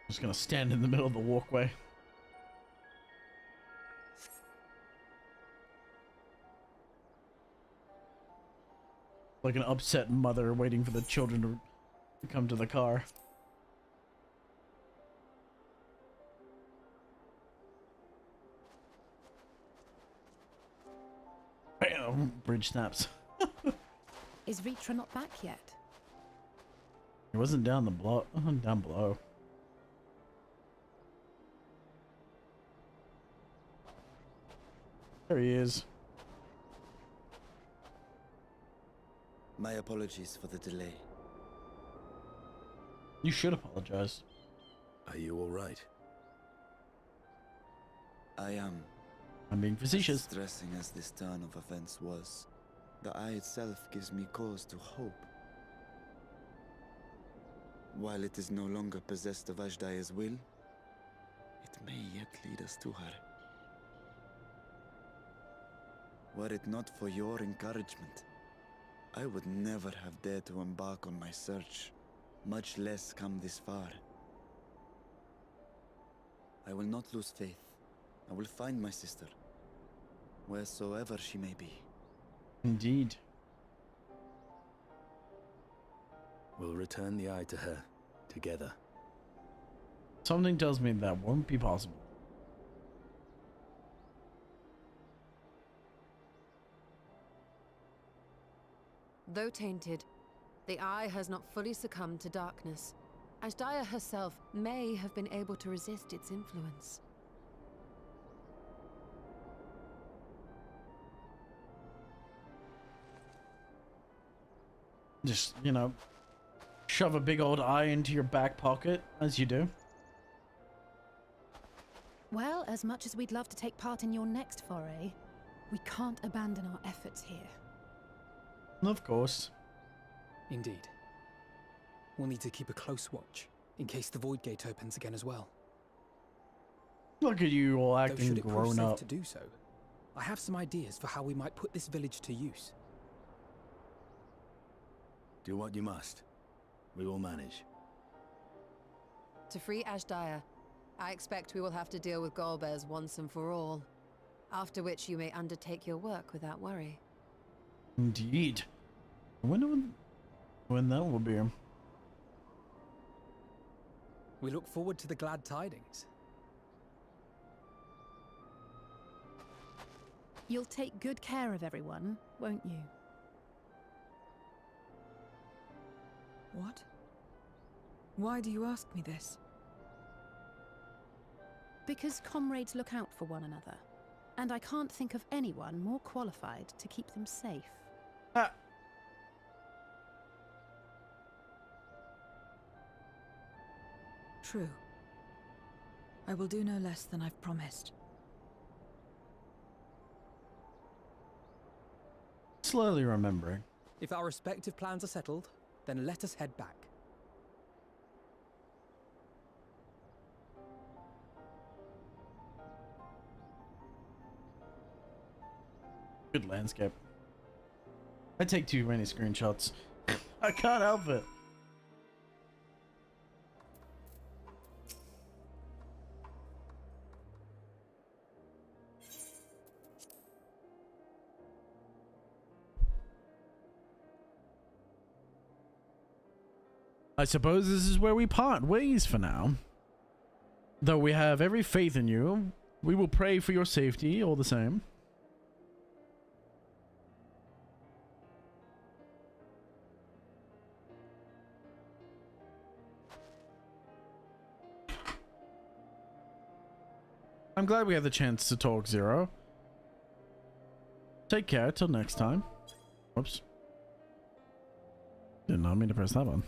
I'm just gonna stand in the middle of the walkway. Like an upset mother waiting for the children to come to the car. Bam! Bridge snaps. Is Ritra not back yet? He wasn't down down below. There he is. My apologies for the delay. You should apologize. Are you all right? I am. I'm being facetious. As distressing as this turn of events was, the eye itself gives me cause to hope. While it is no longer possessed of Ashdaya's will, it may yet lead us to her. Were it not for your encouragement, I would never have dared to embark on my search, much less come this far. I will not lose faith. I will find my sister, wheresoever she may be. Indeed. We'll return the eye to her, together. Something tells me that won't be possible. Though tainted, the eye has not fully succumbed to darkness. Ashdaya herself may have been able to resist its influence. Just, you know, shove a big old eye into your back pocket, as you do. Well, as much as we'd love to take part in your next foray, we can't abandon our efforts here. Of course. Indeed. We'll need to keep a close watch, in case the Void Gate opens again as well. Look at you all Though acting should it prove grown safe up. to do so, I have some ideas for how we might put this village to use. Do what you must. We will manage. To free Ashdaya, I expect we will have to deal with Golbears once and for all. After which you may undertake your work without worry. Indeed. I wonder when that will be. We look forward to the glad tidings. You'll take good care of everyone, won't you? What? Why do you ask me this? Because comrades look out for one another, and I can't think of anyone more qualified to keep them safe. True. I will do no less than I've promised. Slowly remembering. If our respective plans are settled, then let us head back. Good landscape. I take too many screenshots. I can't help it. I suppose this is where we part ways for now. Though we have every faith in you, we will pray for your safety all the same. I'm glad we had the chance to talk, Zero. Take care till next time. Whoops. Did not mean to press that one.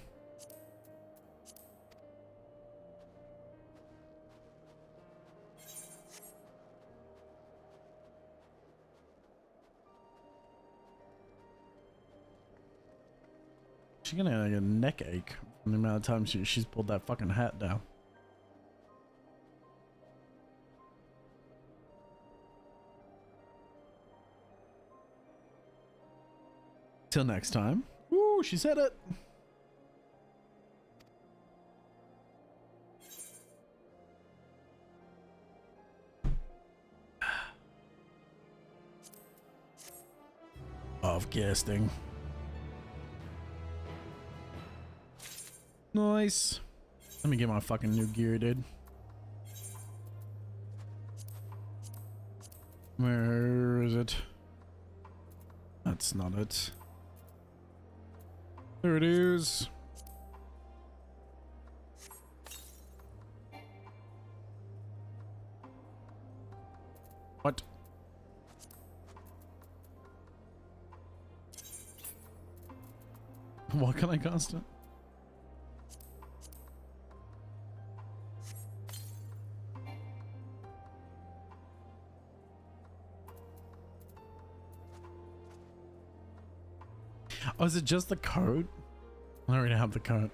She's gonna get a neck ache from the amount of time she's pulled that fucking hat down. Till next time. Woo, she said it. Of guesting. Nice. Let me get my fucking new gear, dude. Where is it? That's not it. There it is. What? What can I cast it? Oh, is it just the coat? I already have the coat.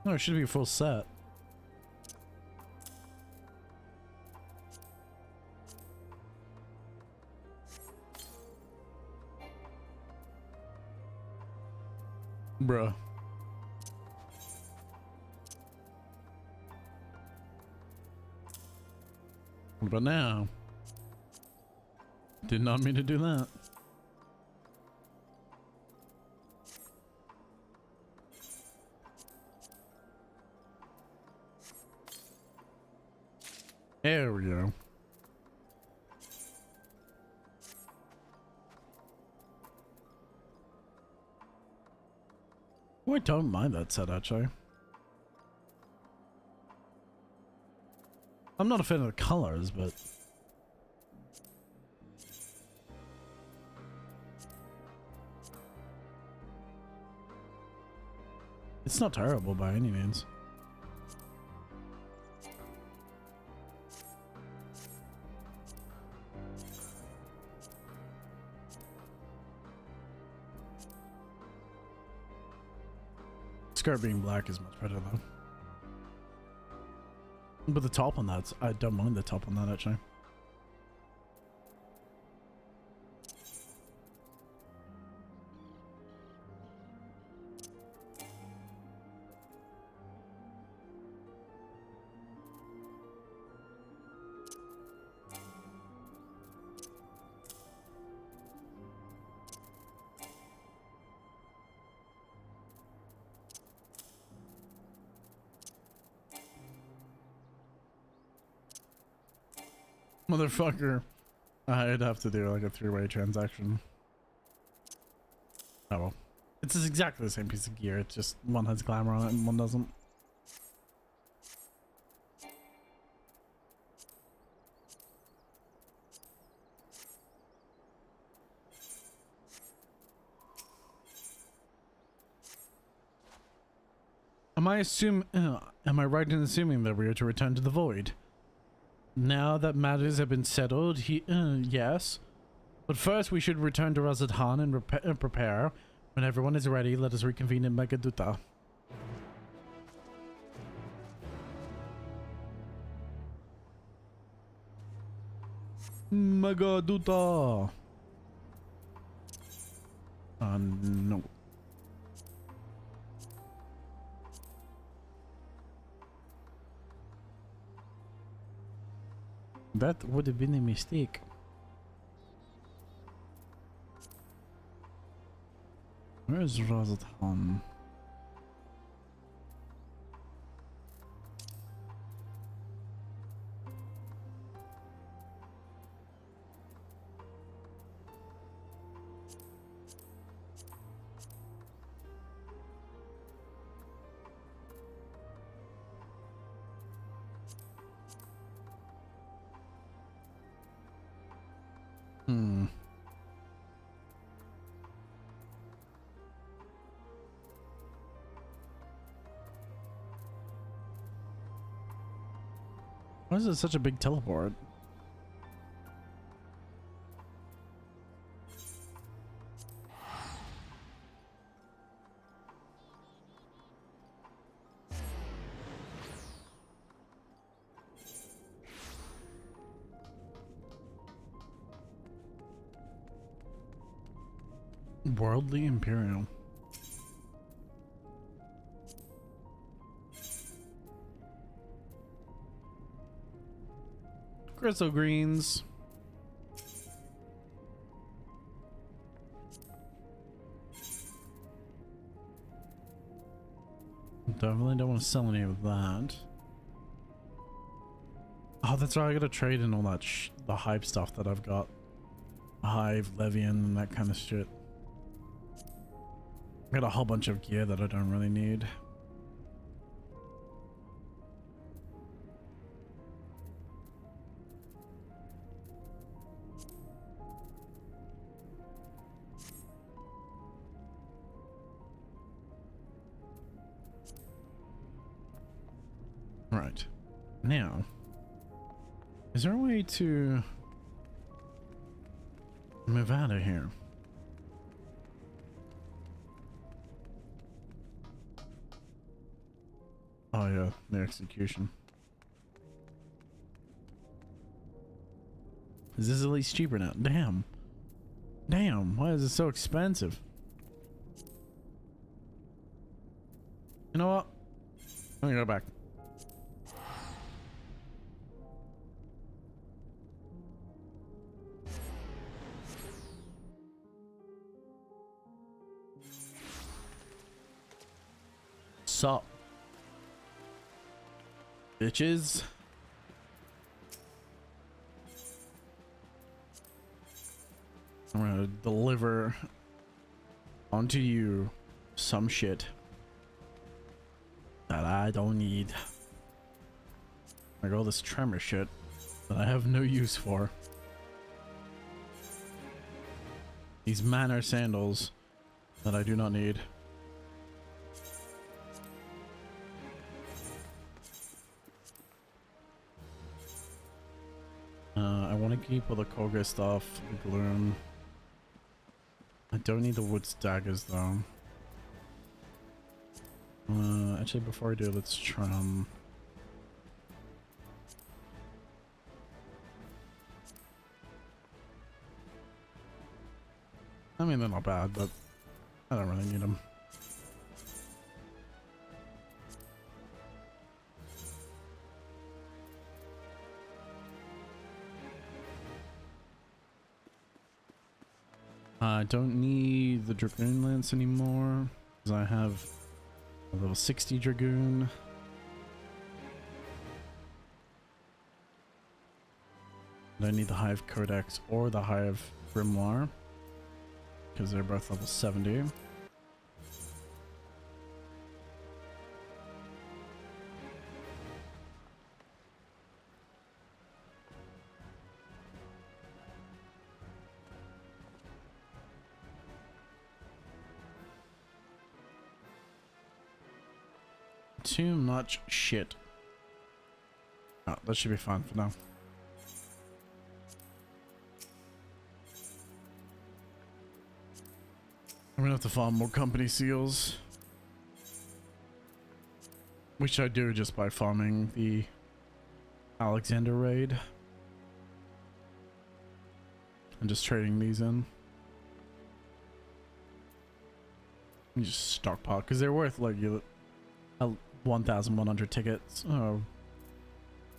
No, it should be a full set. Bruh. What about now? Did not mean to do that. There we go. Oh, I don't mind that set, actually. I'm not a fan of the colors, but... it's not terrible by any means. Skirt being black is much better though. But the top on that, I don't mind the top on that actually. Motherfucker. I'd have to do like a three-way transaction. Oh well. It's just exactly the same piece of gear. It's just one has glamour on it and one doesn't. Am I right in assuming that we are to return to the void? Now that matters have been settled, yes. But first we should return to Razadhan and prepare. When everyone is ready, let us reconvene in Megaduta. Megaduta! No. That would have been a mistake. Where is Razatan? Why is it such a big teleport? Worldly Imperial. Crystal greens. Definitely don't want to sell any of that. Oh, that's right. I gotta trade in all that the hype stuff that I've got. Hive, Levian, and that kind of shit. I got a whole bunch of gear that I don't really need. Right. Now, is there a way to move out of here? Oh yeah, the execution. Is this at least cheaper now? Damn. Damn, why is it so expensive? You know what? I'm gonna go back. Sup, bitches? I'm gonna deliver onto you some shit that I don't need. Like all this tremor shit that I have no use for. These manor sandals that I do not need. I want to keep all the Koga stuff, the gloom. I don't need the wood daggers though. Actually, before I do, let's try I mean, they're not bad, but I don't really need them. I don't need the Dragoon Lance anymore, because I have a level 60 Dragoon. I don't need the Hive Codex or the Hive Grimoire, because they're both level 70. Too much shit. Oh, that should be fine for now. I'm gonna have to farm more company seals, which I do just by farming the Alexander raid and just trading these in. You just stockpile because they're worth like 1,100 tickets. Oh,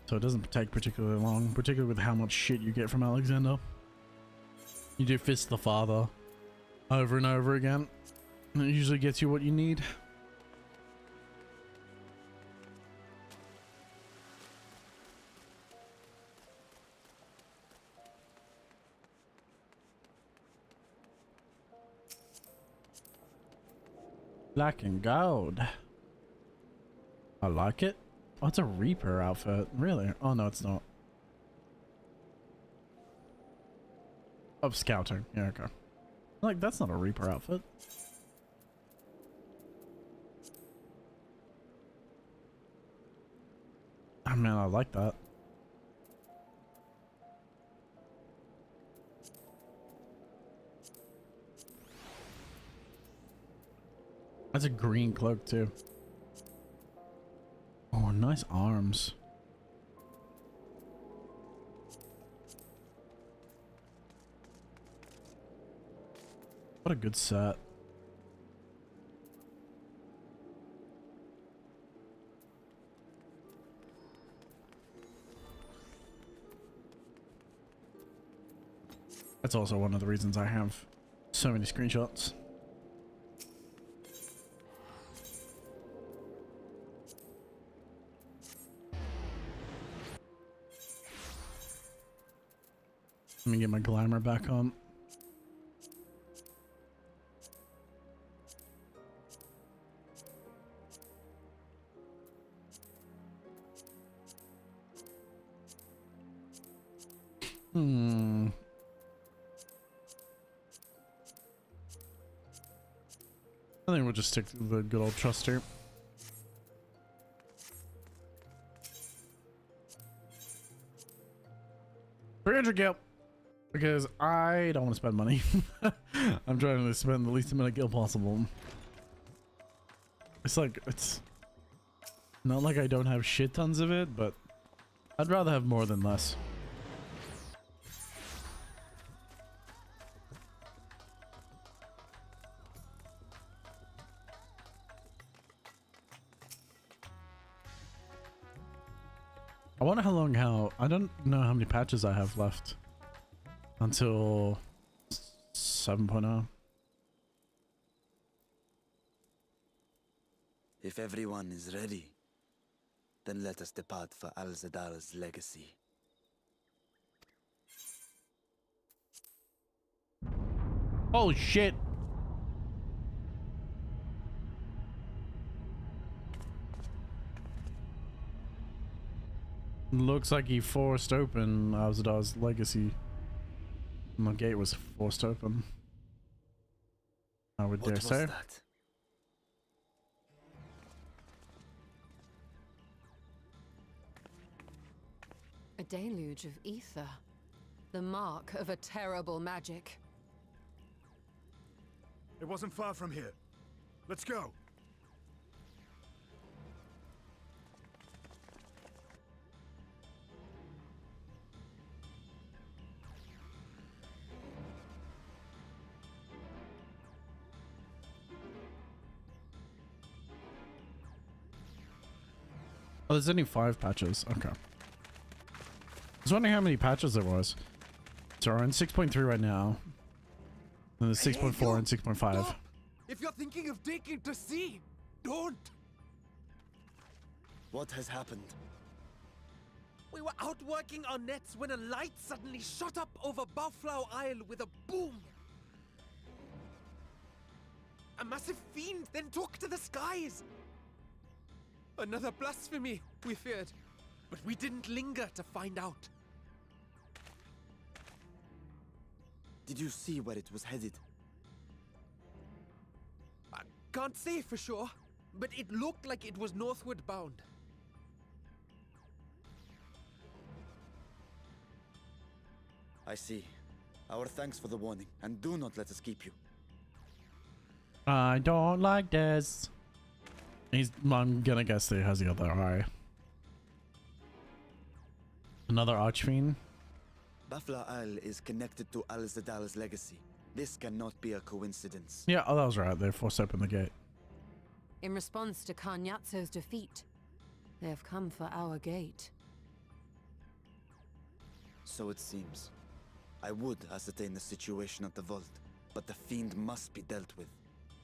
so it doesn't take particularly long, particularly with how much shit you get from Alexander. You do Fist the Father over and over again. It usually gets you what you need. Black and gold. I like it. Oh, it's a Reaper outfit. Really? Oh, no, it's not. Oh, scouting. Yeah, okay. Like, that's not a Reaper outfit. Oh, man, I like that. That's a green cloak, too. Oh, nice arms. What a good set. That's also one of the reasons I have so many screenshots. Let me get my glamour back on. I think we'll just stick to the good old trust here. $300 gil. Because I don't want to spend money. I'm trying to spend the least amount of gil possible. It's like, it's not like I don't have shit tons of it, but I'd rather have more than less. I wonder I don't know how many patches I have left until 7.0. If everyone is ready, then let us depart for Al-Zadal's legacy. Oh shit! Looks like he forced open Al-Zadal's legacy. And the gate was forced open. I would dare say. That? A deluge of ether. The mark of a terrible magic. It wasn't far from here. Let's go. Oh, there's only 5 patches. Okay. I was wondering how many patches there was. So we're in 6.3 right now. And there's 6.4 and 6.5. If you're thinking of taking to sea, don't. What has happened? We were out working our nets when a light suddenly shot up over Buffalo Isle with a boom. A massive fiend then took to the skies. Another blasphemy, we feared, but we didn't linger to find out. Did you see where it was headed? I can't say for sure, but it looked like it was northward bound. I see. Our thanks for the warning, and do not let us keep you. I don't like this. I'm gonna guess that he has the other eye. Another Archfiend? Buffalo Isle is connected to Al-Zadal's legacy. This cannot be a coincidence. Yeah, oh, that was right. They forced open the gate. In response to Karnyatso's defeat, they have come for our gate. So it seems. I would ascertain the situation at the vault, but the fiend must be dealt with.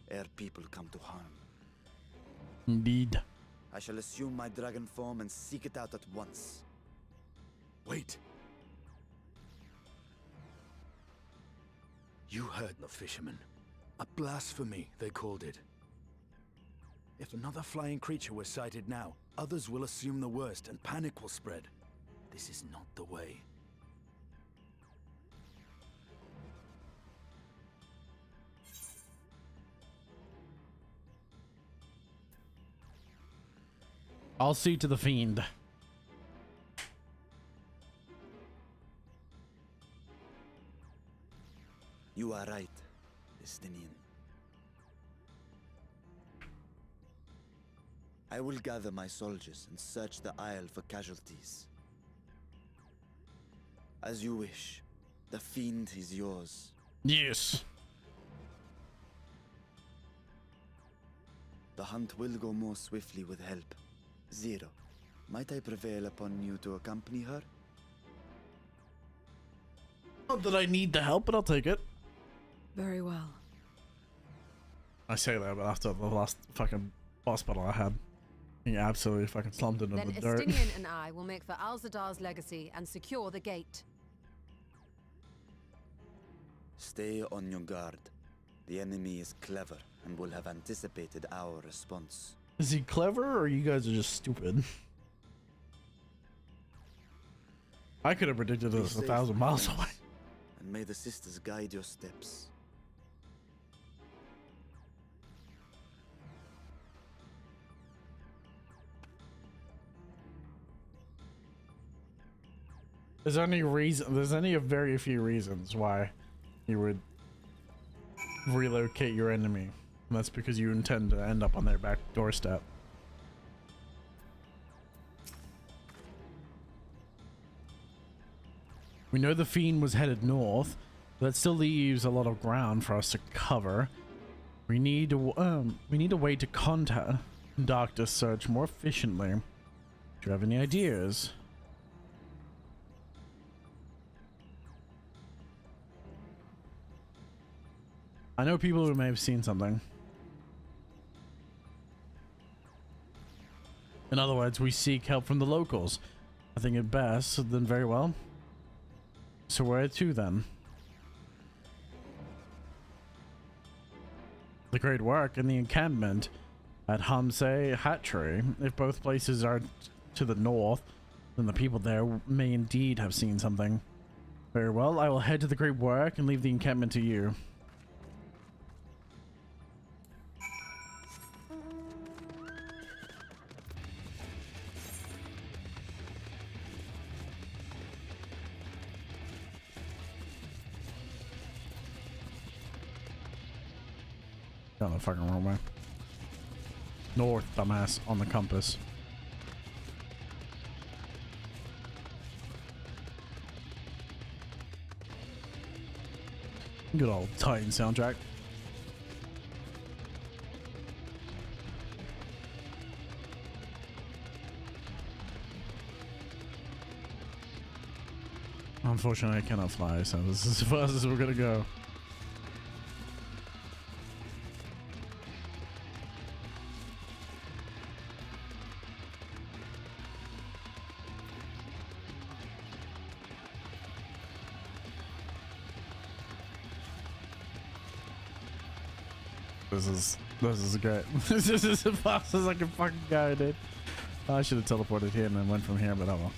ere people come to harm. Indeed. I shall assume my dragon form and seek it out at once. Wait. You heard the fisherman. A blasphemy, they called it. If another flying creature were sighted now, others will assume the worst and panic will spread. This is not the way. I'll see to the fiend. You are right, Estinian. I will gather my soldiers and search the Isle for casualties. As you wish. The fiend is yours. Yes. The hunt will go more swiftly with help. Zero, might I prevail upon you to accompany her? Not that I need the help, but I'll take it. Very well. I say that, but after the last fucking boss battle I had, he absolutely fucking slumped into Then the dirt. Estinian and I will make for Alzadar's legacy and secure the gate. Stay on your guard. The enemy is clever and will have anticipated our response. Is he clever, or you guys are just stupid? I could have predicted Be this safe, 1,000 my miles friends, away. And may the sisters guide your steps. There's any reason? There's any of very few reasons why you would relocate your enemy. And that's because you intend to end up on their back doorstep. We know the fiend was headed north, but that still leaves a lot of ground for us to cover. We need a way to conduct a search more efficiently. Do you have any ideas? I know people who may have seen something. In other words, we seek help from the locals. I think it best, then very well. So where to then? The great work and the encampment at Hamse Hatchery. If both places are to the north, then the people there may indeed have seen something. Very well, I will head to the great work and leave the encampment to you. Down the fucking wrong way. North, dumbass, on the compass. Good old Titan soundtrack. Unfortunately, I cannot fly, so this is as fast as we're gonna go. This is great. This is as fast as I can fucking go, dude. I should have teleported here and then went from here, but oh well.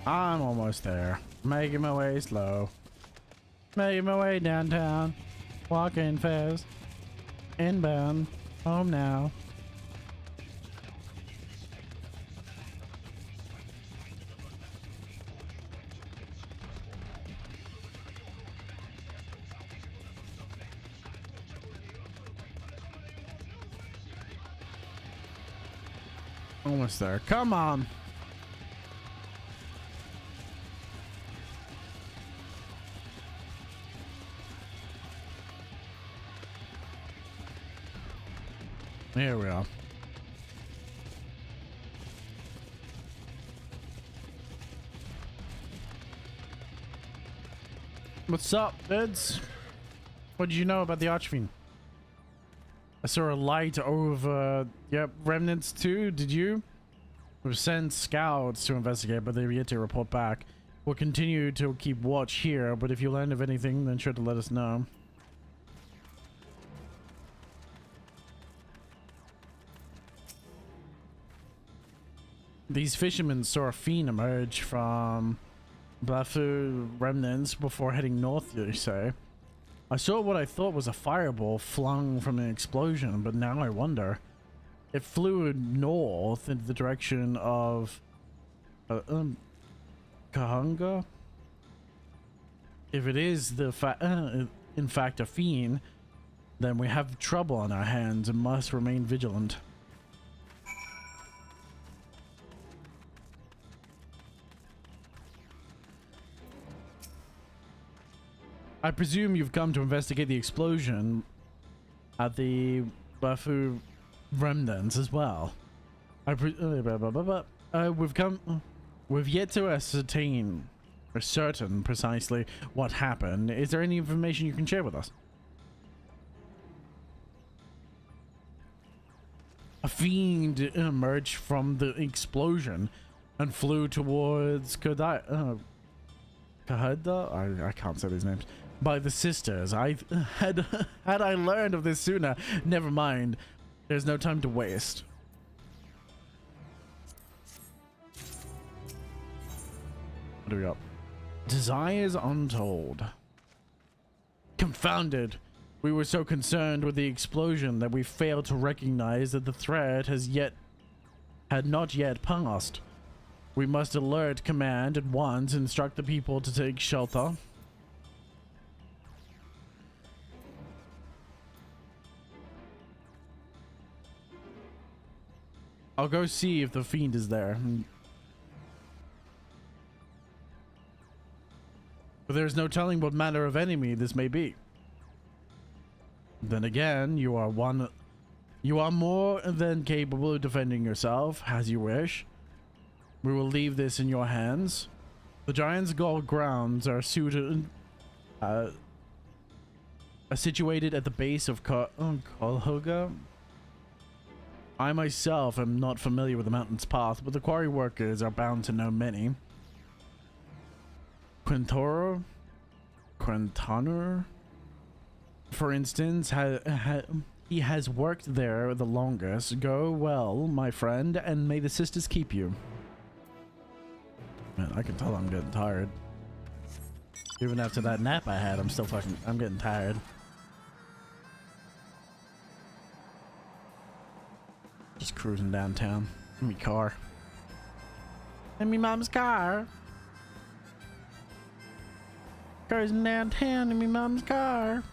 I'm almost there. Making my way slow. Making my way downtown. Walking fast. Inbound. Home now. Almost there. Come on. Here we are. What's up, dudes? What did you know about the Archfiend? I saw a light over, yep, remnants too, did you? We've sent scouts to investigate, but they've yet to report back. We'll continue to keep watch here, but if you learn of anything, then sure to let us know. These fishermen saw a fiend emerge from Blafu remnants before heading north, you say? I saw what I thought was a fireball flung from an explosion, but now I wonder. It flew north in the direction of Kahunga? If it is in fact a fiend, then we have trouble on our hands and must remain vigilant. I presume you've come to investigate the explosion at the Bafu remnants as well. We've yet to ascertain or certain precisely what happened. Is there any information you can share with us? A fiend emerged from the explosion and flew towards Kahada. I can't say these names. By the sisters. Had I learned of this sooner. Never mind. There's no time to waste. What do we got? Desires untold. Confounded. We were so concerned with the explosion that we failed to recognize that the threat had not yet passed. We must alert command at once, instruct the people to take shelter. I'll go see if the fiend is there. But there's no telling what manner of enemy this may be. Then again, you are more than capable of defending yourself, as you wish. We will leave this in your hands. The Giant's Gold grounds are situated at the base of Kolhoga. I myself am not familiar with the mountain's path, but the quarry workers are bound to know many. Quintanur, for instance, he has worked there the longest. Go well, my friend, and may the sisters keep you. Man, I can tell I'm getting tired. Even after that nap I had, I'm getting tired. Just cruising downtown in my car. In my mom's car. Cruising downtown in my mom's car.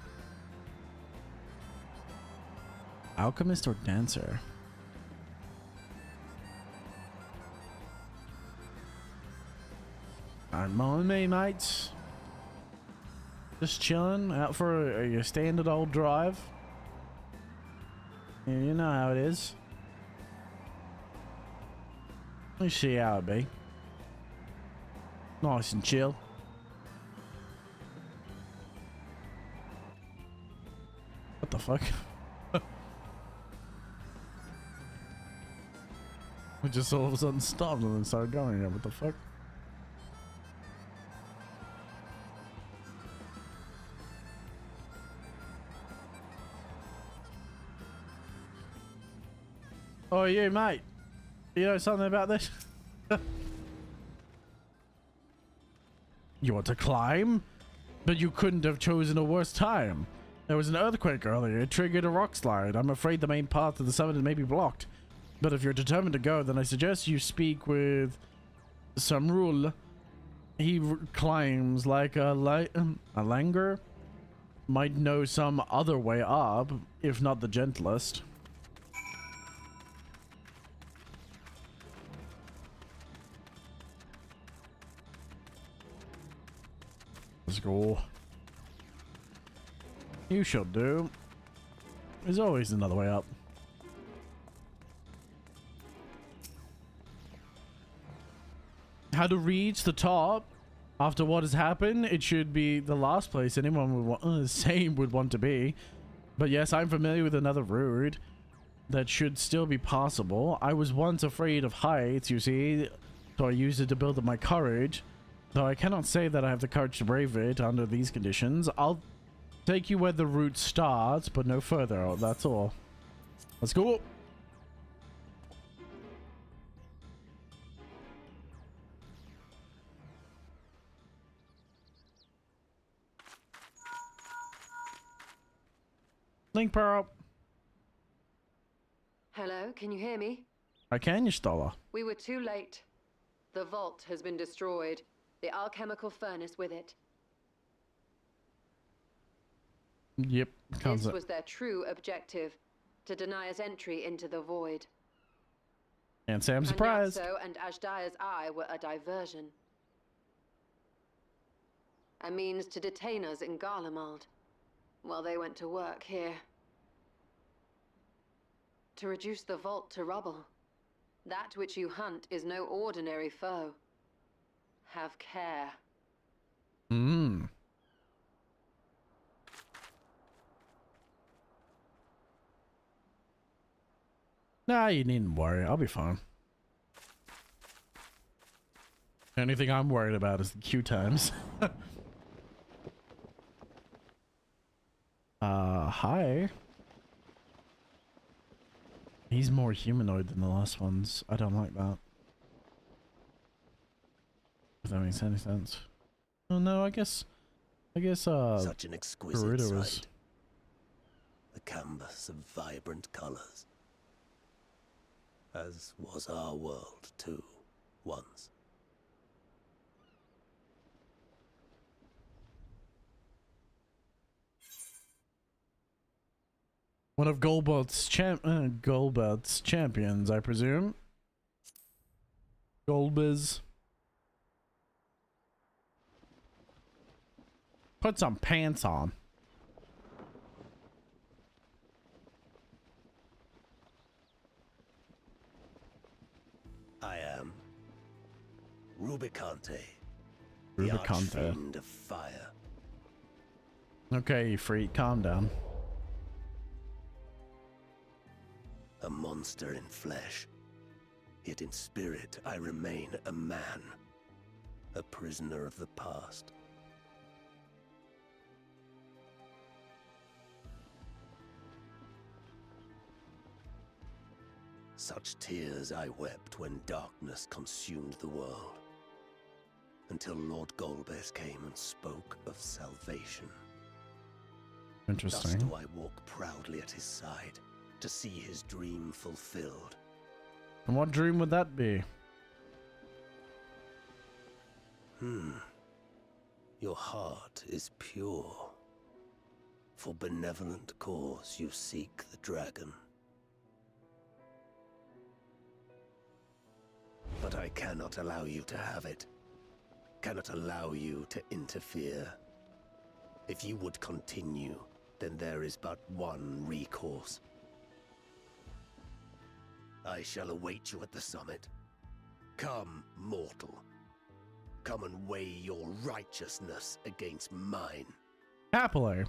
Alchemist or dancer? I'm on me, mates. Just chilling, out for a standard old drive. Yeah, you know how it is. Let's see how it be. Nice and chill. What the fuck? We just all of a sudden stopped and then started going again. What the fuck? Oh, you, mate. You know something about this? You want to climb? But you couldn't have chosen a worse time. There was an earthquake earlier. It triggered a rock slide. I'm afraid the main path to the summit may be blocked. But if you're determined to go, then I suggest you speak with Samrul. He climbs like a langer. Might know some other way up, if not the gentlest. Let's go. You shall do. There's always another way up. How to reach the top after what has happened? It should be the last place anyone would would want to be. But yes, I'm familiar with another route that should still be possible. I was once afraid of heights, you see, so I used it to build up my courage. Though I cannot say that I have the courage to brave it under these conditions. I'll take you where the route starts, but no further. That's all. Let's go. Link power up. Hello, can you hear me? I can, you Stoller. We were too late. The vault has been destroyed. The alchemical furnace with it. Yep. This was their true objective, to deny us entry into the void. And say I'm surprised. Anyaxo and Ashdaya's eye were a diversion. A means to detain us in Garlemald, while they went to work here. To reduce the vault to rubble. That which you hunt is no ordinary foe. Have care. Nah, you needn't worry. I'll be fine. The only thing I'm worried about is the queue times. Hi. He's more humanoid than the last ones. I don't like that. If that makes any sense. Oh no, I guess such an exquisite Gerudo sight. A canvas of vibrant colors. As was our world too, once. One of Goldbert's champions, I presume. Goldbiz. Put some pants on. I am Rubicante, the Rubicante. Archfiend of Fire. Okay, you freak, calm down. A monster in flesh, yet in spirit I remain a man, a prisoner of the past. Such tears I wept when darkness consumed the world, until Lord Golbez came and spoke of salvation. Interesting. Thus do I walk proudly at his side, to see his dream fulfilled. And what dream would that be? Your heart is pure. For benevolent cause you seek the dragon. But I cannot allow you to have it. Cannot allow you to interfere. If you would continue, then there is but one recourse. I shall await you at the summit. Come, mortal. Come and weigh your righteousness against mine. Happily.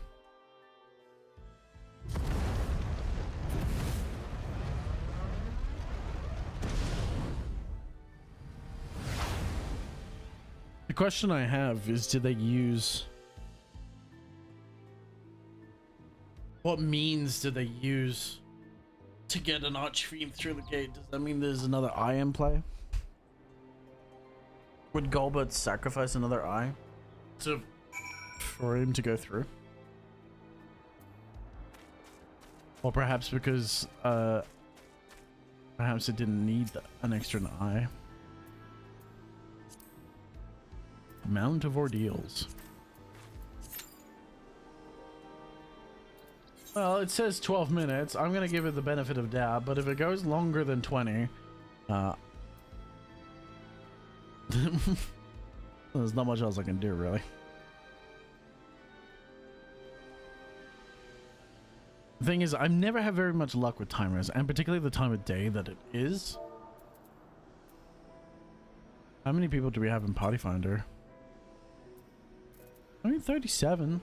The question I have is, do they use... What means do they use to get an Archfiend through the gate? Does that mean there's another eye in play? Would Golbert sacrifice another eye for him to go through? Or perhaps because perhaps it didn't need an extra eye. Mount of Ordeals. Well, it says 12 minutes. I'm gonna give it the benefit of doubt, but if it goes longer than 20, there's not much else I can do, really. The thing is, I've never had very much luck with timers, and particularly the time of day that it is. How many people do we have in Party Finder? I mean, 37.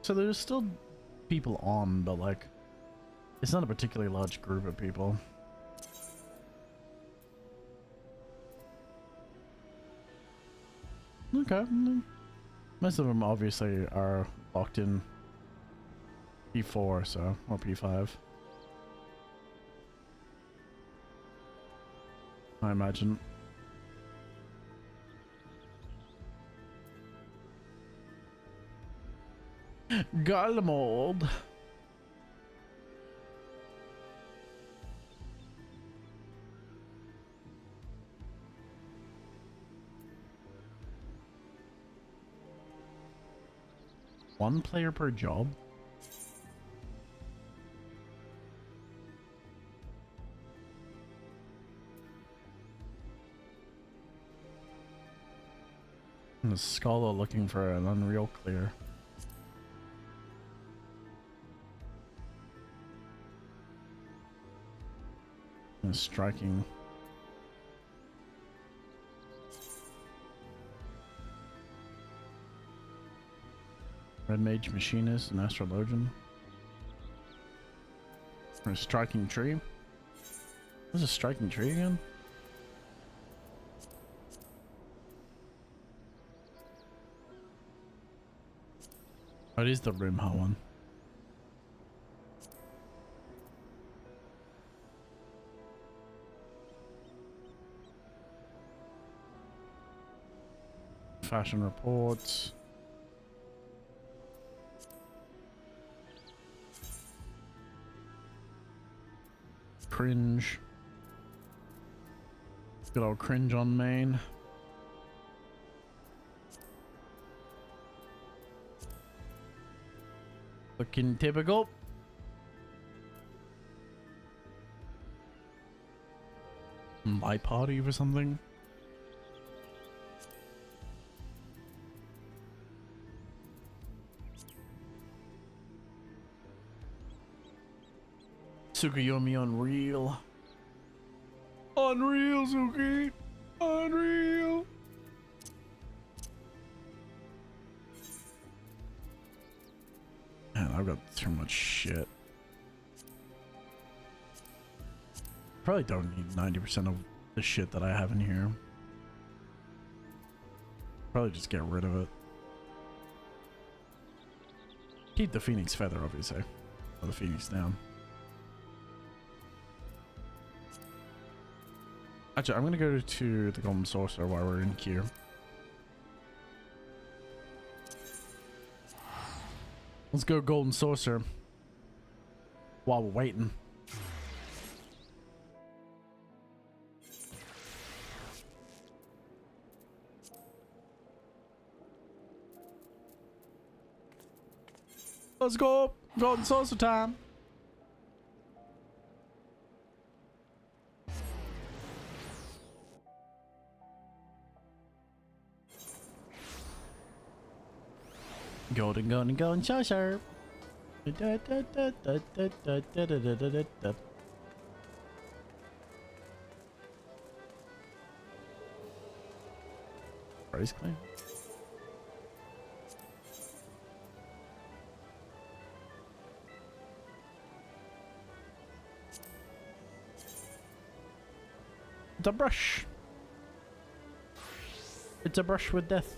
So there's still people on, but like, it's not a particularly large group of people. Okay. Most of them obviously are locked in P4, so, or P5. I imagine. Garlemald. One player per job? And the scholar looking for an unreal clear. And striking. Red Mage Machinist and Astrologian. Or a striking tree. What's a striking tree again? Oh, it is the Rimha one. Fashion reports. Cringe. Good old cringe on main. Looking typical. My party or something. Tsukuyomi Unreal. Unreal, Suki. Unreal. Man, I've got too much shit. Probably don't need 90% of the shit that I have in here. Probably just get rid of it. Keep the Phoenix Feather, obviously. Or the Phoenix down. Actually, I'm gonna go to the Golden Saucer while we're in queue. Let's go Golden Saucer while we're waiting. Let's go Golden Saucer time. Golden saucer. Price claim. It's a brush. It's a brush with death.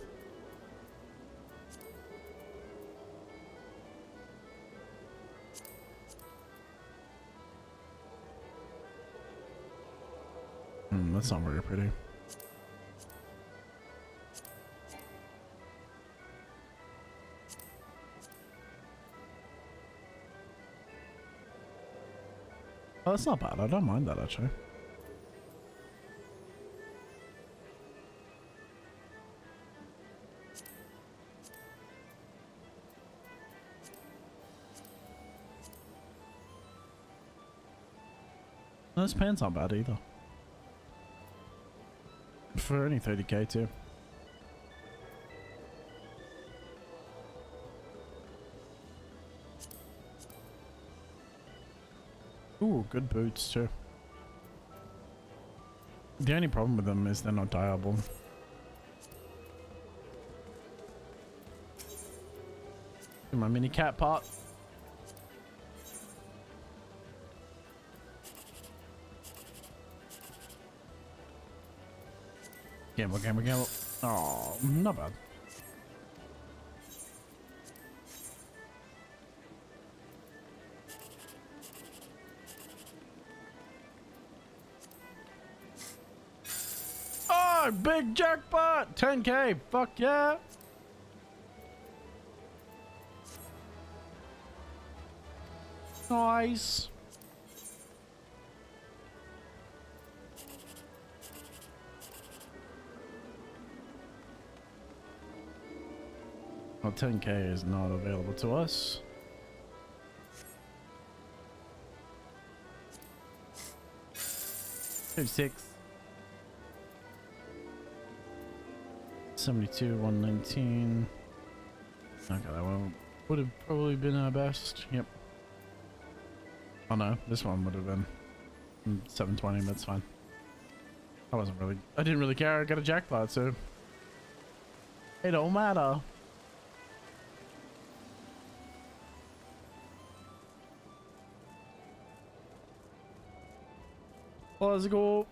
That's not very pretty. Oh, that's not bad. I don't mind that actually. Those pants aren't bad either. For only 30k too. Ooh, good boots too. The only problem with them is they're not dyeable. My mini cat pot. Gamble, gamble, gamble. Oh, not bad. Oh, big jackpot! 10K! Fuck yeah! Nice. Well, 10K is not available to us. Six. 72, 119. Okay, that one would have probably been our best. Yep. Oh no, this one would have been 720. That's fine. I didn't really care. I got a jackpot, so it don't matter. Let's go.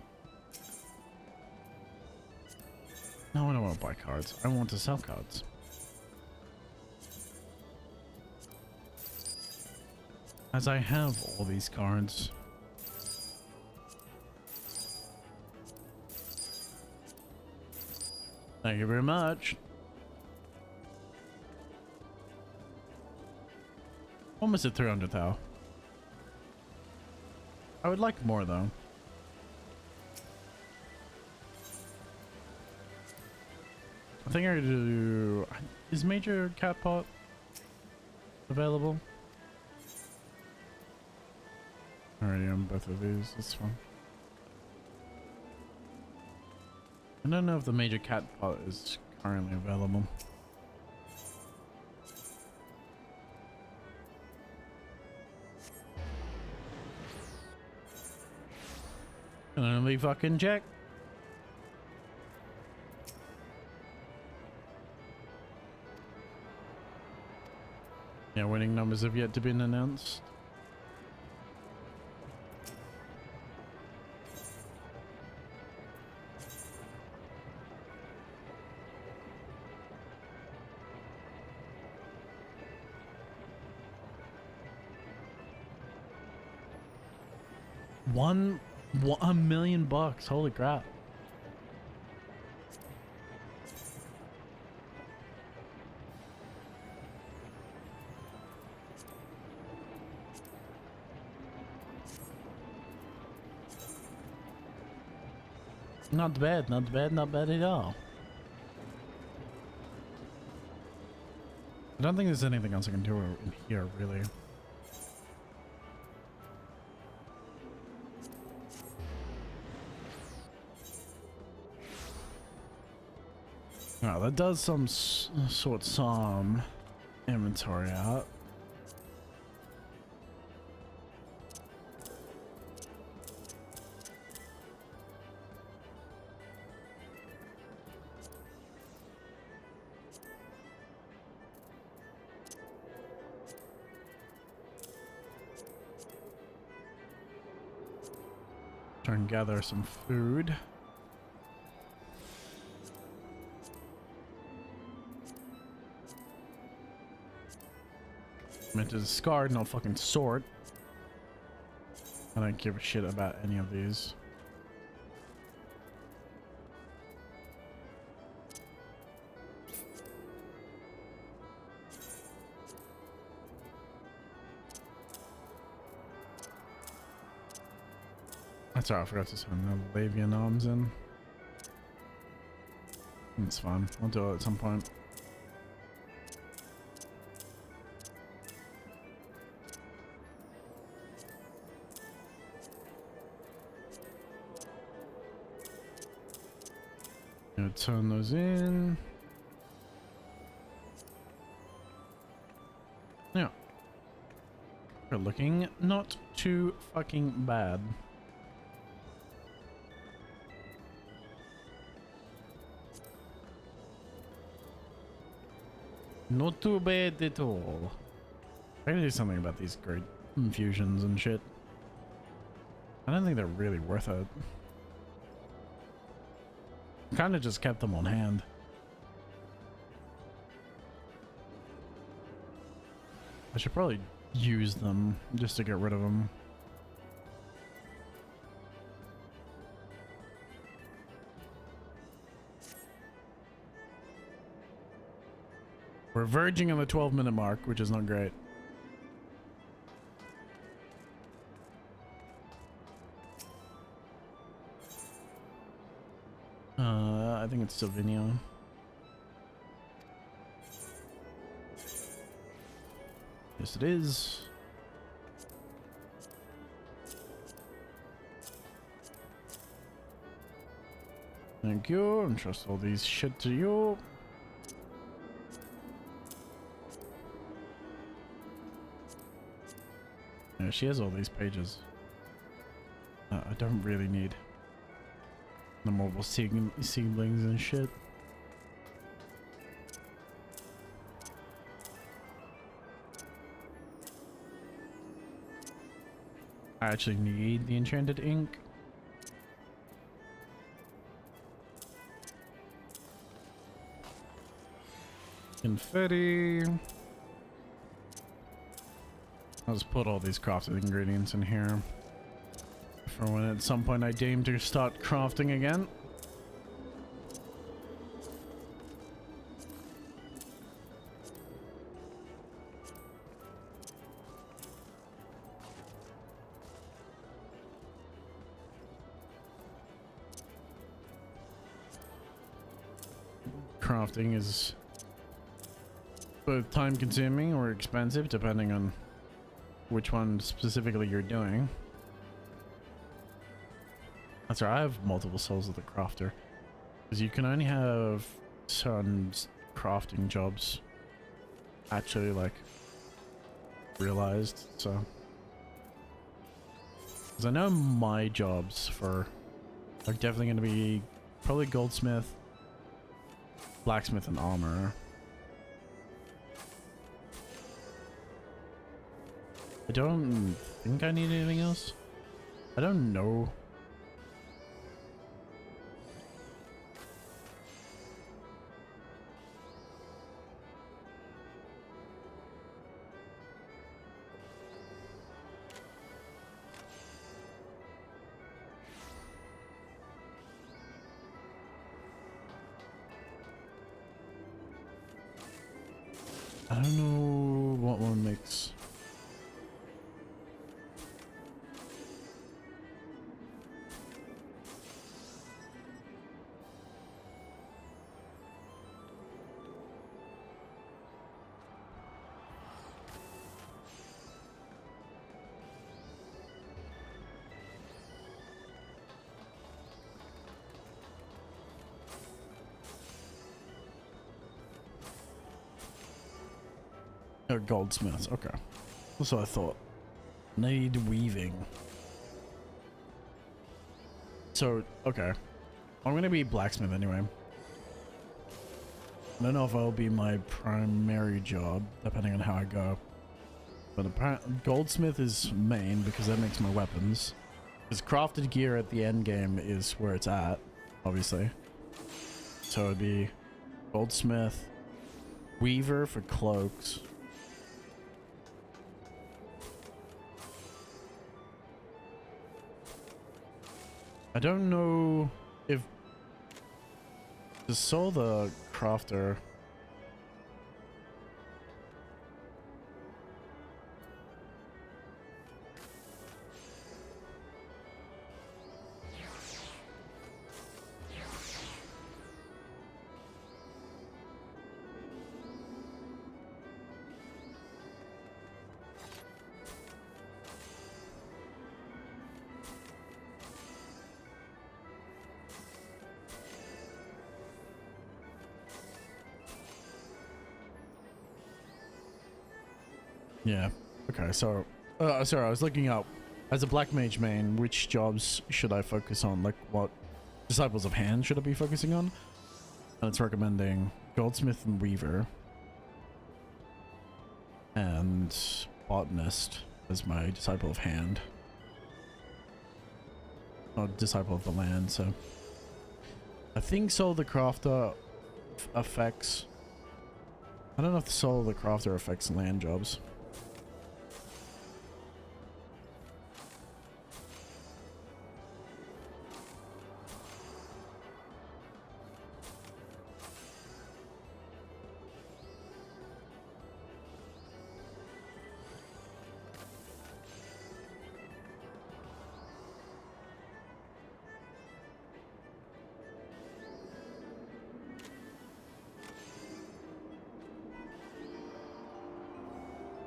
No, I don't want to buy cards. I want to sell cards. As I have all these cards. Thank you very much. Almost at 300 thou. I would like more though. I think I could do... Is Major Cat Pot available? Already on both of these, that's fine. I don't know if the Major Cat Pot is currently available. Can only fucking check. Yeah, winning numbers have yet to be announced. $1 million bucks. Holy crap. Not bad, not bad, not bad at all. I don't think there's anything else I can do in here, really. Oh, that does some inventory out. Try and gather some food. Meant to discard, no fucking sword. I don't give a shit about any of these. That's right, I forgot to send the Lavian arms in. It's fine. I'll do it at some point. Gonna turn those in. Yeah. are looking not too fucking bad. Not too bad at all. I gotta do something about these great infusions and shit. I don't think they're really worth it. Kinda just kept them on hand. I should probably use them just to get rid of them. We're verging on the 12-minute mark, which is not great. I think it's Sylvania. Yes, it is. Thank you. Entrust all these shit to you. Yeah, she has all these pages. I don't really need the mobile seedlings and shit. I actually need the enchanted ink. Confetti. I'll just put all these crafted ingredients in here for when at some point I deem to start crafting again. Crafting is both time consuming or expensive depending on which one specifically you're doing. That's right, I have multiple souls of the crafter because you can only have certain crafting jobs actually like realized. So because I know my jobs for are definitely going to be probably goldsmith, blacksmith, and armor. I don't think I need anything else. I don't know. I don't know what one makes. Oh, goldsmiths. Okay. That's what I thought. Need weaving. So, okay. I'm gonna be blacksmith anyway. I don't know if that'll be my primary job, depending on how I go. But apparently, goldsmith is main because that makes my weapons. Because crafted gear at the end game is where it's at, obviously. So it'd be goldsmith, weaver for cloaks. I don't know if just saw the crafter. Yeah. Okay, so sorry, I was looking up as a black mage main, which jobs should I focus on? Like, what disciples of hand should I be focusing on? And it's recommending goldsmith and weaver and botanist as my disciple of hand. Not disciple of the land, so I think Soul of the Crafter affects, I don't know if the Soul of the Crafter affects land jobs.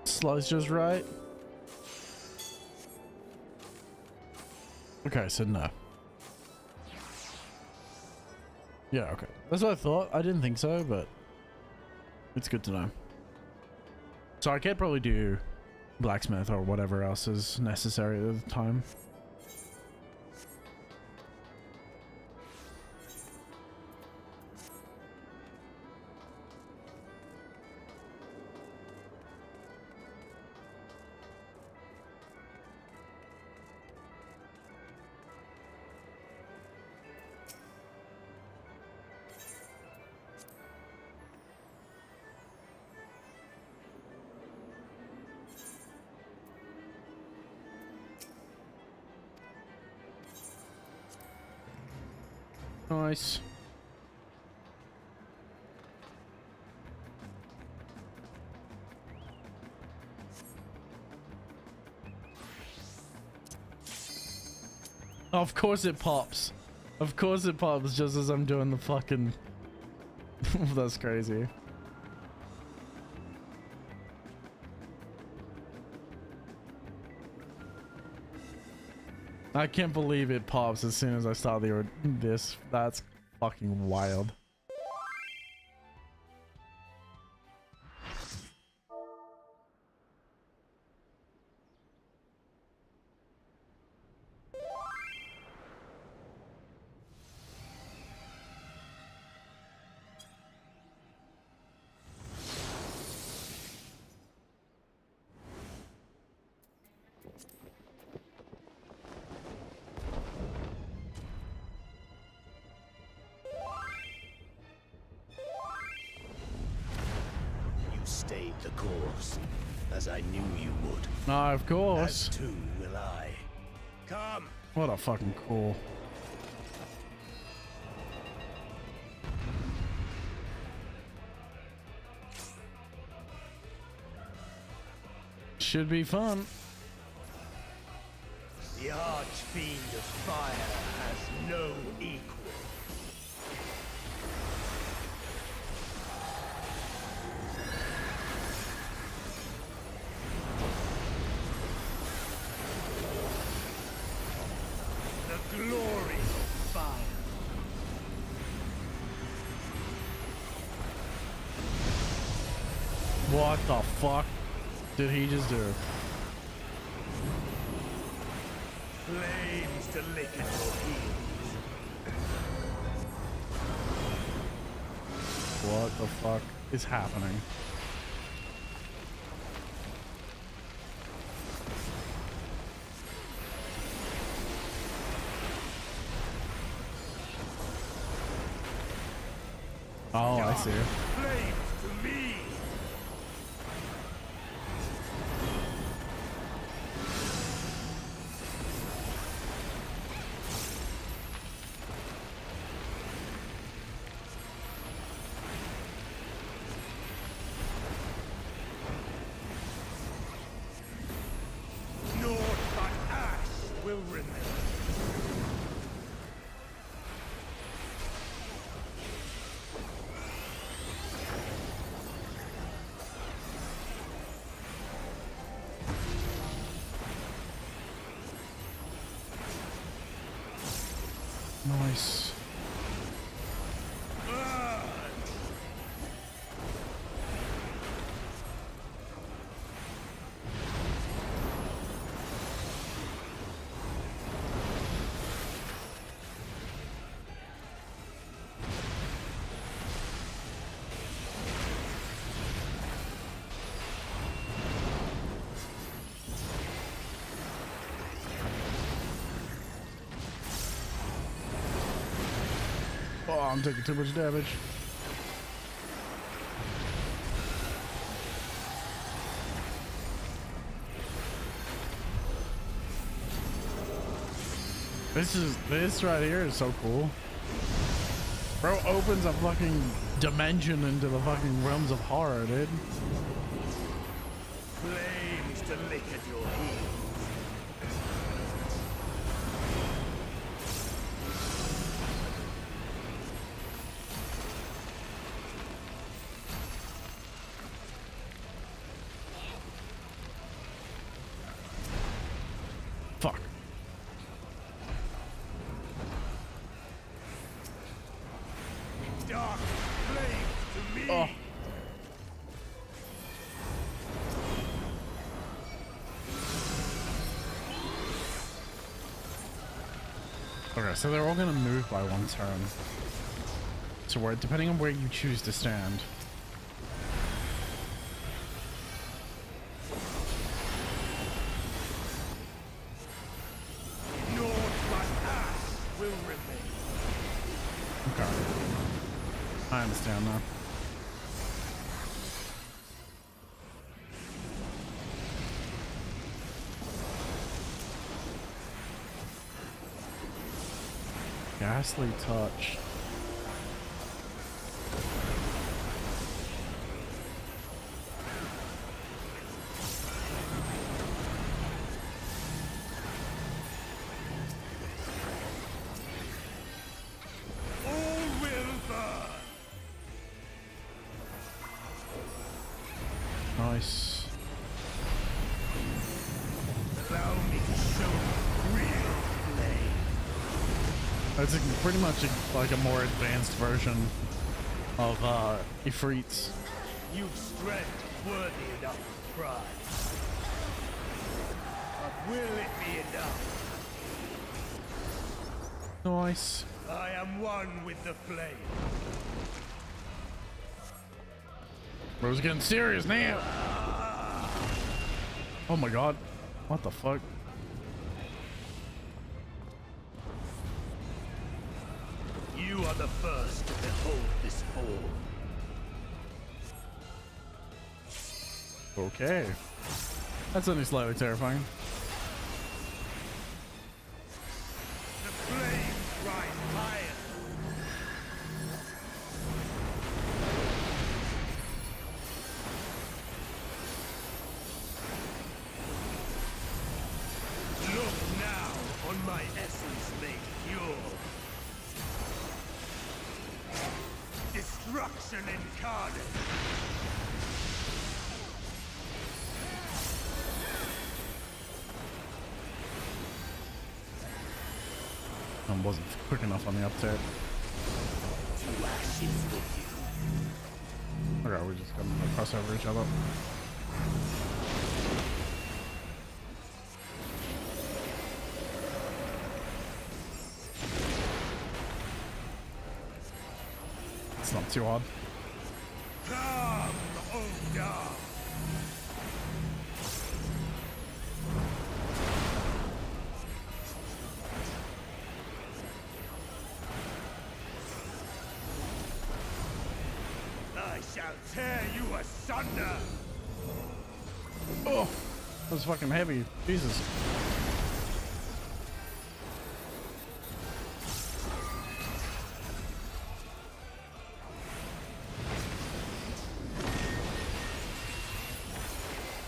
Slice just right. Okay, so no. Yeah, okay. That's what I thought. I didn't think so, but it's good to know. So I can't probably do blacksmith or whatever else is necessary at the time. Nice. Of course it pops. Of course it pops just as I'm doing the fucking... That's crazy. I can't believe it pops as soon as I start this. That's fucking wild. Stayed the course, as I knew you would. Of course. As too will I. Come. What a fucking cool. Should be fun. The Archfiend of Fire has no equal. Glory of fire. What the fuck did he just do? Flames to lick at your heels. What the fuck is happening? Oh, I see. Flames to me. Naught but ash will remain. Nice. Oh, I'm taking too much damage. This right here is so cool. Bro opens a fucking dimension into the fucking realms of horror, dude. Flames to lick at your heels. Fuck. Dark flames to me. Oh. Okay, so they're all gonna move by one turn. So where, depending on where you choose to stand. Will remain. Okay. I understand now. Ghastly touch. Nice. Allow me to show real flame. It's pretty much like a more advanced version of Ifrits. You've strength worthy enough of pride. But will it be enough? Nice. I am one with the flame. Bro's getting serious now. Oh my god. What the fuck? You are the first to behold this form. Okay. That's only slightly terrifying. The flames rise higher. Look now on my essence made pure. Destruction incarnate. I wasn't quick enough on the uptake. To ashes with you. Okay, we're just gonna cross over each other. It's not too hard. Come, O dark. I shall tear you asunder. Oh, that was fucking heavy. Jesus.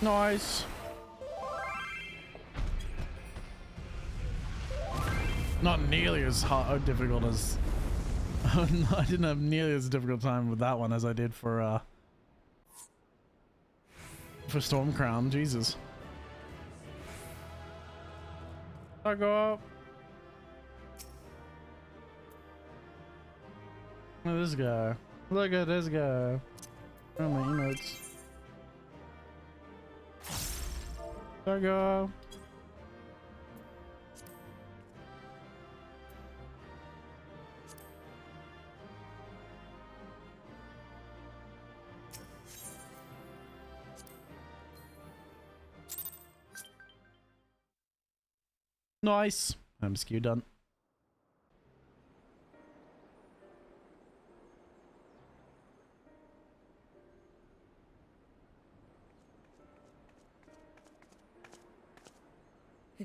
Nice. Not nearly as hard, difficult as I didn't have nearly as difficult time with that one as I did for Stormcrown. Jesus. I go up. Look at this guy. Look at this guy. Where are my emotes? There go. Nice. MSQ done.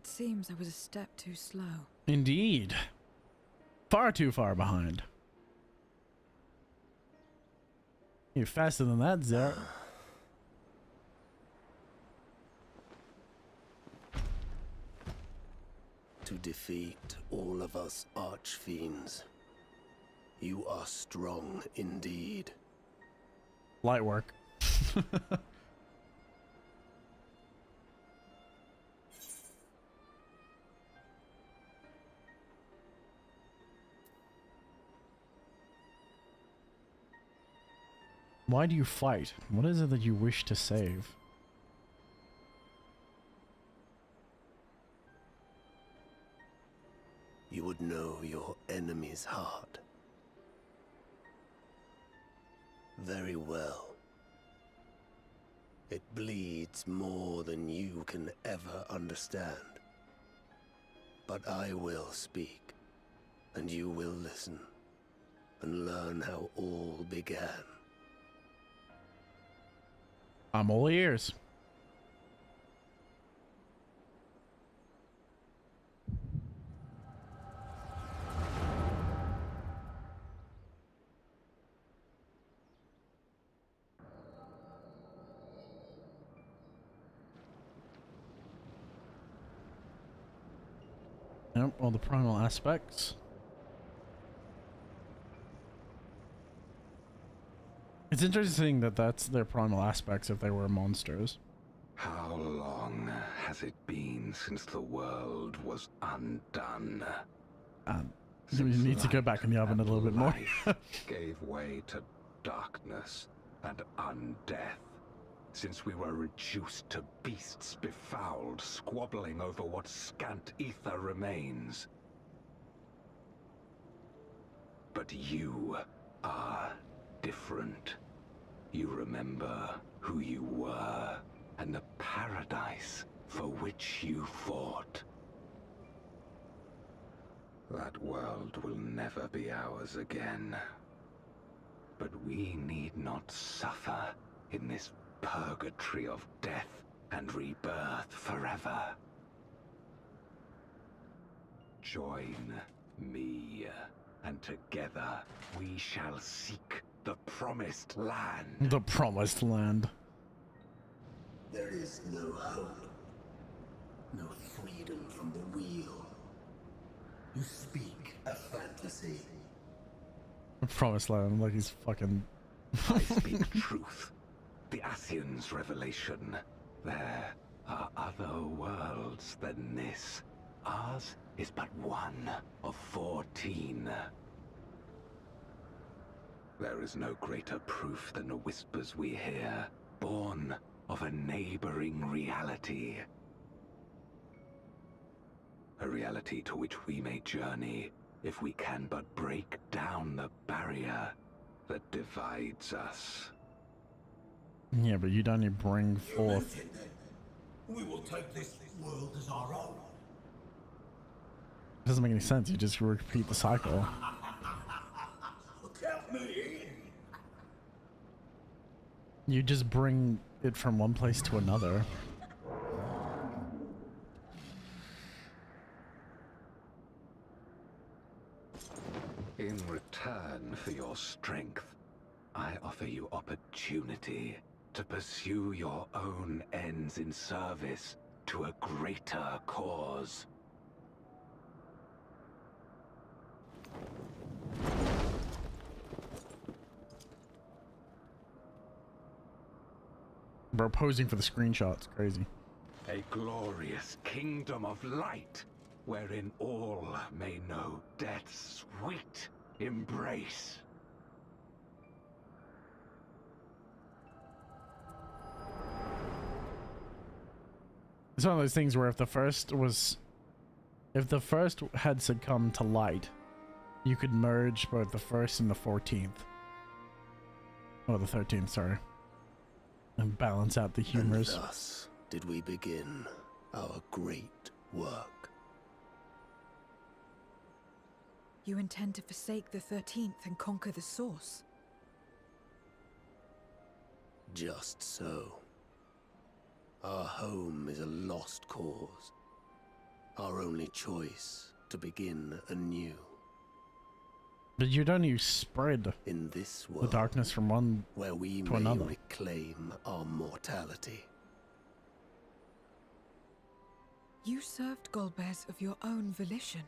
It seems I was a step too slow. Indeed. Far too far behind. You're faster than that, Zara. To defeat all of us archfiends, you are strong indeed. Light work. Why do you fight? What is it that you wish to save? You would know your enemy's heart. Very well. It bleeds more than you can ever understand. But I will speak, and you will listen, and learn how all began. I'm all ears. Yep, all the primal aspects. It's interesting that that's their primal aspects if they were monsters. How long has it been since the world was undone? You need to go back in the oven a little bit more. Gave way to darkness and undeath. Since we were reduced to beasts befouled, squabbling over what scant ether remains. But you are different. You remember who you were and the paradise for which you fought. That world will never be ours again. But we need not suffer in this purgatory of death and rebirth forever. Join me, and together we shall seek the promised land. The promised land. There is no hope, no freedom from the wheel. You speak a fantasy. The promised land, like he's fucking... I speak truth. The Ascian's revelation. There are other worlds than this. Ours is but one of 14. There is no greater proof than the whispers we hear, born of a neighboring reality. A reality to which we may journey if we can but break down the barrier that divides us. Yeah, but you'd only bring forth... We will take this world as our own. It doesn't make any sense, you just repeat the cycle. Count me in. You just bring it from one place to another. In return for your strength, I offer you opportunity to pursue your own ends in service to a greater cause. Bro, posing for the screenshot's crazy. A glorious kingdom of light, wherein all may know death's sweet embrace. It's one of those things where if the first had succumbed to light, you could merge both the first and the 14th. Or the 13th, sorry. And balance out the humors. And thus did we begin our great work. You intend to forsake the 13th and conquer the Source? Just so. Our home is a lost cause. our only choice to begin anew. But you'd only spread in this the world, darkness from one where we to may another. reclaim our mortality. You served Golbez of your own volition.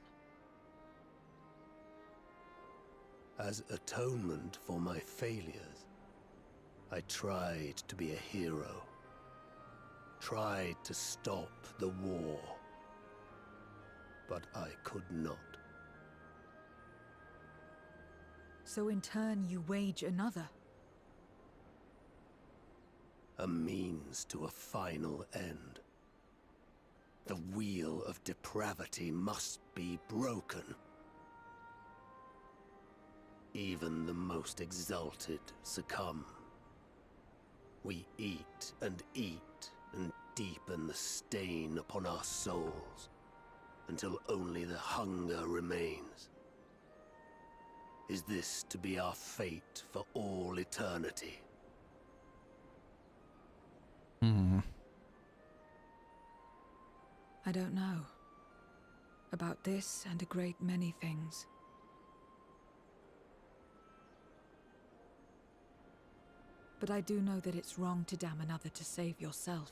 As atonement for my failures, I tried to be a hero. Tried to stop the war. But I could not. So in turn you wage another. A means to a final end. The wheel of depravity must be broken. Even the most exalted succumb. We eat and deepen the stain upon our souls, until only the hunger remains. Is this to be our fate for all eternity? I don't know. About this and a great many things. But I do know that it's wrong to damn another to save yourself.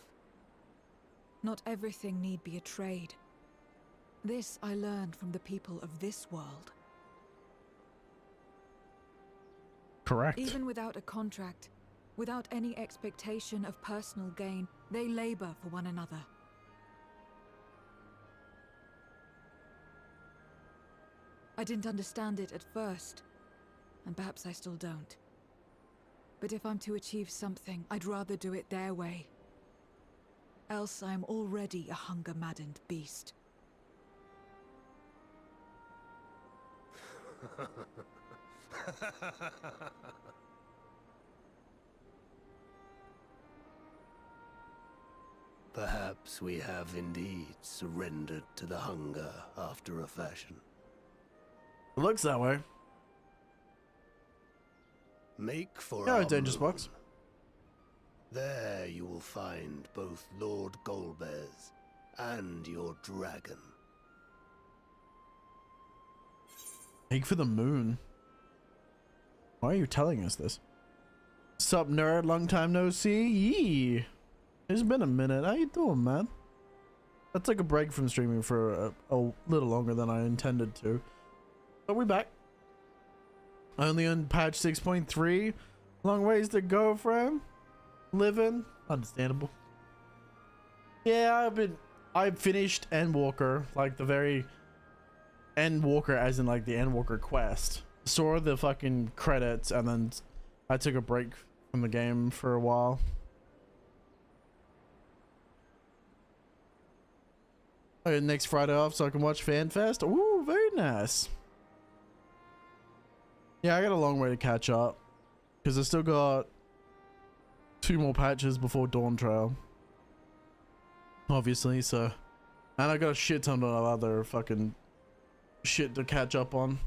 Not everything need be a trade. This I learned from the people of this world. Correct. Even without a contract, without any expectation of personal gain, they labor for one another. I didn't understand it at first, and perhaps I still don't. But if I'm to achieve something, I'd rather do it their way. Else I am already a hunger-maddened beast. Perhaps we have indeed surrendered to the hunger after a fashion. It looks that way. Make for Yeah, our dangerous moon. box. There you will find both Lord Golbez and your dragon. Make for the moon. Why are you telling us this? Sup, nerd? Long time no see. Yee. It's been a minute. How you doing, man? I took a break from streaming for a little longer than I intended to. But we're back. Only on patch 6.3. Long ways to go, friend. Living. Understandable. Yeah, I've finished Endwalker, like the very Endwalker, as in like the Endwalker quest. Saw the fucking credits, and then I took a break from the game for a while. I got next Friday off so I can watch FanFest. Ooh, very nice. Yeah, I got a long way to catch up because I still got 2 more patches before Dawntrail, obviously. So, and I got a shit ton of other fucking shit to catch up on.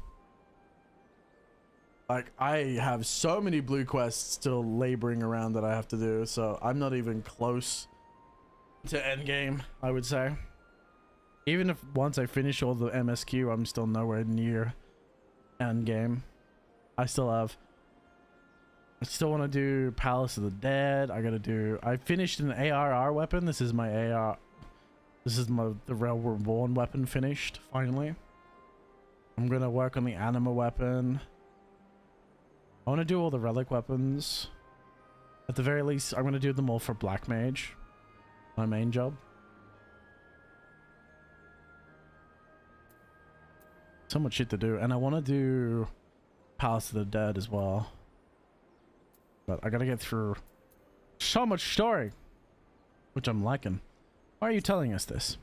Like, I have so many blue quests still laboring around that I have to do, so I'm not even close to endgame, I would say. Even if once I finish all the MSQ, I'm still nowhere near endgame. I still want to do Palace of the Dead. I finished an ARR weapon. This is my AR. This is the Realm Reborn weapon finished, finally. I'm going to work on the Anima weapon. I want to do all the relic weapons. At the very least, I'm going to do them all for Black Mage. My main job. So much shit to do. And I want to do Palace of the Dead as well. But I gotta get through so much story, which I'm liking. Why are you telling us this?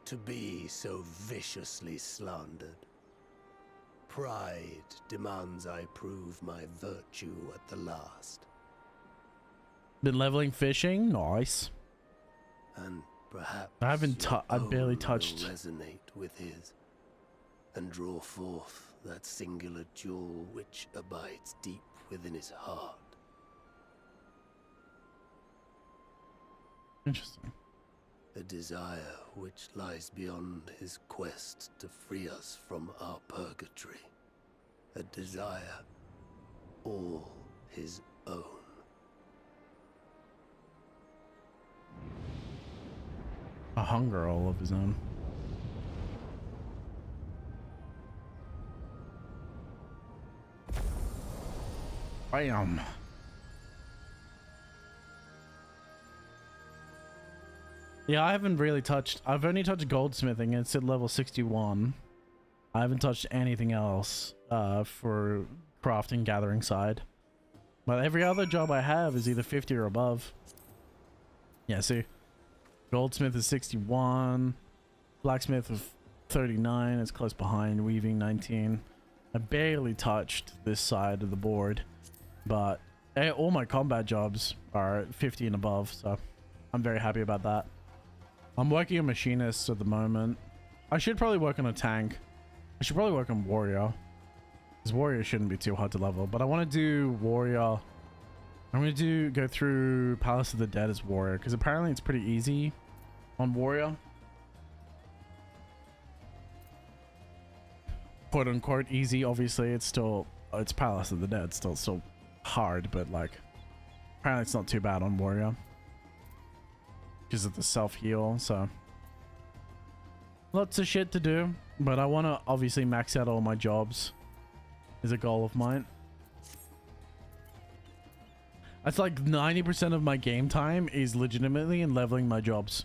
To be so viciously slandered. Pride demands I prove my virtue at the last. Been leveling fishing? Nice. And perhaps I haven't I barely will touched. resonate with his, and draw forth that singular jewel which abides deep within his heart. Interesting. A desire which lies beyond his quest to free us from our purgatory. A desire all his own. A hunger all of his own. Bam. Yeah, I haven't really touched. I've only touched goldsmithing. It's at level 61. I haven't touched anything else for crafting gathering side. But every other job I have is either 50 or above. Yeah, see? Goldsmith is 61. Blacksmith of 39. It's close behind. Weaving 19. I barely touched this side of the board. But all my combat jobs are 50 and above. So I'm very happy about that. I'm working on machinist at the moment. I should probably work on a tank. I should probably work on warrior. Because warrior shouldn't be too hard to level. But I want to do warrior. I'm going to go through Palace of the Dead as warrior. Because apparently it's pretty easy on warrior. Quote unquote easy. Obviously it's still, it's Palace of the Dead. Still hard. But like, apparently it's not too bad on warrior. Because of the self-heal, so lots of shit to do, but I want to obviously max out all my jobs is a goal of mine. That's like 90% of my game time is legitimately in leveling my jobs.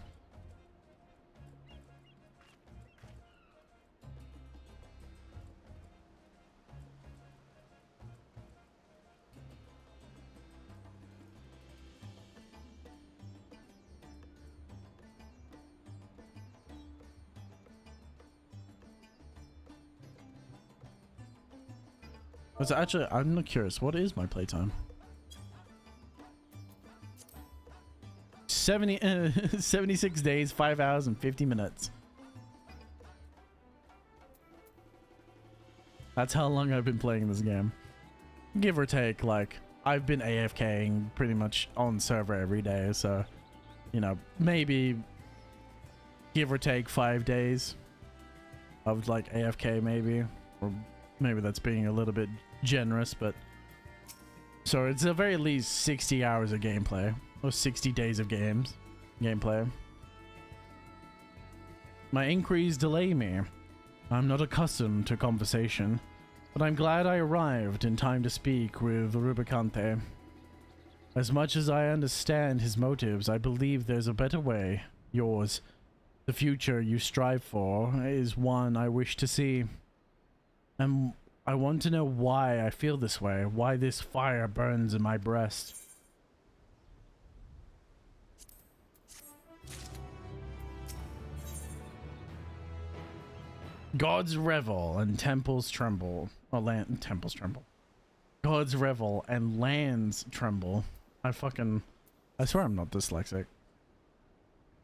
But actually, I'm not curious. What is my playtime? 76 days, 5 hours, and 50 minutes. That's how long I've been playing this game. Give or take, like, I've been AFKing pretty much on server every day, so, you know, maybe give or take 5 days of, like, AFK maybe, or maybe that's being a little bit generous, but so it's at very least 60 hours of gameplay or 60 days of gameplay. My inquiries delay me. I'm not accustomed to conversation, but I'm glad I arrived in time to speak with Rubicante. As much as I understand his motives, I believe there's a better way. Yours, the future you strive for, is one I wish to see. And I want to know why I feel this way, why this fire burns in my breast. Gods revel and temples tremble. Or temples tremble. Gods revel and lands tremble. I swear I'm not dyslexic.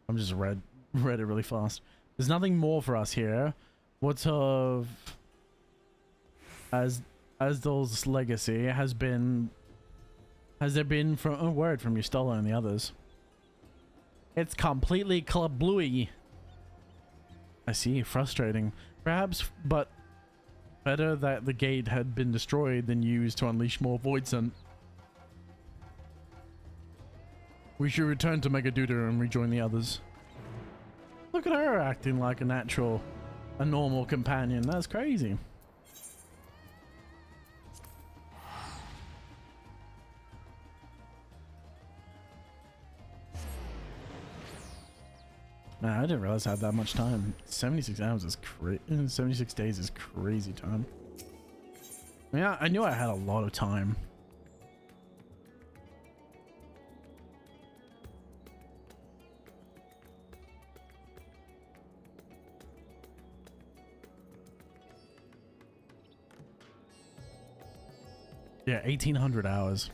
I'm just read it really fast. There's nothing more for us here. What's of Asdol's legacy has there been from a word from Yustola and the others? It's completely club-bluey. I see, frustrating. Perhaps, but better that the gate had been destroyed than used to unleash more Voidsent. We should return to Megaduda and rejoin the others. Look at her acting like a normal companion. That's crazy. Man, I didn't realize I had that much time. 76 hours is 76 days is crazy time. Yeah, I knew I had a lot of time. Yeah, 1800 hours.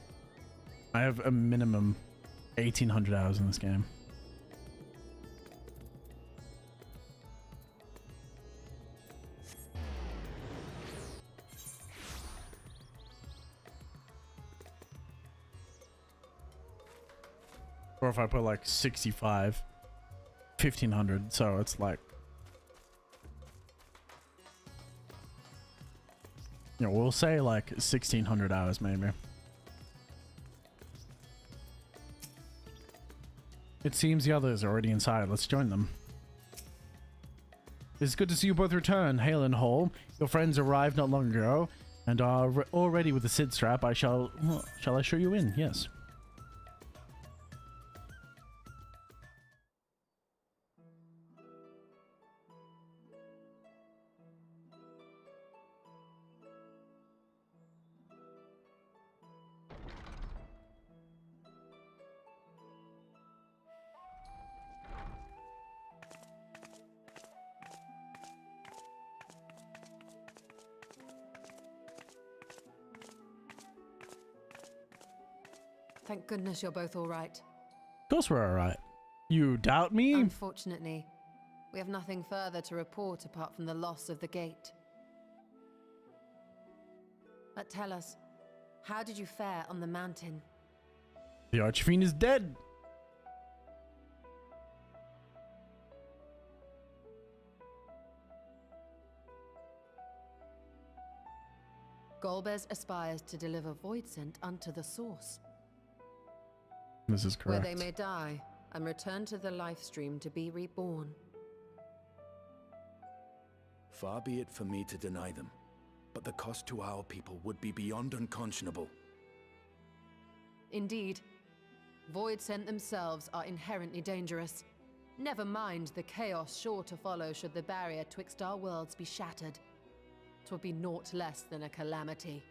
I have a minimum 1800 hours in this game. Or if I put like 65, 1500. So it's like, you know, we'll say like 1600 hours maybe. It seems the others are already inside. Let's join them. It's good to see you both return, hail and whole. Your friends arrived not long ago and are all ready with the Sid strap. Shall I show you in? Yes. Thank goodness you're both all right. Of course we're alright. You doubt me? Unfortunately, we have nothing further to report apart from the loss of the gate. But tell us, how did you fare on the mountain? The Archfiend is dead. Golbez aspires to deliver Voidsent unto the source. This is correct. Where they may die and return to the life stream to be reborn. Far be it for me to deny them, but the cost to our people would be beyond unconscionable. Indeed, Voidsent themselves are inherently dangerous. Never mind the chaos sure to follow should the barrier twixt our worlds be shattered. 'Twould be naught less than a calamity.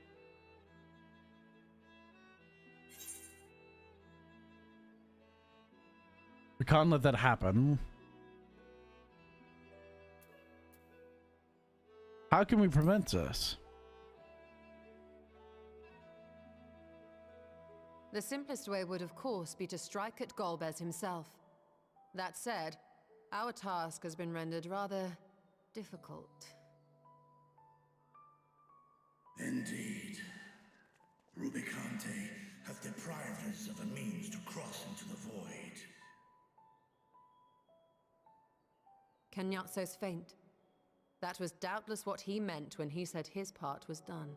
We can't let that happen. How can we prevent this? The simplest way would, of course, be to strike at Golbez himself. That said, our task has been rendered rather difficult. Indeed. Rubicante hath deprived us of a means to cross into the void. Kenyatso's faint. That was doubtless what he meant when he said his part was done.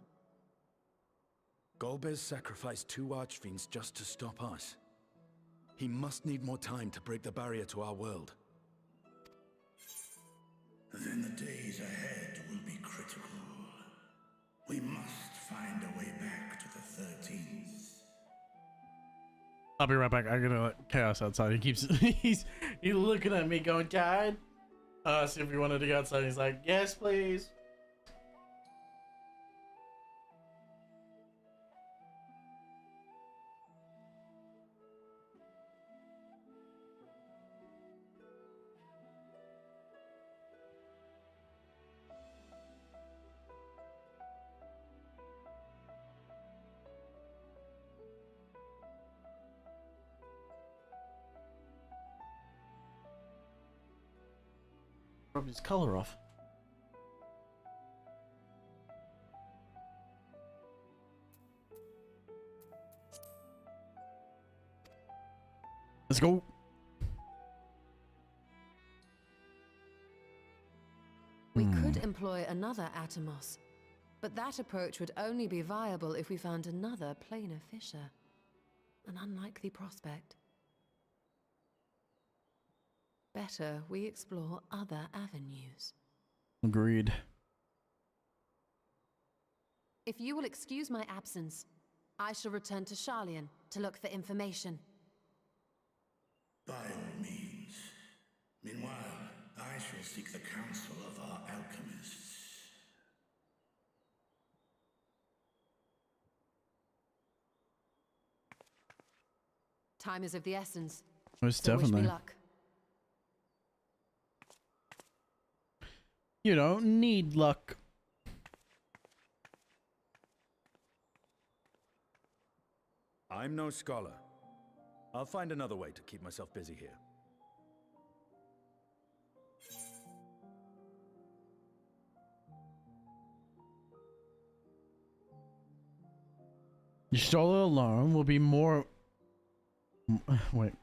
Golbez sacrificed 2 Archfiends just to stop us. He must need more time to break the barrier to our world. Then the days ahead will be critical. We must find a way back to the 13th. I'll be right back. I'm gonna let Chaos outside. He keeps he's looking at me going, "Dad, see if we wanted to go outside." He's like, "Yes, please." Rub his color off. Let's go. We could employ another Atomos, but that approach would only be viable if we found another planar fissure. An unlikely prospect. Better we explore other avenues. Agreed. If you will excuse my absence, I shall return to Sharlayan to look for information. By all means. Meanwhile, I shall seek the counsel of our alchemists. Time is of the essence. Most so definitely. Wish me luck. You don't need luck. I'm no scholar. I'll find another way to keep myself busy here. Your solo alone will be more... Wait.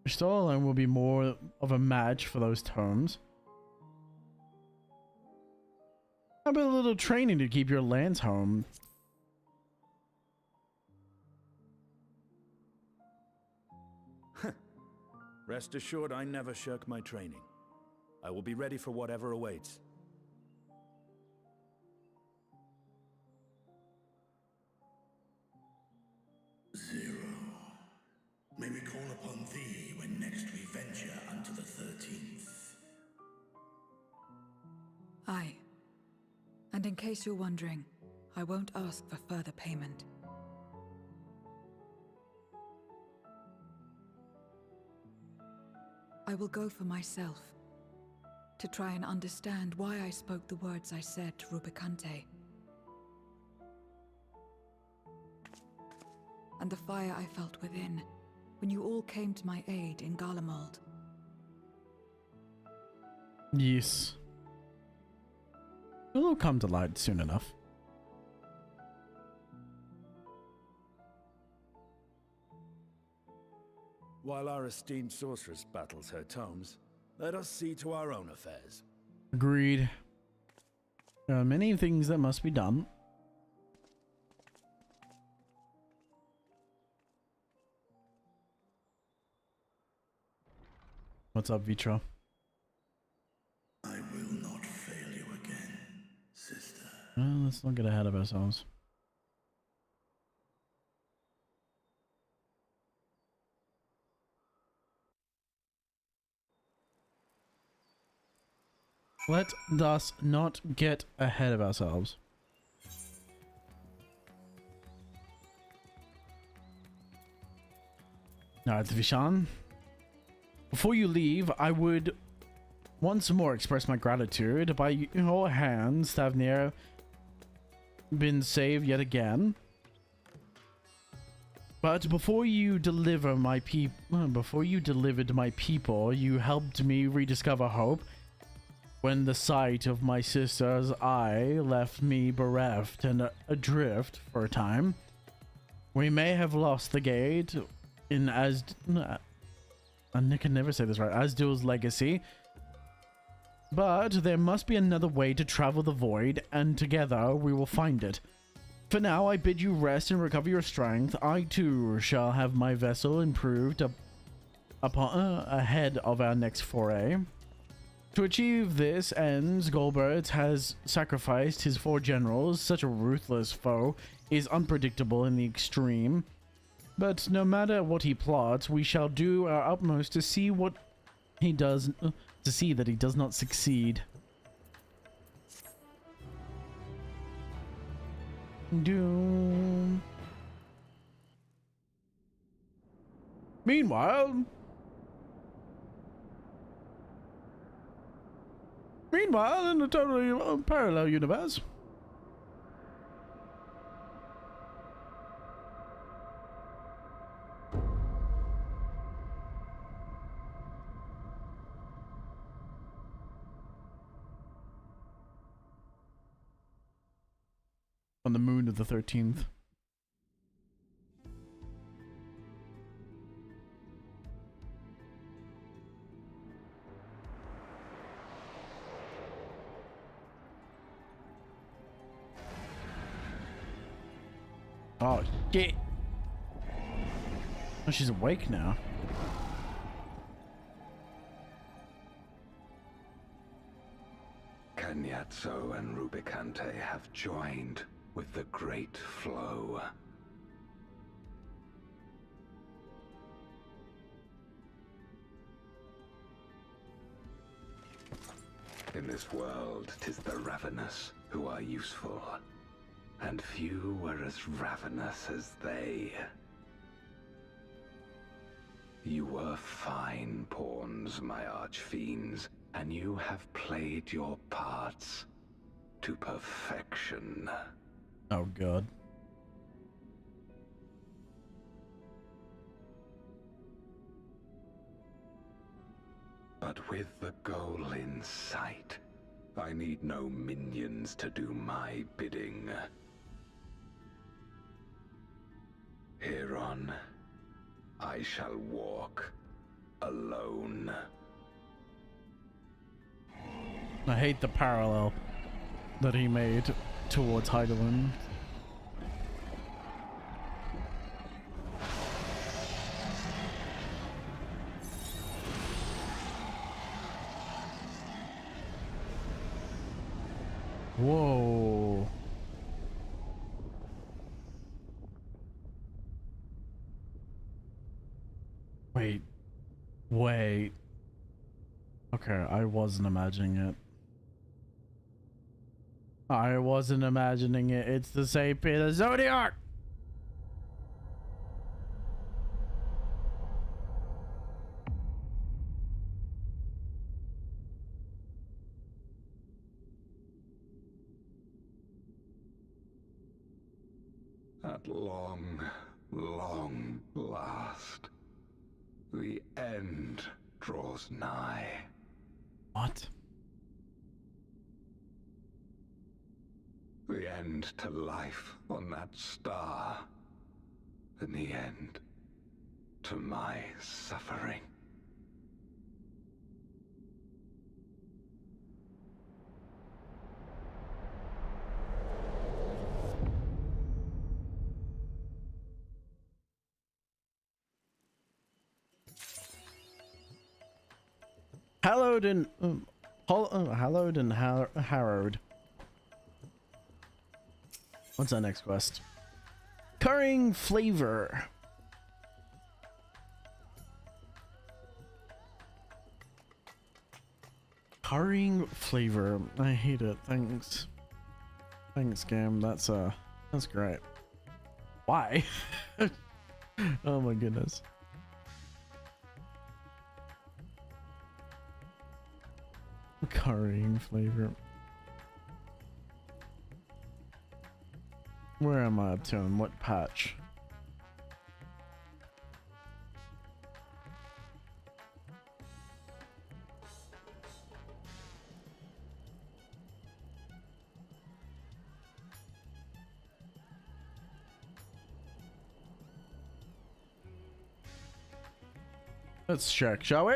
Still alone will be more of a match for those tomes. How about a little training to keep your lands home? Rest assured, I never shirk my training. I will be ready for whatever awaits. Zero. May we call upon thee when next we venture unto the 13th? Aye. And in case you're wondering, I won't ask for further payment. I will go for myself, to try and understand why I spoke the words I said to Rubicante. And the fire I felt within, when you all came to my aid in Garlemald. Yes. It will come to light soon enough. While our esteemed sorceress battles her tomes, let us see to our own affairs. Agreed. There are many things that must be done. What's up, Vitra? I will not fail you again, sister. Well, let's not get ahead of ourselves. Let us not get ahead of ourselves. Alright, Vishan. Before you leave, I would once more express my gratitude. By your hands, Stavnir been saved yet again. But before you delivered my people, you helped me rediscover hope. When the sight of my sister's eye left me bereft and adrift for a time, we may have lost the gate in I can never say this right, Asdul's legacy, but there must be another way to travel the void, and together we will find it. For now, I bid you rest and recover your strength. I too shall have my vessel improved ahead of our next foray. To achieve this ends, Golbert has sacrificed his 4 generals. Such a ruthless foe is unpredictable in the extreme. But no matter what he plots, we shall do our utmost to see what he does, to see that he does not succeed. Doom. Meanwhile, in a totally parallel universe. On the moon of the 13th. Oh, shit. Oh, she's awake now. Cagnazzo and Rubicante have joined with the Great Flow. In this world, 'tis the ravenous who are useful, and few were as ravenous as they. You were fine pawns, my archfiends, and you have played your parts to perfection. Oh god. But with the goal in sight, I need no minions to do my bidding. Hereon, I shall walk alone. I hate the parallel that he made towards Heidelin. Whoa. Wait. Okay, I wasn't imagining it. It's the same Peter Zodiac! At long, long last, the end draws nigh. What? The end to life on that star, and the end to my suffering. Hallowed and harrowed. What's our next quest? Currying flavor. Currying flavor. I hate it. Thanks. Thanks, game. That's great. Why? Oh my goodness. Currying flavor. Where am I up to and what patch? Let's check, shall we?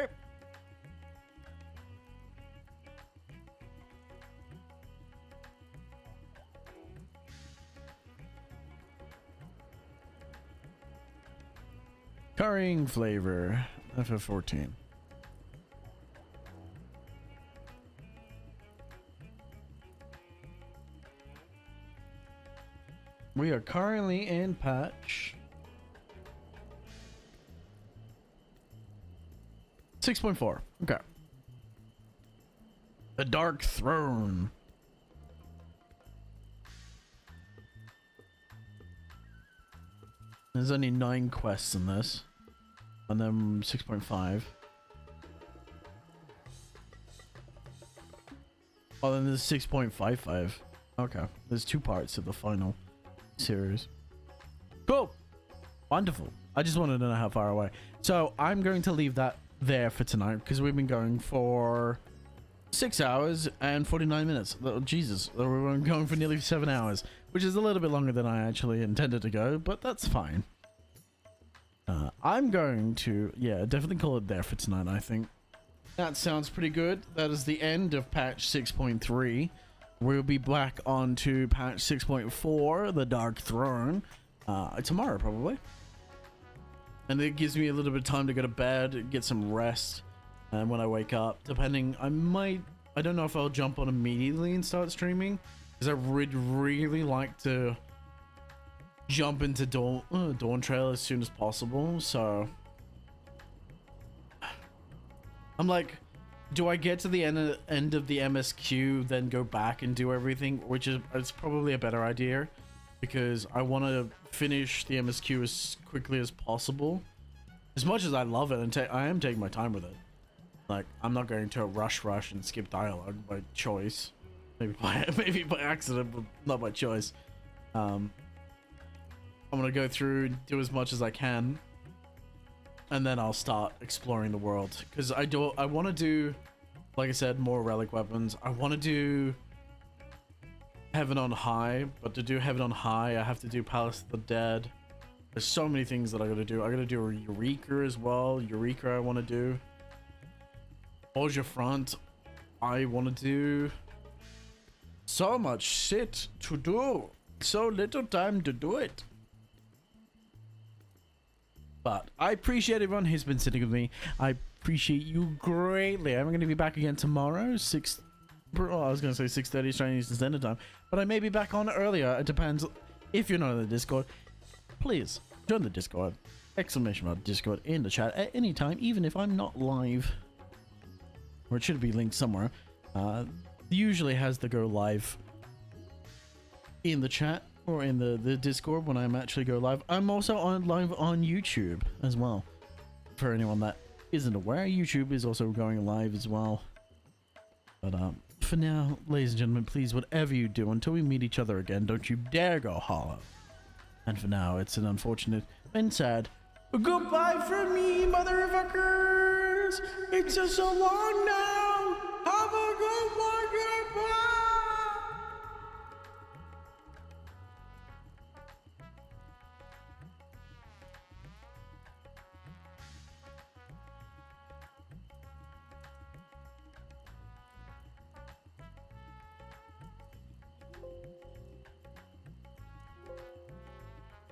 Currying flavor, FF14. We are currently in patch 6.4. Okay. The Dark Throne. There's only 9 quests in this, and then 6.5. Oh, then there's 6.55. Okay, there's 2 parts of the final series. Cool, wonderful. I just wanted to know how far away. So I'm going to leave that there for tonight because we've been going for 6 hours and 49 minutes. Oh, Jesus, we're going for nearly 7 hours, which is a little bit longer than I actually intended to go, but that's fine. I'm going to, yeah, definitely call it there for tonight, I think. That sounds pretty good. That is the end of patch 6.3. We'll be back on to patch 6.4, the Dark Throne, tomorrow probably. And it gives me a little bit of time to go to bed, get some rest. And when I wake up, depending, I don't know if I'll jump on immediately and start streaming, because I would really like to jump into Dawntrail as soon as possible. So I'm like, do I get to the end of the MSQ, then go back and do everything, which is it's probably a better idea, because I want to finish the MSQ as quickly as possible. As much as I love it, and I am taking my time with it. Like, I'm not going to rush and skip dialogue by choice. Maybe by accident, but not by choice. I'm gonna go through, do as much as I can, and then I'll start exploring the world. Because I want to do, like I said, more relic weapons. I want to do Heaven on High, but to do Heaven on High, I have to do Palace of the Dead, There's so many things that I gotta do. I gotta do a Eureka as well. Eureka I want to do. Oja Front I want to do. So much shit to do. So little time to do it. But I appreciate everyone who's been sitting with me. I appreciate you greatly. I'm going to be back again tomorrow, I was going to say 6:30 Australian Eastern Standard Time, but I may be back on earlier. It depends. If you're not in the Discord, please join the Discord. Exclamation mark Discord in the chat at any time, even if I'm not live. Or it should be linked somewhere. Usually has to go live in the chat or in the Discord when I'm actually go live. I'm also live on YouTube as well. For anyone that isn't aware, YouTube is also going live as well. But for now, ladies and gentlemen, please, whatever you do, until we meet each other again, don't you dare go hollow. And for now, it's an unfortunate and sad goodbye from me, motherfuckers. It's just so long now.